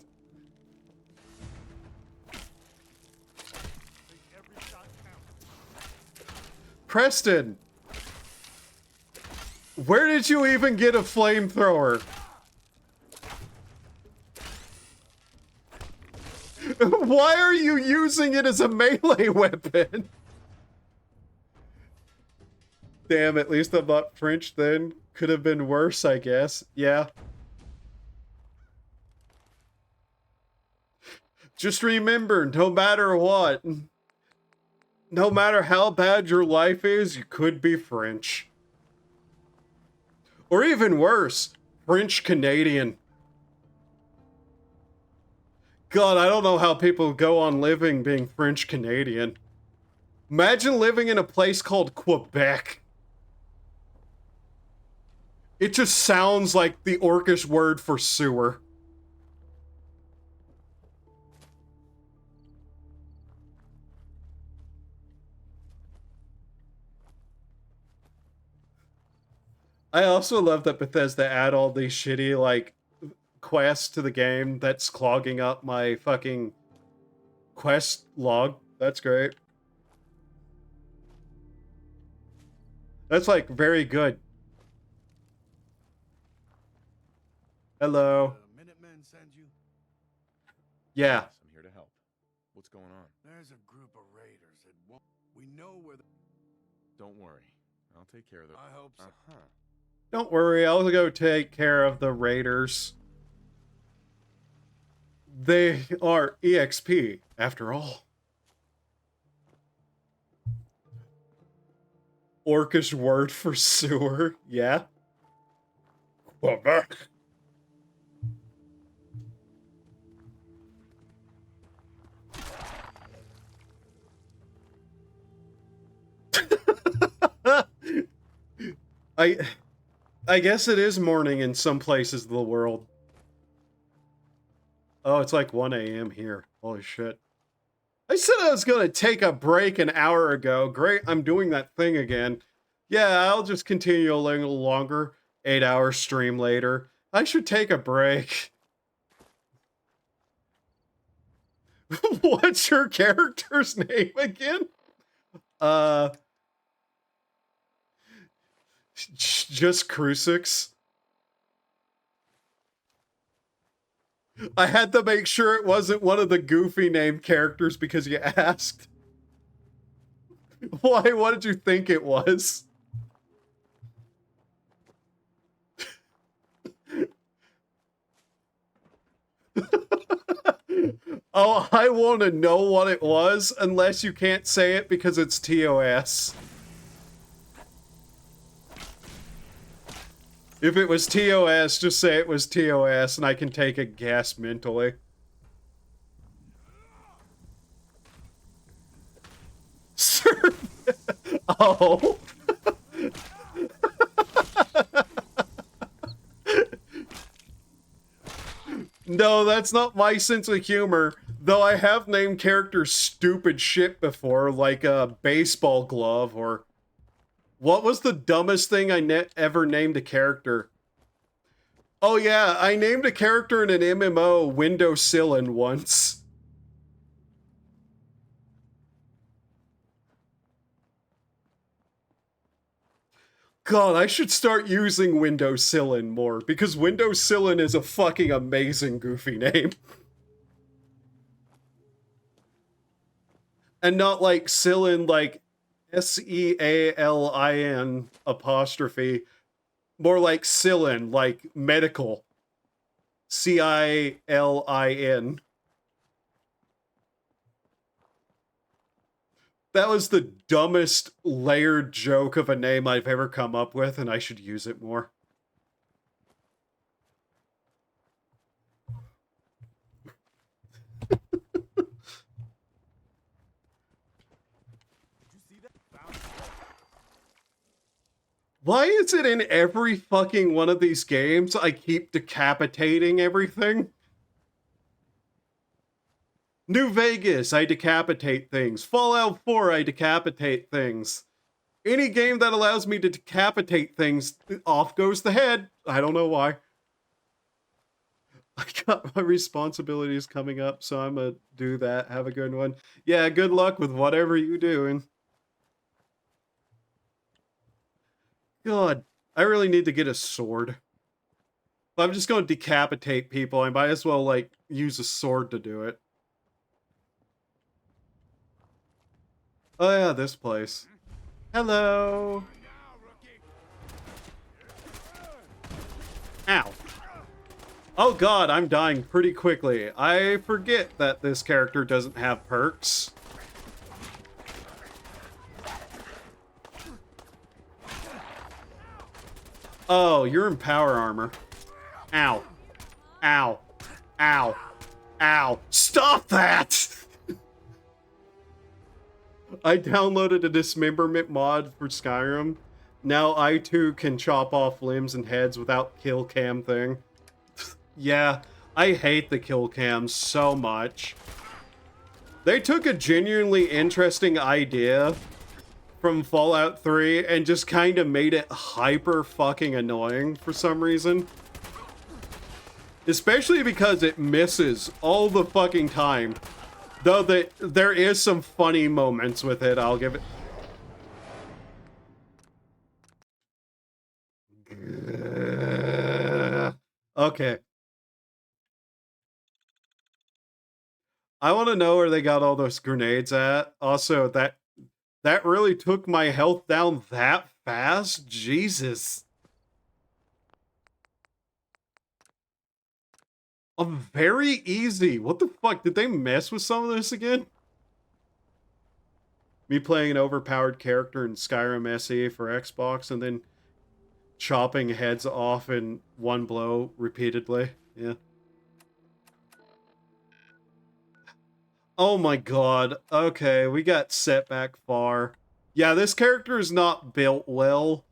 Preston! Where did you even get a flamethrower? Why are you using it as a melee weapon? Damn, at least I'm not French then. Could have been worse, I guess. Yeah. Just remember, no matter what, no matter how bad your life is, you could be French. Or even worse, French Canadian. God, I don't know how people go on living being French Canadian. Imagine living in a place called Quebec. It just sounds like the Orcish word for sewer. I also love that Bethesda add all these shitty, like, quests to the game that's clogging up my fucking quest log. That's great. That's, like, very good. Hello. Minutemen send you? Yeah. Yes, I'm here to help. What's going on? There's a group of raiders that won't. We know where. Don't worry, I'll take care of them. I hope so. Don't worry, I'll go take care of the raiders. They are EXP, after all. Orcish word for sewer, yeah. Quebec. I guess it is morning in some places of the world. Oh, it's like 1 a.m. here. Holy shit. I said I was gonna take a break an hour ago. Great, I'm doing that thing again. Yeah, I'll just continue a little longer. 8-hour stream later. I should take a break. What's your character's name again? Just Crucix. I had to make sure it wasn't one of the goofy named characters because you asked. Why? What did you think it was? Oh, I want to know what it was, unless you can't say it because it's TOS. If it was TOS, just say it was TOS, and I can take a guess mentally. Sir. Oh. No, that's not my sense of humor. Though I have named characters stupid shit before, like a baseball glove, or... What was the dumbest thing I ever named a character? Oh yeah, I named a character in an MMO Windowsillin once. God, I should start using Windowsillin more, because Windowsillin is a fucking amazing goofy name. And not like Cillin, like Sealin apostrophe. More like Cillin, like medical. Cilin. That was the dumbest layered joke of a name I've ever come up with, and I should use it more. Why is it in every fucking one of these games I keep decapitating everything? New Vegas, I decapitate things. Fallout 4, I decapitate things. Any game that allows me to decapitate things, off goes the head. I don't know why. I got my responsibilities coming up, so I'm gonna do that. Have a good one. Yeah, good luck with whatever you're doing. God, I really need to get a sword. If I'm just gonna decapitate people, I might as well, like, use a sword to do it. Oh yeah, this place. Hello! Ow. Oh god, I'm dying pretty quickly. I forget that this character doesn't have perks. Oh, you're in power armor. Ow. Ow. Ow. Ow. Stop that! I downloaded a dismemberment mod for Skyrim. Now I too can chop off limbs and heads without kill cam thing. Yeah, I hate the kill cams so much. They took a genuinely interesting idea from Fallout 3 and just kind of made it hyper fucking annoying for some reason. Especially because it misses all the fucking time. Though there is some funny moments with it, I'll give it. Okay. I want to know where they got all those grenades at. Also, that really took my health down that fast? Jesus. Very easy. What the fuck? Did they mess with some of this again? Me playing an overpowered character in Skyrim SE for Xbox and then chopping heads off in one blow repeatedly. Yeah. Oh my god. Okay, we got set back far. Yeah, this character is not built well.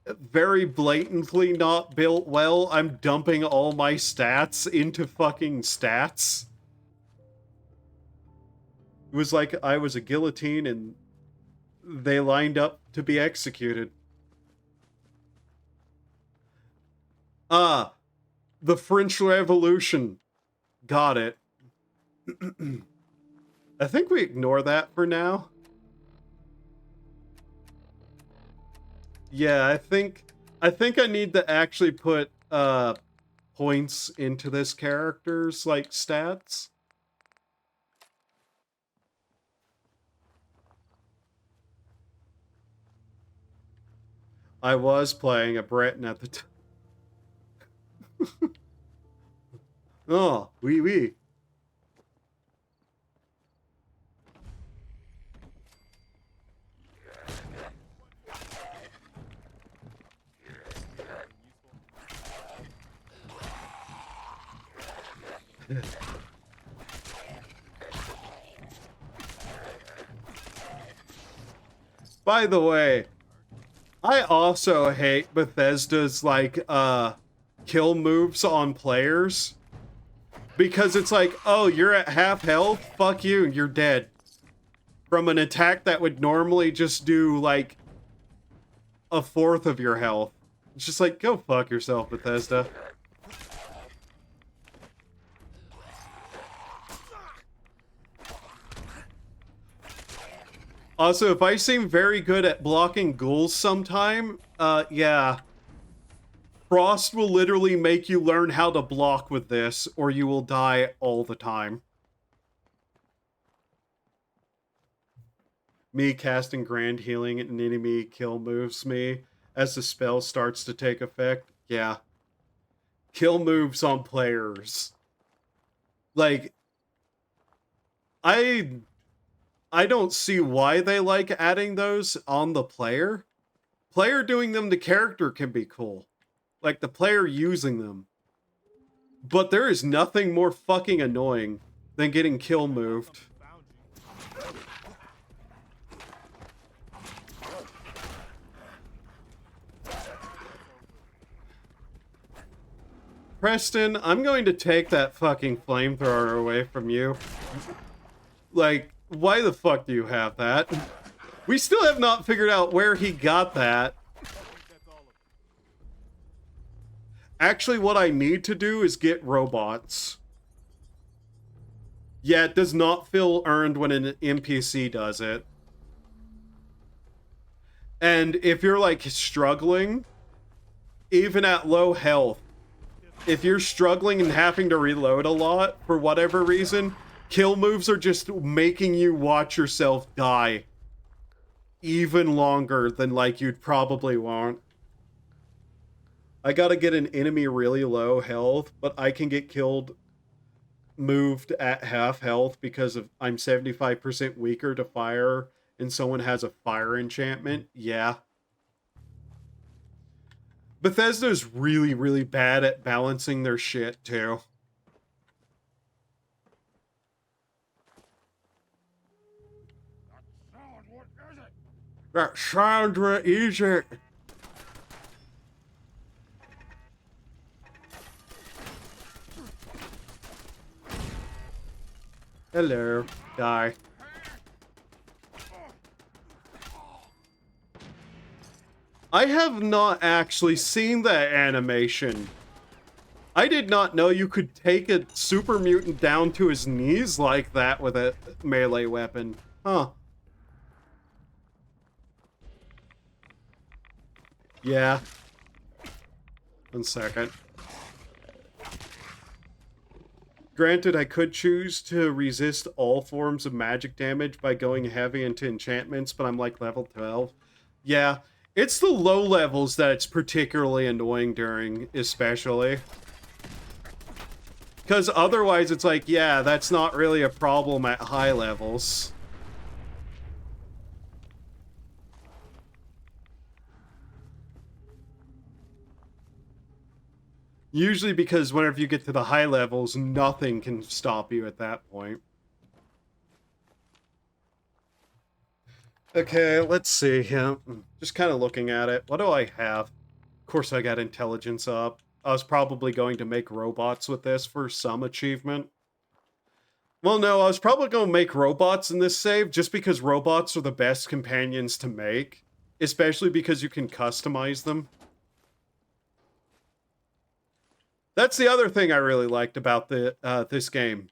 Very blatantly not built well. I'm dumping all my stats into fucking stats. It was like I was a guillotine and they lined up to be executed. Ah, the French Revolution. Got it. I think we ignore that for now. Yeah, I think I need to actually put points into this character's like stats. I was playing a Breton at the time. Oh, oui, oui. By the way, I also hate Bethesda's like kill moves on players because it's like, oh, you're at half health, fuck you, you're dead. From an attack that would normally just do like a fourth of your health. It's just like, go fuck yourself, Bethesda. Also, if I seem very good at blocking ghouls sometime, yeah. Frost will literally make you learn how to block with this, or you will die all the time. Me casting Grand Healing and enemy kill moves me as the spell starts to take effect. Yeah. Kill moves on players. Like, I don't see why they like adding those on the player. Player doing them to character can be cool. Like the player using them. But there is nothing more fucking annoying than getting kill moved. Preston, I'm going to take that fucking flamethrower away from you. Like, why the fuck do you have that? We still have not figured out where he got that. Actually, what I need to do is get robots. Yeah, it does not feel earned when an NPC does it. And if you're, like, struggling, even at low health, if you're struggling and having to reload a lot, for whatever reason, kill moves are just making you watch yourself die even longer than, like, you'd probably want. I gotta get an enemy really low health, but I can get killed moved at half health because of I'm 75% weaker to fire and someone has a fire enchantment. Yeah. Bethesda's really, really bad at balancing their shit, too. That sound, what is it? Hello. Die. I have not actually seen that animation. I did not know you could take a super mutant down to his knees like that with a melee weapon. Huh. Yeah. 1 second. Granted, I could choose to resist all forms of magic damage by going heavy into enchantments, but I'm like level 12. Yeah, it's the low levels that it's particularly annoying during, especially. Because otherwise it's like, yeah, that's not really a problem at high levels. Usually because whenever you get to the high levels, nothing can stop you at that point. Okay, let's see here. Just kind of looking at it. What do I have? Of course I got intelligence up. I was probably going to make robots with this for some achievement. Well, no, I was probably going to make robots in this save just because robots are the best companions to make. Especially because you can customize them. That's the other thing I really liked about this game.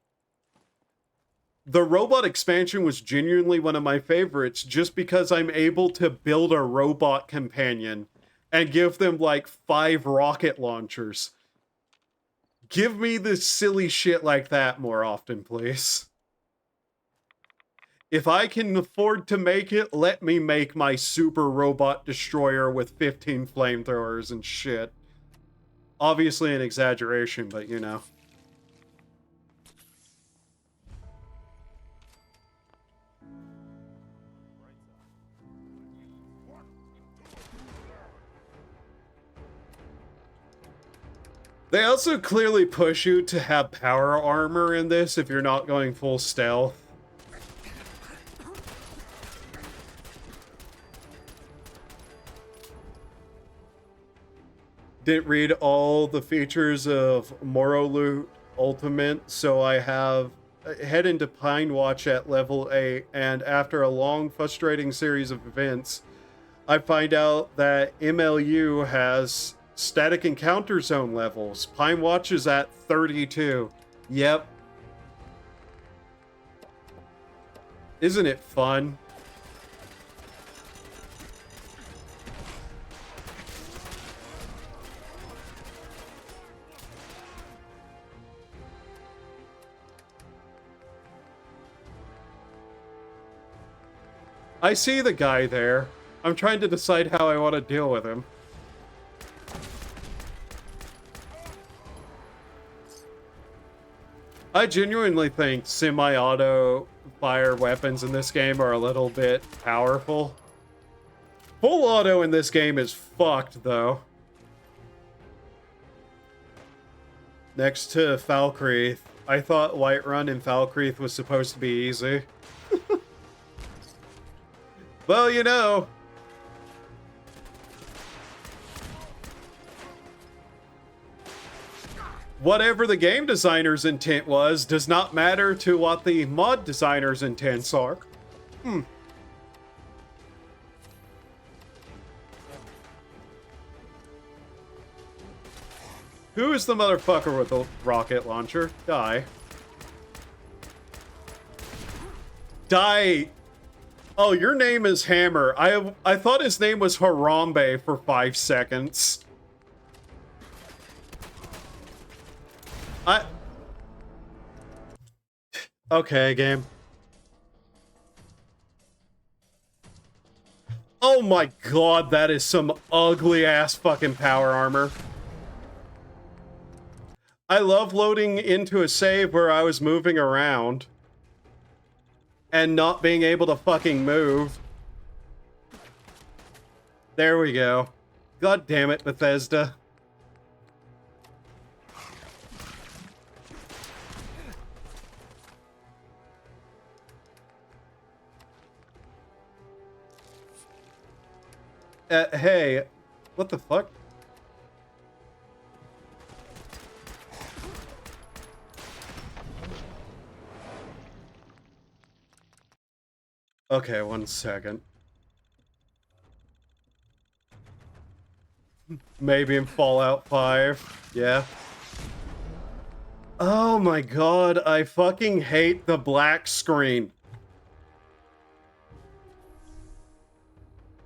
The robot expansion was genuinely one of my favorites just because I'm able to build a robot companion and give them like 5 rocket launchers. Give me this silly shit like that more often, please. If I can afford to make it, let me make my super robot destroyer with 15 flamethrowers and shit. Obviously an exaggeration, but you know. They also clearly push you to have power armor in this if you're not going full stealth. Didn't read all the features of Morrow Ultimate, so I have head into Pine Watch at level 8, and after a long, frustrating series of events, I find out that MLU has static encounter zone levels. Pine Watch is at 32. Yep. Isn't it fun? I see the guy there. I'm trying to decide how I want to deal with him. I genuinely think semi-auto fire weapons in this game are a little bit powerful. Full auto in this game is fucked, though. Next to Falkreath. I thought Whiterun in Falkreath was supposed to be easy. Well, you know. Whatever the game designer's intent was does not matter to what the mod designer's intents are. Who is the motherfucker with the rocket launcher? Die. Die. Oh, your name is Hammer. I thought his name was Harambe for 5 seconds. Okay, game. Oh my god, that is some ugly ass fucking power armor. I love loading into a save where I was moving around and not being able to fucking move. There we go. God damn it, Bethesda. Hey, what the fuck? Okay, 1 second. Maybe in Fallout 5, yeah. Oh my god, I fucking hate the black screen.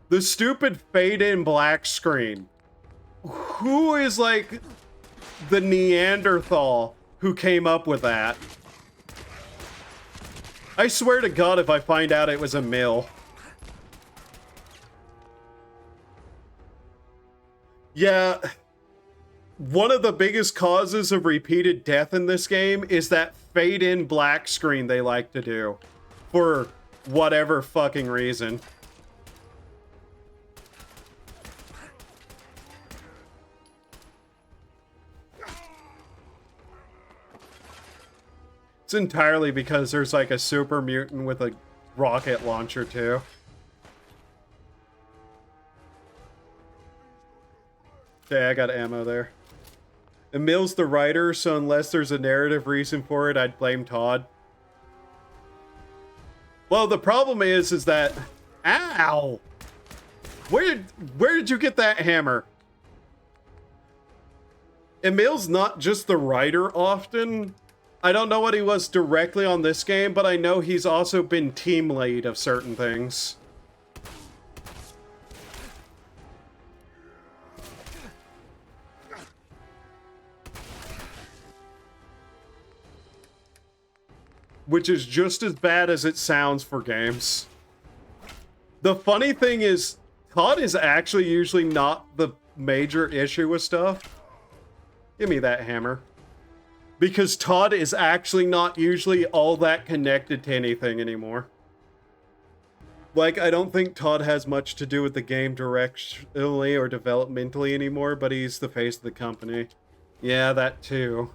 The stupid fade-in black screen. Who is, like, the Neanderthal who came up with that? I swear to God if I find out it was a mill. Yeah. One of the biggest causes of repeated death in this game is that fade-in black screen they like to do. For whatever fucking reason. It's entirely because there's like a super mutant with a rocket launcher too. Okay, I got ammo there. Emil's the writer, so unless there's a narrative reason for it, I'd blame Todd. Well, the problem is that... Ow! Where did you get that hammer? Emil's not just the writer often. I don't know what he was directly on this game, but I know he's also been team lead of certain things. Which is just as bad as it sounds for games. The funny thing is, Todd is actually usually not the major issue with stuff. Give me that hammer. Because Todd is actually not usually all that connected to anything anymore. Like, I don't think Todd has much to do with the game directionally or developmentally anymore, but he's the face of the company. Yeah, that too.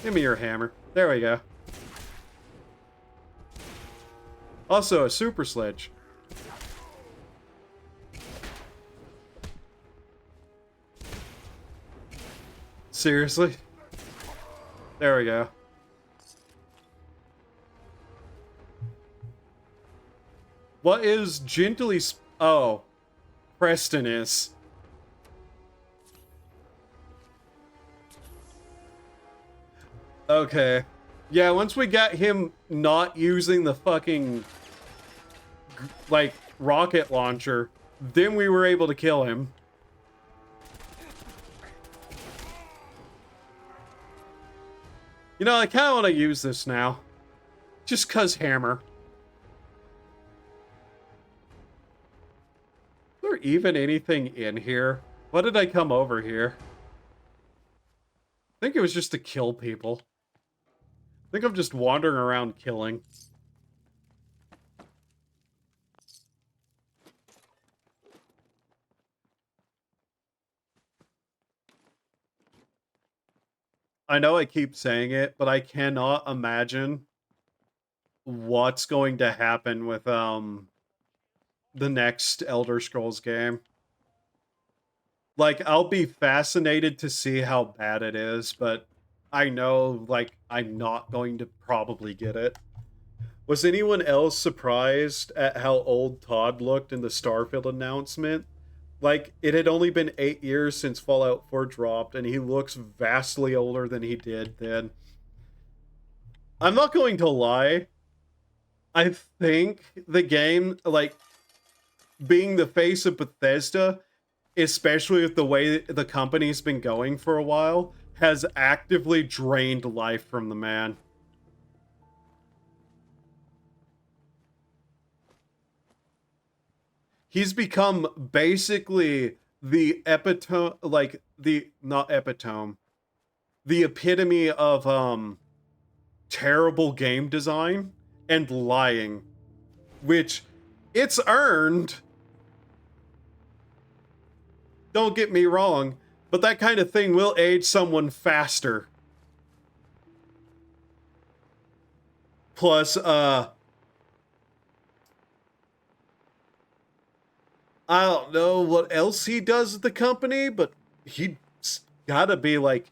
Give me your hammer. There we go. Also, a super sledge. Seriously? There we go. What is gently oh, Preston is. Okay. Yeah, once we got him not using the fucking, like, rocket launcher, then we were able to kill him. You know, I kind of want to use this now. Just 'cause hammer. Is there even anything in here? Why did I come over here? I think it was just to kill people. I think I'm just wandering around killing. I know I keep saying it, but I cannot imagine what's going to happen with the next Elder Scrolls game. Like, I'll be fascinated to see how bad it is, but I know, like, I'm not going to probably get it. Was anyone else surprised at how old Todd looked in the Starfield announcement? Like, it had only been 8 years since Fallout 4 dropped, and he looks vastly older than he did then. I'm not going to lie. I think the game, like, being the face of Bethesda, especially with the way the company's been going for a while, has actively drained life from the man. He's become basically the epitome, like, not epitome, the epitome of, terrible game design and lying, which it's earned. Don't get me wrong, but that kind of thing will age someone faster. Plus, I don't know what else he does at the company, but he's gotta be, like,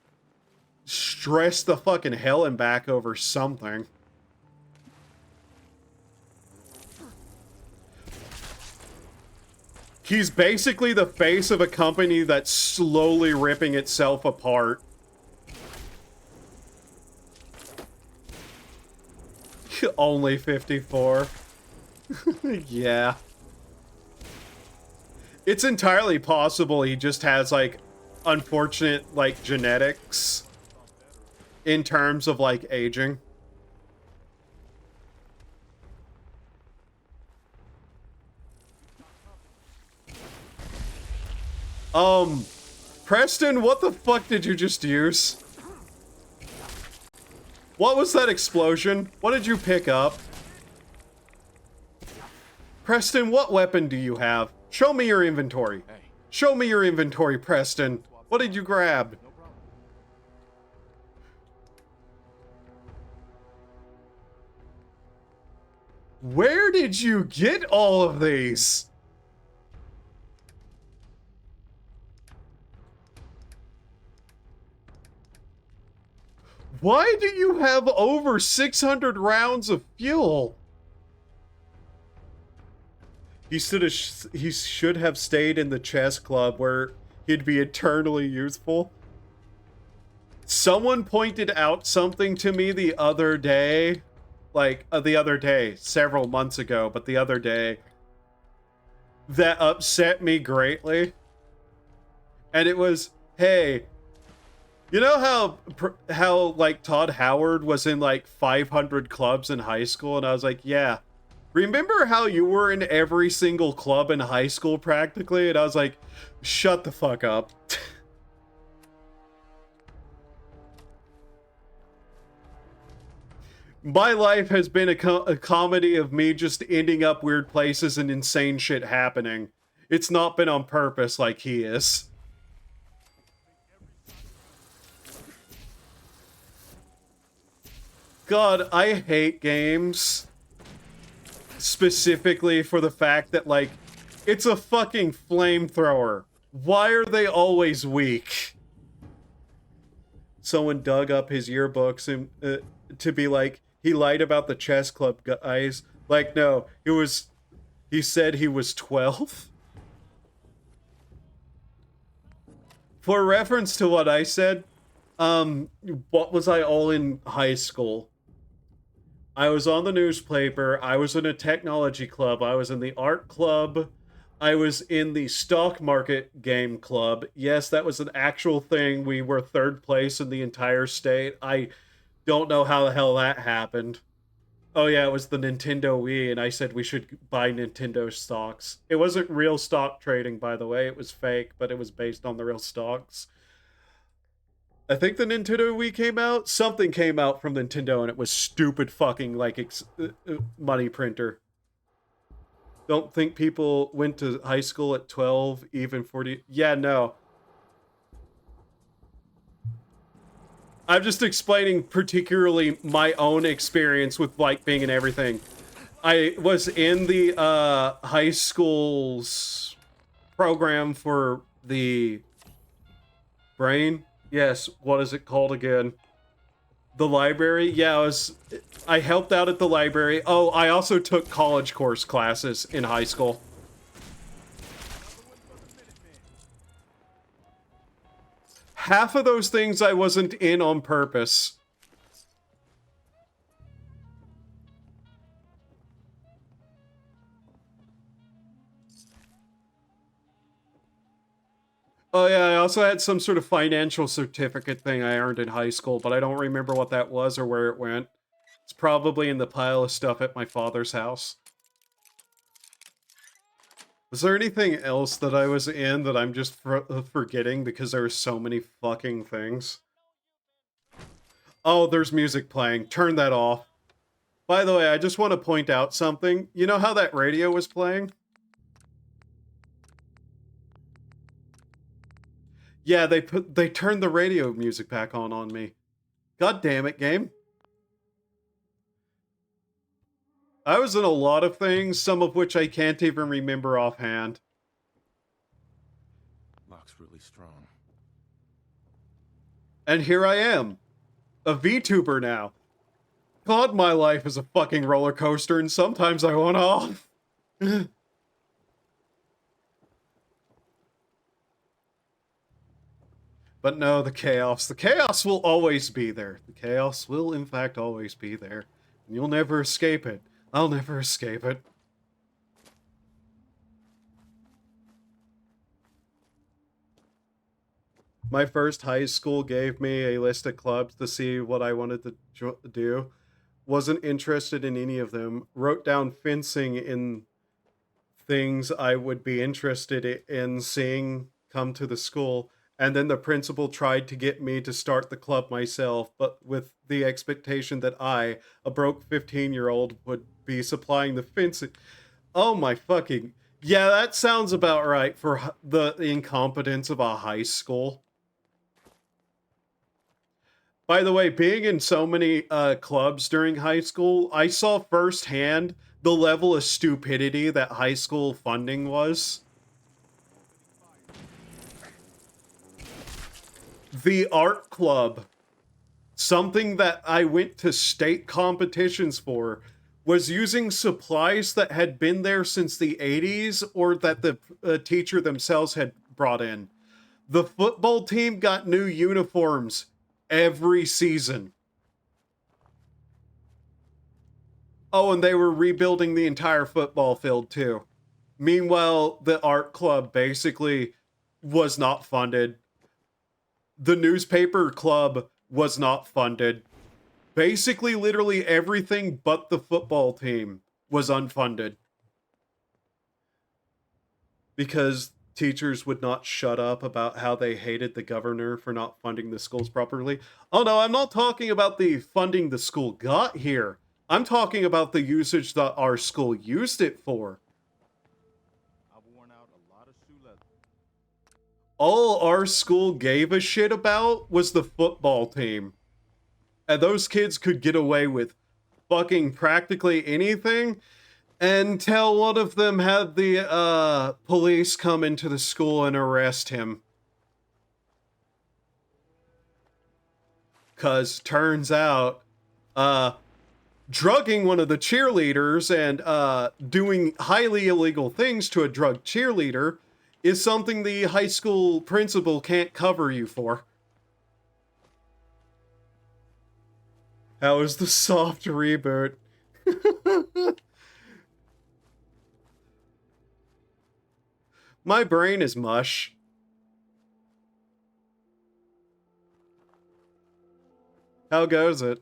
stressed the fucking hell and back over something. He's basically the face of a company that's slowly ripping itself apart. Only 54. Yeah. It's entirely possible he just has, like, unfortunate, like, genetics in terms of, like, aging. Preston, what the fuck did you just use? What was that explosion? What did you pick up? Preston, what weapon do you have? Show me your inventory. Show me your inventory, Preston. What did you grab? Where did you get all of these? Why do you have over 600 rounds of fuel? He should have stayed in the chess club where he'd be eternally useful. Someone pointed out something to me the other day. Like, the other day, several months ago, but the other day, that upset me greatly. And it was, hey, you know how like Todd Howard was in like 500 clubs in high school? And I was like, yeah. Remember how you were in every single club in high school practically? And I was like, shut the fuck up. My life has been a comedy of me just ending up weird places and insane shit happening. It's not been on purpose like he is. God, I hate games. Specifically for the fact that, like, it's a fucking flamethrower. Why are they always weak? Someone dug up his yearbooks and to be like, he lied about the chess club guys. Like, no, he said he was 12. For reference to what I said, what was I all in high school? I was on the newspaper, I was in a technology club, I was in the art club, I was in the stock market game club. Yes, that was an actual thing. We were third place in the entire state. I don't know how the hell that happened. Oh yeah, it was the Nintendo Wii, and I said we should buy Nintendo stocks. It wasn't real stock trading, by the way. It was fake, but it was based on the real stocks. I think the Nintendo Wii came out. Something came out from Nintendo, and it was stupid fucking, like, money printer. Don't think people went to high school at 12, even 40. Yeah, no. I'm just explaining particularly my own experience with, like, being in everything. I was in the high school's program for the brain. Yes, what is it called again? The library? Yeah, I helped out at the library. Oh, I also took college course classes in high school. Half of those things I wasn't in on purpose. Oh yeah, I also had some sort of financial certificate thing I earned in high school, but I don't remember what that was or where it went. It's probably in the pile of stuff at my father's house. Was there anything else that I was in that I'm just forgetting because there were so many fucking things? Oh, there's music playing. Turn that off. By the way, I just want to point out something. You know how that radio was playing? Yeah, they turned the radio music back on me. God damn it, game. I was in a lot of things, some of which I can't even remember offhand. Lock's really strong. And here I am, a VTuber now. God, my life is a fucking roller coaster, and sometimes I want off. But no, the chaos. The chaos will always be there. The chaos will, in fact, always be there. And you'll never escape it. I'll never escape it. My first high school gave me a list of clubs to see what I wanted to do. Wasn't interested in any of them. Wrote down fencing in things I would be interested in seeing come to the school. And then the principal tried to get me to start the club myself, but with the expectation that I, a broke 15-year-old, would be supplying the fencing. Oh my fucking... Yeah, that sounds about right for the incompetence of a high school. By the way, being in so many clubs during high school, I saw firsthand the level of stupidity that high school funding was. The art club, something that I went to state competitions for, was using supplies that had been there since the 80s or that the teacher themselves had brought in. The football team got new uniforms every season. Oh, and they were rebuilding the entire football field too. Meanwhile, the art club basically was not funded. The newspaper club was not funded. Basically, literally everything but the football team was unfunded. Because teachers would not shut up about how they hated the governor for not funding the schools properly. Oh no, I'm not talking about the funding the school got here. I'm talking about the usage that our school used it for. I've worn out a lot of shoe leather. All our school gave a shit about was the football team. And those kids could get away with fucking practically anything until one of them had the police come into the school and arrest him. Cause turns out, drugging one of the cheerleaders and doing highly illegal things to a drug cheerleader is something the high school principal can't cover you for. How is the soft reboot? My brain is mush. How goes it?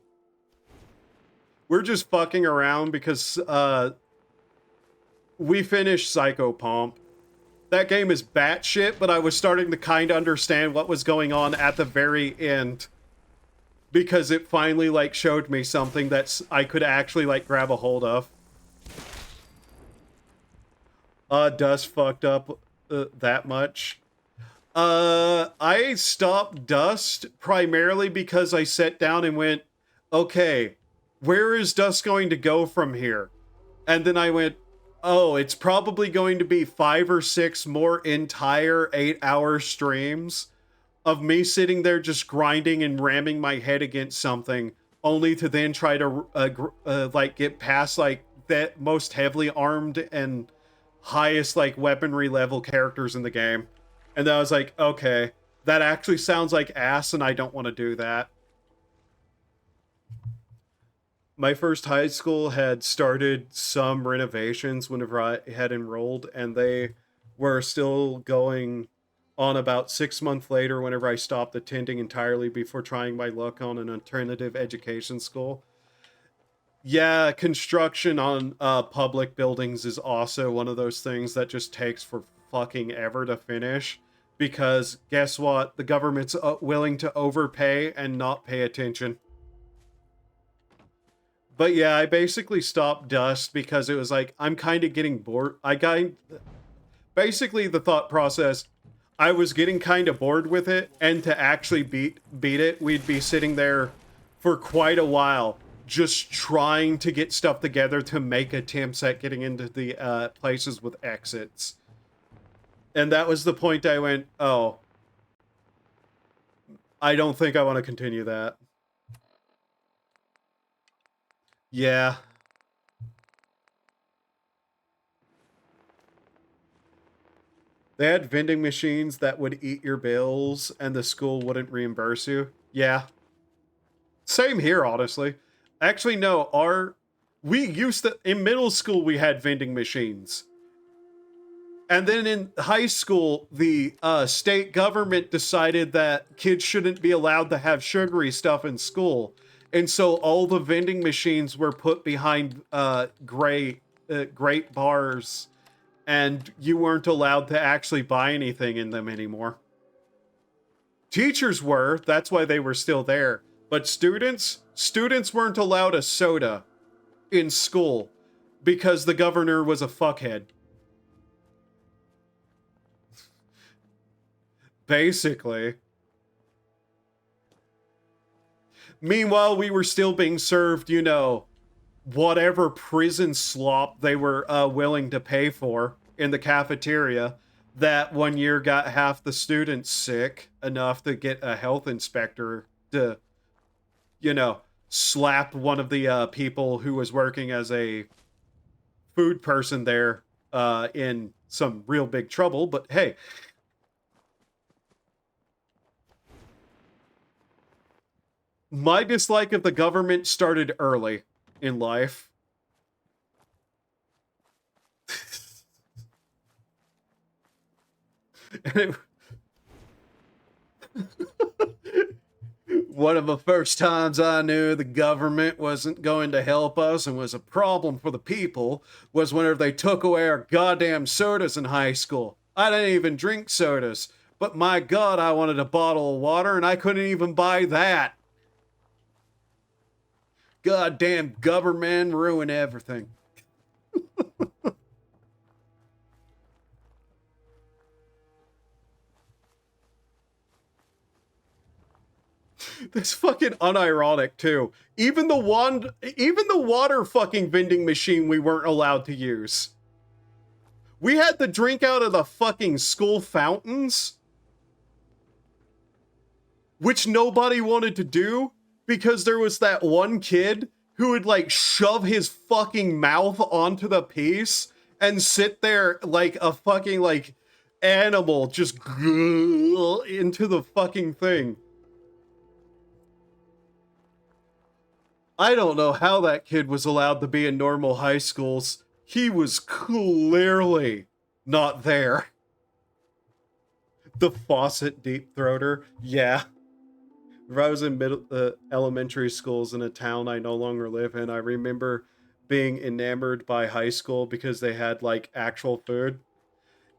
We're just fucking around because we finished Psychopomp. That game is batshit, but I was starting to kind of understand what was going on at the very end. Because it finally, like, showed me something that I could actually, like, grab a hold of. Dust fucked up that much. I stopped Dust primarily because I sat down and went, okay, where is Dust going to go from here? And then I went, oh, it's probably going to be 5 or 6 more entire 8-hour streams of me sitting there just grinding and ramming my head against something, only to then try to like get past like that most heavily armed and highest like weaponry level characters in the game. And then I was like, okay, that actually sounds like ass, and I don't want to do that. My first high school had started some renovations whenever I had enrolled, and they were still going on about 6 months later whenever I stopped attending entirely before trying my luck on an alternative education school. Yeah, construction on public buildings is also one of those things that just takes for fucking ever to finish. Because guess what? The government's willing to overpay and not pay attention. But yeah, I basically stopped Dust because it was like, I'm kind of getting bored. Basically the thought process, I was getting kind of bored with it, and to actually beat it, we'd be sitting there for quite a while, just trying to get stuff together to make attempts at getting into the places with exits. And that was the point I went, oh, I don't think I want to continue that. Yeah. They had vending machines that would eat your bills and the school wouldn't reimburse you. Yeah. Same here, honestly. Actually, no, we used to, in middle school, we had vending machines. And then in high school, the state government decided that kids shouldn't be allowed to have sugary stuff in school. And so all the vending machines were put behind great bars, and you weren't allowed to actually buy anything in them anymore. Teachers were, that's why they were still there. But students weren't allowed a soda in school because the governor was a fuckhead. Basically. Meanwhile, we were still being served, you know, whatever prison slop they were willing to pay for in the cafeteria. That one year got half the students sick enough to get a health inspector to, you know, slap one of the people who was working as a food person there in some real big trouble. But hey, my dislike of the government started early in life. One of the first times I knew the government wasn't going to help us and was a problem for the people was whenever they took away our goddamn sodas in high school. I didn't even drink sodas, but my God, I wanted a bottle of water and I couldn't even buy that. Goddamn government ruin everything. That's fucking unironic too. Even the water fucking vending machine we weren't allowed to use. We had to drink out of the fucking school fountains, which nobody wanted to do because there was that one kid who would like shove his fucking mouth onto the piece and sit there like a fucking like animal just into the fucking thing. I don't know how that kid was allowed to be in normal high schools. He was clearly not there. The faucet deep throater, yeah. If I was in elementary schools in a town I no longer live in, I remember being enamored by high school because they had like actual food.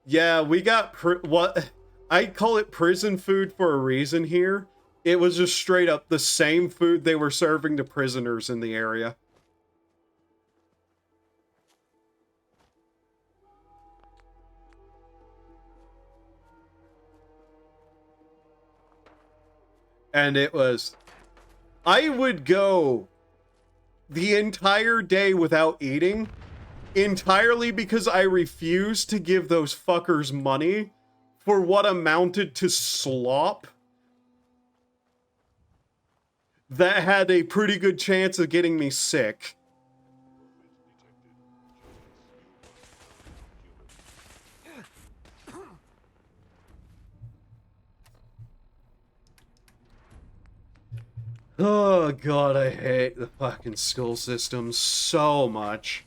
Yeah, we got what I call it prison food for a reason here. It was just straight up the same food they were serving to prisoners in the area. And it was, I would go the entire day without eating, entirely because I refused to give those fuckers money for what amounted to slop that had a pretty good chance of getting me sick. Oh god, I hate the fucking school system so much.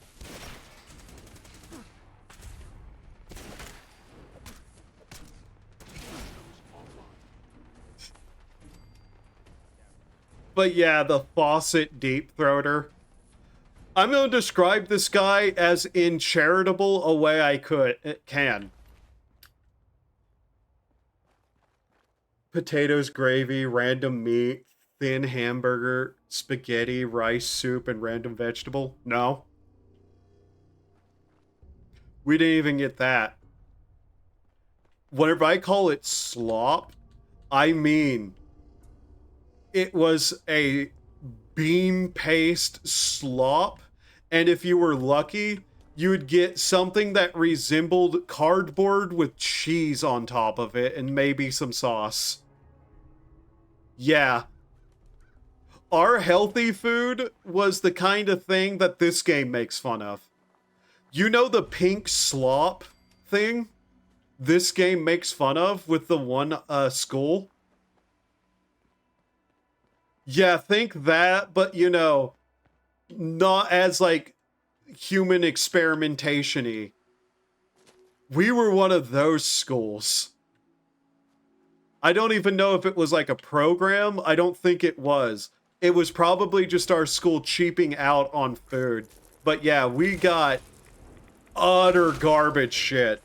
But yeah, the faucet deep throater. I'm gonna describe this guy as in charitable a way I can. Potatoes, gravy, random meat, thin hamburger, spaghetti, rice, soup, and random vegetable. No. We didn't even get that. Whenever I call it slop, I mean it was a bean paste slop, and if you were lucky, you would get something that resembled cardboard with cheese on top of it and maybe some sauce. Yeah. Our healthy food was the kind of thing that this game makes fun of. You know the pink slop thing this game makes fun of with the one school? Yeah, think that, but you know, not as like human experimentation-y. We were one of those schools. I don't even know if it was like a program. I don't think it was. It was probably just our school cheaping out on food. But yeah, we got utter garbage shit.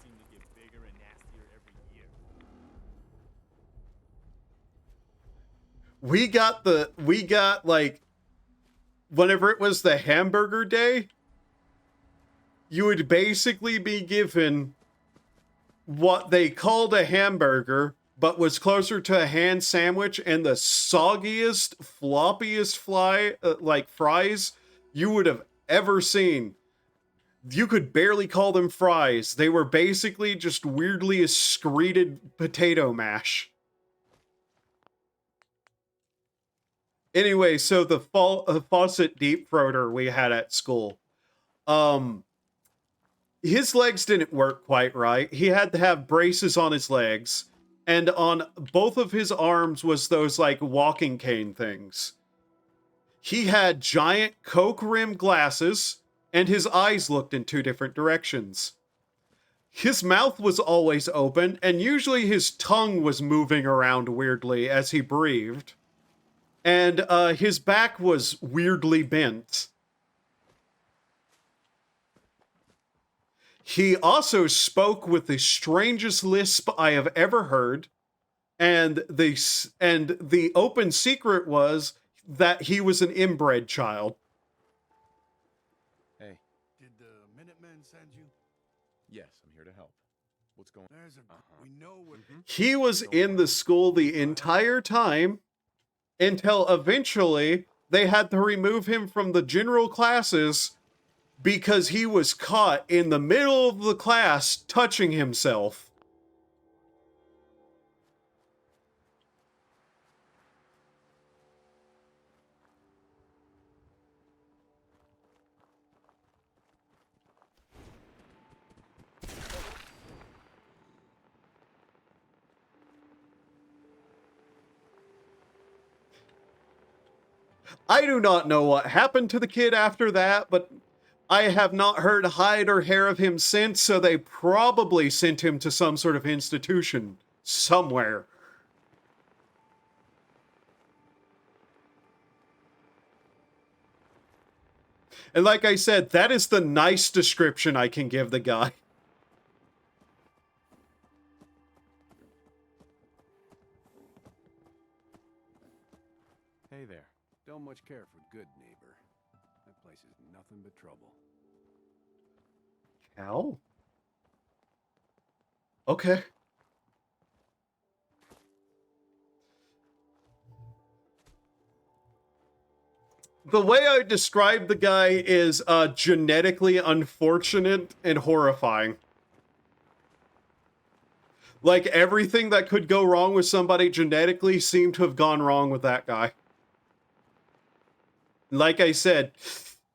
We got like, whenever it was the hamburger day, you would basically be given what they called a hamburger, but was closer to a hand sandwich and the soggiest, floppiest fries you would have ever seen. You could barely call them fries. They were basically just weirdly excreted potato mash. Anyway, so the faucet deep throater we had at school, his legs didn't work quite right. He had to have braces on his legs, and on both of his arms was those like walking cane things. He had giant Coke rimmed glasses, and his eyes looked in two different directions. His mouth was always open, and usually his tongue was moving around weirdly as he breathed. And his back was weirdly bent. He also spoke with the strangest lisp I have ever heard, and the open secret was that he was an inbred child. Hey. Did the Minutemen send you? Yes, I'm here to help. What's going on? There's a we know where He was in the school the entire time. until eventually they had to remove him from the general classes because he was caught in the middle of the class touching himself. I do not know what happened to the kid after that, but I have not heard hide or hair of him since, so they probably sent him to some sort of institution somewhere. And like I said, that is the nice description I can give the guy. Hey there. Don't much care for good neighbor. That place is nothing but trouble. Cal? Okay. The way I describe the guy is genetically unfortunate and horrifying. Like, everything that could go wrong with somebody genetically seemed to have gone wrong with that guy. Like I said,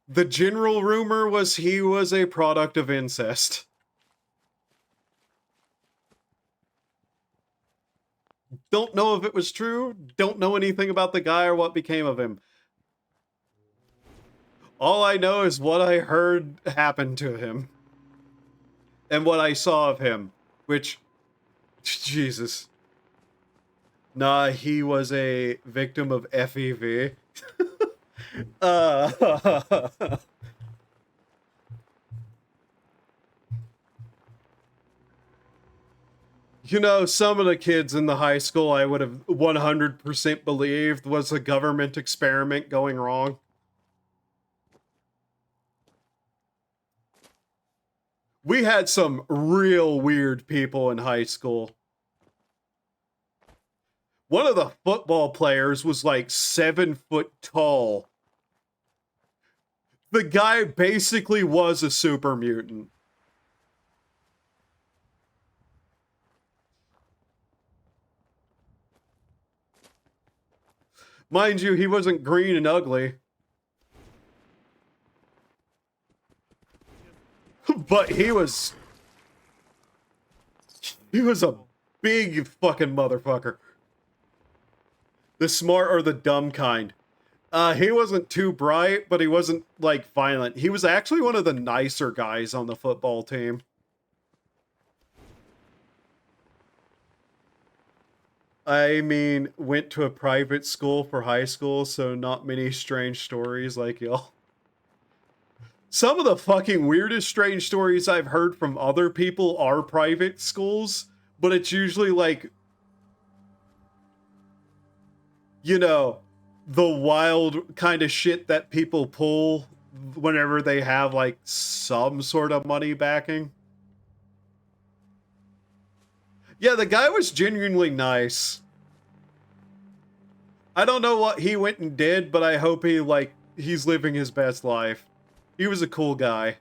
the general rumor was he was a product of incest. Don't know if it was true, don't know anything about the guy or what became of him. All I know is what I heard happened to him. And what I saw of him. Which, Jesus. Nah, he was a victim of FEV. You know, some of the kids in the high school I would have 100% believed was a government experiment going wrong. We had some real weird people in high school. One of the football players was like 7 foot tall. The guy basically was a super mutant. Mind you, he wasn't green and ugly. But he was a big fucking motherfucker. The smart or the dumb kind. He wasn't too bright, but he wasn't, like, violent. He was actually one of the nicer guys on the football team. I mean, went to a private school for high school, so not many strange stories like y'all. Some of the fucking weirdest strange stories I've heard from other people are private schools, but it's usually like, you know, the wild kind of shit that people pull whenever they have like some sort of money backing. Yeah, the guy was genuinely nice. I don't know what he went and did, but I hope he's living his best life. He was a cool guy.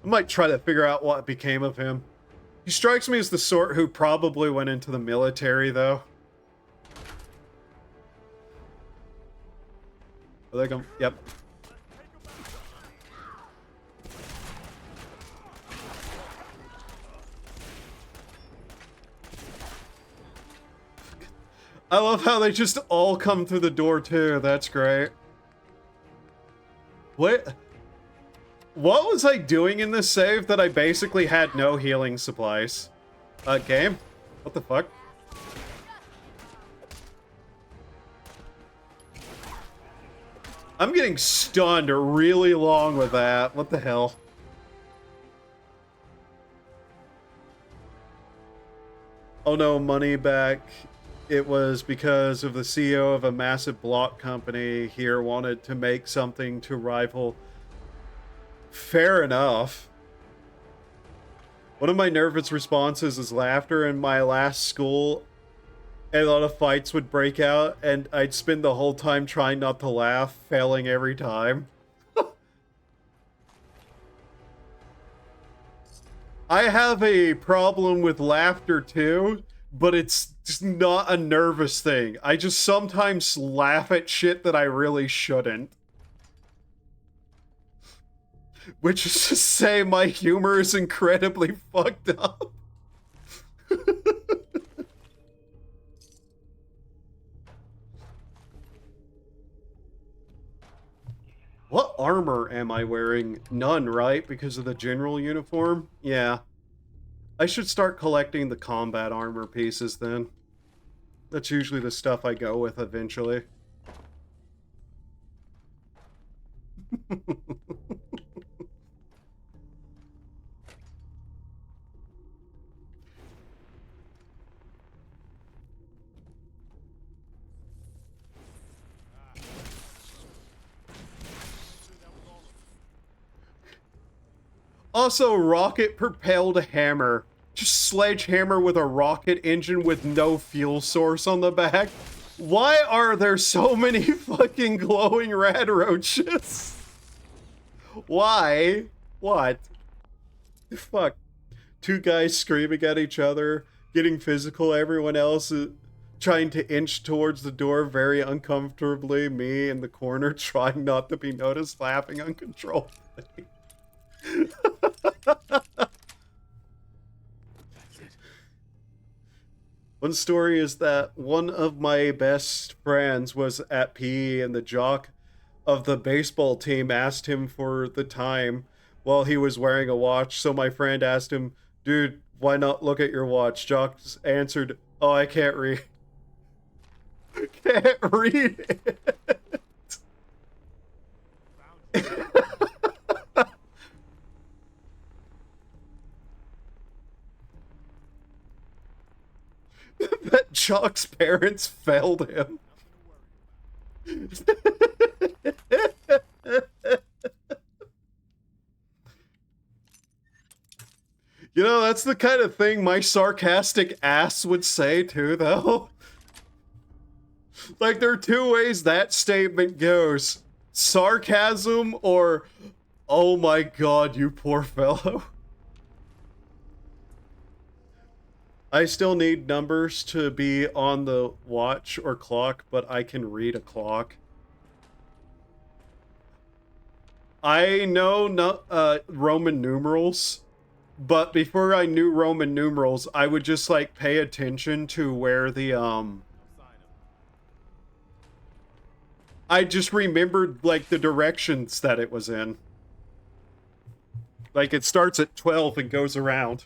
I might try to figure out what became of him. He strikes me as the sort who probably went into the military, though. Are they going? Yep. I love how they just all come through the door, too. That's great. What was I doing in this save that I basically had no healing supplies? Game? What the fuck? I'm getting stunned really long with that. What the hell? Oh no, money back. It was because of the CEO of a massive block company here wanted to make something to rival. fair enough. One of my nervous responses is laughter. In my last school, a lot of fights would break out, and I'd spend the whole time trying not to laugh, failing every time. I have a problem with laughter too, but it's just not a nervous thing. I just sometimes laugh at shit that I really shouldn't. Which is to say, my humor is incredibly fucked up. What armor am I wearing? None, right? Because of the general uniform? Yeah. I should start collecting the combat armor pieces then. That's usually the stuff I go with eventually. Also, rocket-propelled hammer. Just sledgehammer with a rocket engine with no fuel source on the back. Why are there so many fucking glowing rad roaches? Why? What? Fuck. Two guys screaming at each other, getting physical, everyone else is trying to inch towards the door very uncomfortably, me in the corner trying not to be noticed, laughing uncontrollably. One story is that one of my best friends was at PE and the jock of the baseball team asked him for the time while he was wearing a watch. So my friend asked him, dude, why not look at your watch? Jock answered, oh, I can't read. Can't read it. That Jock's parents failed him. You know, that's the kind of thing my sarcastic ass would say too, though. Like, there are two ways that statement goes. Sarcasm or, oh my god, you poor fellow. I still need numbers to be on the watch or clock, but I can read a clock. I know Roman numerals, but before I knew Roman numerals, I would just like pay attention to where the I just remembered like the directions that it was in. Like it starts at 12 and goes around.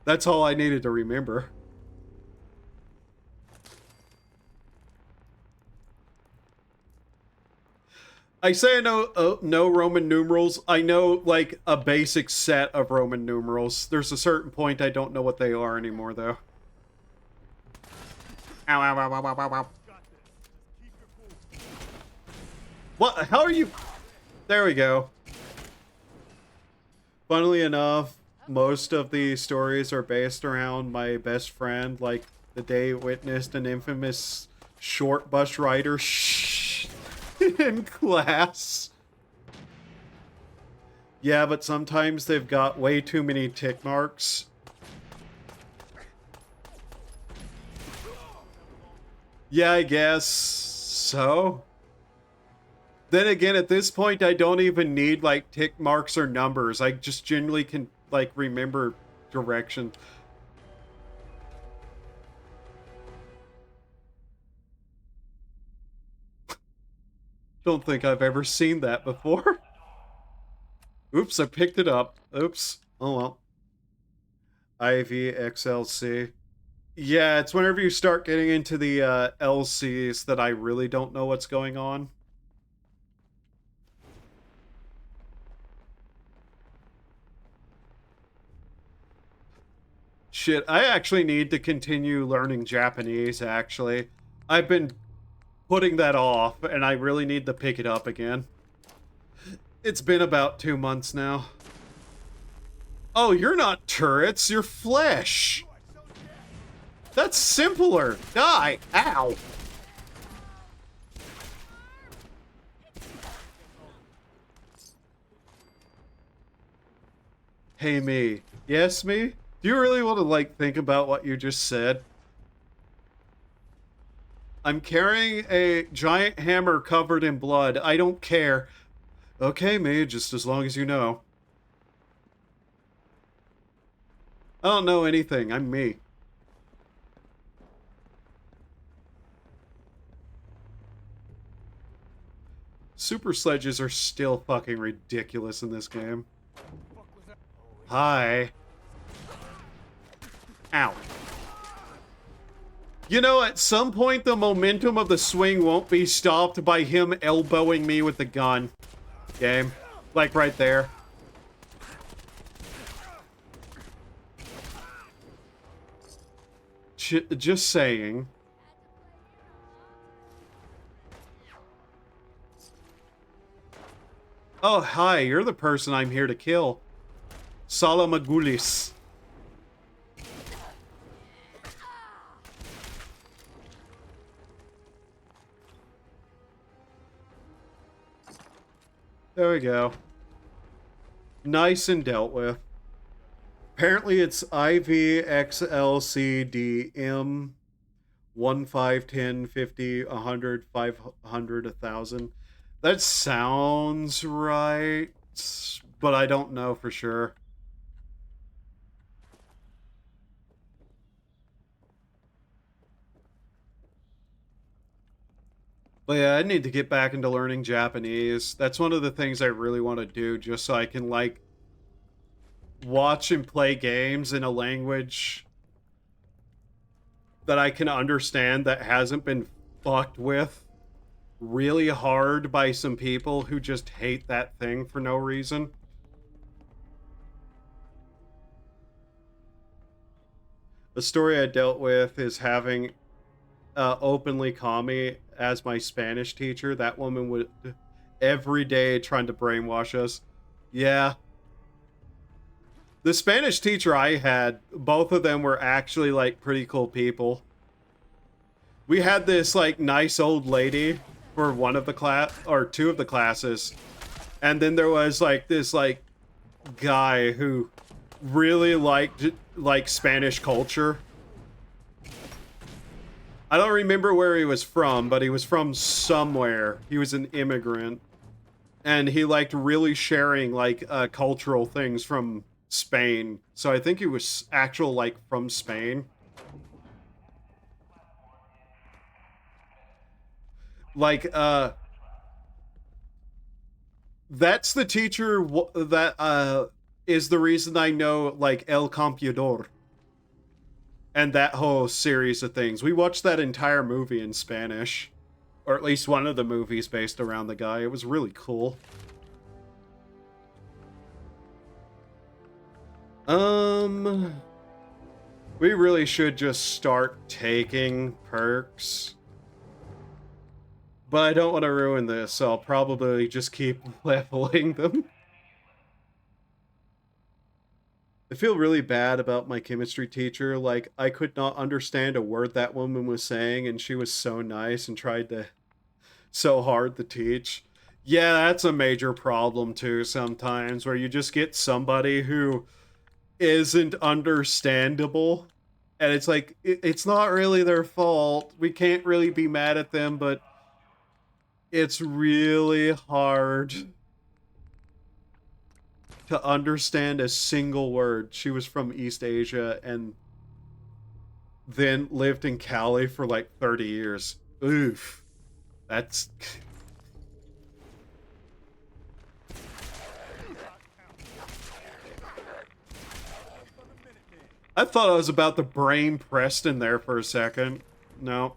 That's all I needed to remember. I say I know no Roman numerals. I know like a basic set of Roman numerals. There's a certain point I don't know what they are anymore, though. Ow, ow, ow, ow, ow, ow. What? How are you? There we go. Funnily enough, most of the stories are based around my best friend, like the day he witnessed an infamous short bus rider in class. Yeah, but sometimes they've got way too many tick marks. Yeah, I guess so. Then again, at this point, I don't even need, like, tick marks or numbers. I just generally can, like, remember direction. Don't think I've ever seen that before. Oops, I picked it up. Oops. Oh well. IVXLC. Yeah, it's whenever you start getting into the LCs that I really don't know what's going on. Shit, I actually need to continue learning Japanese, actually. I've been putting that off, and I really need to pick it up again. It's been about 2 months now. Oh, you're not turrets, you're flesh. That's simpler. Die. Ow. Hey, me. Yes, me? Do you really want to, like, think about what you just said? I'm carrying a giant hammer covered in blood. I don't care. Okay, me, just as long as you know. I don't know anything. I'm me. Super sledges are still fucking ridiculous in this game. Hi. Ow. You know, at some point, the momentum of the swing won't be stopped by him elbowing me with the gun. Game. Like right there. Just saying. Oh, hi, you're the person I'm here to kill. Salamagulis. There we go. Nice and dealt with. Apparently it's IVXLCDM 1, 5, 10, 50, 100, 500, 1,000. That sounds right, but I don't know for sure. But yeah, I need to get back into learning Japanese. That's one of the things I really want to do, just so I can, like, watch and play games in a language that I can understand that hasn't been fucked with really hard by some people who just hate that thing for no reason. The story I dealt with is having openly Kami as my Spanish teacher. That woman would every day trying to brainwash us. Yeah. The Spanish teacher I had, both of them were actually, like, pretty cool people. We had this, like, nice old lady for one of the class, or two of the classes. And then there was, like, this, like, guy who really liked, like, Spanish culture. I don't remember where he was from, but he was from somewhere. He was an immigrant. And he liked really sharing, like, cultural things from Spain. So I think he was actual, like, from Spain. Like, that's the teacher that, is the reason I know, like, El Campeador. And that whole series of things. We watched that entire movie in Spanish. Or at least one of the movies based around the guy. It was really cool. We really should just start taking perks. But I don't want to ruin this, so I'll probably just keep leveling them. I feel really bad about my chemistry teacher. Like, I could not understand a word that woman was saying, and she was so nice and tried to so hard to teach. Yeah, that's a major problem too sometimes, where you just get somebody who isn't understandable, and it's like, it's not really their fault. We can't really be mad at them, but it's really hard to understand a single word. She was from East Asia and then lived in Cali for like 30 years. Oof. That's... I thought I was about to brain Preston there for a second. No.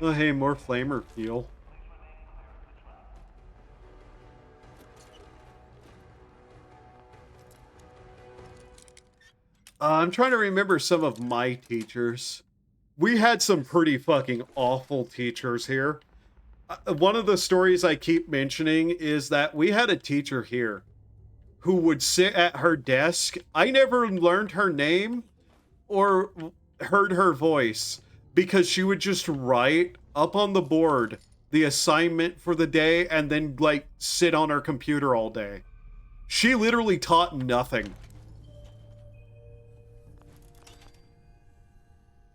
Oh, hey, more flamer fuel. I'm trying to remember some of my teachers. We had some pretty fucking awful teachers here. One of the stories I keep mentioning is that we had a teacher here who would sit at her desk. I never learned her name or heard her voice because she would just write up on the board the assignment for the day and then like sit on her computer all day. She literally taught nothing.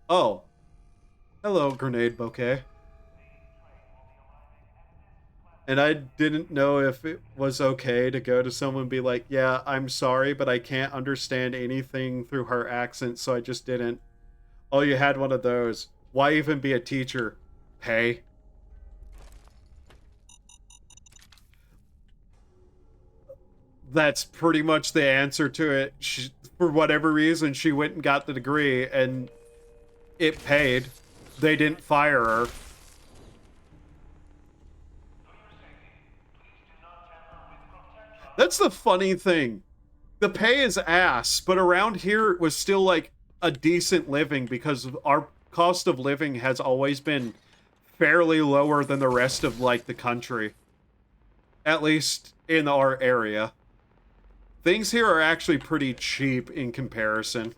Oh, hello, grenade bouquet. And I didn't know if it was okay to go to someone and be like, yeah, I'm sorry, but I can't understand anything through her accent, so I just didn't. Oh, you had one of those. Why even be a teacher? Pay. That's pretty much the answer to it. For whatever reason, she went and got the degree, and it paid. They didn't fire her. That's the funny thing. The pay is ass, but around here it was still like a decent living because our cost of living has always been fairly lower than the rest of like the country. At least in our area. Things here are actually pretty cheap in comparison.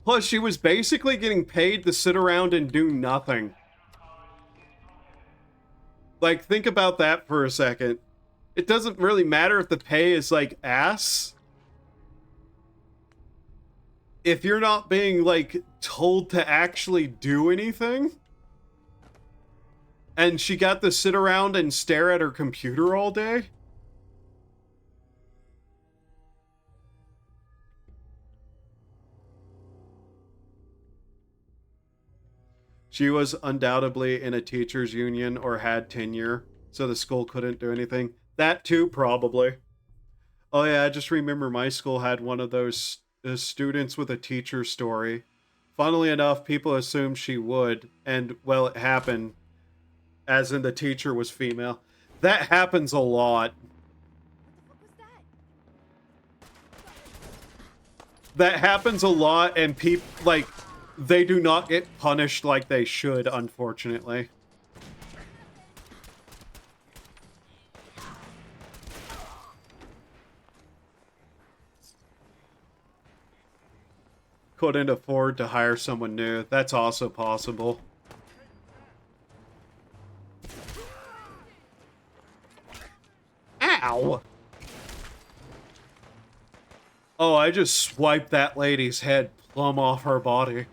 Plus, she was basically getting paid to sit around and do nothing. Like, think about that for a second. It doesn't really matter if the pay is, like, ass. If you're not being, like, told to actually do anything. And she got to sit around and stare at her computer all day. She was undoubtedly in a teacher's union or had tenure, so the school couldn't do anything. That too, probably. Oh yeah, I just remember my school had one of those students with a teacher story. Funnily enough, people assumed she would, and well, it happened, as in the teacher was female. That happens a lot. That happens a lot, and people, like, they do not get punished like they should, unfortunately. Couldn't afford to hire someone new. That's also possible. Ow! Oh, I just swiped that lady's head plumb off her body.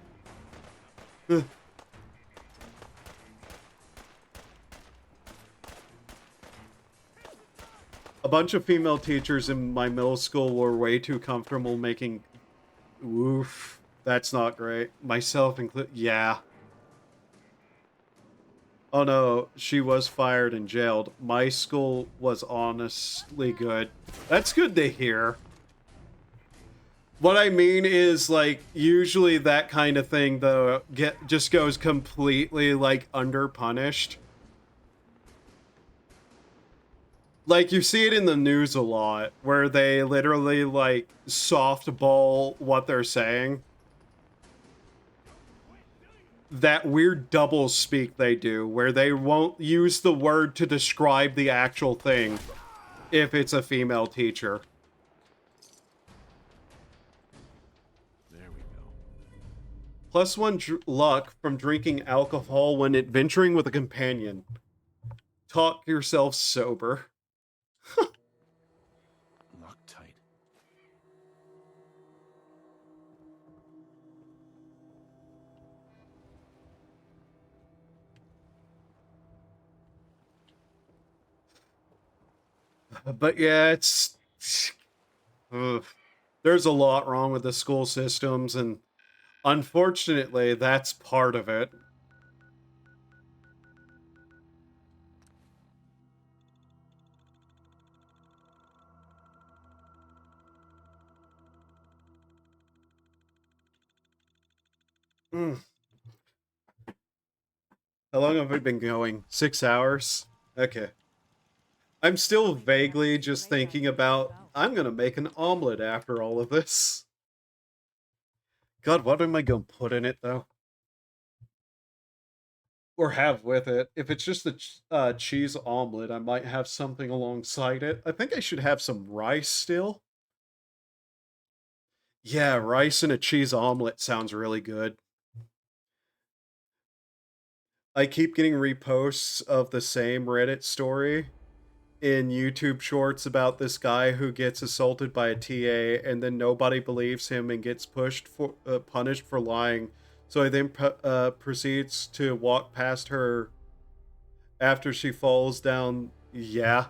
A bunch of female teachers in my middle school were way too comfortable making... Oof. That's not great. Myself included. Yeah. Oh no, she was fired and jailed. My school was honestly good. That's good to hear. What I mean is, like, usually that kind of thing, though, just goes completely, like, underpunished. Like, you see it in the news a lot, where they literally, like, softball what they're saying. That weird double speak they do, where they won't use the word to describe the actual thing if it's a female teacher. There we go. +1 luck from drinking alcohol when adventuring with a companion. Talk yourself sober. Lock tight. But yeah, it's... Ugh. There's a lot wrong with the school systems, and unfortunately, that's part of it. Mm. How long have I been going? 6 hours? Okay. I'm still vaguely just thinking about, I'm gonna make an omelet after all of this. God, what am I gonna put in it, though? Or have with it. If it's just a cheese omelet, I might have something alongside it. I think I should have some rice still. Yeah, rice and a cheese omelet sounds really good. I keep getting reposts of the same Reddit story in YouTube shorts about this guy who gets assaulted by a TA and then nobody believes him and gets punished for lying. So he then proceeds to walk past her after she falls down. Yeah.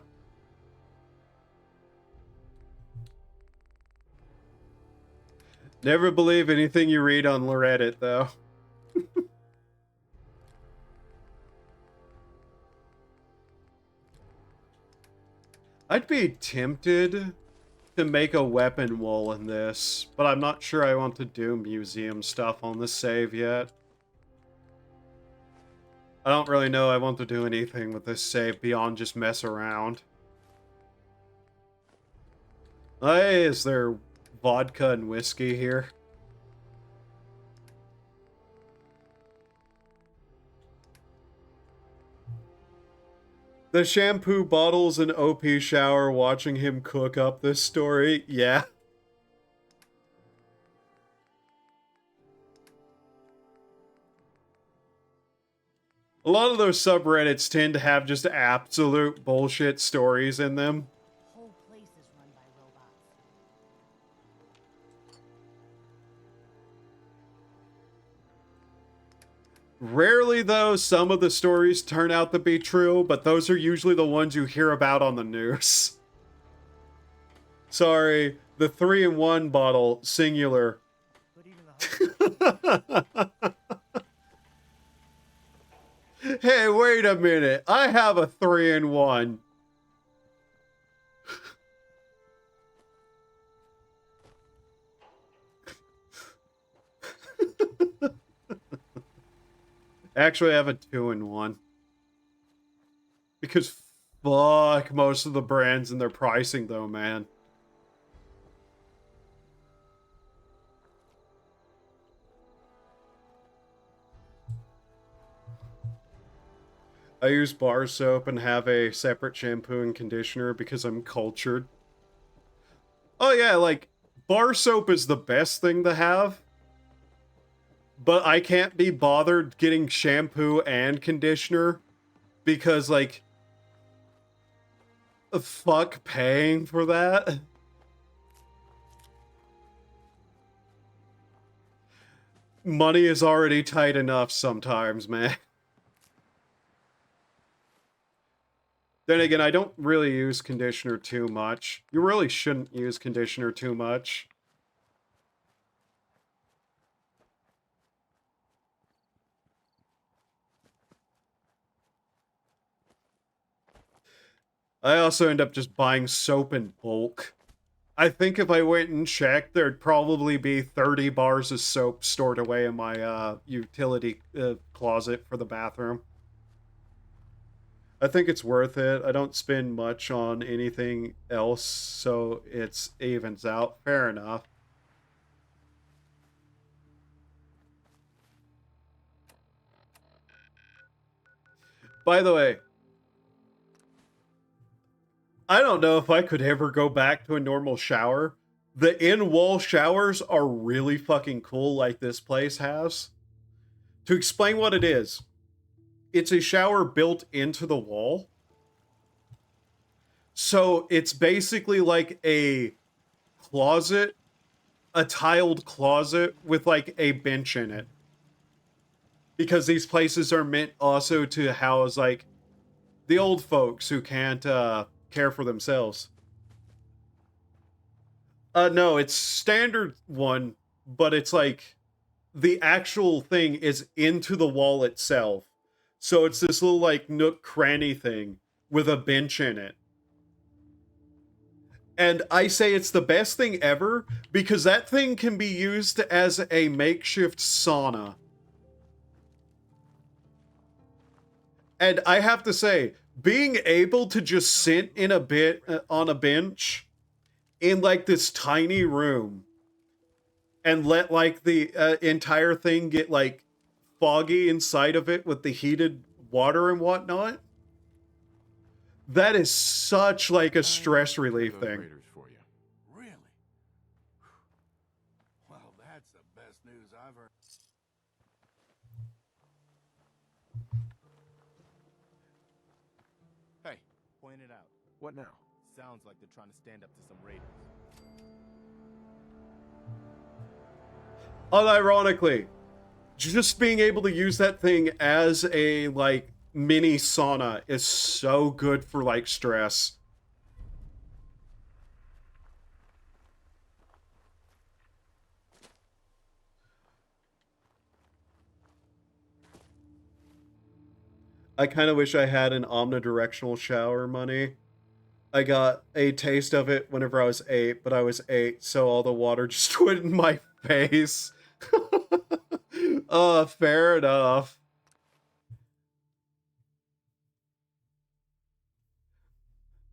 Never believe anything you read on Reddit, though. I'd be tempted to make a weapon wall in this, but I'm not sure I want to do museum stuff on the save yet. I don't really know I want to do anything with this save beyond just mess around. Hey, is there vodka and whiskey here? The shampoo bottles and OP shower watching him cook up this story, yeah. A lot of those subreddits tend to have just absolute bullshit stories in them. Whole place is run by robots. Rarely, though, some of the stories turn out to be true, but those are usually the ones you hear about on the news. Sorry, the 3-in-1 bottle, singular. Hey, wait a minute. I have a 3-in-1. Actually, I have a 2-in-1. Because fuck most of the brands and their pricing, though, man. I use bar soap and have a separate shampoo and conditioner because I'm cultured. Oh yeah, like, bar soap is the best thing to have. But I can't be bothered getting shampoo and conditioner because, like, fuck paying for that. Money is already tight enough sometimes, man. Then again, I don't really use conditioner too much. You really shouldn't use conditioner too much. I also end up just buying soap in bulk. I think if I went and checked, there'd probably be 30 bars of soap stored away in my utility closet for the bathroom. I think it's worth it. I don't spend much on anything else, so it evens out. Fair enough. By the way, I don't know if I could ever go back to a normal shower. The in-wall showers are really fucking cool, like this place has. To explain what it is, it's a shower built into the wall. So it's basically like a closet, a tiled closet with like a bench in it. Because these places are meant also to house like the old folks who can't care for themselves. No, it's standard one, but it's like the actual thing is into the wall itself. So it's this little like nook cranny thing with a bench in it. And I say it's the best thing ever because that thing can be used as a makeshift sauna. And I have to say, being able to just sit in a bit on a bench in like this tiny room and let like the entire thing get like foggy inside of it with the heated water and whatnot, that is such like a stress relief Those thing. Raiders for you. Really? Well, that's the best news I've heard. Hey, Point it out. what now? Sounds like they're trying to stand up to some raiders. Unironically, just being able to use that thing as a like mini sauna is so good for like stress. I kind of wish I had an omnidirectional shower money. I got a taste of it whenever I was 8, but I was 8, so all the water just went in my face. Fair enough.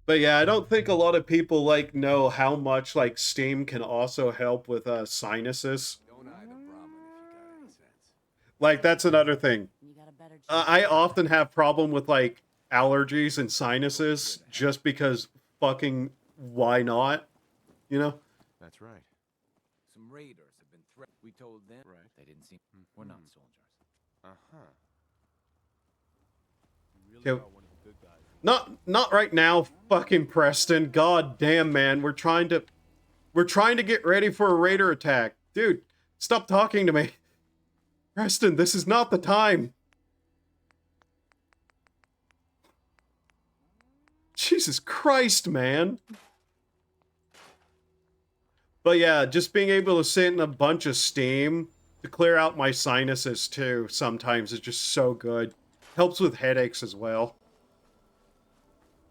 But yeah, I don't think a lot of people like know how much like steam can also help with sinuses. Don't eye the Brahmin if you got any sense. Like that's another thing. You got a better chance. I often have problem with like allergies and sinuses just because fucking why not? You know? That's right. Some raiders have been threatened. We told them. Right. They didn't seem. We're not soldiers. Uh-huh. You really Okay. are one of the good guys. Not right now, fucking Preston. God damn, man. We're trying to get ready for a raider attack. Dude, stop talking to me. Preston, this is not the time. Jesus Christ, man. But yeah, just being able to sit in a bunch of steam to clear out my sinuses too sometimes is just so good. Helps with headaches as well.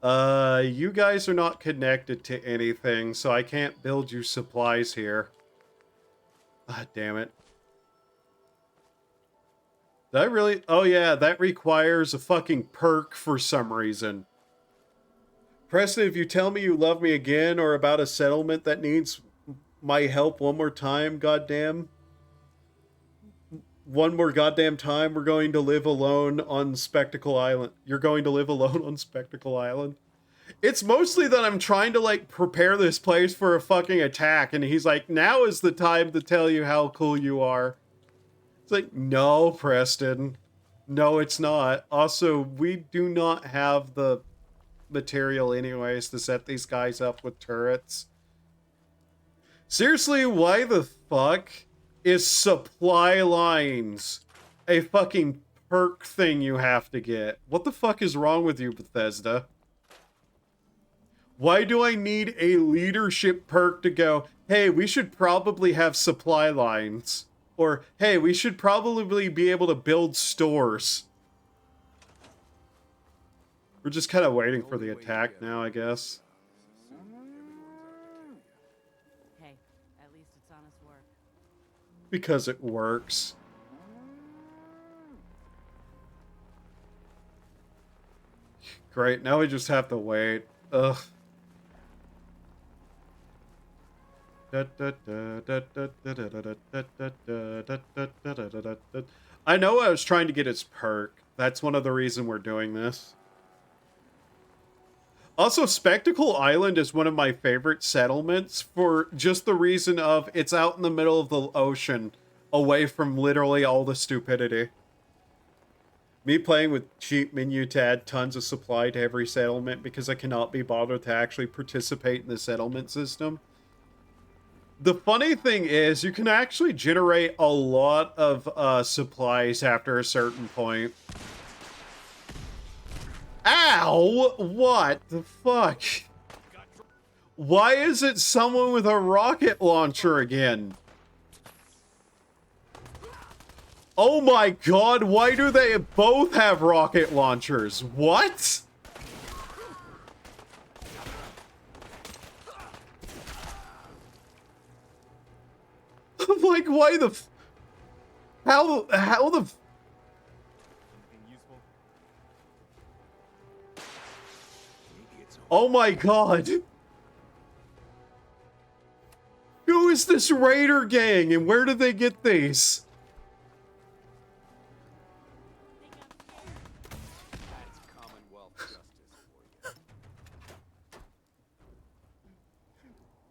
You guys are not connected to anything, so I can't build you supplies here. Ah, damn it. Did I really? Oh yeah, that requires a fucking perk for some reason. Preston, if you tell me you love me again or about a settlement that needs my help one more time, goddamn. One more goddamn time, we're going to live alone on Spectacle Island. You're going to live alone on Spectacle Island. It's mostly that I'm trying to, like, prepare this place for a fucking attack, and he's like, now is the time to tell you how cool you are. It's like, no, Preston. No, it's not. Also, we do not have the material anyways to set these guys up with turrets. Seriously, why the fuck is supply lines a fucking perk thing you have to get? What the fuck is wrong with you, Bethesda? Why do I need a leadership perk to go, hey, we should probably have supply lines? Or, hey, we should probably be able to build stores. We're just kind of waiting for the attack now, I guess. Hey, at least it's honest work. Because it works. Great, now we just have to wait. Ugh. I know I was trying to get its perk. That's one of the reasons we're doing this. Also, Spectacle Island is one of my favorite settlements for just the reason of it's out in the middle of the ocean, away from literally all the stupidity. Me playing with cheap menu to add tons of supply to every settlement because I cannot be bothered to actually participate in the settlement system. The funny thing is, you can actually generate a lot of supplies after a certain point. Ow! What the fuck? Why is it someone with a rocket launcher again? Oh my god, why do they both have rocket launchers? What? Like, why the how the Anything useful? Oh my god! Who is this raider gang and where did they get these? That's Commonwealth justice for you.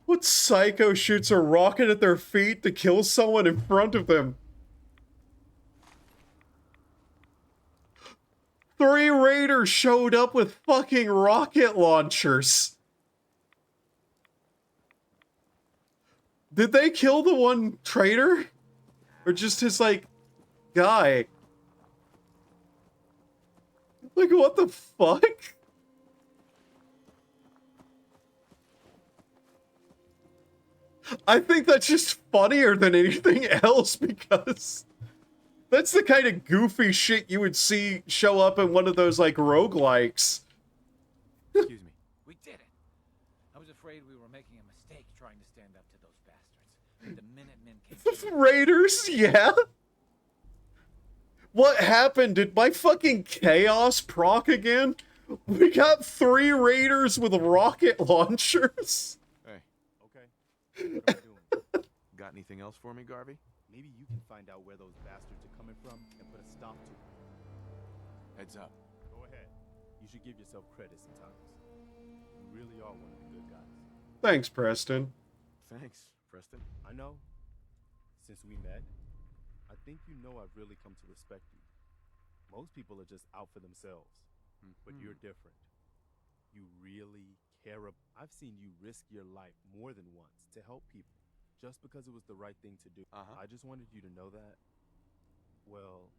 What psycho shoots a rocket at their feet to kill someone in front of them? 3 raiders showed up with fucking rocket launchers. Did they kill the one traitor? Or just his, like, guy? Like, what the fuck? I think that's just funnier than anything else because that's the kind of goofy shit you would see show up in one of those, like, roguelikes. Excuse me. We did it. I was afraid we were making a mistake trying to stand up to those bastards. The Minutemen came. Raiders, yeah? What happened? Did my fucking chaos proc again? We got 3 raiders with rocket launchers. Hey, Okay. What are we doing? got anything else for me, Garvey? Maybe you can find out where those bastards are coming from and put a stop to it. Heads up. Go ahead. You should give yourself credit sometimes. You really are one of the good guys. Thanks, Preston. Thanks, Preston. I know. Since we met, I think you know I've really come to respect you. Most people are just out for themselves, but you're different. You really care. I've seen you risk your life more than once to help people, just because it was the right thing to do. I just wanted you to know that. Well,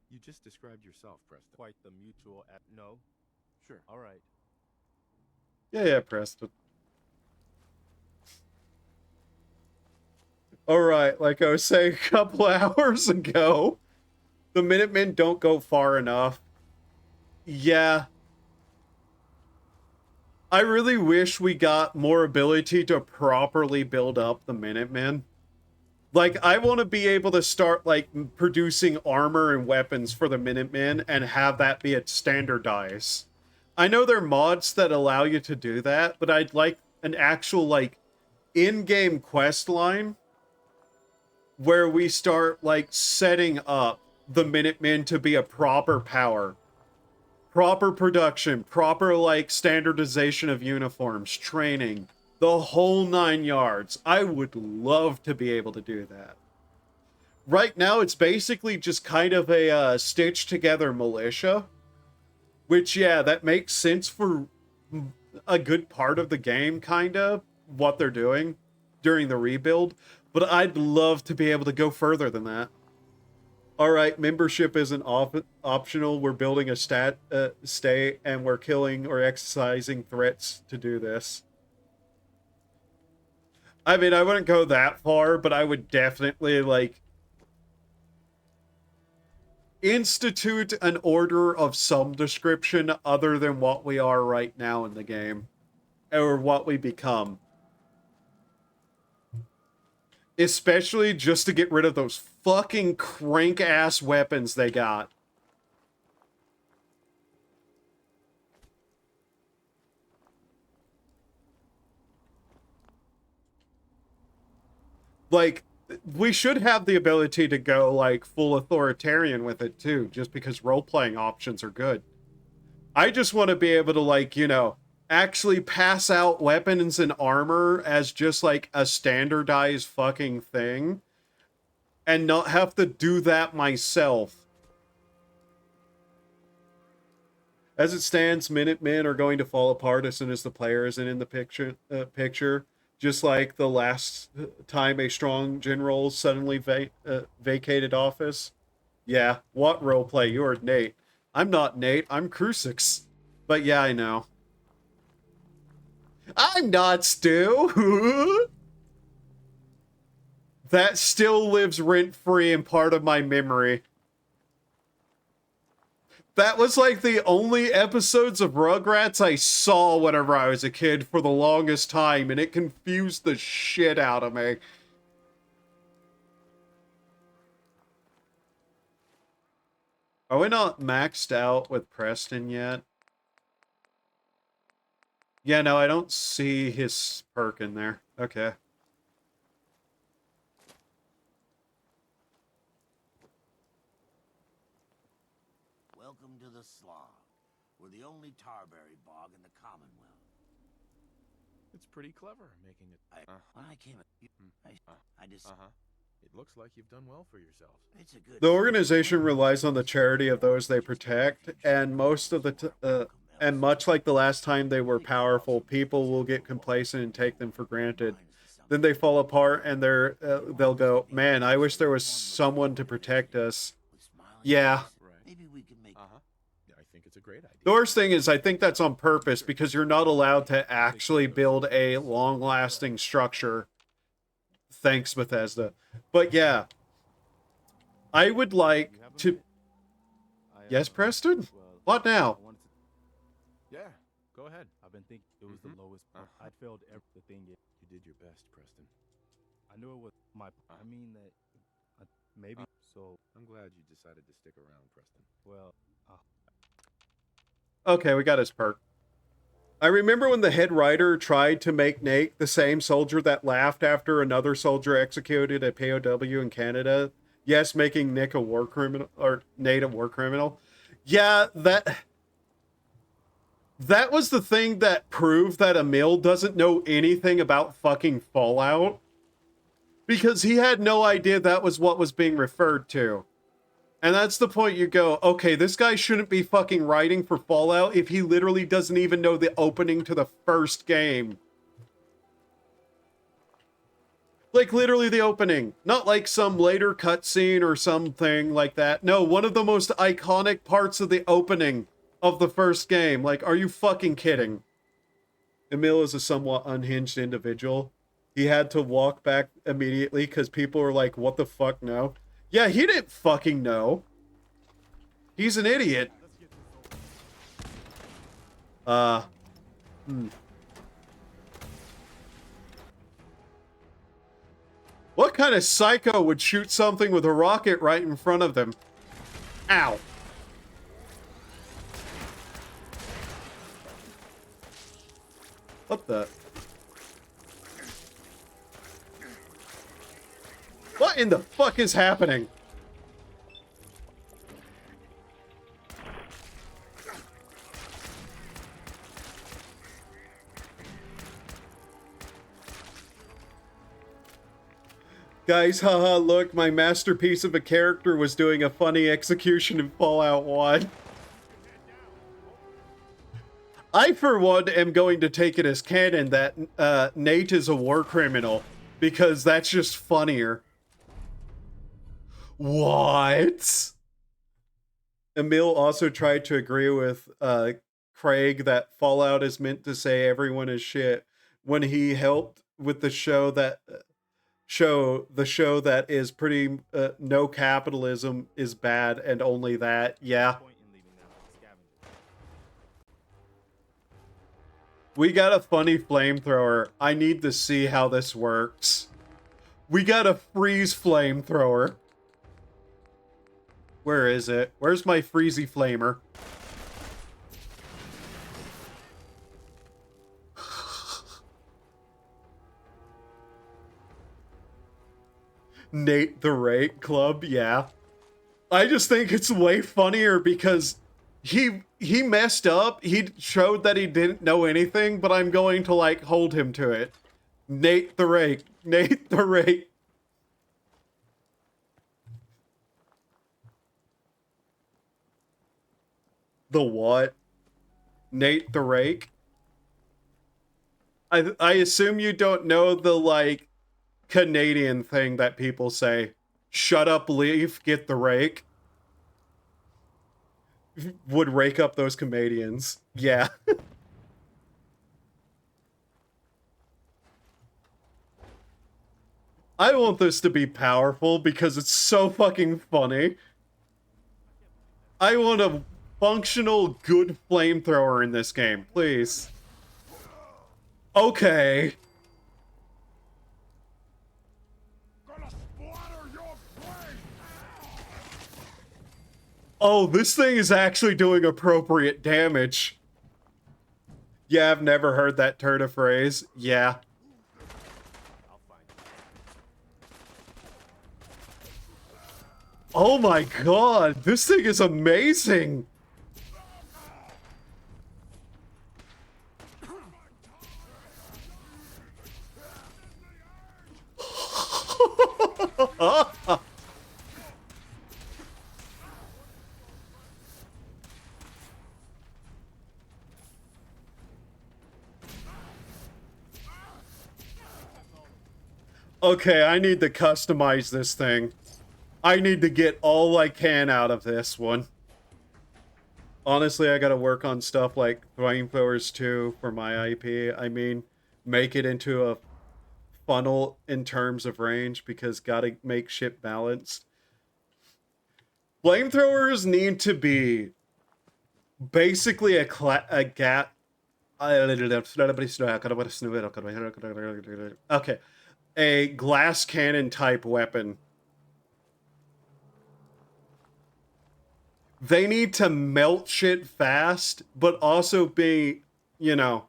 You just described yourself, Preston. quite the mutual. No. Sure. All right. Yeah, Preston. Alright, like I was saying a couple hours ago, the Minutemen don't go far enough. Yeah. I really wish we got more ability to properly build up the Minutemen. Like, I want to be able to start, like, producing armor and weapons for the Minutemen and have that be a standardized. I know there are mods that allow you to do that, but I'd like an actual, like, in-game quest line where we start, like, setting up the Minutemen to be a proper power. Proper production, proper, like, standardization of uniforms, training, the whole 9 yards. I would love to be able to do that. Right now, it's basically just kind of a stitched together militia. Which, yeah, that makes sense for a good part of the game, kind of, what they're doing during the rebuild. But I'd love to be able to go further than that. Alright, membership isn't optional. We're building a state, and we're killing or exercising threats to do this. I mean, I wouldn't go that far, but I would definitely, like, institute an order of some description other than what we are right now in the game. Or what we become. Especially just to get rid of those fucking crank-ass weapons they got. Like, we should have the ability to go, like, full authoritarian with it, too, just because role-playing options are good. I just want to be able to, like, you know, actually pass out weapons and armor as just, like, a standardized fucking thing. And not have to do that myself. As it stands, Minutemen are going to fall apart as soon as the player isn't in the picture. Just like the last time a strong general suddenly vacated office. Yeah, what roleplay? You're Nate. I'm not Nate, I'm Crucix. But yeah, I know. I'm not Stu! That still lives rent-free in part of my memory. That was like the only episodes of Rugrats I saw whenever I was a kid for the longest time, and it confused the shit out of me. Are we not maxed out with Preston yet? Yeah, no, I don't see his perk in there. Okay. Welcome to the Slav. We're the only tarberry bog in the Commonwealth. It's pretty clever making it. When I came, I just. It looks like you've done well for yourselves. It's a good. The organization relies on the charity of those they protect, and most of the and much like the last time they were powerful, people will get complacent and take them for granted. Then they fall apart, and they'll go, "Man, I wish there was someone to protect us." Yeah. Maybe we can make. Yeah, I think it's a great idea. The worst thing is, I think that's on purpose because you're not allowed to actually build a long-lasting structure. Thanks, Bethesda. But yeah, I would like to. Yes, Preston? What now? Yeah, go ahead. I've been thinking it was the lowest point. I failed everything. You did your best, Preston. I knew it was my. I mean that maybe. So I'm glad you decided to stick around, Preston. well. Okay, we got his perk. I remember when the head writer tried to make Nate the same soldier that laughed after another soldier executed a POW in Canada. Yes, making Nick a war criminal, or Nate a war criminal. Yeah, that was the thing that proved that Emil doesn't know anything about fucking Fallout. Because he had no idea that was what was being referred to. And that's the point you go, okay, this guy shouldn't be fucking writing for Fallout if he literally doesn't even know the opening to the first game. Like, literally the opening. Not like some later cutscene or something like that. No, one of the most iconic parts of the opening of the first game. Like, are you fucking kidding? Emil is a somewhat unhinged individual. He had to walk back immediately because people were like, what the fuck, no? Yeah, he didn't fucking know. He's an idiot. What kind of psycho would shoot something with a rocket right in front of them? Ow. What the? What in the fuck is happening? Guys, haha, look, my masterpiece of a character was doing a funny execution in Fallout 1. I, for one, am going to take it as canon that Nate is a war criminal, because that's just funnier. What? Emil also tried to agree with Craig that Fallout is meant to say everyone is shit when he helped with the show that is pretty no capitalism is bad and only that. Yeah. We got a funny flamethrower. I need to see how this works. We got a freeze flamethrower. Where is it? Where's my freezy flamer? Nate the Rake Club, yeah. I just think it's way funnier because he messed up. He showed that he didn't know anything, but I'm going to like hold him to it. Nate the Rake. Nate the Rake. The what? Nate the Rake? I assume you don't know the, like, Canadian thing that people say. Shut up, leave, get the rake. Would rake up those comedians. Yeah. I want this to be powerful because it's so fucking funny. I want a functional, good flamethrower in this game, please. Okay. Oh, this thing is actually doing appropriate damage. Yeah, I've never heard that turn of phrase. Yeah. I'll find you. Oh my god, this thing is amazing! Okay, I need to customize this thing. I need to get all I can out of this one. Honestly, I gotta work on stuff like flamethrowers too for my IP. I mean, make it into a funnel in terms of range because gotta make shit balanced. Flamethrowers need to be basically okay, a glass cannon type weapon. They need to melt shit fast, but also be, you know,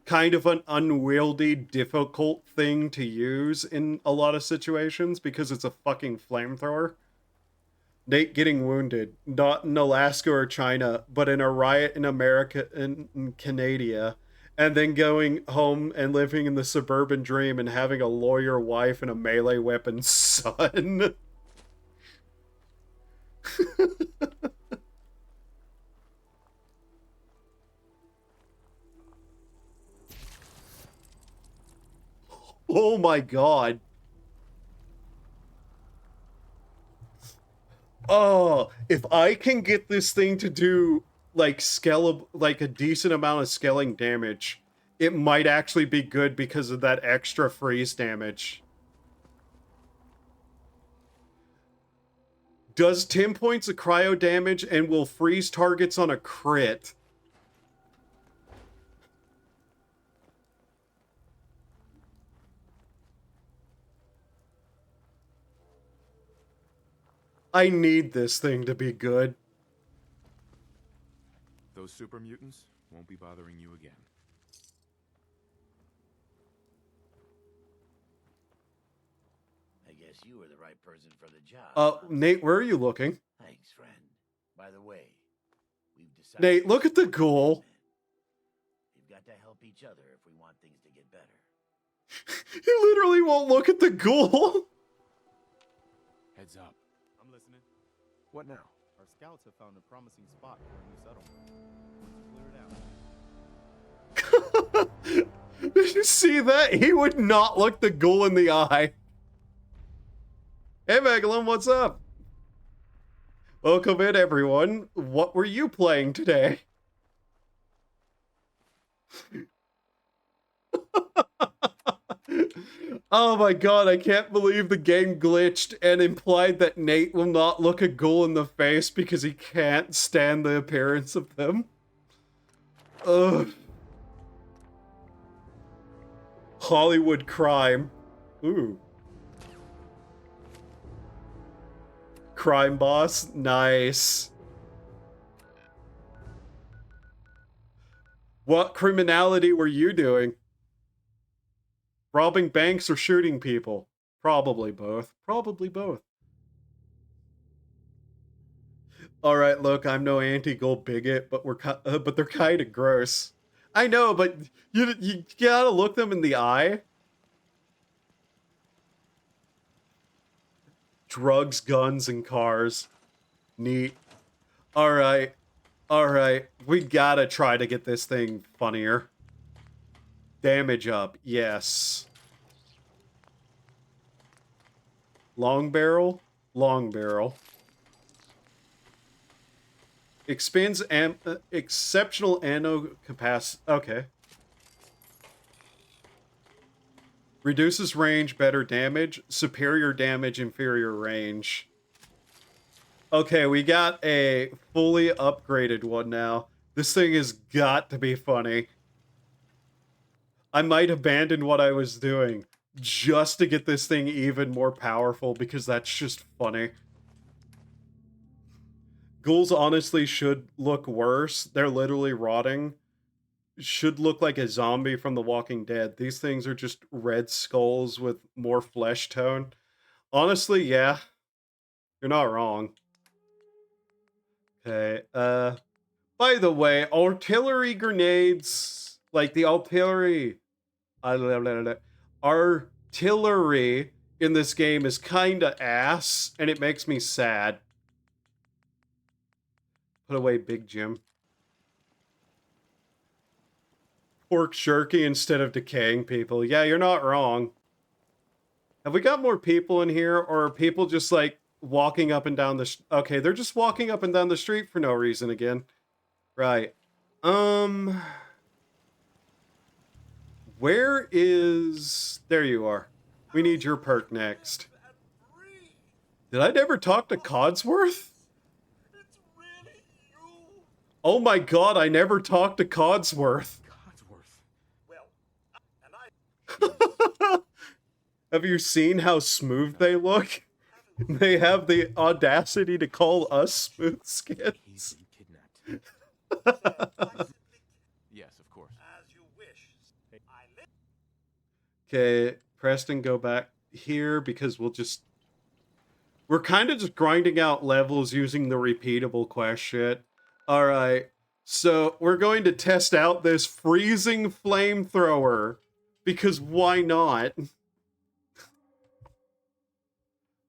kind of an unwieldy, difficult thing to use in a lot of situations because it's a fucking flamethrower. Nate getting wounded, not in Alaska or China, but in a riot in America, in Canada, and then going home and living in the suburban dream and having a lawyer wife and a melee weapon son. Oh my god. Oh, if I can get this thing to do like scalable, like a decent amount of scaling damage, it might actually be good because of that extra freeze damage. Does 10 points of cryo damage and will freeze targets on a crit. I need this thing to be good. Those super mutants won't be bothering you again. I guess you were the right person for the job. Nate, where are you looking? Thanks, friend. By the way, we've decided... Nate, look at the ghoul. We've got to help each other if we want things to get better. He literally won't look at the ghoul. Heads up. I'm listening. What now? Our scouts have found a promising spot for a new settlement. Once you clear it out. Did you see that? He would not look the ghoul in the eye. Hey, Megalon, what's up? Welcome in, everyone. What were you playing today? Oh my god, I can't believe the game glitched and implied that Nate will not look a ghoul in the face because he can't stand the appearance of them. Ugh. Hollywood crime. Ooh. Crime boss? Nice. What criminality were you doing? Robbing banks or shooting people? Probably both. Probably both. All right, look, I'm no anti-ghoul bigot, but but they're kind of gross. I know, but you gotta look them in the eye. Drugs, guns, and cars. Neat. All right. All right. We gotta try to get this thing funnier. Damage up. Yes. Long barrel. Long barrel. Expands exceptional ammo capacity. Okay. Reduces range, better damage. Superior damage, inferior range. Okay, we got a fully upgraded one now. This thing has got to be funny. I might abandon what I was doing just to get this thing even more powerful because that's just funny. Ghouls honestly should look worse. They're literally rotting. should look like a zombie from The Walking Dead. These things are just red skulls with more flesh tone. Honestly, yeah. You're not wrong. Okay, by the way, artillery grenades, like the artillery in this game is kinda ass, and it makes me sad. Put away Big Jim. Pork jerky instead of decaying people. Yeah, you're not wrong. Have we got more people in here, or are people just, like, walking up and down the okay, they're just walking up and down the street for no reason again. Right. Where is... There you are. We need your perk next. Did I never talk to Codsworth? Oh my god, I never talked to Codsworth. Have you seen how smooth they look? They have the audacity to call us smooth skins. Yes, of course. Okay, Preston, go back here because we're kind of just grinding out levels using the repeatable quest shit. Alright, so we're going to test out this freezing flamethrower because why not?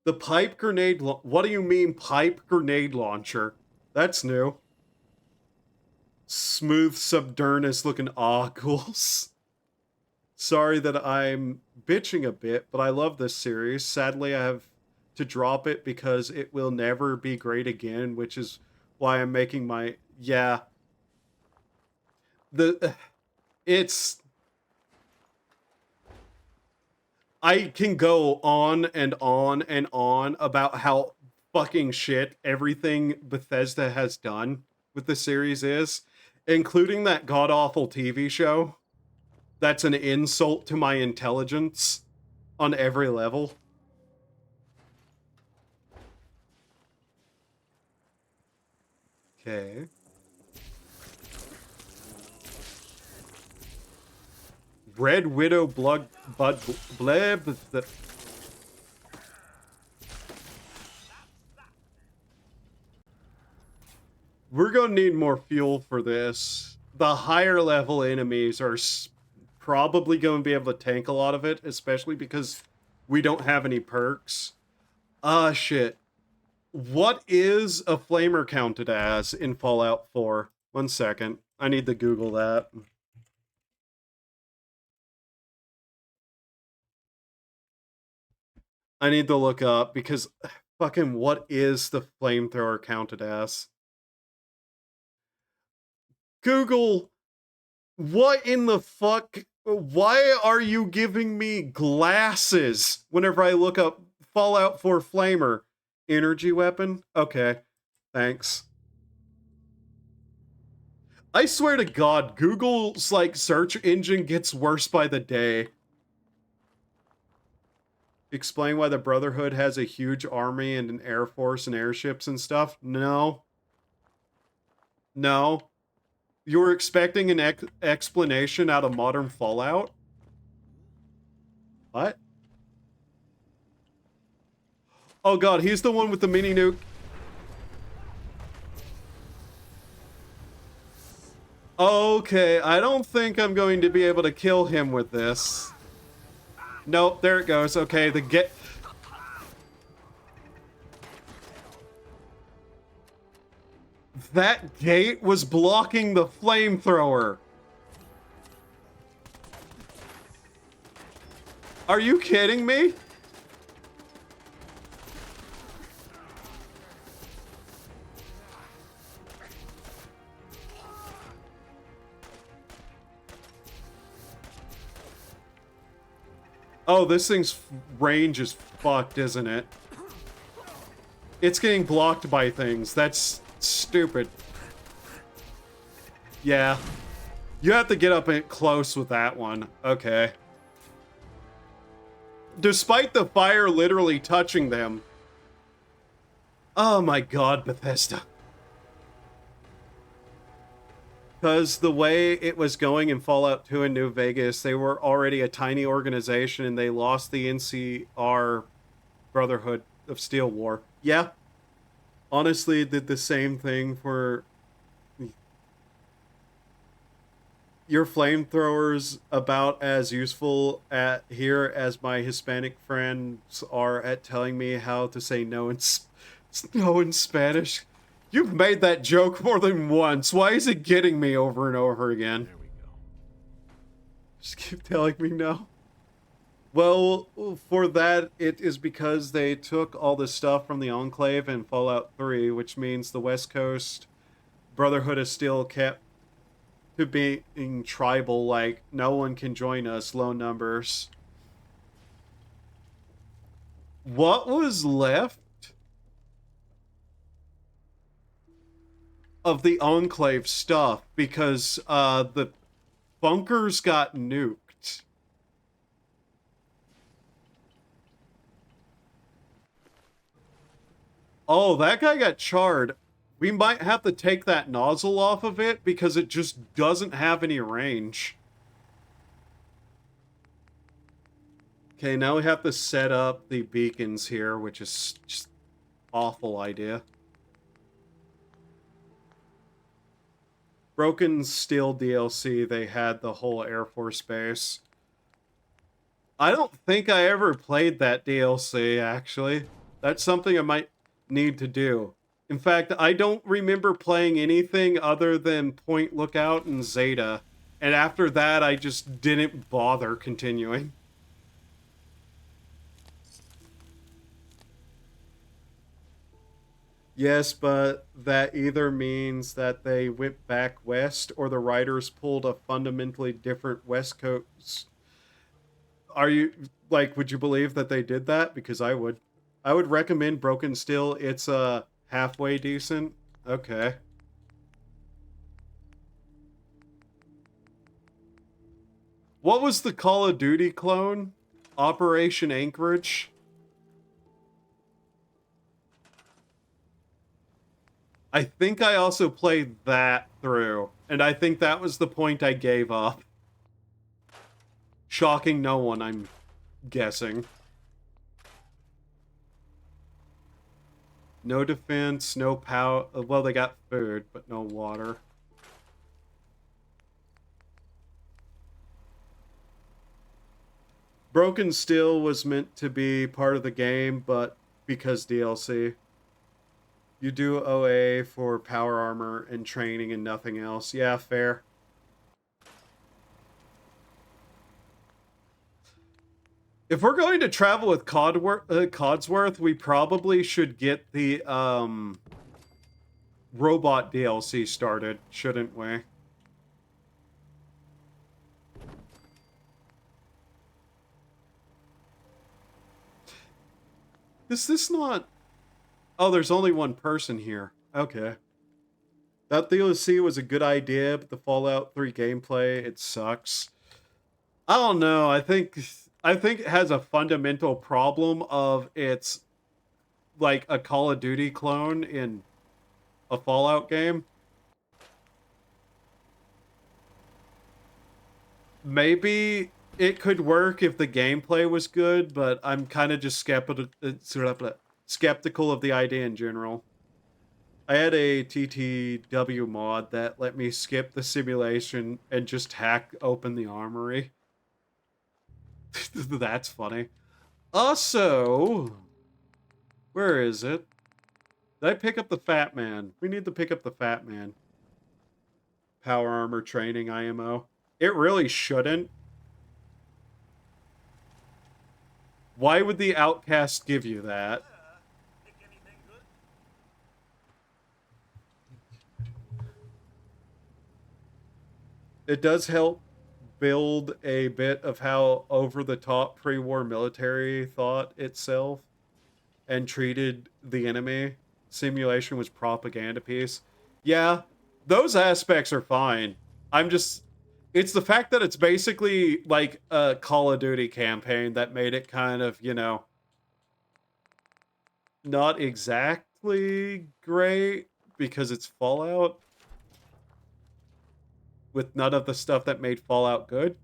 The pipe grenade... What do you mean pipe grenade launcher? That's new. Smooth Subdurnus looking ogles. Sorry that I'm bitching a bit, but I love this series. Sadly, I have to drop it because it will never be great again, which is why I'm making my... Yeah. It's... I can go on and on and on about how fucking shit everything Bethesda has done with the series is, including that god-awful TV show. That's an insult to my intelligence on every level. Okay. Red Widow Bud Bleb. We're gonna need more fuel for this. The higher level enemies are probably going to be able to tank a lot of it, especially because we don't have any perks. Shit. What is a flamer counted as in Fallout 4? 1 second. I need to Google that. I need to look up because fucking what is the flamethrower counted as? Google, what in the fuck? Why are you giving me glasses whenever I look up Fallout 4 flamer? Energy weapon? Okay, thanks. I swear to God, Google's, like, search engine gets worse by the day. Explain why the Brotherhood has a huge army and an air force and airships and stuff? No. No. You were expecting an explanation out of modern Fallout? What? Oh god, he's the one with the mini nuke. Okay, I don't think I'm going to be able to kill him with this. Nope, there it goes. Okay, that gate was blocking the flamethrower. Are you kidding me? Oh, this thing's range is fucked, isn't it? It's getting blocked by things. That's stupid. Yeah. You have to get up close with that one. Okay. Despite the fire literally touching them. Oh my god, Bethesda. Because the way it was going in Fallout 2 in New Vegas, they were already a tiny organization and they lost the NCR Brotherhood of Steel War. Yeah. Honestly, it did the same thing for your flamethrowers about as useful at here as my Hispanic friends are at telling me how to say no in Spanish. You've made that joke more than once. Why is it getting me over and over again? There we go. Just keep telling me no. Well, for that, it is because they took all the stuff from the Enclave in Fallout 3, which means the West Coast Brotherhood is still kept to being tribal, like, no one can join us, low numbers. What was left of the Enclave stuff? Because, the bunkers got nuked. Oh, that guy got charred. We might have to take that nozzle off of it because it just doesn't have any range. Okay, now we have to set up the beacons here, which is just awful idea. Broken Steel DLC, they had the whole Air Force base. I don't think I ever played that DLC, actually. That's something I might need to do. In fact, I don't remember playing anything other than Point Lookout and Zeta. And after that, I just didn't bother continuing. Yes, but that either means that they went back west or the writers pulled a fundamentally different West Coast. Are you, like, would you believe that they did that? Because I would. I would recommend Broken Steel. It's halfway decent. Okay. What was the Call of Duty clone? Operation Anchorage? I think I also played that through, and I think that was the point I gave up. Shocking no one, I'm guessing. No defense, no power. Well, they got food, but no water. Broken Steel was meant to be part of the game, but because DLC. You do OA for power armor and training and nothing else. Yeah, fair. If we're going to travel with Codsworth, we probably should get the robot DLC started, shouldn't we? Is this not... Oh, there's only one person here. Okay. That DLC was a good idea, but the Fallout 3 gameplay, it sucks. I don't know. I think it has a fundamental problem of it's like a Call of Duty clone in a Fallout game. Maybe it could work if the gameplay was good, but I'm kind of just skeptical of the idea in general. I had a TTW mod that let me skip the simulation and just hack open the armory. That's funny. Also, where is it? Did I pick up the Fat Man? We need to pick up the Fat Man. Power armor training IMO. It really shouldn't. Why would the Outcast give you that? It does help build a bit of how over-the-top pre-war military thought itself and treated the enemy. Simulation was propaganda piece. Yeah, those aspects are fine. It's the fact that it's basically like a Call of Duty campaign that made it kind of, you know, not exactly great because it's Fallout. with none of the stuff that made Fallout good.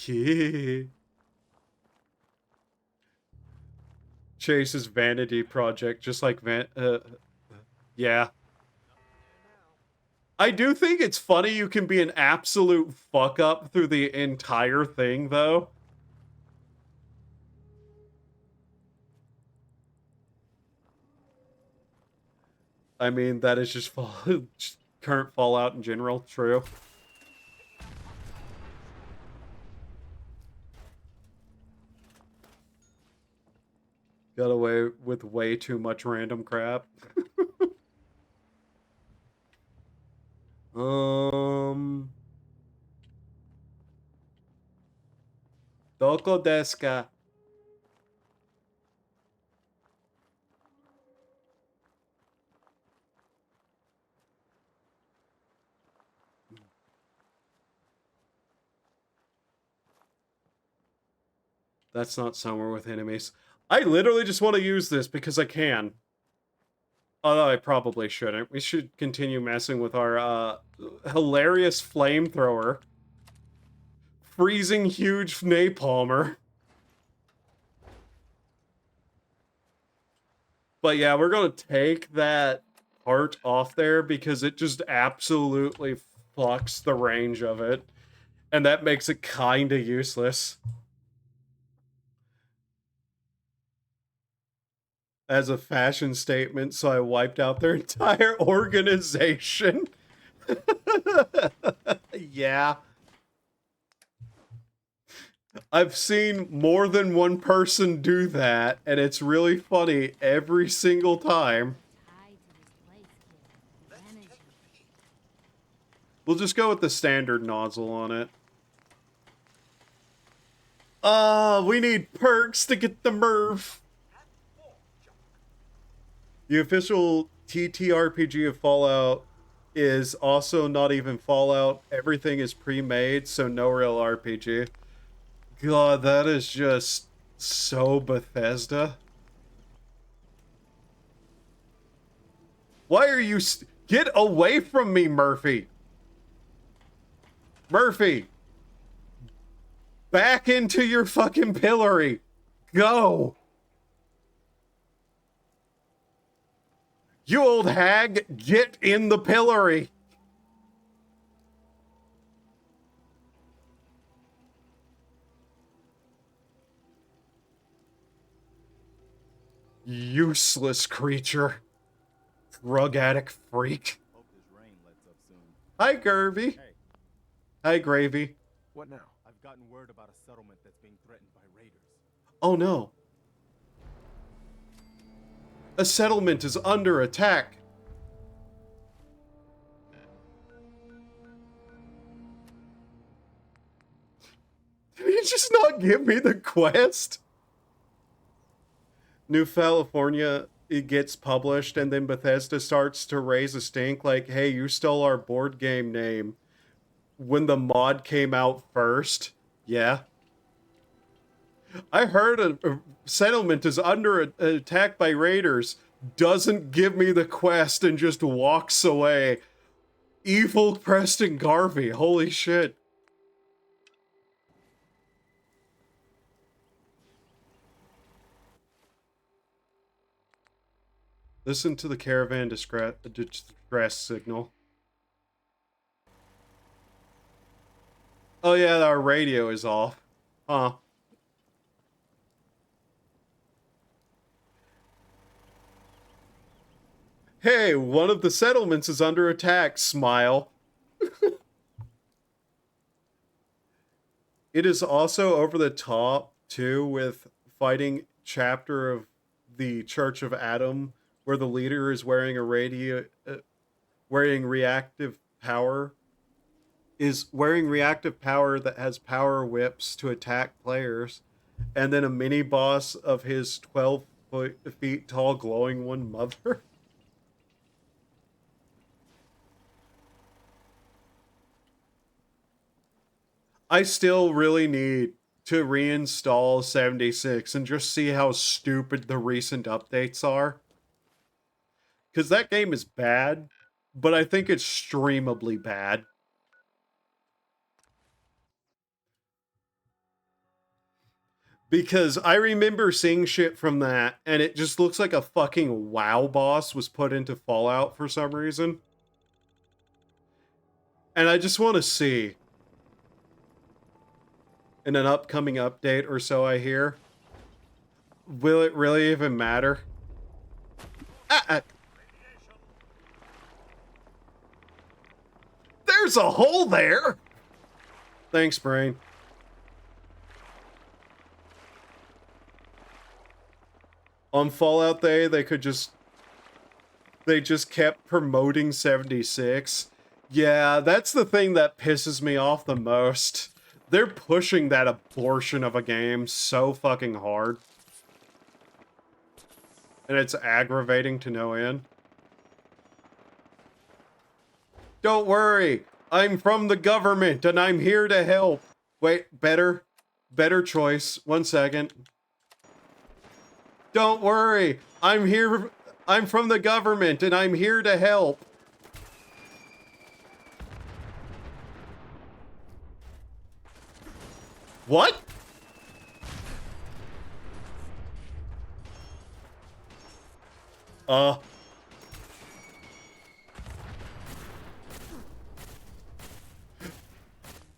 Yeah. Chase's vanity project, just like yeah. I do think it's funny you can be an absolute fuck up through the entire thing, though. I mean, that is just current Fallout in general, true. Got away with way too much random crap. Doko desu ka? That's not somewhere with enemies. I literally just want to use this because I can. Although I probably shouldn't. We should continue messing with our hilarious flamethrower. Freezing huge napalmer. But yeah, we're gonna take that part off there because it just absolutely fucks the range of it. And that makes it kinda useless. As a fashion statement, so I wiped out their entire organization. Yeah. I've seen more than one person do that, and it's really funny every single time. We'll just go with the standard nozzle on it. We need perks to get the Merv. The official TTRPG of Fallout is also not even Fallout. Everything is pre-made, so no real RPG. God, that is just so Bethesda. Why are you... Get away from me, Murphy! Murphy! Back into your fucking pillory! Go! You old hag, get in the pillory! Useless creature. Drug addict freak. Hope this rain lets up soon. Hi, Gerby. Hey, Hi, Gravy. What now? I've gotten word about a settlement that's being threatened by raiders. Oh no. A settlement is under attack. Did he just not give me the quest? New California, it gets published, and then Bethesda starts to raise a stink like, hey, you stole our board game name when the mod came out first. Yeah. I heard a settlement is under attack by raiders, doesn't give me the quest, and just walks away. Evil Preston Garvey, holy shit. Listen to the caravan distress signal. Oh yeah, our radio is off. Huh. Hey, one of the settlements is under attack, smile. It is also over the top, too, with fighting chapter of the Church of Adam, where the leader is wearing a wearing reactive power that has power whips to attack players, and then a mini boss of his 12 feet tall glowing one mother. I still really need to reinstall 76 and just see how stupid the recent updates are. because that game is bad, but I think it's streamably bad. Because I remember seeing shit from that, and it just looks like a fucking WoW boss was put into Fallout for some reason. And I just want to see, in an upcoming update or so, I hear, will it really even matter? There's a hole there! Thanks, Brain. On Fallout Day, they just kept promoting 76. Yeah, that's the thing that pisses me off the most. They're pushing that abortion of a game so fucking hard. And it's aggravating to no end. Don't worry, I'm from the government and I'm here to help. Wait, better choice. 1 second. Don't worry, I'm from the government and I'm here to help. What?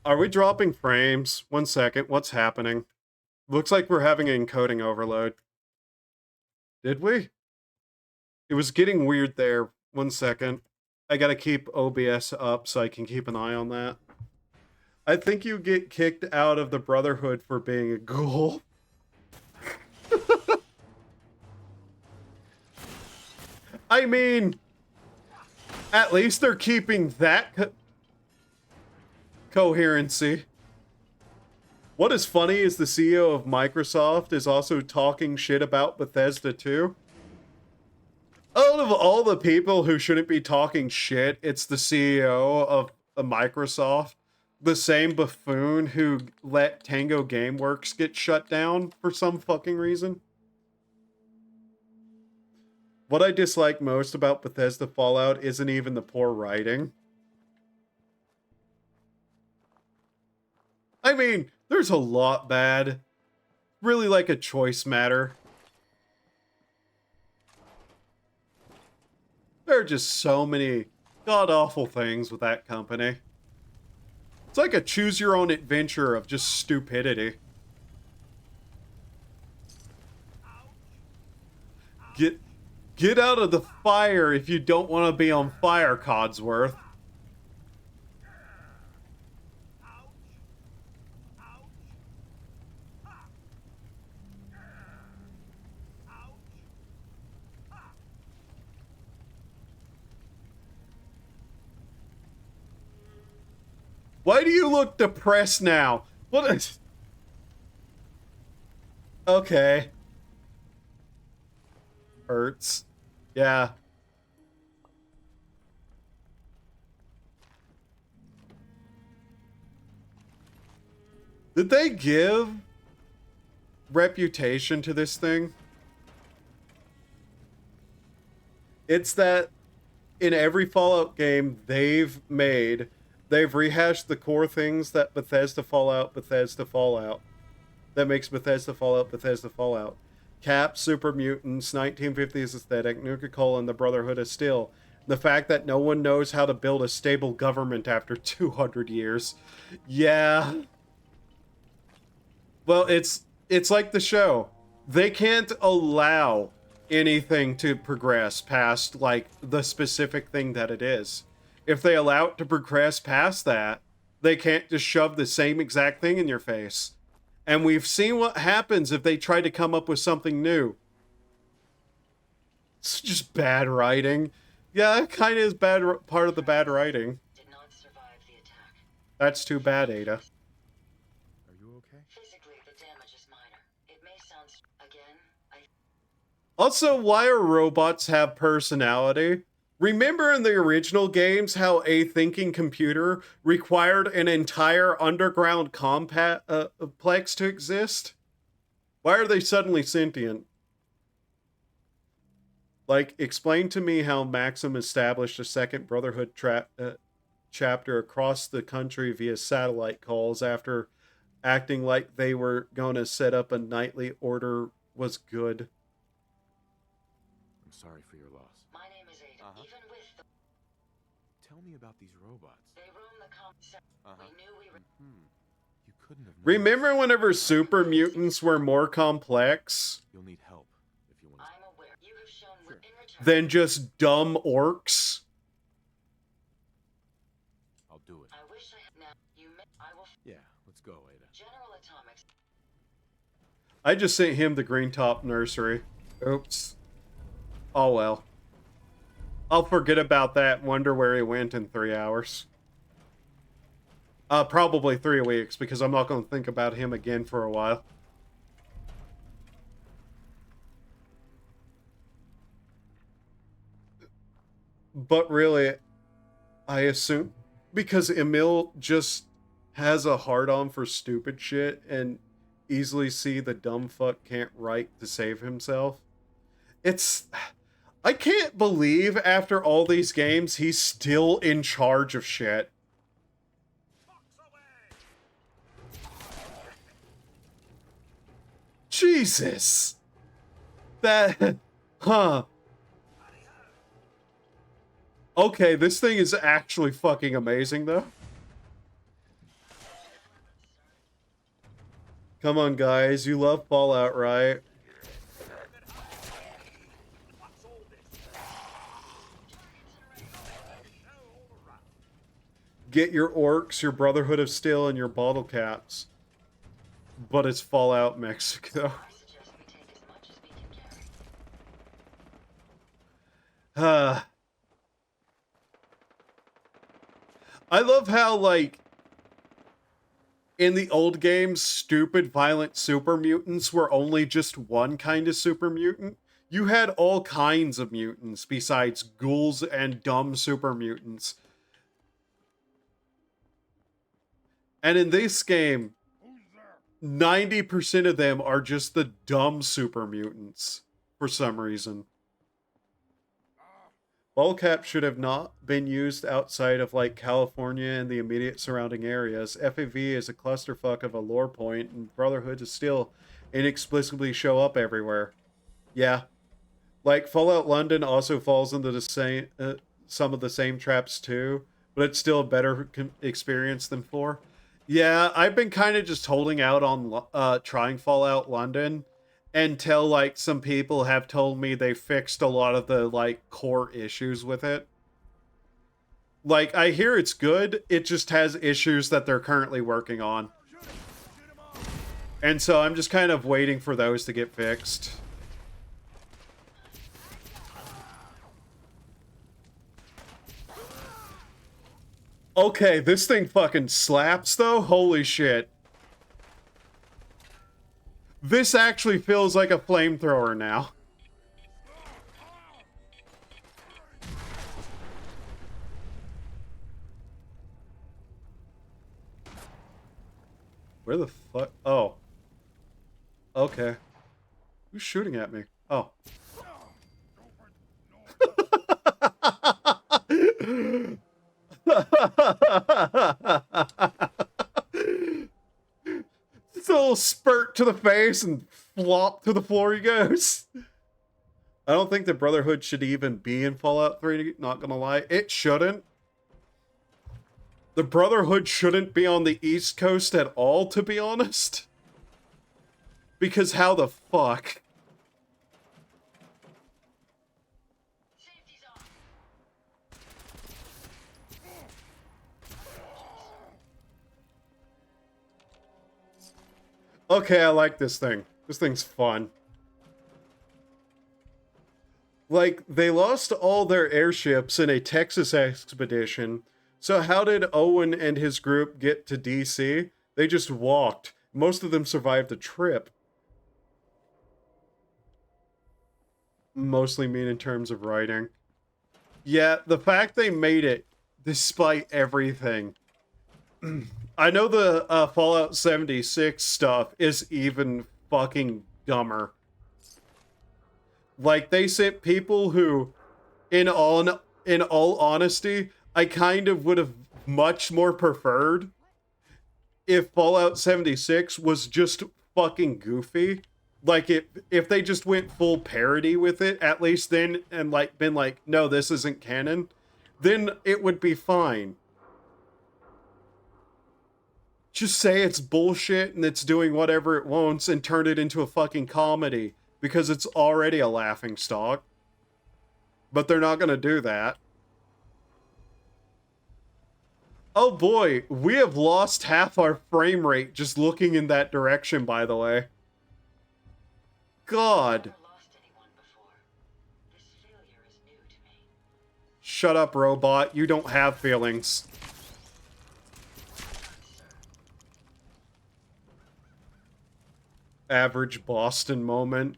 Are we dropping frames? 1 second, what's happening? Looks like we're having an encoding overload. Did we? It was getting weird there. 1 second. I gotta keep OBS up so I can keep an eye on that. I think you get kicked out of the Brotherhood for being a ghoul. I mean, at least they're keeping that coherency. What is funny is the CEO of Microsoft is also talking shit about Bethesda too. Out of all the people who shouldn't be talking shit, it's the CEO of Microsoft. The same buffoon who let Tango Gameworks get shut down for some fucking reason. What I dislike most about Bethesda Fallout isn't even the poor writing. I mean, there's a lot bad. Really like a choice matter. There are just so many god-awful things with that company. It's like a choose-your-own-adventure of just stupidity. Get out of the fire if you don't want to be on fire, Codsworth. Why do you look depressed now? What is... Okay. Hurts. Yeah. Did they give reputation to this thing? It's that in every Fallout game they've made, they've rehashed the core things that Bethesda Fallout, that makes Bethesda Fallout. Cap, Super Mutants, 1950s aesthetic, Nuka-Cola, and the Brotherhood of Steel. The fact that no one knows how to build a stable government after 200 years. Yeah. Well, it's like the show. They can't allow anything to progress past, like, the specific thing that it is. If they allow it to progress past that, they can't just shove the same exact thing in your face. And we've seen what happens if they try to come up with something new. It's just bad writing. Yeah, it kind of is part of the bad writing. Did not survive the attack. That's too bad, Ada. Are you okay? Physically, the damage is minor. It may sound... Again, Also, why do robots have personality? Remember in the original games how a thinking computer required an entire underground complex to exist? Why are they suddenly sentient? Like, explain to me how Maxim established a second Brotherhood chapter across the country via satellite calls after acting like they were going to set up a nightly order was good. I'm sorry for your loss. My name is Ada. Even with the... Tell me about these robots. They roam the We knew we were... You couldn't have... Remember whenever super mutants were more complex? You'll need help if you want. I'm aware. You have shown in return... Than just dumb orcs? I'll do it. I wish I had... Now, you may... I will... Yeah, let's go, Ada. General Atomics... I just sent him the Green Top Nursery. Oops. Oh well. I'll forget about that and wonder where he went in 3 hours. Probably 3 weeks, because I'm not going to think about him again for a while. But really, I assume, because Emil just has a hard-on for stupid shit and easily see the dumb fuck can't write to save himself. It's... I can't believe after all these games, he's still in charge of shit. Jesus! That... Huh. Okay, this thing is actually fucking amazing, though. Come on, guys. You love Fallout, right? Get your orcs, your Brotherhood of Steel, and your bottle caps. But it's Fallout Mexico. I love how, like, in the old games, stupid, violent super mutants were only just one kind of super mutant. You had all kinds of mutants besides ghouls and dumb super mutants. And in this game, 90% of them are just the dumb super mutants for some reason. Ball cap should have not been used outside of, like, California and the immediate surrounding areas. FAV is a clusterfuck of a lore point, and Brotherhood is still inexplicably show up everywhere. Yeah. Like, Fallout London also falls into the same, some of the same traps too, but it's still a better experience than 4. Yeah, I've been kind of just holding out on trying Fallout London until, like, some people have told me they fixed a lot of the, like, core issues with it. Like, I hear it's good, it just has issues that they're currently working on. And so I'm just kind of waiting for those to get fixed. Okay, this thing fucking slaps, though? Holy shit. This actually feels like a flamethrower now. Where the fuck? Oh. Okay. Who's shooting at me? Oh. It's a little spurt to the face and flop to the floor he goes. I don't think the Brotherhood should even be in Fallout 3, not gonna lie. It shouldn't. The Brotherhood shouldn't be on the East Coast at all, to be honest. Because how the fuck? Okay, I like this thing. This thing's fun. Like, they lost all their airships in a Texas expedition, so how did Owen and his group get to DC? They just walked. Most of them survived the trip. Mostly mean in terms of writing. Yeah, the fact they made it, despite everything. I know the Fallout 76 stuff is even fucking dumber. Like, they sent people who, in all honesty, I kind of would have much more preferred if Fallout 76 was just fucking goofy. Like, if they just went full parody with it, at least then, and like been like, no, this isn't canon, then it would be fine. Just say it's bullshit and it's doing whatever it wants and turn it into a fucking comedy, because it's already a laughing stock. But they're not gonna do that. Oh boy, we have lost half our frame rate just looking in that direction, by the way. God. Shut up, robot. You don't have feelings. Average Boston moment.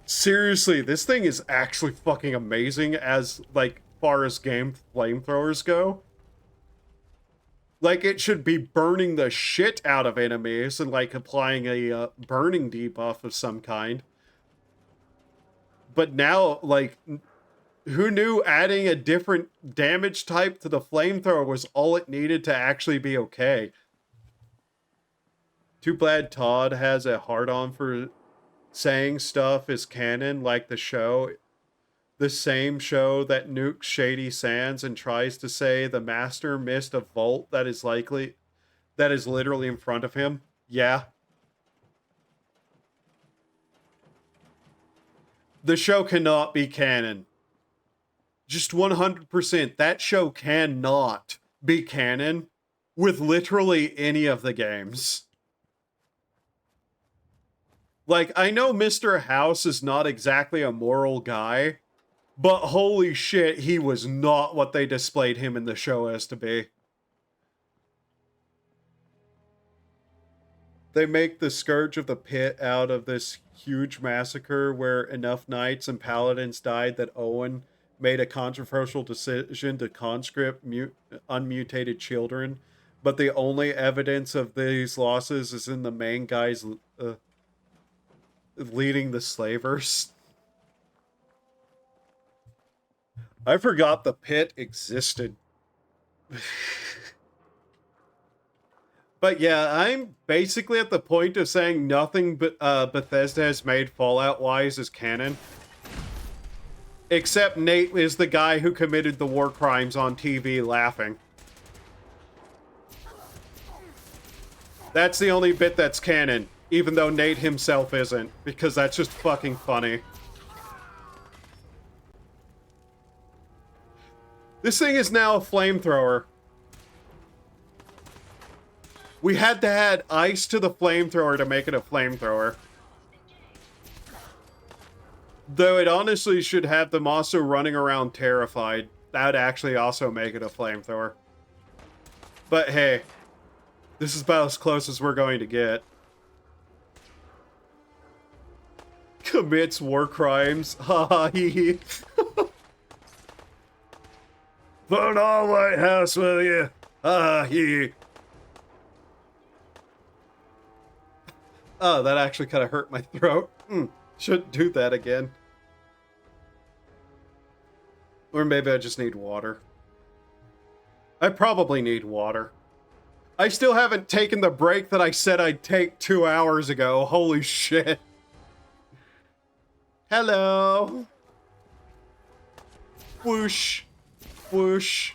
Seriously, this thing is actually fucking amazing as, like, far as game flamethrowers go. Like, it should be burning the shit out of enemies and, like, applying a burning debuff of some kind. But now, like, who knew adding a different damage type to the flamethrower was all it needed to actually be okay? Too bad Todd has a hard-on for saying stuff is canon, like the show. The same show that nukes Shady Sands and tries to say the master missed a vault that is literally in front of him. Yeah. The show cannot be canon. Just 100%. That show cannot be canon with literally any of the games. Like, I know Mr. House is not exactly a moral guy, but holy shit, he was not what they displayed him in the show as to be. They make the Scourge of the Pit out of this huge massacre where enough knights and paladins died that Owen made a controversial decision to conscript unmutated children, but the only evidence of these losses is in the main guys leading the slavers. I forgot the pit existed. But yeah, I'm basically at the point of saying nothing but Bethesda has made Fallout-wise is canon. Except Nate is the guy who committed the war crimes on TV laughing. That's the only bit that's canon, even though Nate himself isn't, because that's just fucking funny. This thing is now a flamethrower. We had to add ice to the flamethrower to make it a flamethrower. Though it honestly should have them also running around terrified. That would actually also make it a flamethrower. But hey, this is about as close as we're going to get. Commits war crimes. Ha ha hee hee. Burn all White House with you. Ha ha hee. Oh, that actually kind of hurt my throat. Shouldn't do that again. Or maybe I just need water. I probably need water. I still haven't taken the break that I said I'd take 2 hours ago. Holy shit. Hello. Whoosh. Whoosh.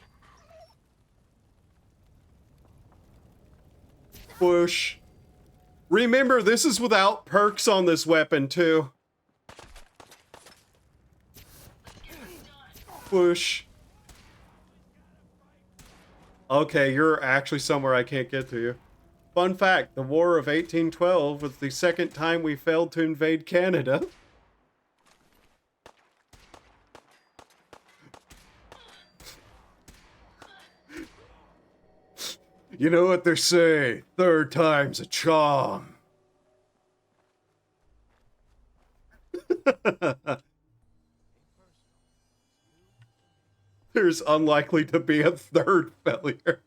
Whoosh. Remember, this is without perks on this weapon, too. Whoosh. Okay, you're actually somewhere I can't get to you. Fun fact, the War of 1812 was the second time we failed to invade Canada. You know what they say, third time's a charm. There's unlikely to be a third failure.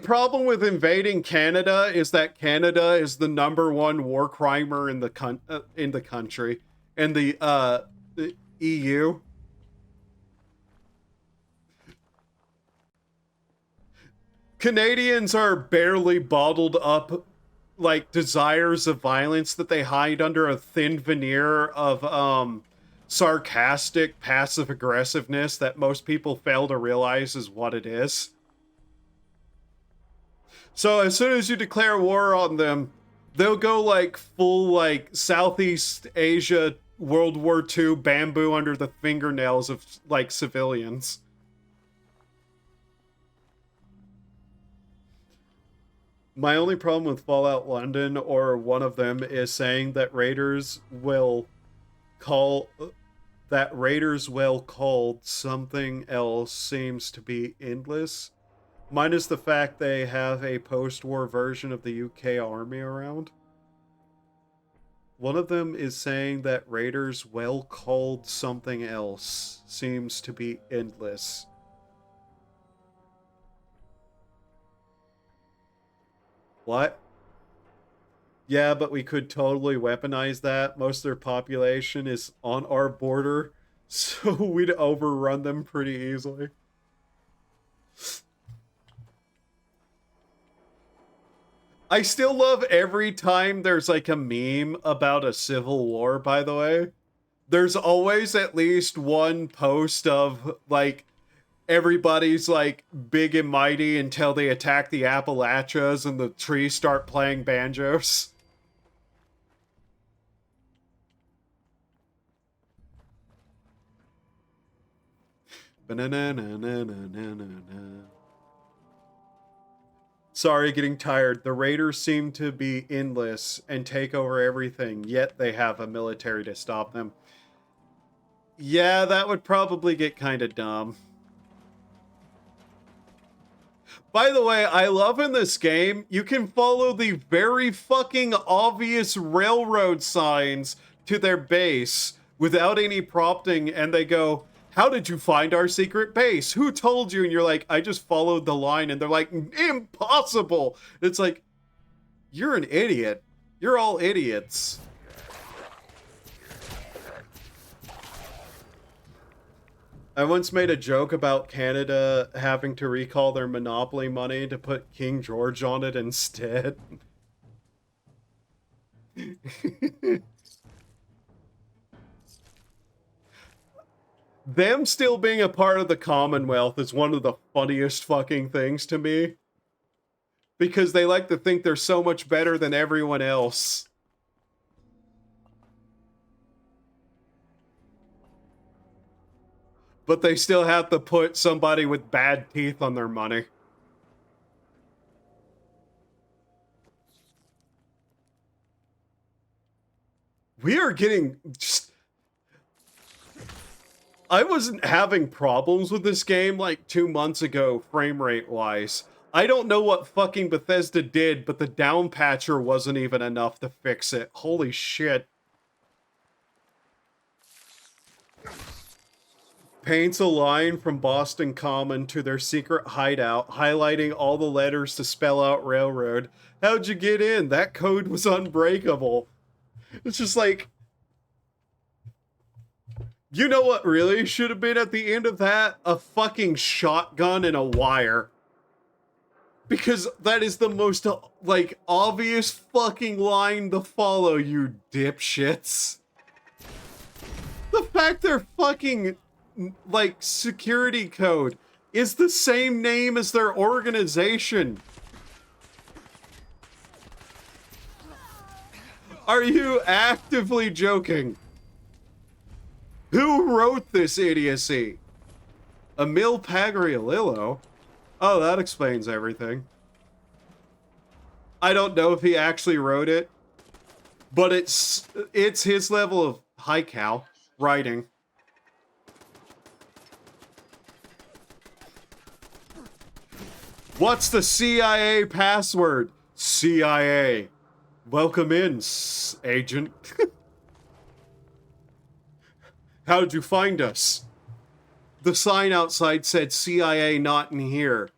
problem with invading Canada is that Canada is the #1 war crimer in the country, in the EU. Canadians are barely bottled up, like, desires of violence that they hide under a thin veneer of sarcastic passive aggressiveness that most people fail to realize is what it is. So as soon as you declare war on them, they'll go like full like Southeast Asia World War II bamboo under the fingernails of like civilians. My only problem with Fallout London, or one of them, is saying that Raiders will called something else seems to be endless. Minus the fact they have a post-war version of the UK Army around. One of them is saying that Raiders well called something else seems to be endless. What? Yeah, but we could totally weaponize that. Most of their population is on our border, so we'd overrun them pretty easily. I still love every time there's like a meme about a civil war, by the way. There's always at least one post of like everybody's like big and mighty until they attack the Appalachians and the trees start playing banjos. Sorry, getting tired. The Raiders seem to be endless and take over everything, yet they have a military to stop them. Yeah, that would probably get kind of dumb. By the way, I love in this game, you can follow the very fucking obvious railroad signs to their base without any prompting, and they go, "How did you find our secret base? Who told you?" And you're like, "I just followed the line." And they're like, "Impossible!" It's like, you're an idiot. You're all idiots. I once made a joke about Canada having to recall their Monopoly money to put King George on it instead. Them still being a part of the Commonwealth is one of the funniest fucking things to me. Because they like to think they're so much better than everyone else. But they still have to put somebody with bad teeth on their money. We are getting just... I wasn't having problems with this game like 2 months ago, frame rate wise. I don't know what fucking Bethesda did, but the down patcher wasn't even enough to fix it. Holy shit. Paints a line from Boston Common to their secret hideout, highlighting all the letters to spell out railroad. How'd you get in? That code was unbreakable. It's just like... You know what really should have been at the end of that? A fucking shotgun and a wire. Because that is the most, like, obvious fucking line to follow, you dipshits. The fact they're fucking... like, security code is the same name as their organization. Are you actively joking? Who wrote this idiocy? Emil Pagriolillo? Oh, that explains everything. I don't know if he actually wrote it, but it's his level of high cow writing. What's the CIA password? CIA. Welcome in, agent. How'd you find us? The sign outside said CIA not in here.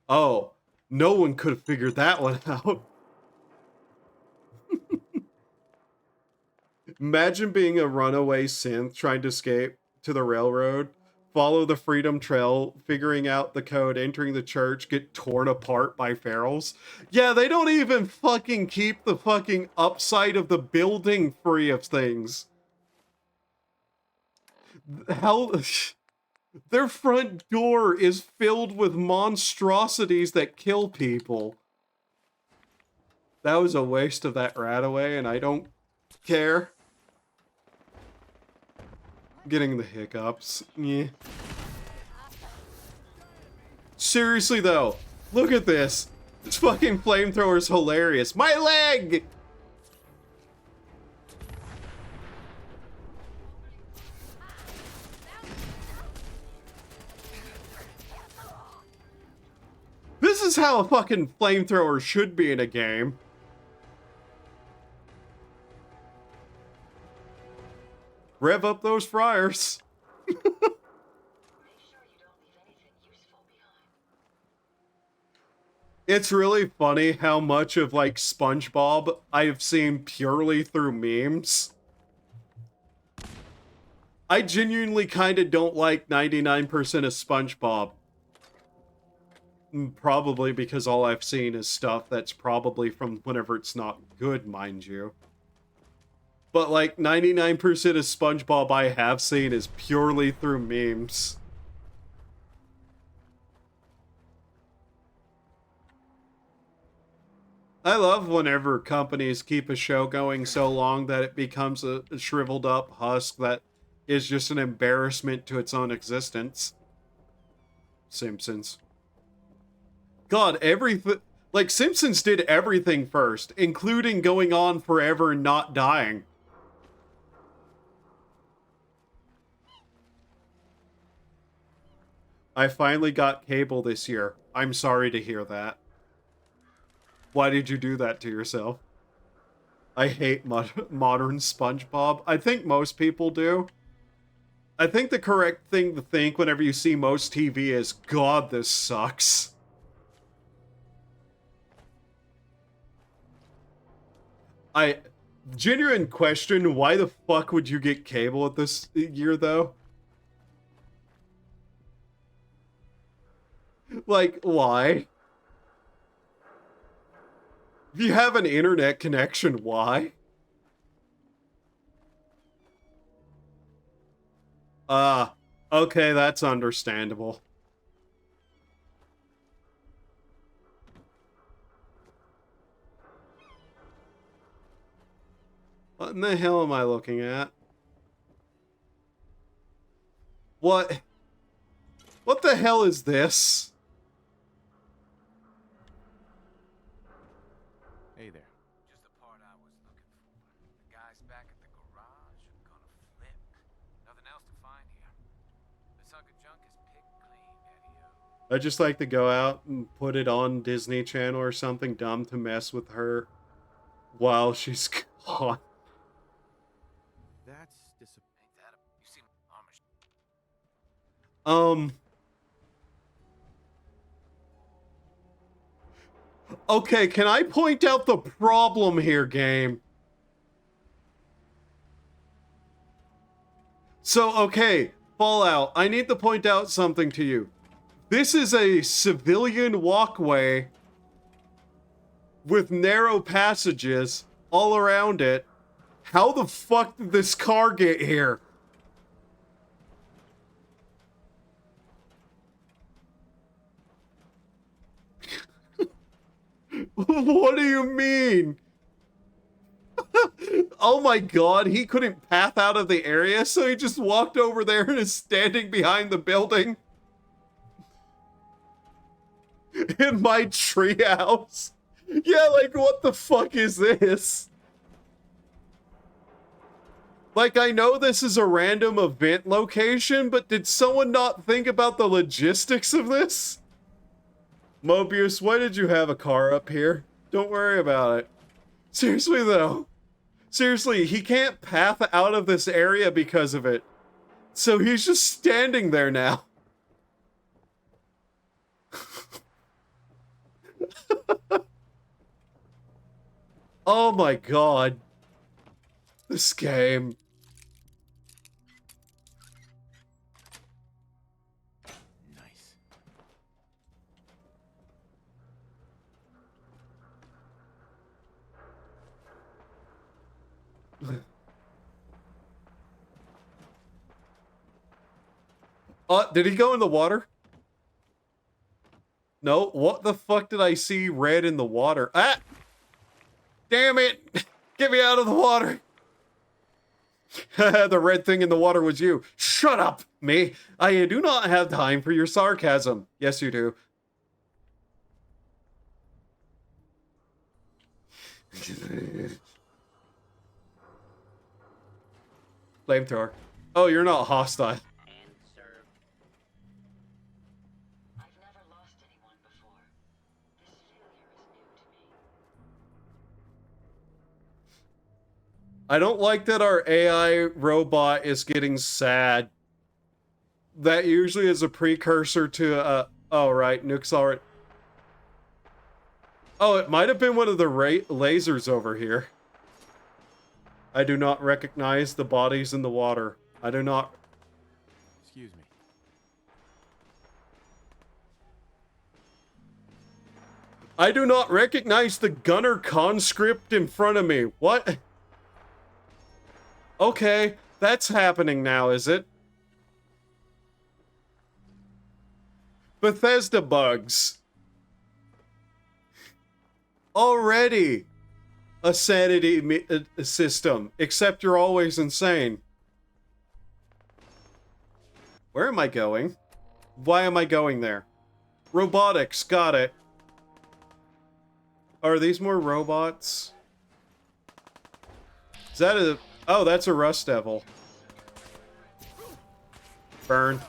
Oh, No one could have figured that one out. Imagine being a runaway synth trying to escape to the railroad, follow the Freedom Trail, figuring out the code, entering the church, get torn apart by ferals. Yeah, they don't even fucking keep the fucking upside of the building free of things. How... Their front door is filled with monstrosities that kill people. That was a waste of that Radaway, and I don't care. Getting the hiccups. Yeah. Seriously though, look at this. This fucking flamethrower is hilarious. My leg! This is how a fucking flamethrower should be in a game. Rev up those fryers. It's really funny how much of like SpongeBob I've seen purely through memes. I genuinely kind of don't like 99% of SpongeBob. Probably because all I've seen is stuff that's probably from whenever it's not good, mind you. But like 99% of SpongeBob I have seen is purely through memes. I love whenever companies keep a show going so long that it becomes a shriveled up husk that is just an embarrassment to its own existence. Simpsons. God, everything... Like, Simpsons did everything first, including going on forever and not dying. I finally got cable this year. I'm sorry to hear that. Why did you do that to yourself? I hate modern SpongeBob. I think most people do. I think the correct thing to think whenever you see most TV is, God, this sucks. Genuine question, why the fuck would you get cable at this year, though? Like, why? If you have an internet connection, why? Okay, that's understandable. What in the hell am I looking at? What? What the hell is this? Hey there. Just the part I was looking for. The guys back at the garage are gonna flip. Nothing else to find here. This hunk of junk is picked clean, Eddie-o. I just like to go out and put it on Disney Channel or something dumb to mess with her while she's gone. That's disappointing. Ain't that a... You see armor... Okay, can I point out the problem here, game? So, okay, Fallout, I need to point out something to you. This is a civilian walkway with narrow passages all around it. How the fuck did this car get here? What do you mean? Oh my god, he couldn't path out of the area, so he just walked over there and is standing behind the building. In my treehouse. Yeah, like, what the fuck is this? Like, I know this is a random event location, but did someone not think about the logistics of this? Mobius, why did you have a car up here? Don't worry about it. Seriously, though. Seriously, he can't path out of this area because of it. So he's just standing there now. Oh my god. This game. Nice. Did he go in the water? No, what the fuck did I see red in the water? Ah! Damn it! Get me out of the water! The red thing in the water was you. Shut up, me! I do not have time for your sarcasm. Yes, you do. Flamethrower. Oh, you're not hostile. I don't like that our AI robot is getting sad. That usually is a precursor to, oh, right, Nuke's already... Oh, it might have been one of the lasers over here. I do not recognize the bodies in the water. I do not... Excuse me. I do not recognize the gunner conscript in front of me. What? Okay, that's happening now, is it? Bethesda bugs. Already a sanity system, except you're always insane. Where am I going? Why am I going there? Robotics, got it. Are these more robots? Is that a... Oh, that's a Rust Devil. Burn.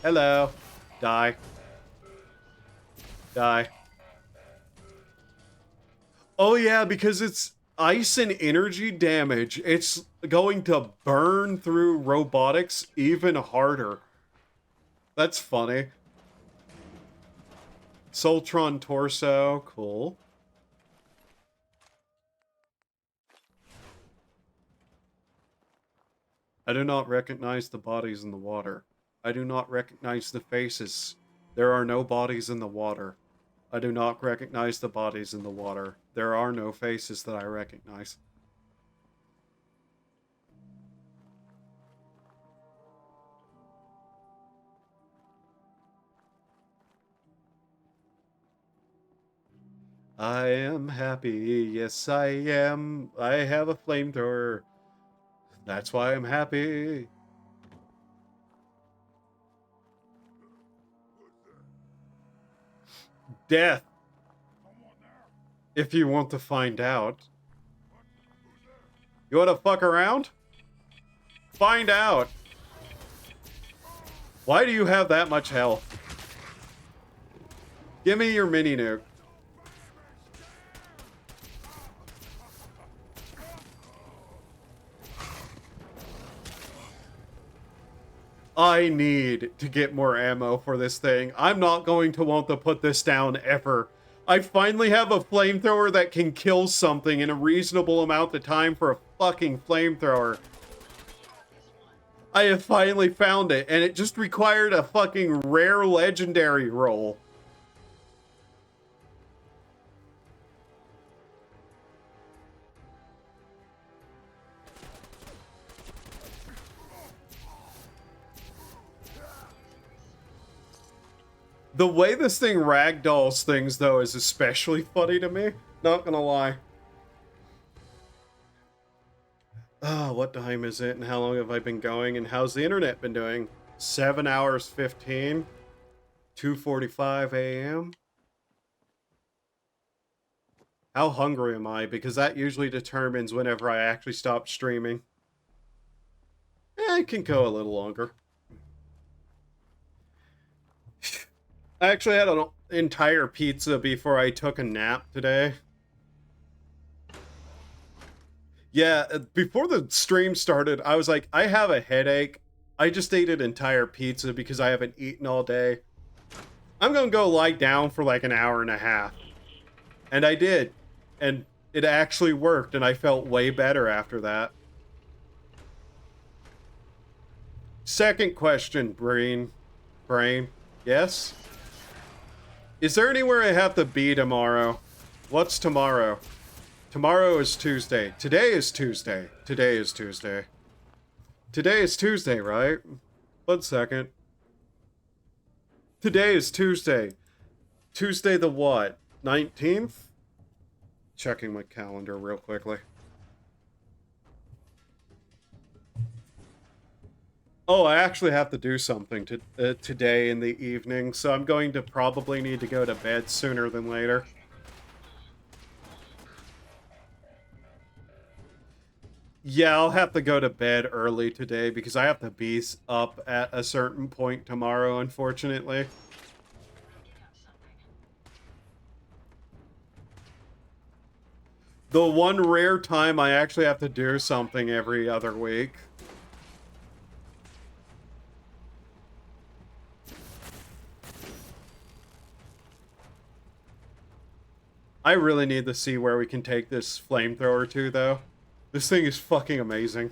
Hello. Die. Die. Oh yeah, because it's ice and energy damage. It's going to burn through robotics even harder. That's funny. Soltron torso. Cool. I do not recognize the bodies in the water. I do not recognize the faces. There are no bodies in the water. I do not recognize the bodies in the water. There are no faces that I recognize. I am happy. Yes, I am. I have a flamethrower. That's why I'm happy. Death. If you want to find out. You want to fuck around? Find out. Why do you have that much health? Give me your mini nuke. I need to get more ammo for this thing. I'm not going to want to put this down ever. I finally have a flamethrower that can kill something in a reasonable amount of time for a fucking flamethrower. I have finally found it, and it just required a fucking rare legendary roll. The way this thing ragdolls things, though, is especially funny to me. Not gonna lie. What time is it, and how long have I been going, and how's the internet been doing? 7 hours 15. 2:45 a.m. How hungry am I? Because that usually determines whenever I actually stop streaming. It can go a little longer. I actually had an entire pizza before I took a nap today. Yeah, before the stream started, I was like, I have a headache. I just ate an entire pizza because I haven't eaten all day. I'm gonna go lie down for like an hour and a half. And I did. And it actually worked, and I felt way better after that. Second question, Brain. Yes? Is there anywhere I have to be tomorrow? What's tomorrow? Tomorrow is Tuesday. Today is Tuesday. Today is Tuesday. Today is Tuesday, right? 1 second. Today is Tuesday. Tuesday the what? 19th? Checking my calendar real quickly. Oh, I actually have to do something today in the evening, so I'm going to probably need to go to bed sooner than later. Yeah, I'll have to go to bed early today because I have to be up at a certain point tomorrow, unfortunately. The one rare time I actually have to do something every other week. I really need to see where we can take this flamethrower to, though. This thing is fucking amazing.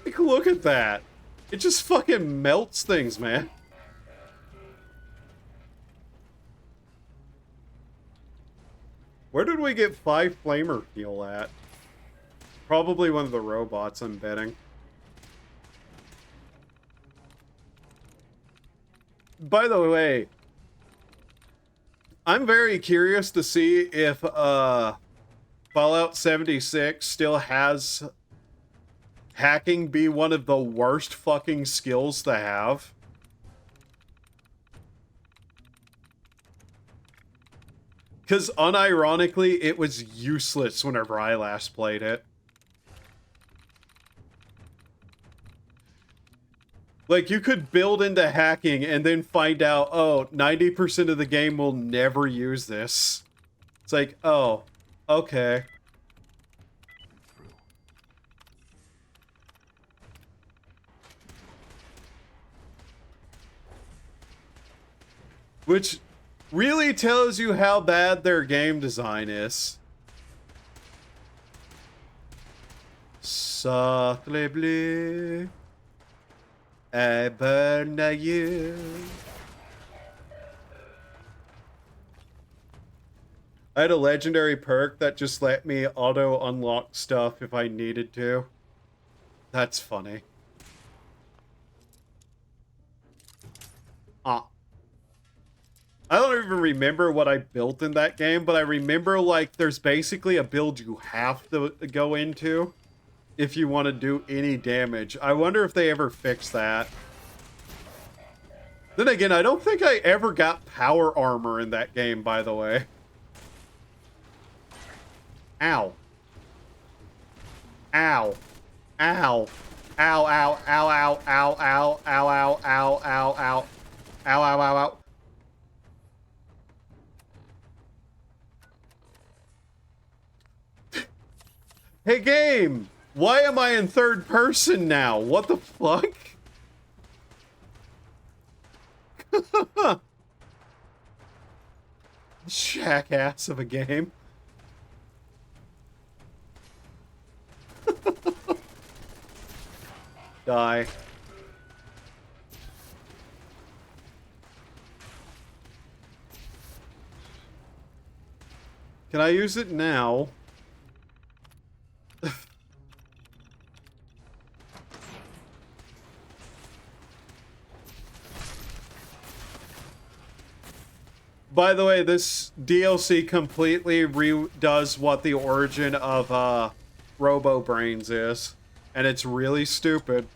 Like, look at that. It just fucking melts things, man. Where did we get 5 flamer fuel at? Probably one of the robots, I'm betting. By the way, I'm very curious to see if Fallout 76 still has hacking be one of the worst fucking skills to have. Because unironically, it was useless whenever I last played it. Like, you could build into hacking and then find out, oh, 90% of the game will never use this. It's like, oh, okay. Which really tells you how bad their game design is. Sacre bleu. I burn you. I had a legendary perk that just let me auto-unlock stuff if I needed to. That's funny. I don't even remember what I built in that game, but I remember, like, there's basically a build you have to go into if you want to do any damage. I wonder if they ever fix that. Then again, I don't think I ever got power armor in that game, by the way. Ow. Ow. Ow. Ow, ow, ow, ow, ow, ow, ow, ow, ow, ow, ow. Ow, ow, ow, ow. Hey, game! Why am I in third person now? What the fuck? Jackass of a game. Die. Can I use it now? By the way, this DLC completely redoes what the origin of Robo Brains is, and it's really stupid.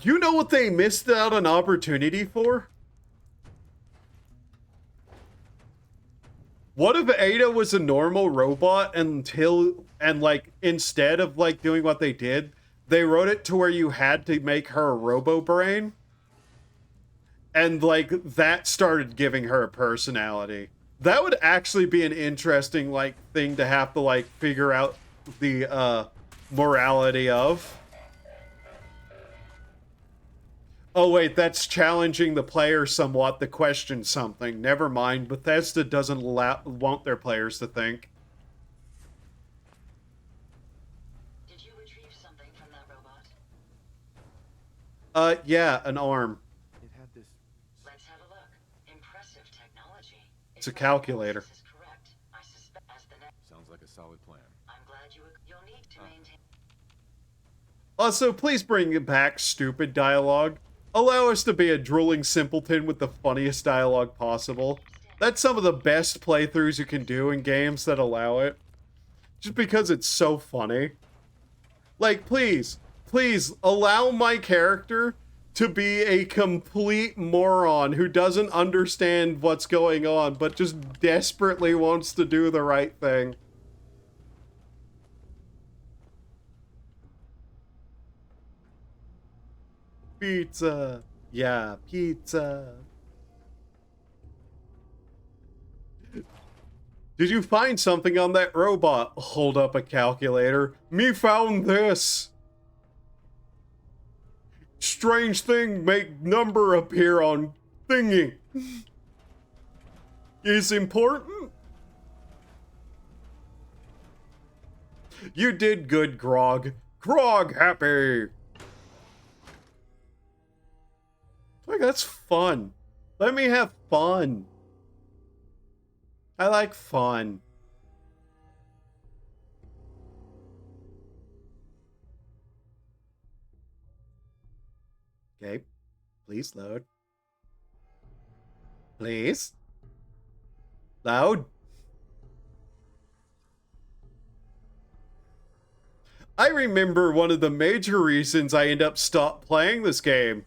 You know what they missed out an opportunity for? What if Ada was a normal robot like, instead of, like, doing what they did, they wrote it to where you had to make her a robo-brain? And, like, that started giving her a personality. That would actually be an interesting, like, thing to have to, like, figure out the, morality of. Oh, wait, that's challenging the player somewhat to question something. Never mind, Bethesda doesn't want their players to think. Did you retrieve something from that robot? Yeah, an arm. It had this. Let's have a look. Impressive technology. It's a calculator. Is correct. I suspect as the next. Sounds like a solid plan. I'm glad you'll need to maintain. Also, please bring back stupid dialogue. Allow us to be a drooling simpleton with the funniest dialogue possible. That's some of the best playthroughs you can do in games that allow it. Just because it's so funny. Like, please allow my character to be a complete moron who doesn't understand what's going on, but just desperately wants to do the right thing. Pizza. Yeah, pizza. Did you find something on that robot? Hold up a calculator. Me found this. Strange thing make number appear on thingy. Is important? You did good, Grog. Grog happy. Like, that's fun. Let me have fun. I like fun. Okay. Please load. Please. Load. I remember one of the major reasons I end up stopped playing this game.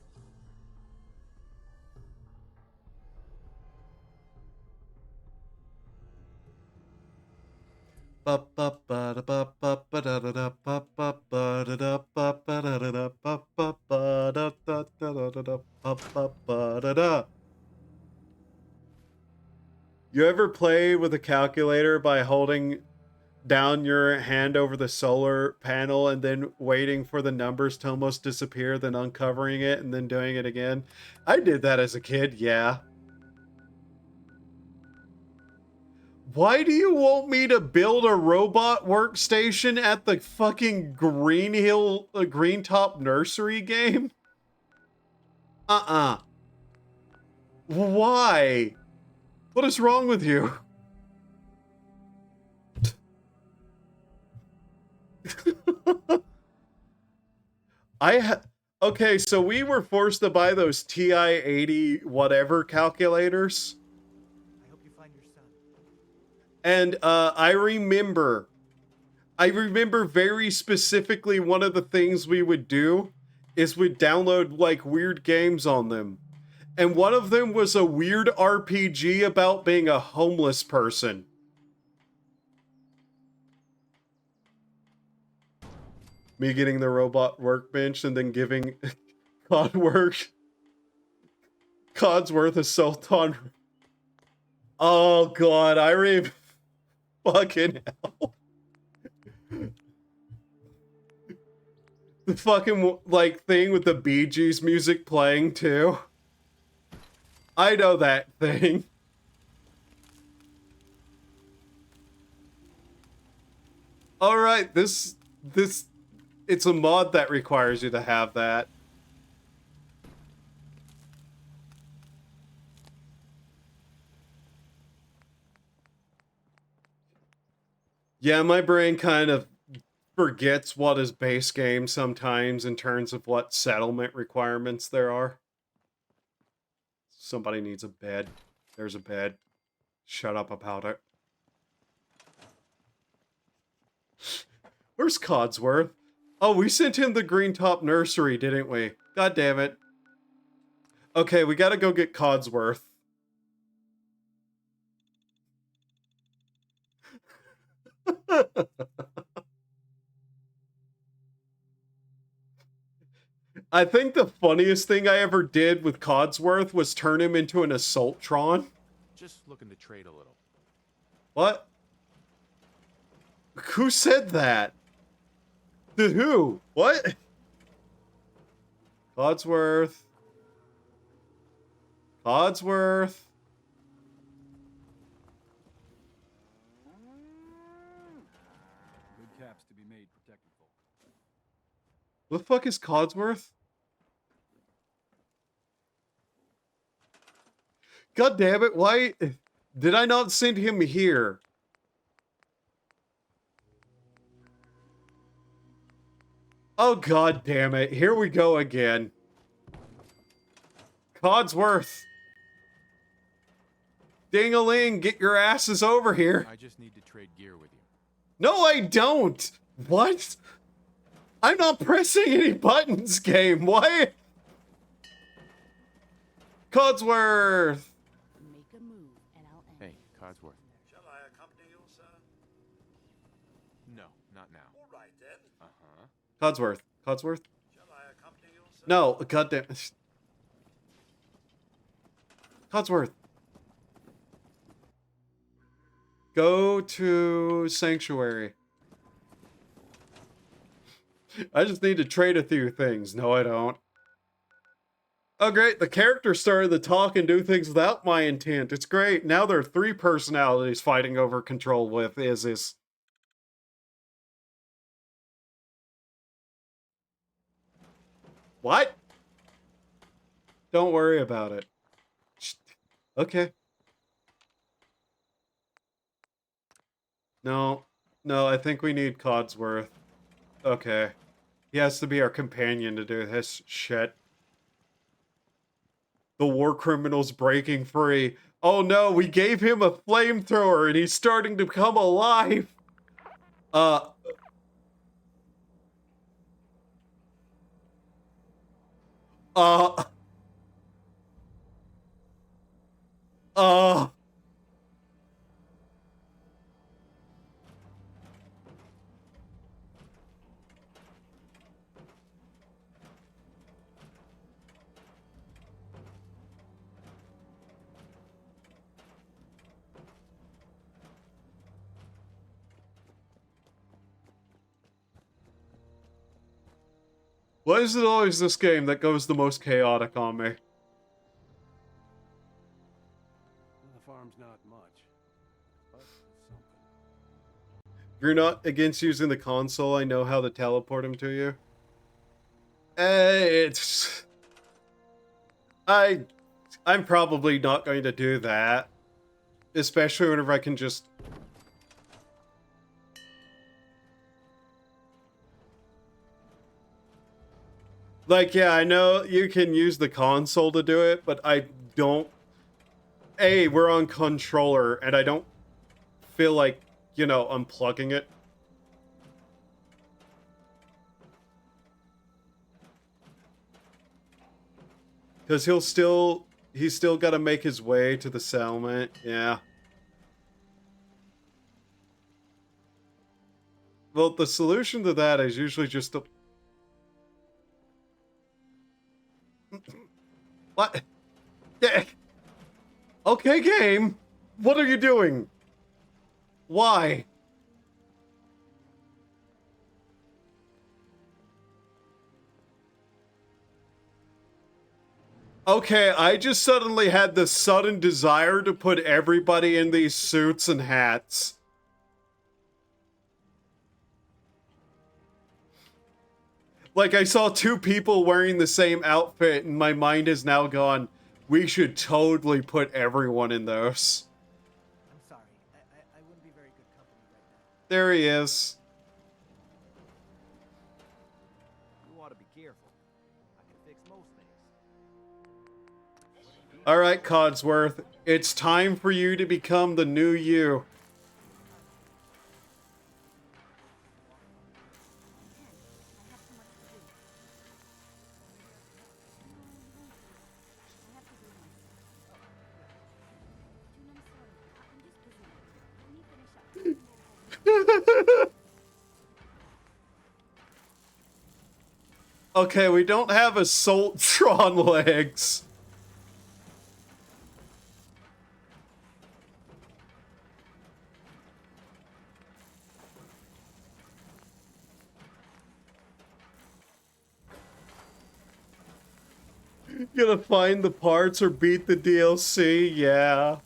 You ever play with a calculator by holding down your hand over the solar panel and then waiting for the numbers to almost disappear, then uncovering it and then doing it again? I did that as a kid, yeah. Why do you want me to build a robot workstation at the fucking Green Top Nursery game? Why? What is wrong with you? Okay, so we were forced to buy those TI-80 whatever calculators. I hope you find your son. And I remember very specifically one of the things we would do is we'd download like weird games on them. And one of them was a weird RPG about being a homeless person. Me getting the robot workbench and then giving Codsworth a Sultan. Oh god, fucking hell. The fucking like thing with the Bee Gees music playing too. I know that thing. Alright, this it's a mod that requires you to have that. Yeah, my brain kind of forgets what is base game sometimes in terms of what settlement requirements there are. Somebody needs a bed. There's a bed. Shut up about it. Where's Codsworth? Oh, we sent him the Green Top Nursery, didn't we? God damn it. Okay, we gotta go get Codsworth. I think the funniest thing I ever did with Codsworth was turn him into an Assaultron. Just looking to trade a little. What? Who said that? To who? What? Codsworth. Codsworth. Good caps to be made protected folk. What the fuck is Codsworth? God damn it, why did I not send him here? Oh god damn it, here we go again. Codsworth. Ding-a-ling, get your asses over here. I just need to trade gear with you. No, I don't. What? I'm not pressing any buttons, game. Why? Codsworth. Make a move and I'll end. Hey, Codsworth. Shall I accompany you, sir? No, not now. All right, then. Uh-huh. Codsworth. Codsworth? Shall I accompany you, sir? No, goddamn. Codsworth. Go to Sanctuary. I just need to trade a few things. No, I don't. Oh, great. The character started to talk and do things without my intent. It's great. Now there are 3 personalities fighting over control with Isis. What? Don't worry about it. Okay. No. No, I think we need Codsworth. Okay. He has to be our companion to do this shit. The war criminal's breaking free. Oh no, we gave him a flamethrower and he's starting to come alive. Uh. Why is it always this game that goes the most chaotic on me? The farm's not much, but it's something. If you're not against using the console, I know how to teleport him to you. It's... I'm probably not going to do that. Especially whenever I can just... Like, yeah, I know you can use the console to do it, but I don't... we're on controller, and I don't feel like, you know, unplugging it. Because he's still got to make his way to the settlement, yeah. Well, the solution to that is usually just to... What? Yeah. Okay, game. What are you doing? Why? Okay, I just suddenly had this sudden desire to put everybody in these suits and hats. Like, I saw 2 people wearing the same outfit, and my mind has now gone, we should totally put everyone in those. I'm sorry. I wouldn't be very good company right now. There he is. You ought to be careful. I can fix most things. Alright, Codsworth. It's time for you to become the new you. Okay, we don't have Assaultron legs. Gonna find the parts or beat the DLC? Yeah.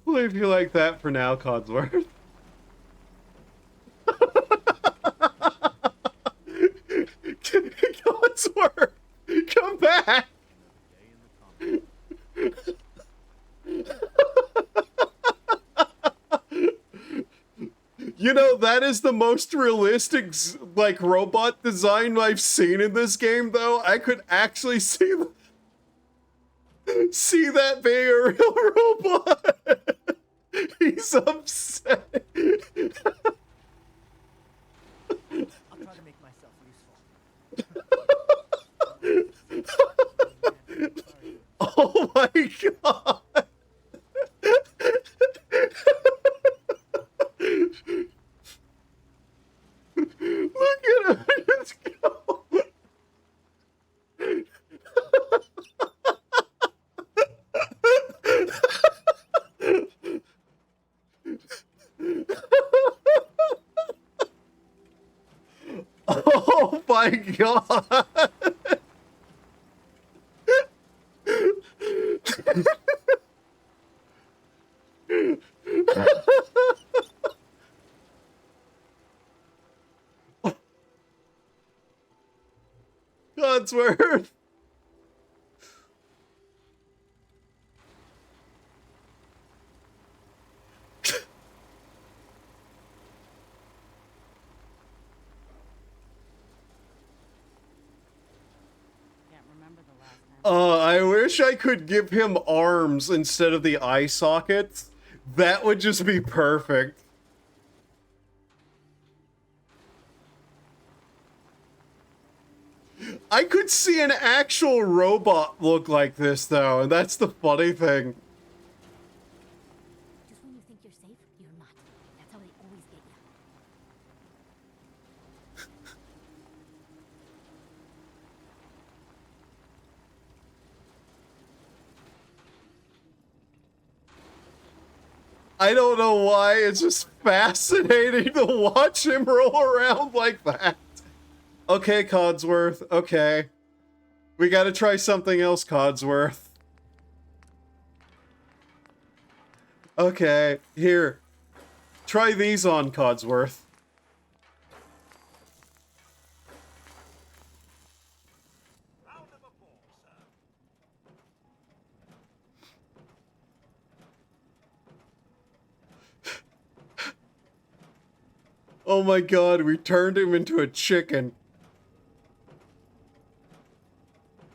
Leave you like that for now, Codsworth. Codsworth! Come back! You know, that is the most realistic, like, robot design I've seen in this game, though. I could actually see that being a real robot. He's upset. I'll try to make myself useful. Oh my god. Look at him just go. Oh my god. Codsworth. I wish I could give him arms instead of the eye sockets. That would just be perfect. I could see an actual robot look like this, though, and that's the funny thing. Just when you think you're safe, you're not. That's how they always get you. I don't know why, it's just fascinating to watch him roll around like that. Okay, Codsworth, okay. We gotta try something else, Codsworth. Okay, here. Try these on, Codsworth. Oh my god, we turned him into a chicken.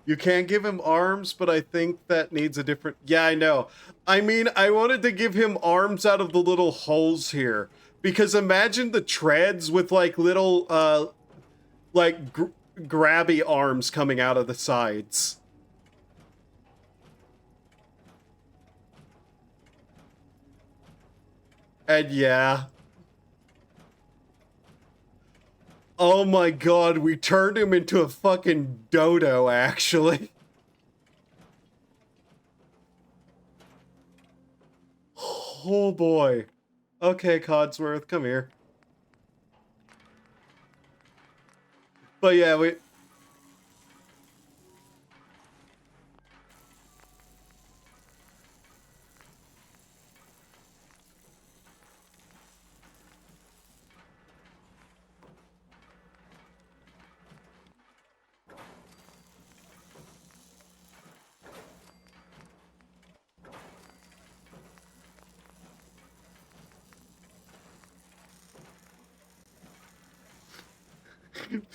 You can't give him arms, but I think that needs a different... Yeah, I know. I mean, I wanted to give him arms out of the little holes here. Because imagine the treads with, like, little, grabby arms coming out of the sides. And yeah. Oh my god, we turned him into a fucking dodo, actually. Oh boy. Okay, Codsworth, come here. But yeah, we...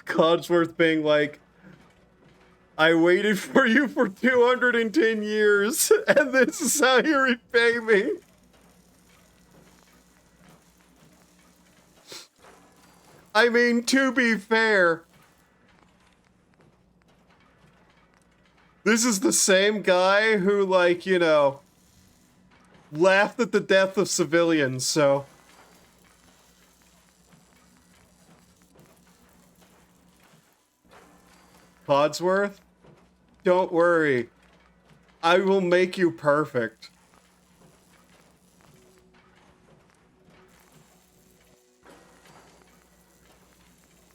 Codsworth being like, I waited for you for 210 years, and this is how you repay me. I mean, to be fair, This is the same guy who, like, you know, laughed at the death of civilians, so... Codsworth? Don't worry. I will make you perfect.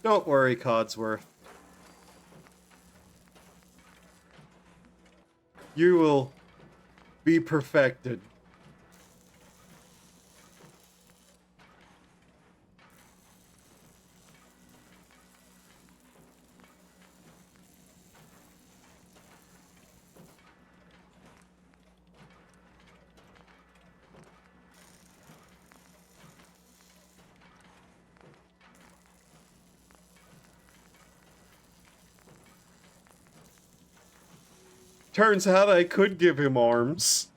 Don't worry, Codsworth. You will be perfected. Turns out I could give him arms.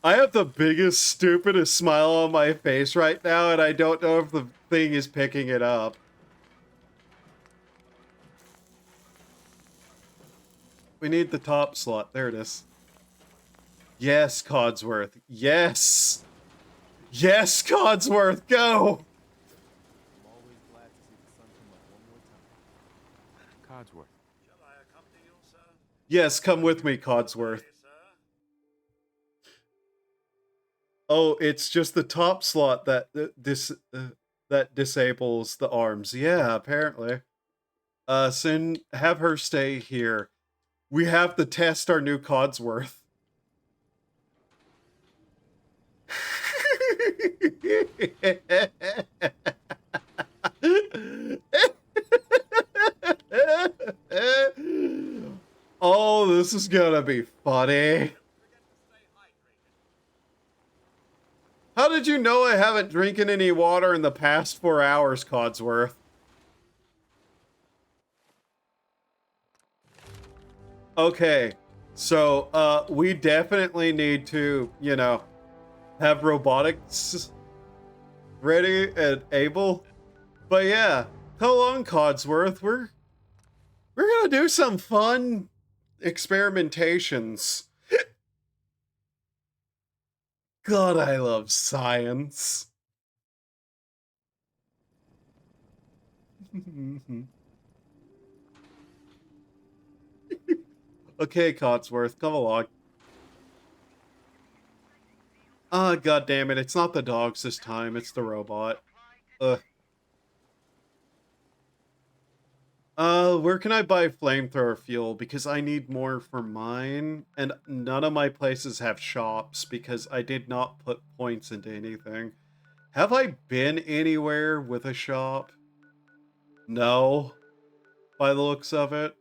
I have the biggest, stupidest smile on my face right now, and I don't know if the thing is picking it up. We need the top slot. There it is. Yes, Codsworth. Yes! Yes, Codsworth, go! I'm always glad to see the sun come up one more time. Codsworth. Shall I accompany you, sir? Yes, come with me, Codsworth. Oh, it's just the top slot that that disables the arms. Yeah, apparently. Sin, have her stay here. We have to test our new Codsworth. Oh, this is gonna be funny. How did you know I haven't drinking any water in the past 4 hours, Codsworth? Okay, so, we definitely need to, you know, have robotics ready and able. But yeah, come along, Codsworth. We're gonna do some fun experimentations. God, I love science. Okay, Codsworth, come along. Ah, god damn it, it's not the dogs this time, it's the robot. Ugh. Where can I buy flamethrower fuel? Because I need more for mine, and none of my places have shops because I did not put points into anything. Have I been anywhere with a shop? No, by the looks of it.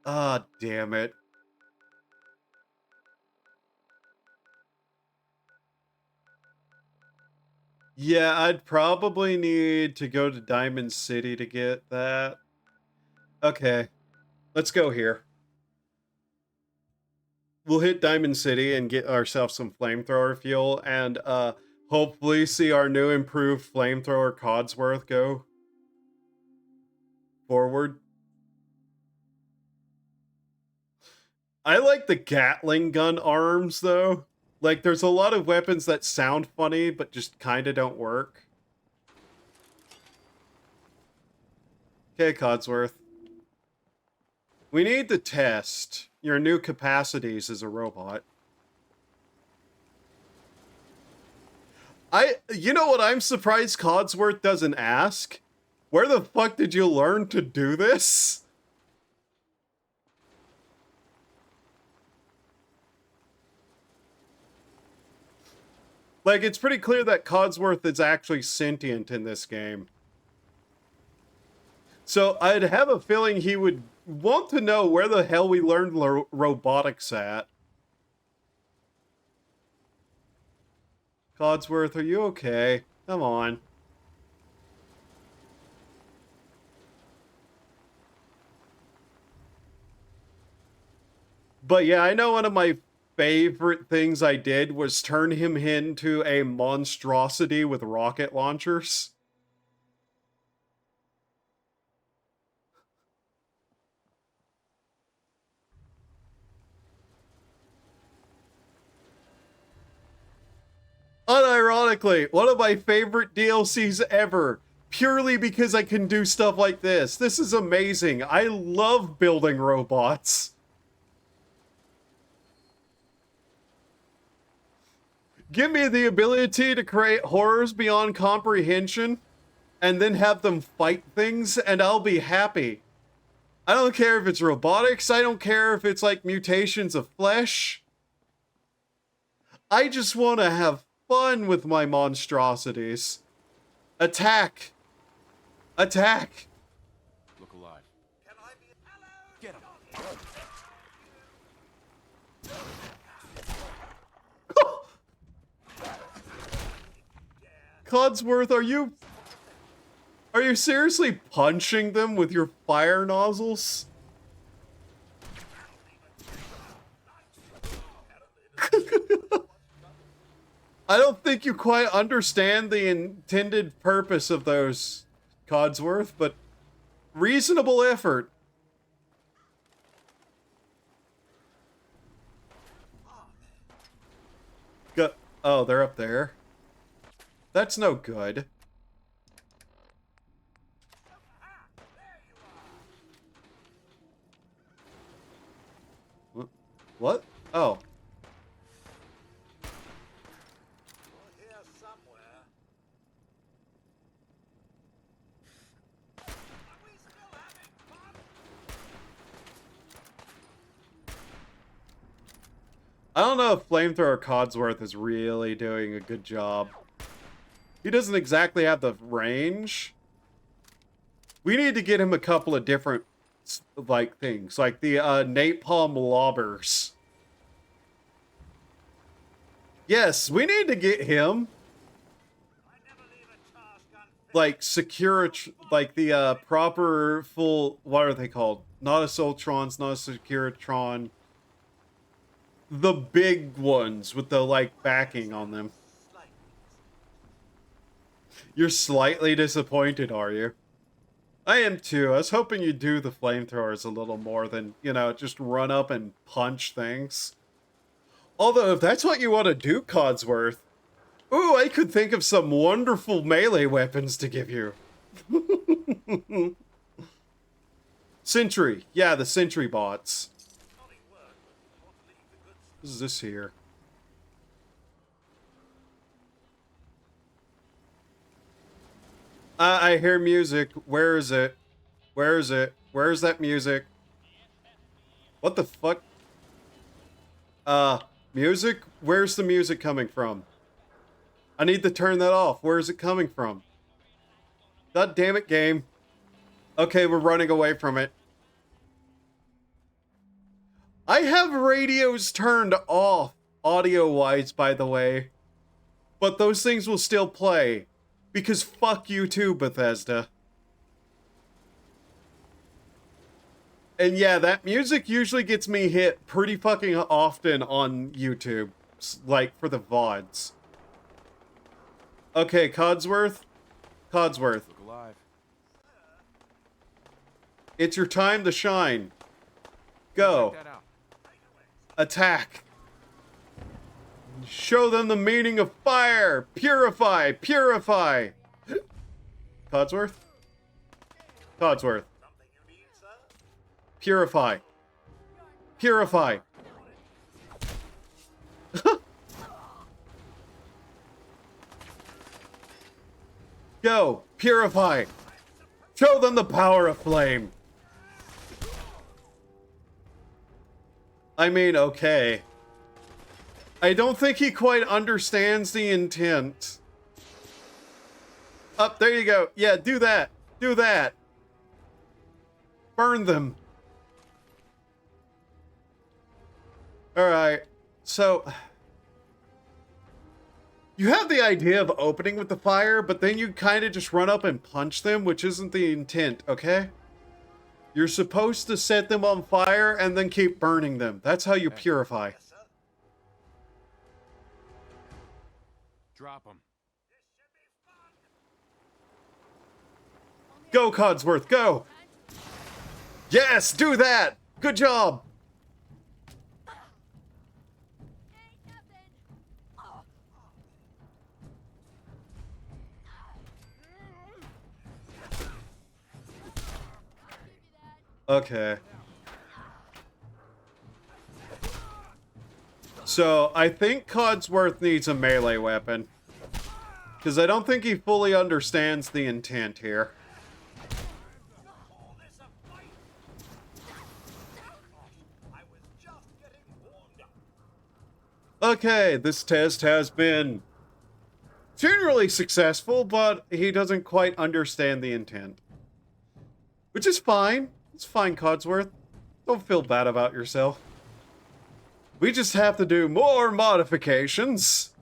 Ah, damn it. Yeah, I'd probably need to go to Diamond City to get that. Okay, let's go here. We'll hit Diamond City and get ourselves some flamethrower fuel and hopefully see our new improved flamethrower Codsworth go forward. I like the Gatling gun arms though. Like there's a lot of weapons that sound funny but just kind of don't work. Okay, Codsworth. We need to test your new capacities as a robot. You know what I'm surprised Codsworth doesn't ask? Where the fuck did you learn to do this? Like, it's pretty clear that Codsworth is actually sentient in this game. So I'd have a feeling he would want to know where the hell we learned robotics at. Codsworth, are you okay? Come on. But yeah, I know one of my favorite things I did was turn him into a monstrosity with rocket launchers. Unironically, one of my favorite DLCs ever, purely because I can do stuff like this. This is amazing. I love building robots. Give me the ability to create horrors beyond comprehension and then have them fight things and I'll be happy. I don't care if it's robotics. I don't care if it's like mutations of flesh. I just want to have fun with my monstrosities. Attack. Attack. Look alive. Get him. Codsworth, are you seriously punching them with your fire nozzles? I don't think you quite understand the intended purpose of those, Codsworth, but reasonable effort. Oh, they're up there. That's no good. What? Oh. I don't know if Flamethrower Codsworth is really doing a good job. He doesn't exactly have the range. We need to get him a couple of different, like, things. Like the napalm lobbers. Yes, we need to get him. Like, like the proper full, what are they called? Not a Soltrons, not a Securitron. The big ones with the, like, backing on them. You're slightly disappointed, are you? I am too. I was hoping you'd do the flamethrowers a little more than, you know, just run up and punch things. Although, if that's what you want to do, Codsworth, ooh, I could think of some wonderful melee weapons to give you. Sentry. Yeah, the Sentry bots. What is this here? I hear music. Where is it? Where is it? Where is that music? What the fuck? Music? Where's the music coming from? I need to turn that off. Where is it coming from? God damn it, game. Okay, we're running away from it. I have radios turned off, audio-wise, by the way. But those things will still play. Because fuck you too, Bethesda. And yeah, that music usually gets me hit pretty fucking often on YouTube. Like, for the VODs. Okay, Codsworth. Codsworth. Look alive. It's your time to shine. Go. Attack. Show them the meaning of fire. Purify. Purify. Codsworth? Codsworth. Purify. Purify. Go. Purify. Show them the power of flame. I mean, okay. I don't think he quite understands the intent. Up, there you go. Yeah, do that. Do that. Burn them. Alright, so... You have the idea of opening with the fire, but then you kind of just run up and punch them, which isn't the intent, okay? You're supposed to set them on fire and then keep burning them. That's how you purify. Drop him. Go, Codsworth, go! Yes, do that! Good job! Okay. So, I think Codsworth needs a melee weapon. Because I don't think he fully understands the intent here. Okay, this test has been generally successful, but he doesn't quite understand the intent. Which is fine. It's fine, Codsworth. Don't feel bad about yourself. We just have to do more modifications.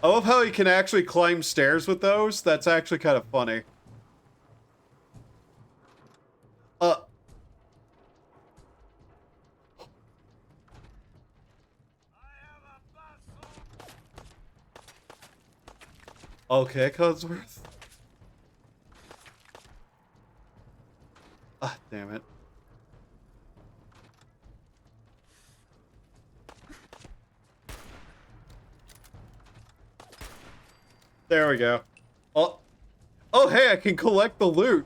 I love how he can actually climb stairs with those. That's actually kind of funny. Okay, Codsworth. Ah, damn it. There we go. Oh, oh, hey, I can collect the loot.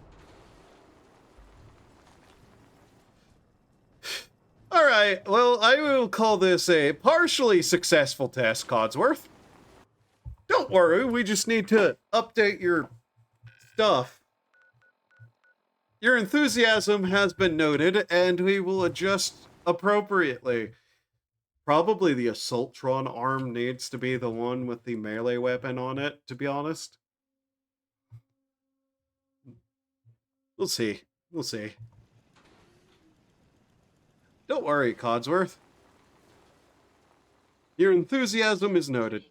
All right, well, I will call this a partially successful test, Codsworth. Don't worry, we just need to update your stuff. Your enthusiasm has been noted, and we will adjust appropriately. Probably the Assaultron arm needs to be the one with the melee weapon on it, to be honest. We'll see. We'll see. Don't worry, Codsworth. Your enthusiasm is noted.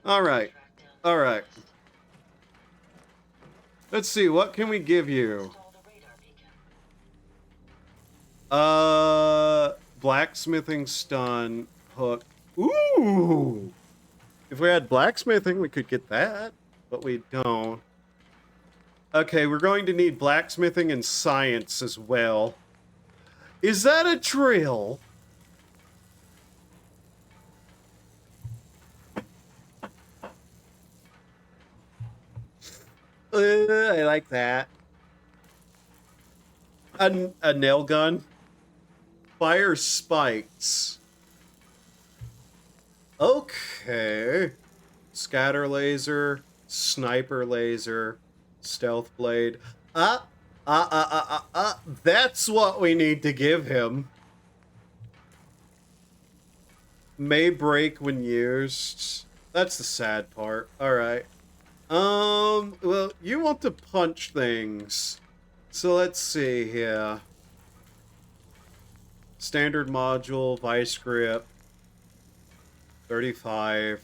Alright. Alright. Let's see, what can we give you? Blacksmithing stun hook. Ooh! If we had blacksmithing, we could get that, but we don't. Okay, we're going to need blacksmithing and science as well. Is that a drill? I like that. A nail gun. Fire spikes. Okay. Scatter laser, sniper laser, stealth blade. That's what we need to give him. May break when used. That's the sad part. Alright. Well, you want to punch things. So let's see here. Standard module, vice grip. 35.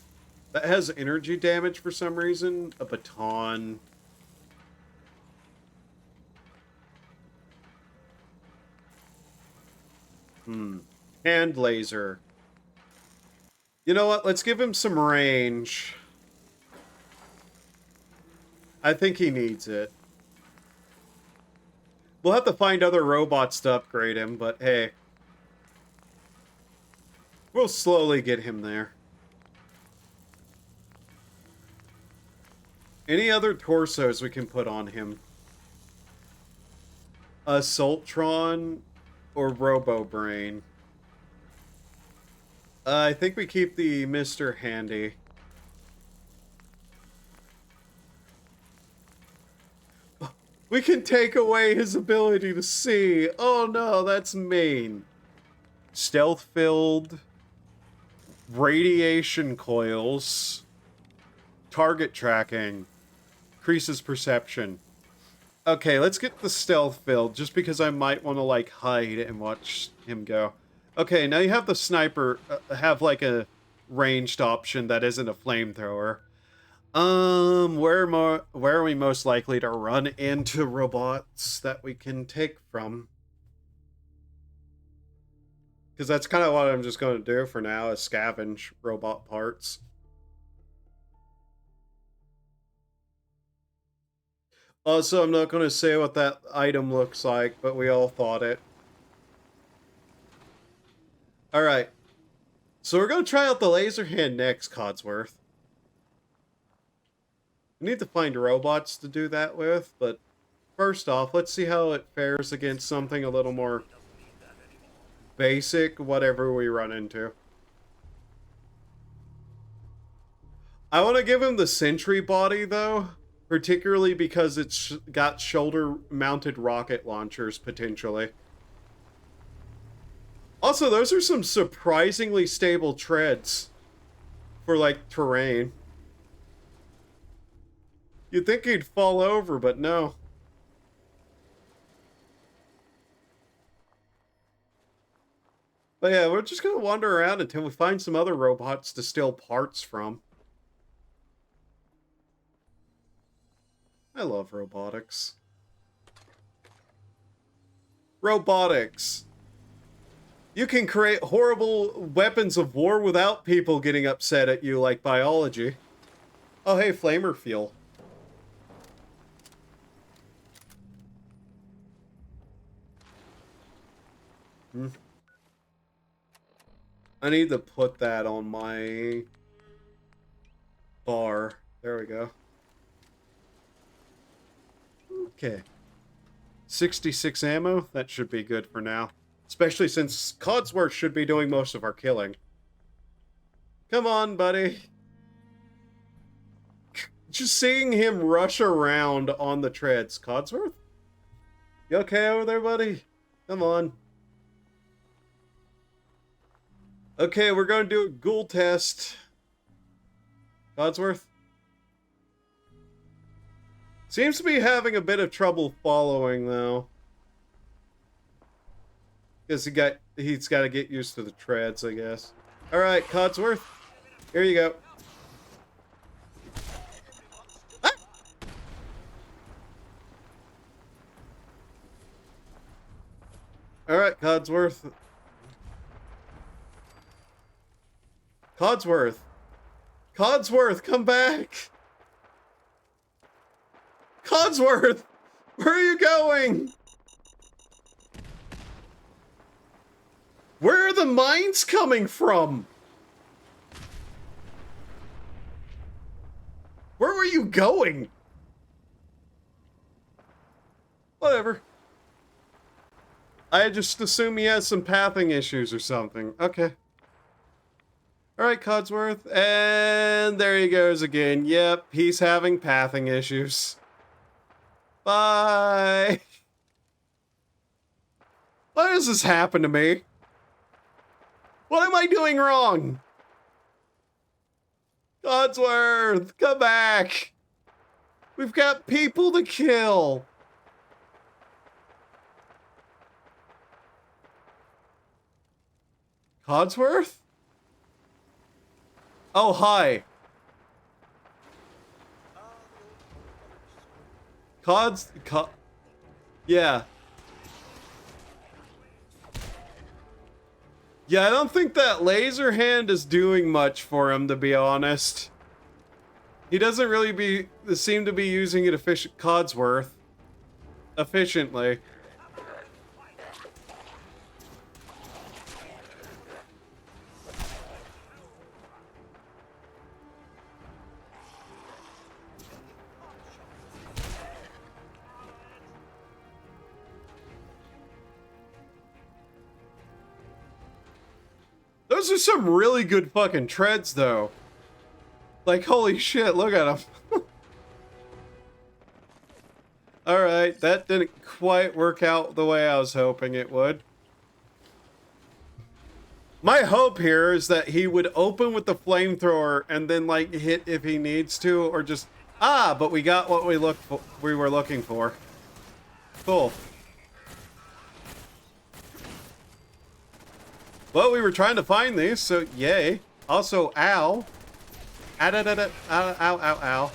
That has energy damage for some reason. A baton. Hand laser. You know what? Let's give him some range. I think he needs it. We'll have to find other robots to upgrade him, but hey. We'll slowly get him there. Any other torsos we can put on him? Assaultron or Robo-Brain? I think we keep the Mr. Handy. We can take away his ability to see. Oh no, that's mean. Stealth-filled. Radiation coils. Target tracking. Increases perception. Okay, let's get the stealth-filled, just because I might want to, like, hide and watch him go. Okay, now you have the sniper have, like, a ranged option that isn't a flamethrower. Where are we most likely to run into robots that we can take from? Because that's kind of what I'm just going to do for now, is scavenge robot parts. Also, I'm not going to say what that item looks like, but we all thought it. Alright. So we're going to try out the laser hand next, Codsworth. We need to find robots to do that with, but first off, let's see how it fares against something a little more basic, whatever we run into. I want to give him the sentry body, though, particularly because it's got shoulder-mounted rocket launchers, potentially. Also, those are some surprisingly stable treads for, like, terrain. You'd think he'd fall over, but no. But yeah, we're just gonna wander around until we find some other robots to steal parts from. I love robotics. Robotics. You can create horrible weapons of war without people getting upset at you like biology. Oh hey, flamer fuel. I need to put that on my bar. There we go. Okay. 66 ammo. That should be good for now. Especially since Codsworth should be doing most of our killing. Come on, buddy. Just seeing him rush around on the treads. Codsworth? You okay over there, buddy? Come on. Okay, we're going to do a ghoul test. Codsworth? Seems to be having a bit of trouble following, though. Guess he's got to get used to the treads, I guess. Alright, Codsworth. Here you go. Ah! Alright, Codsworth. Codsworth! Codsworth, come back! Codsworth! Where are you going? Where are the mines coming from? Where were you going? Whatever. I just assume he has some pathing issues or something. Okay. Alright, Codsworth, and there he goes again. Yep, he's having pathing issues. Bye! Why does this happen to me? What am I doing wrong? Codsworth, come back! We've got people to kill! Codsworth? Oh, hi. Yeah. Yeah, I don't think that laser hand is doing much for him, to be honest. He doesn't really seem to be using it Codsworth efficiently. Those are some really good fucking treads, though. Like, holy shit, look at them. Alright, that didn't quite work out the way I was hoping it would. My hope here is that he would open with the flamethrower and then, like, hit if he needs to, or just... Ah, but we got what we were looking for. Cool. Well, we were trying to find these, so yay. Also, ow. Ow, ow, ow, ow,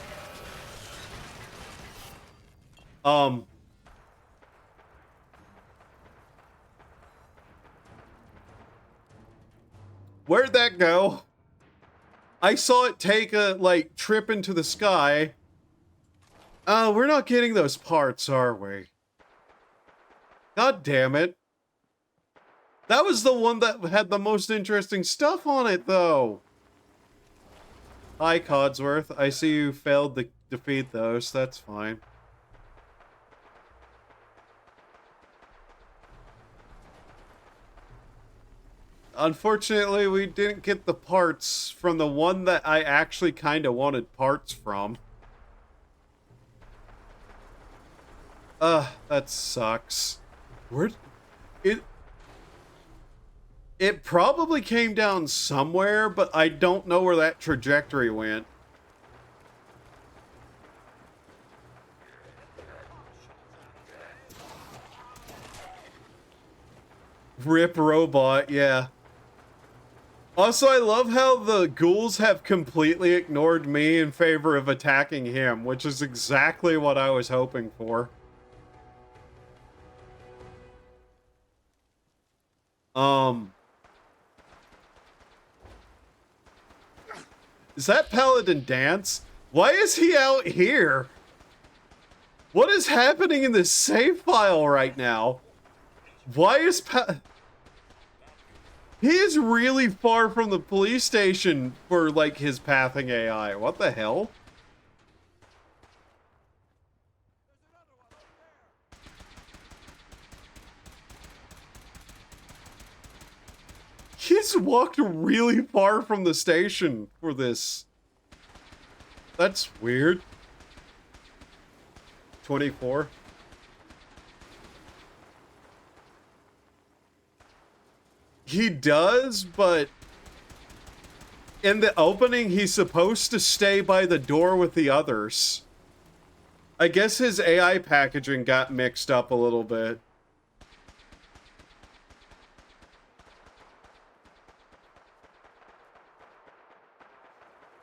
ow. Where'd that go? I saw it take a, like, trip into the sky. We're not getting those parts, are we? God damn it. That was the one that had the most interesting stuff on it, though. Hi, Codsworth. I see you failed to defeat those. That's fine. Unfortunately, we didn't get the parts from the one that I actually kind of wanted parts from. That sucks. Where... It probably came down somewhere, but I don't know where that trajectory went. Rip robot, yeah. Also, I love how the ghouls have completely ignored me in favor of attacking him, which is exactly what I was hoping for. Is that Paladin Dance? Why is he out here? What is happening in this save file right now? Why is He is really far from the police station for, like, his pathing AI. What the hell? He's walked really far from the station for this. That's weird. 24. He does, but in the opening, he's supposed to stay by the door with the others. I guess his AI packaging got mixed up a little bit.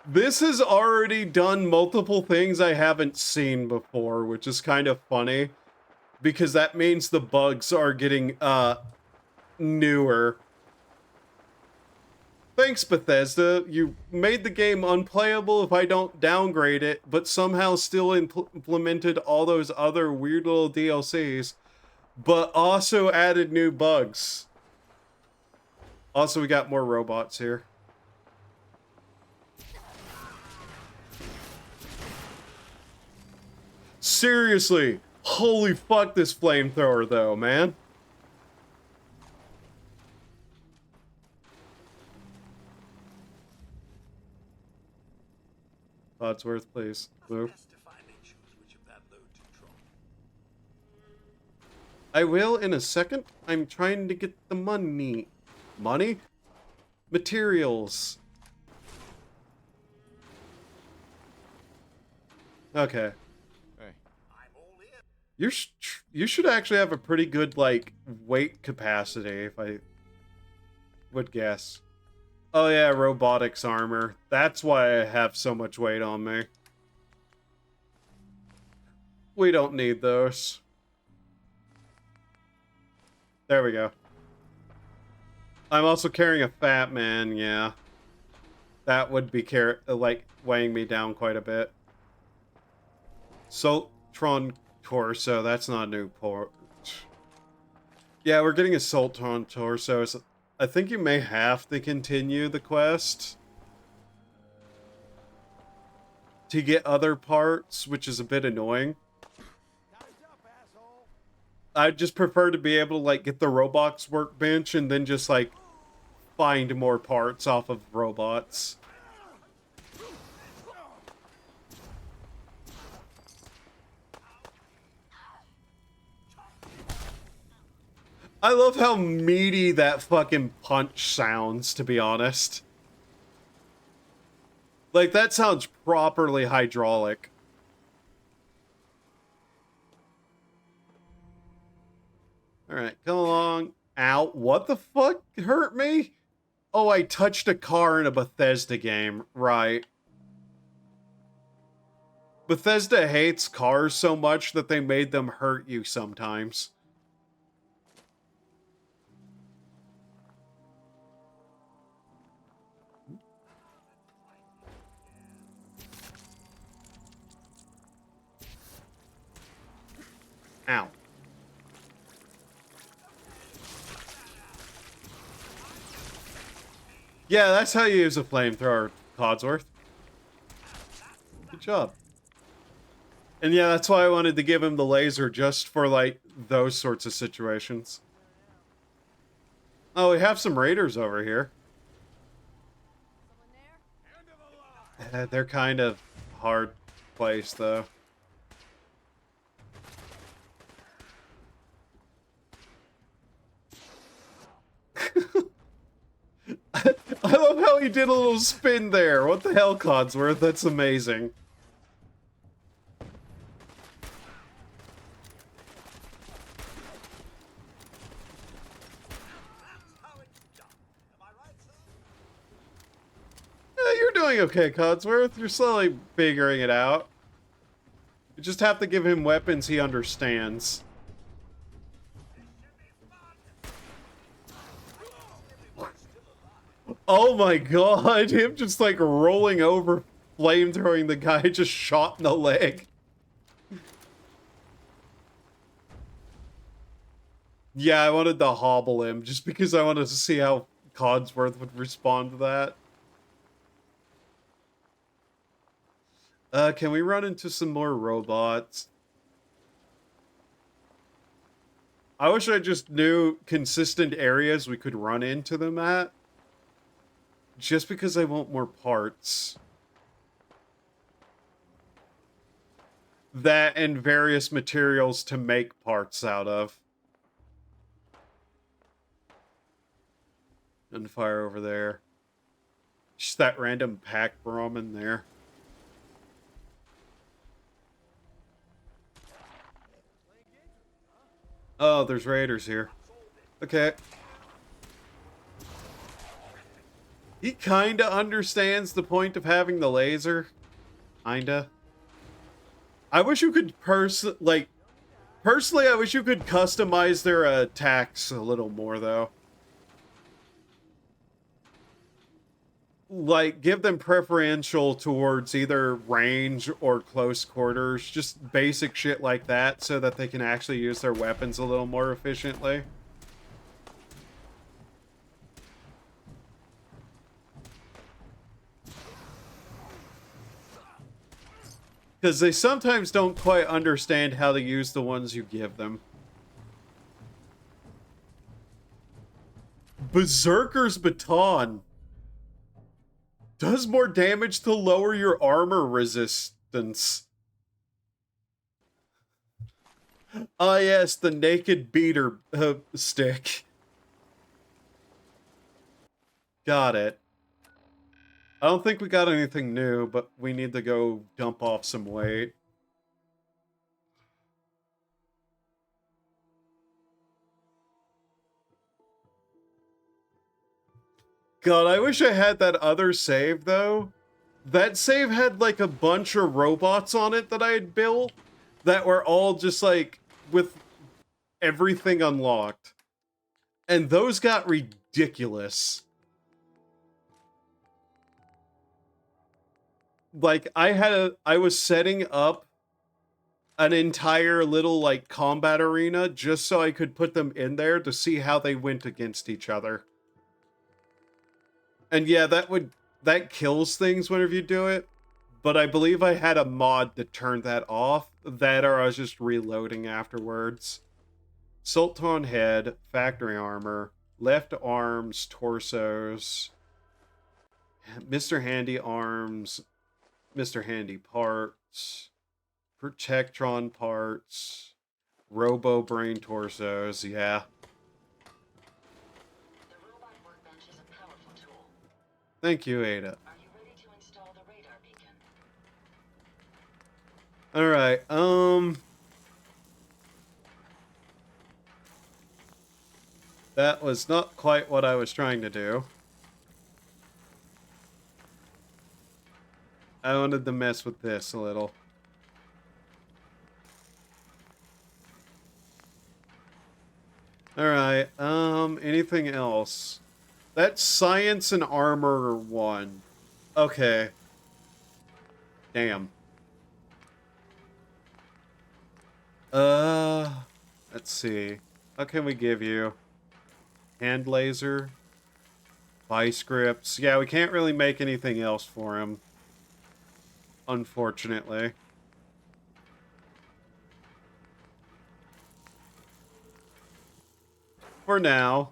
This has already done multiple things I haven't seen before, which is kind of funny, because that means the bugs are getting, newer. Thanks, Bethesda. You made the game unplayable if I don't downgrade it, but somehow still implemented all those other weird little DLCs, but also added new bugs. Also, we got more robots here. Seriously, holy fuck this flamethrower though, man. Codsworth, please move. I will in a second. I'm trying to get the money. Money? Materials. Okay. You should actually have a pretty good, like, weight capacity, if I would guess. Oh yeah, robotics armor. That's why I have so much weight on me. We don't need those. There we go. I'm also carrying a fat man, yeah. That would be, like, weighing me down quite a bit. Soltron Torso, that's not a new port. Yeah, we're getting a Soltron Torso. So I think you may have to continue the quest to get other parts, which is a bit annoying. I'd just prefer to be able to, like, get the robots workbench and then just, like, find more parts off of robots. I love how meaty that fucking punch sounds, to be honest. Like, that sounds properly hydraulic. Alright, come along. Ow, what the fuck hurt me? Oh, I touched a car in a Bethesda game. Right. Bethesda hates cars so much that they made them hurt you sometimes. Ow. Yeah, that's how you use a flamethrower, Codsworth. Good job. And yeah, that's why I wanted to give him the laser, just for, like, those sorts of situations. Oh, we have some raiders over here. They're kind of hard placed, though. I love how he did a little spin there. What the hell, Codsworth? That's amazing. You're doing okay, Codsworth. You're slowly figuring it out. You just have to give him weapons he understands. Oh my god, him just like rolling over, flamethrowing the guy just shot in the leg. Yeah, I wanted to hobble him just because I wanted to see how Codsworth would respond to that. Can we run into some more robots? I wish I just knew consistent areas we could run into them at. Just because I want more parts. That and various materials to make parts out of. Gunfire over there. Just that random pack bomb in there. Oh, there's raiders here. Okay. He kinda understands the point of having the laser. Kinda. I wish you could personally, I wish you could customize their attacks a little more, though. Like, give them preferential towards either range or close quarters. Just basic shit like that so that they can actually use their weapons a little more efficiently. Because they sometimes don't quite understand how to use the ones you give them. Berserker's Baton. Does more damage to lower your armor resistance. Ah, yes, the naked beater stick. Got it. I don't think we got anything new, but we need to go dump off some weight. God, I wish I had that other save, though. That save had, like, a bunch of robots on it that I had built that were all just, like, with everything unlocked. And those got ridiculous. Like, I was setting up an entire little, like, combat arena just so I could put them in there to see how they went against each other. And yeah, that kills things whenever you do it. But I believe I had a mod that turned that off. That or I was just reloading afterwards. Sultan head, factory armor, left arms, torsos, Mr. Handy arms, Mr. Handy parts, Protectron parts, Robo Brain torsos, yeah. Thank you, Ada. Are you ready to install the radar beacon? Alright, that was not quite what I was trying to do. I wanted to mess with this a little. Alright, anything else? That's science and armor 1. Okay. Damn. Let's see. What can we give you? Hand laser? Vice grips. Yeah, we can't really make anything else for him. Unfortunately. For now.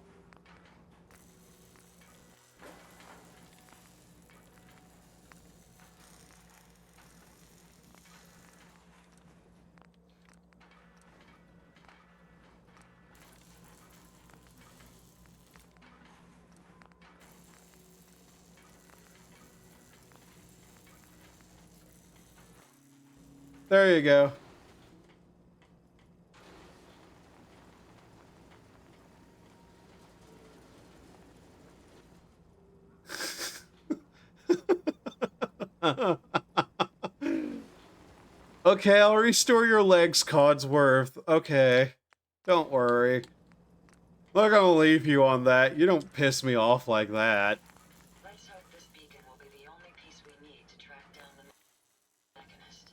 There you go. Okay, I'll restore your legs, Codsworth. Okay. Don't worry. I'm not gonna leave you on that. You don't piss me off like that. Let's hope this beacon will be the only piece we need to track down the mechanist.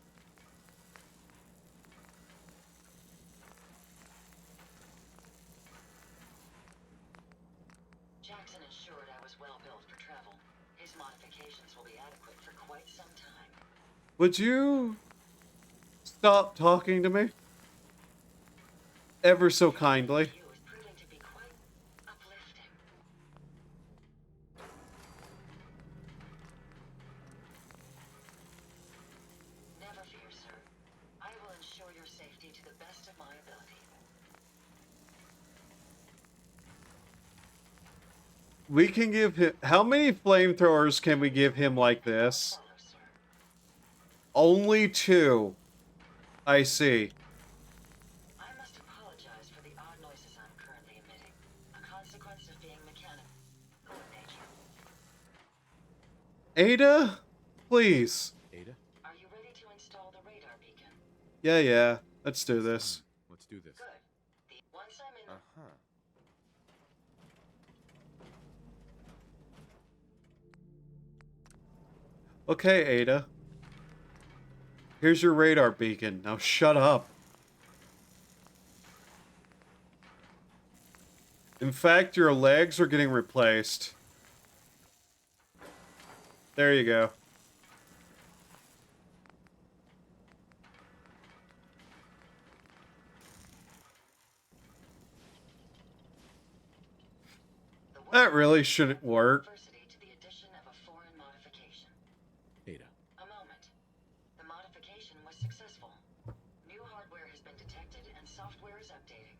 Jackson ensured I was well built for travel. His modifications will be adequate for quite some time. Would you stop talking to me? Ever so kindly. Never fear, sir. I will ensure your safety to the best of my ability. We can give him... How many flamethrowers can we give him like this? Only 2. I see. I must apologize for the odd noises I'm currently emitting. A consequence of being mechanical in nature. Ada? Please. Ada? Are you ready to install the radar beacon? Yeah. Let's do this. Let's do this. Good. Once I'm in... Okay, Ada. Here's your radar beacon. Now shut up. In fact, your legs are getting replaced. There you go. That really shouldn't work. Ada. A moment. The modification was successful. New hardware has been detected and software is updating.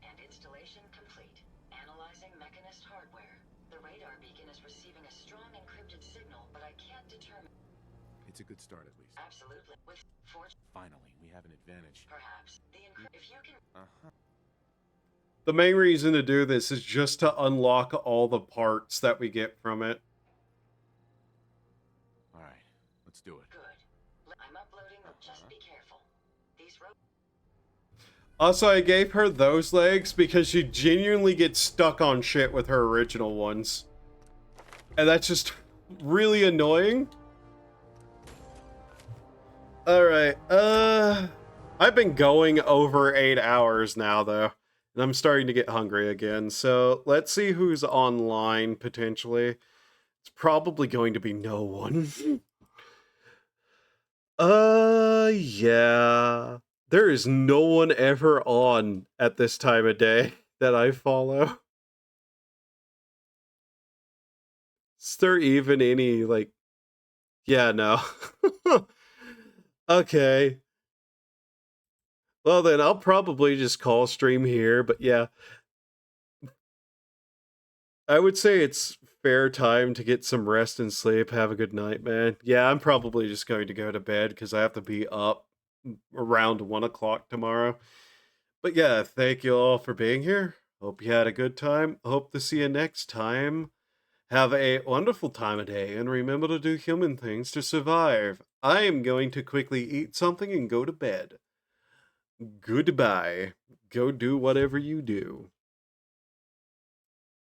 And installation complete. Analyzing mechanist hardware. The radar beacon is receiving a strong encrypted signal, but I can't determine... It's a good start, at least. Absolutely. With Finally, we have an advantage. perhaps. If you can... The main reason to do this is just to unlock all the parts that we get from it. Alright, let's do it. Good. I'm uploading, just be careful. These Also, I gave her those legs because she genuinely gets stuck on shit with her original ones. And that's just really annoying. Alright, I've been going over 8 hours now, though. And I'm starting to get hungry again, so let's see who's online, potentially. It's probably going to be no one. Yeah. There is no one ever on at this time of day that I follow. Is there even any, like... Yeah, no. Okay. Well then, I'll probably just call stream here, but yeah. I would say it's fair time to get some rest and sleep. Have a good night, man. Yeah, I'm probably just going to go to bed because I have to be up around 1 o'clock tomorrow. But yeah, thank you all for being here. Hope you had a good time. Hope to see you next time. Have a wonderful time of day, and remember to do human things to survive. I am going to quickly eat something and go to bed. Goodbye. Go do whatever you do.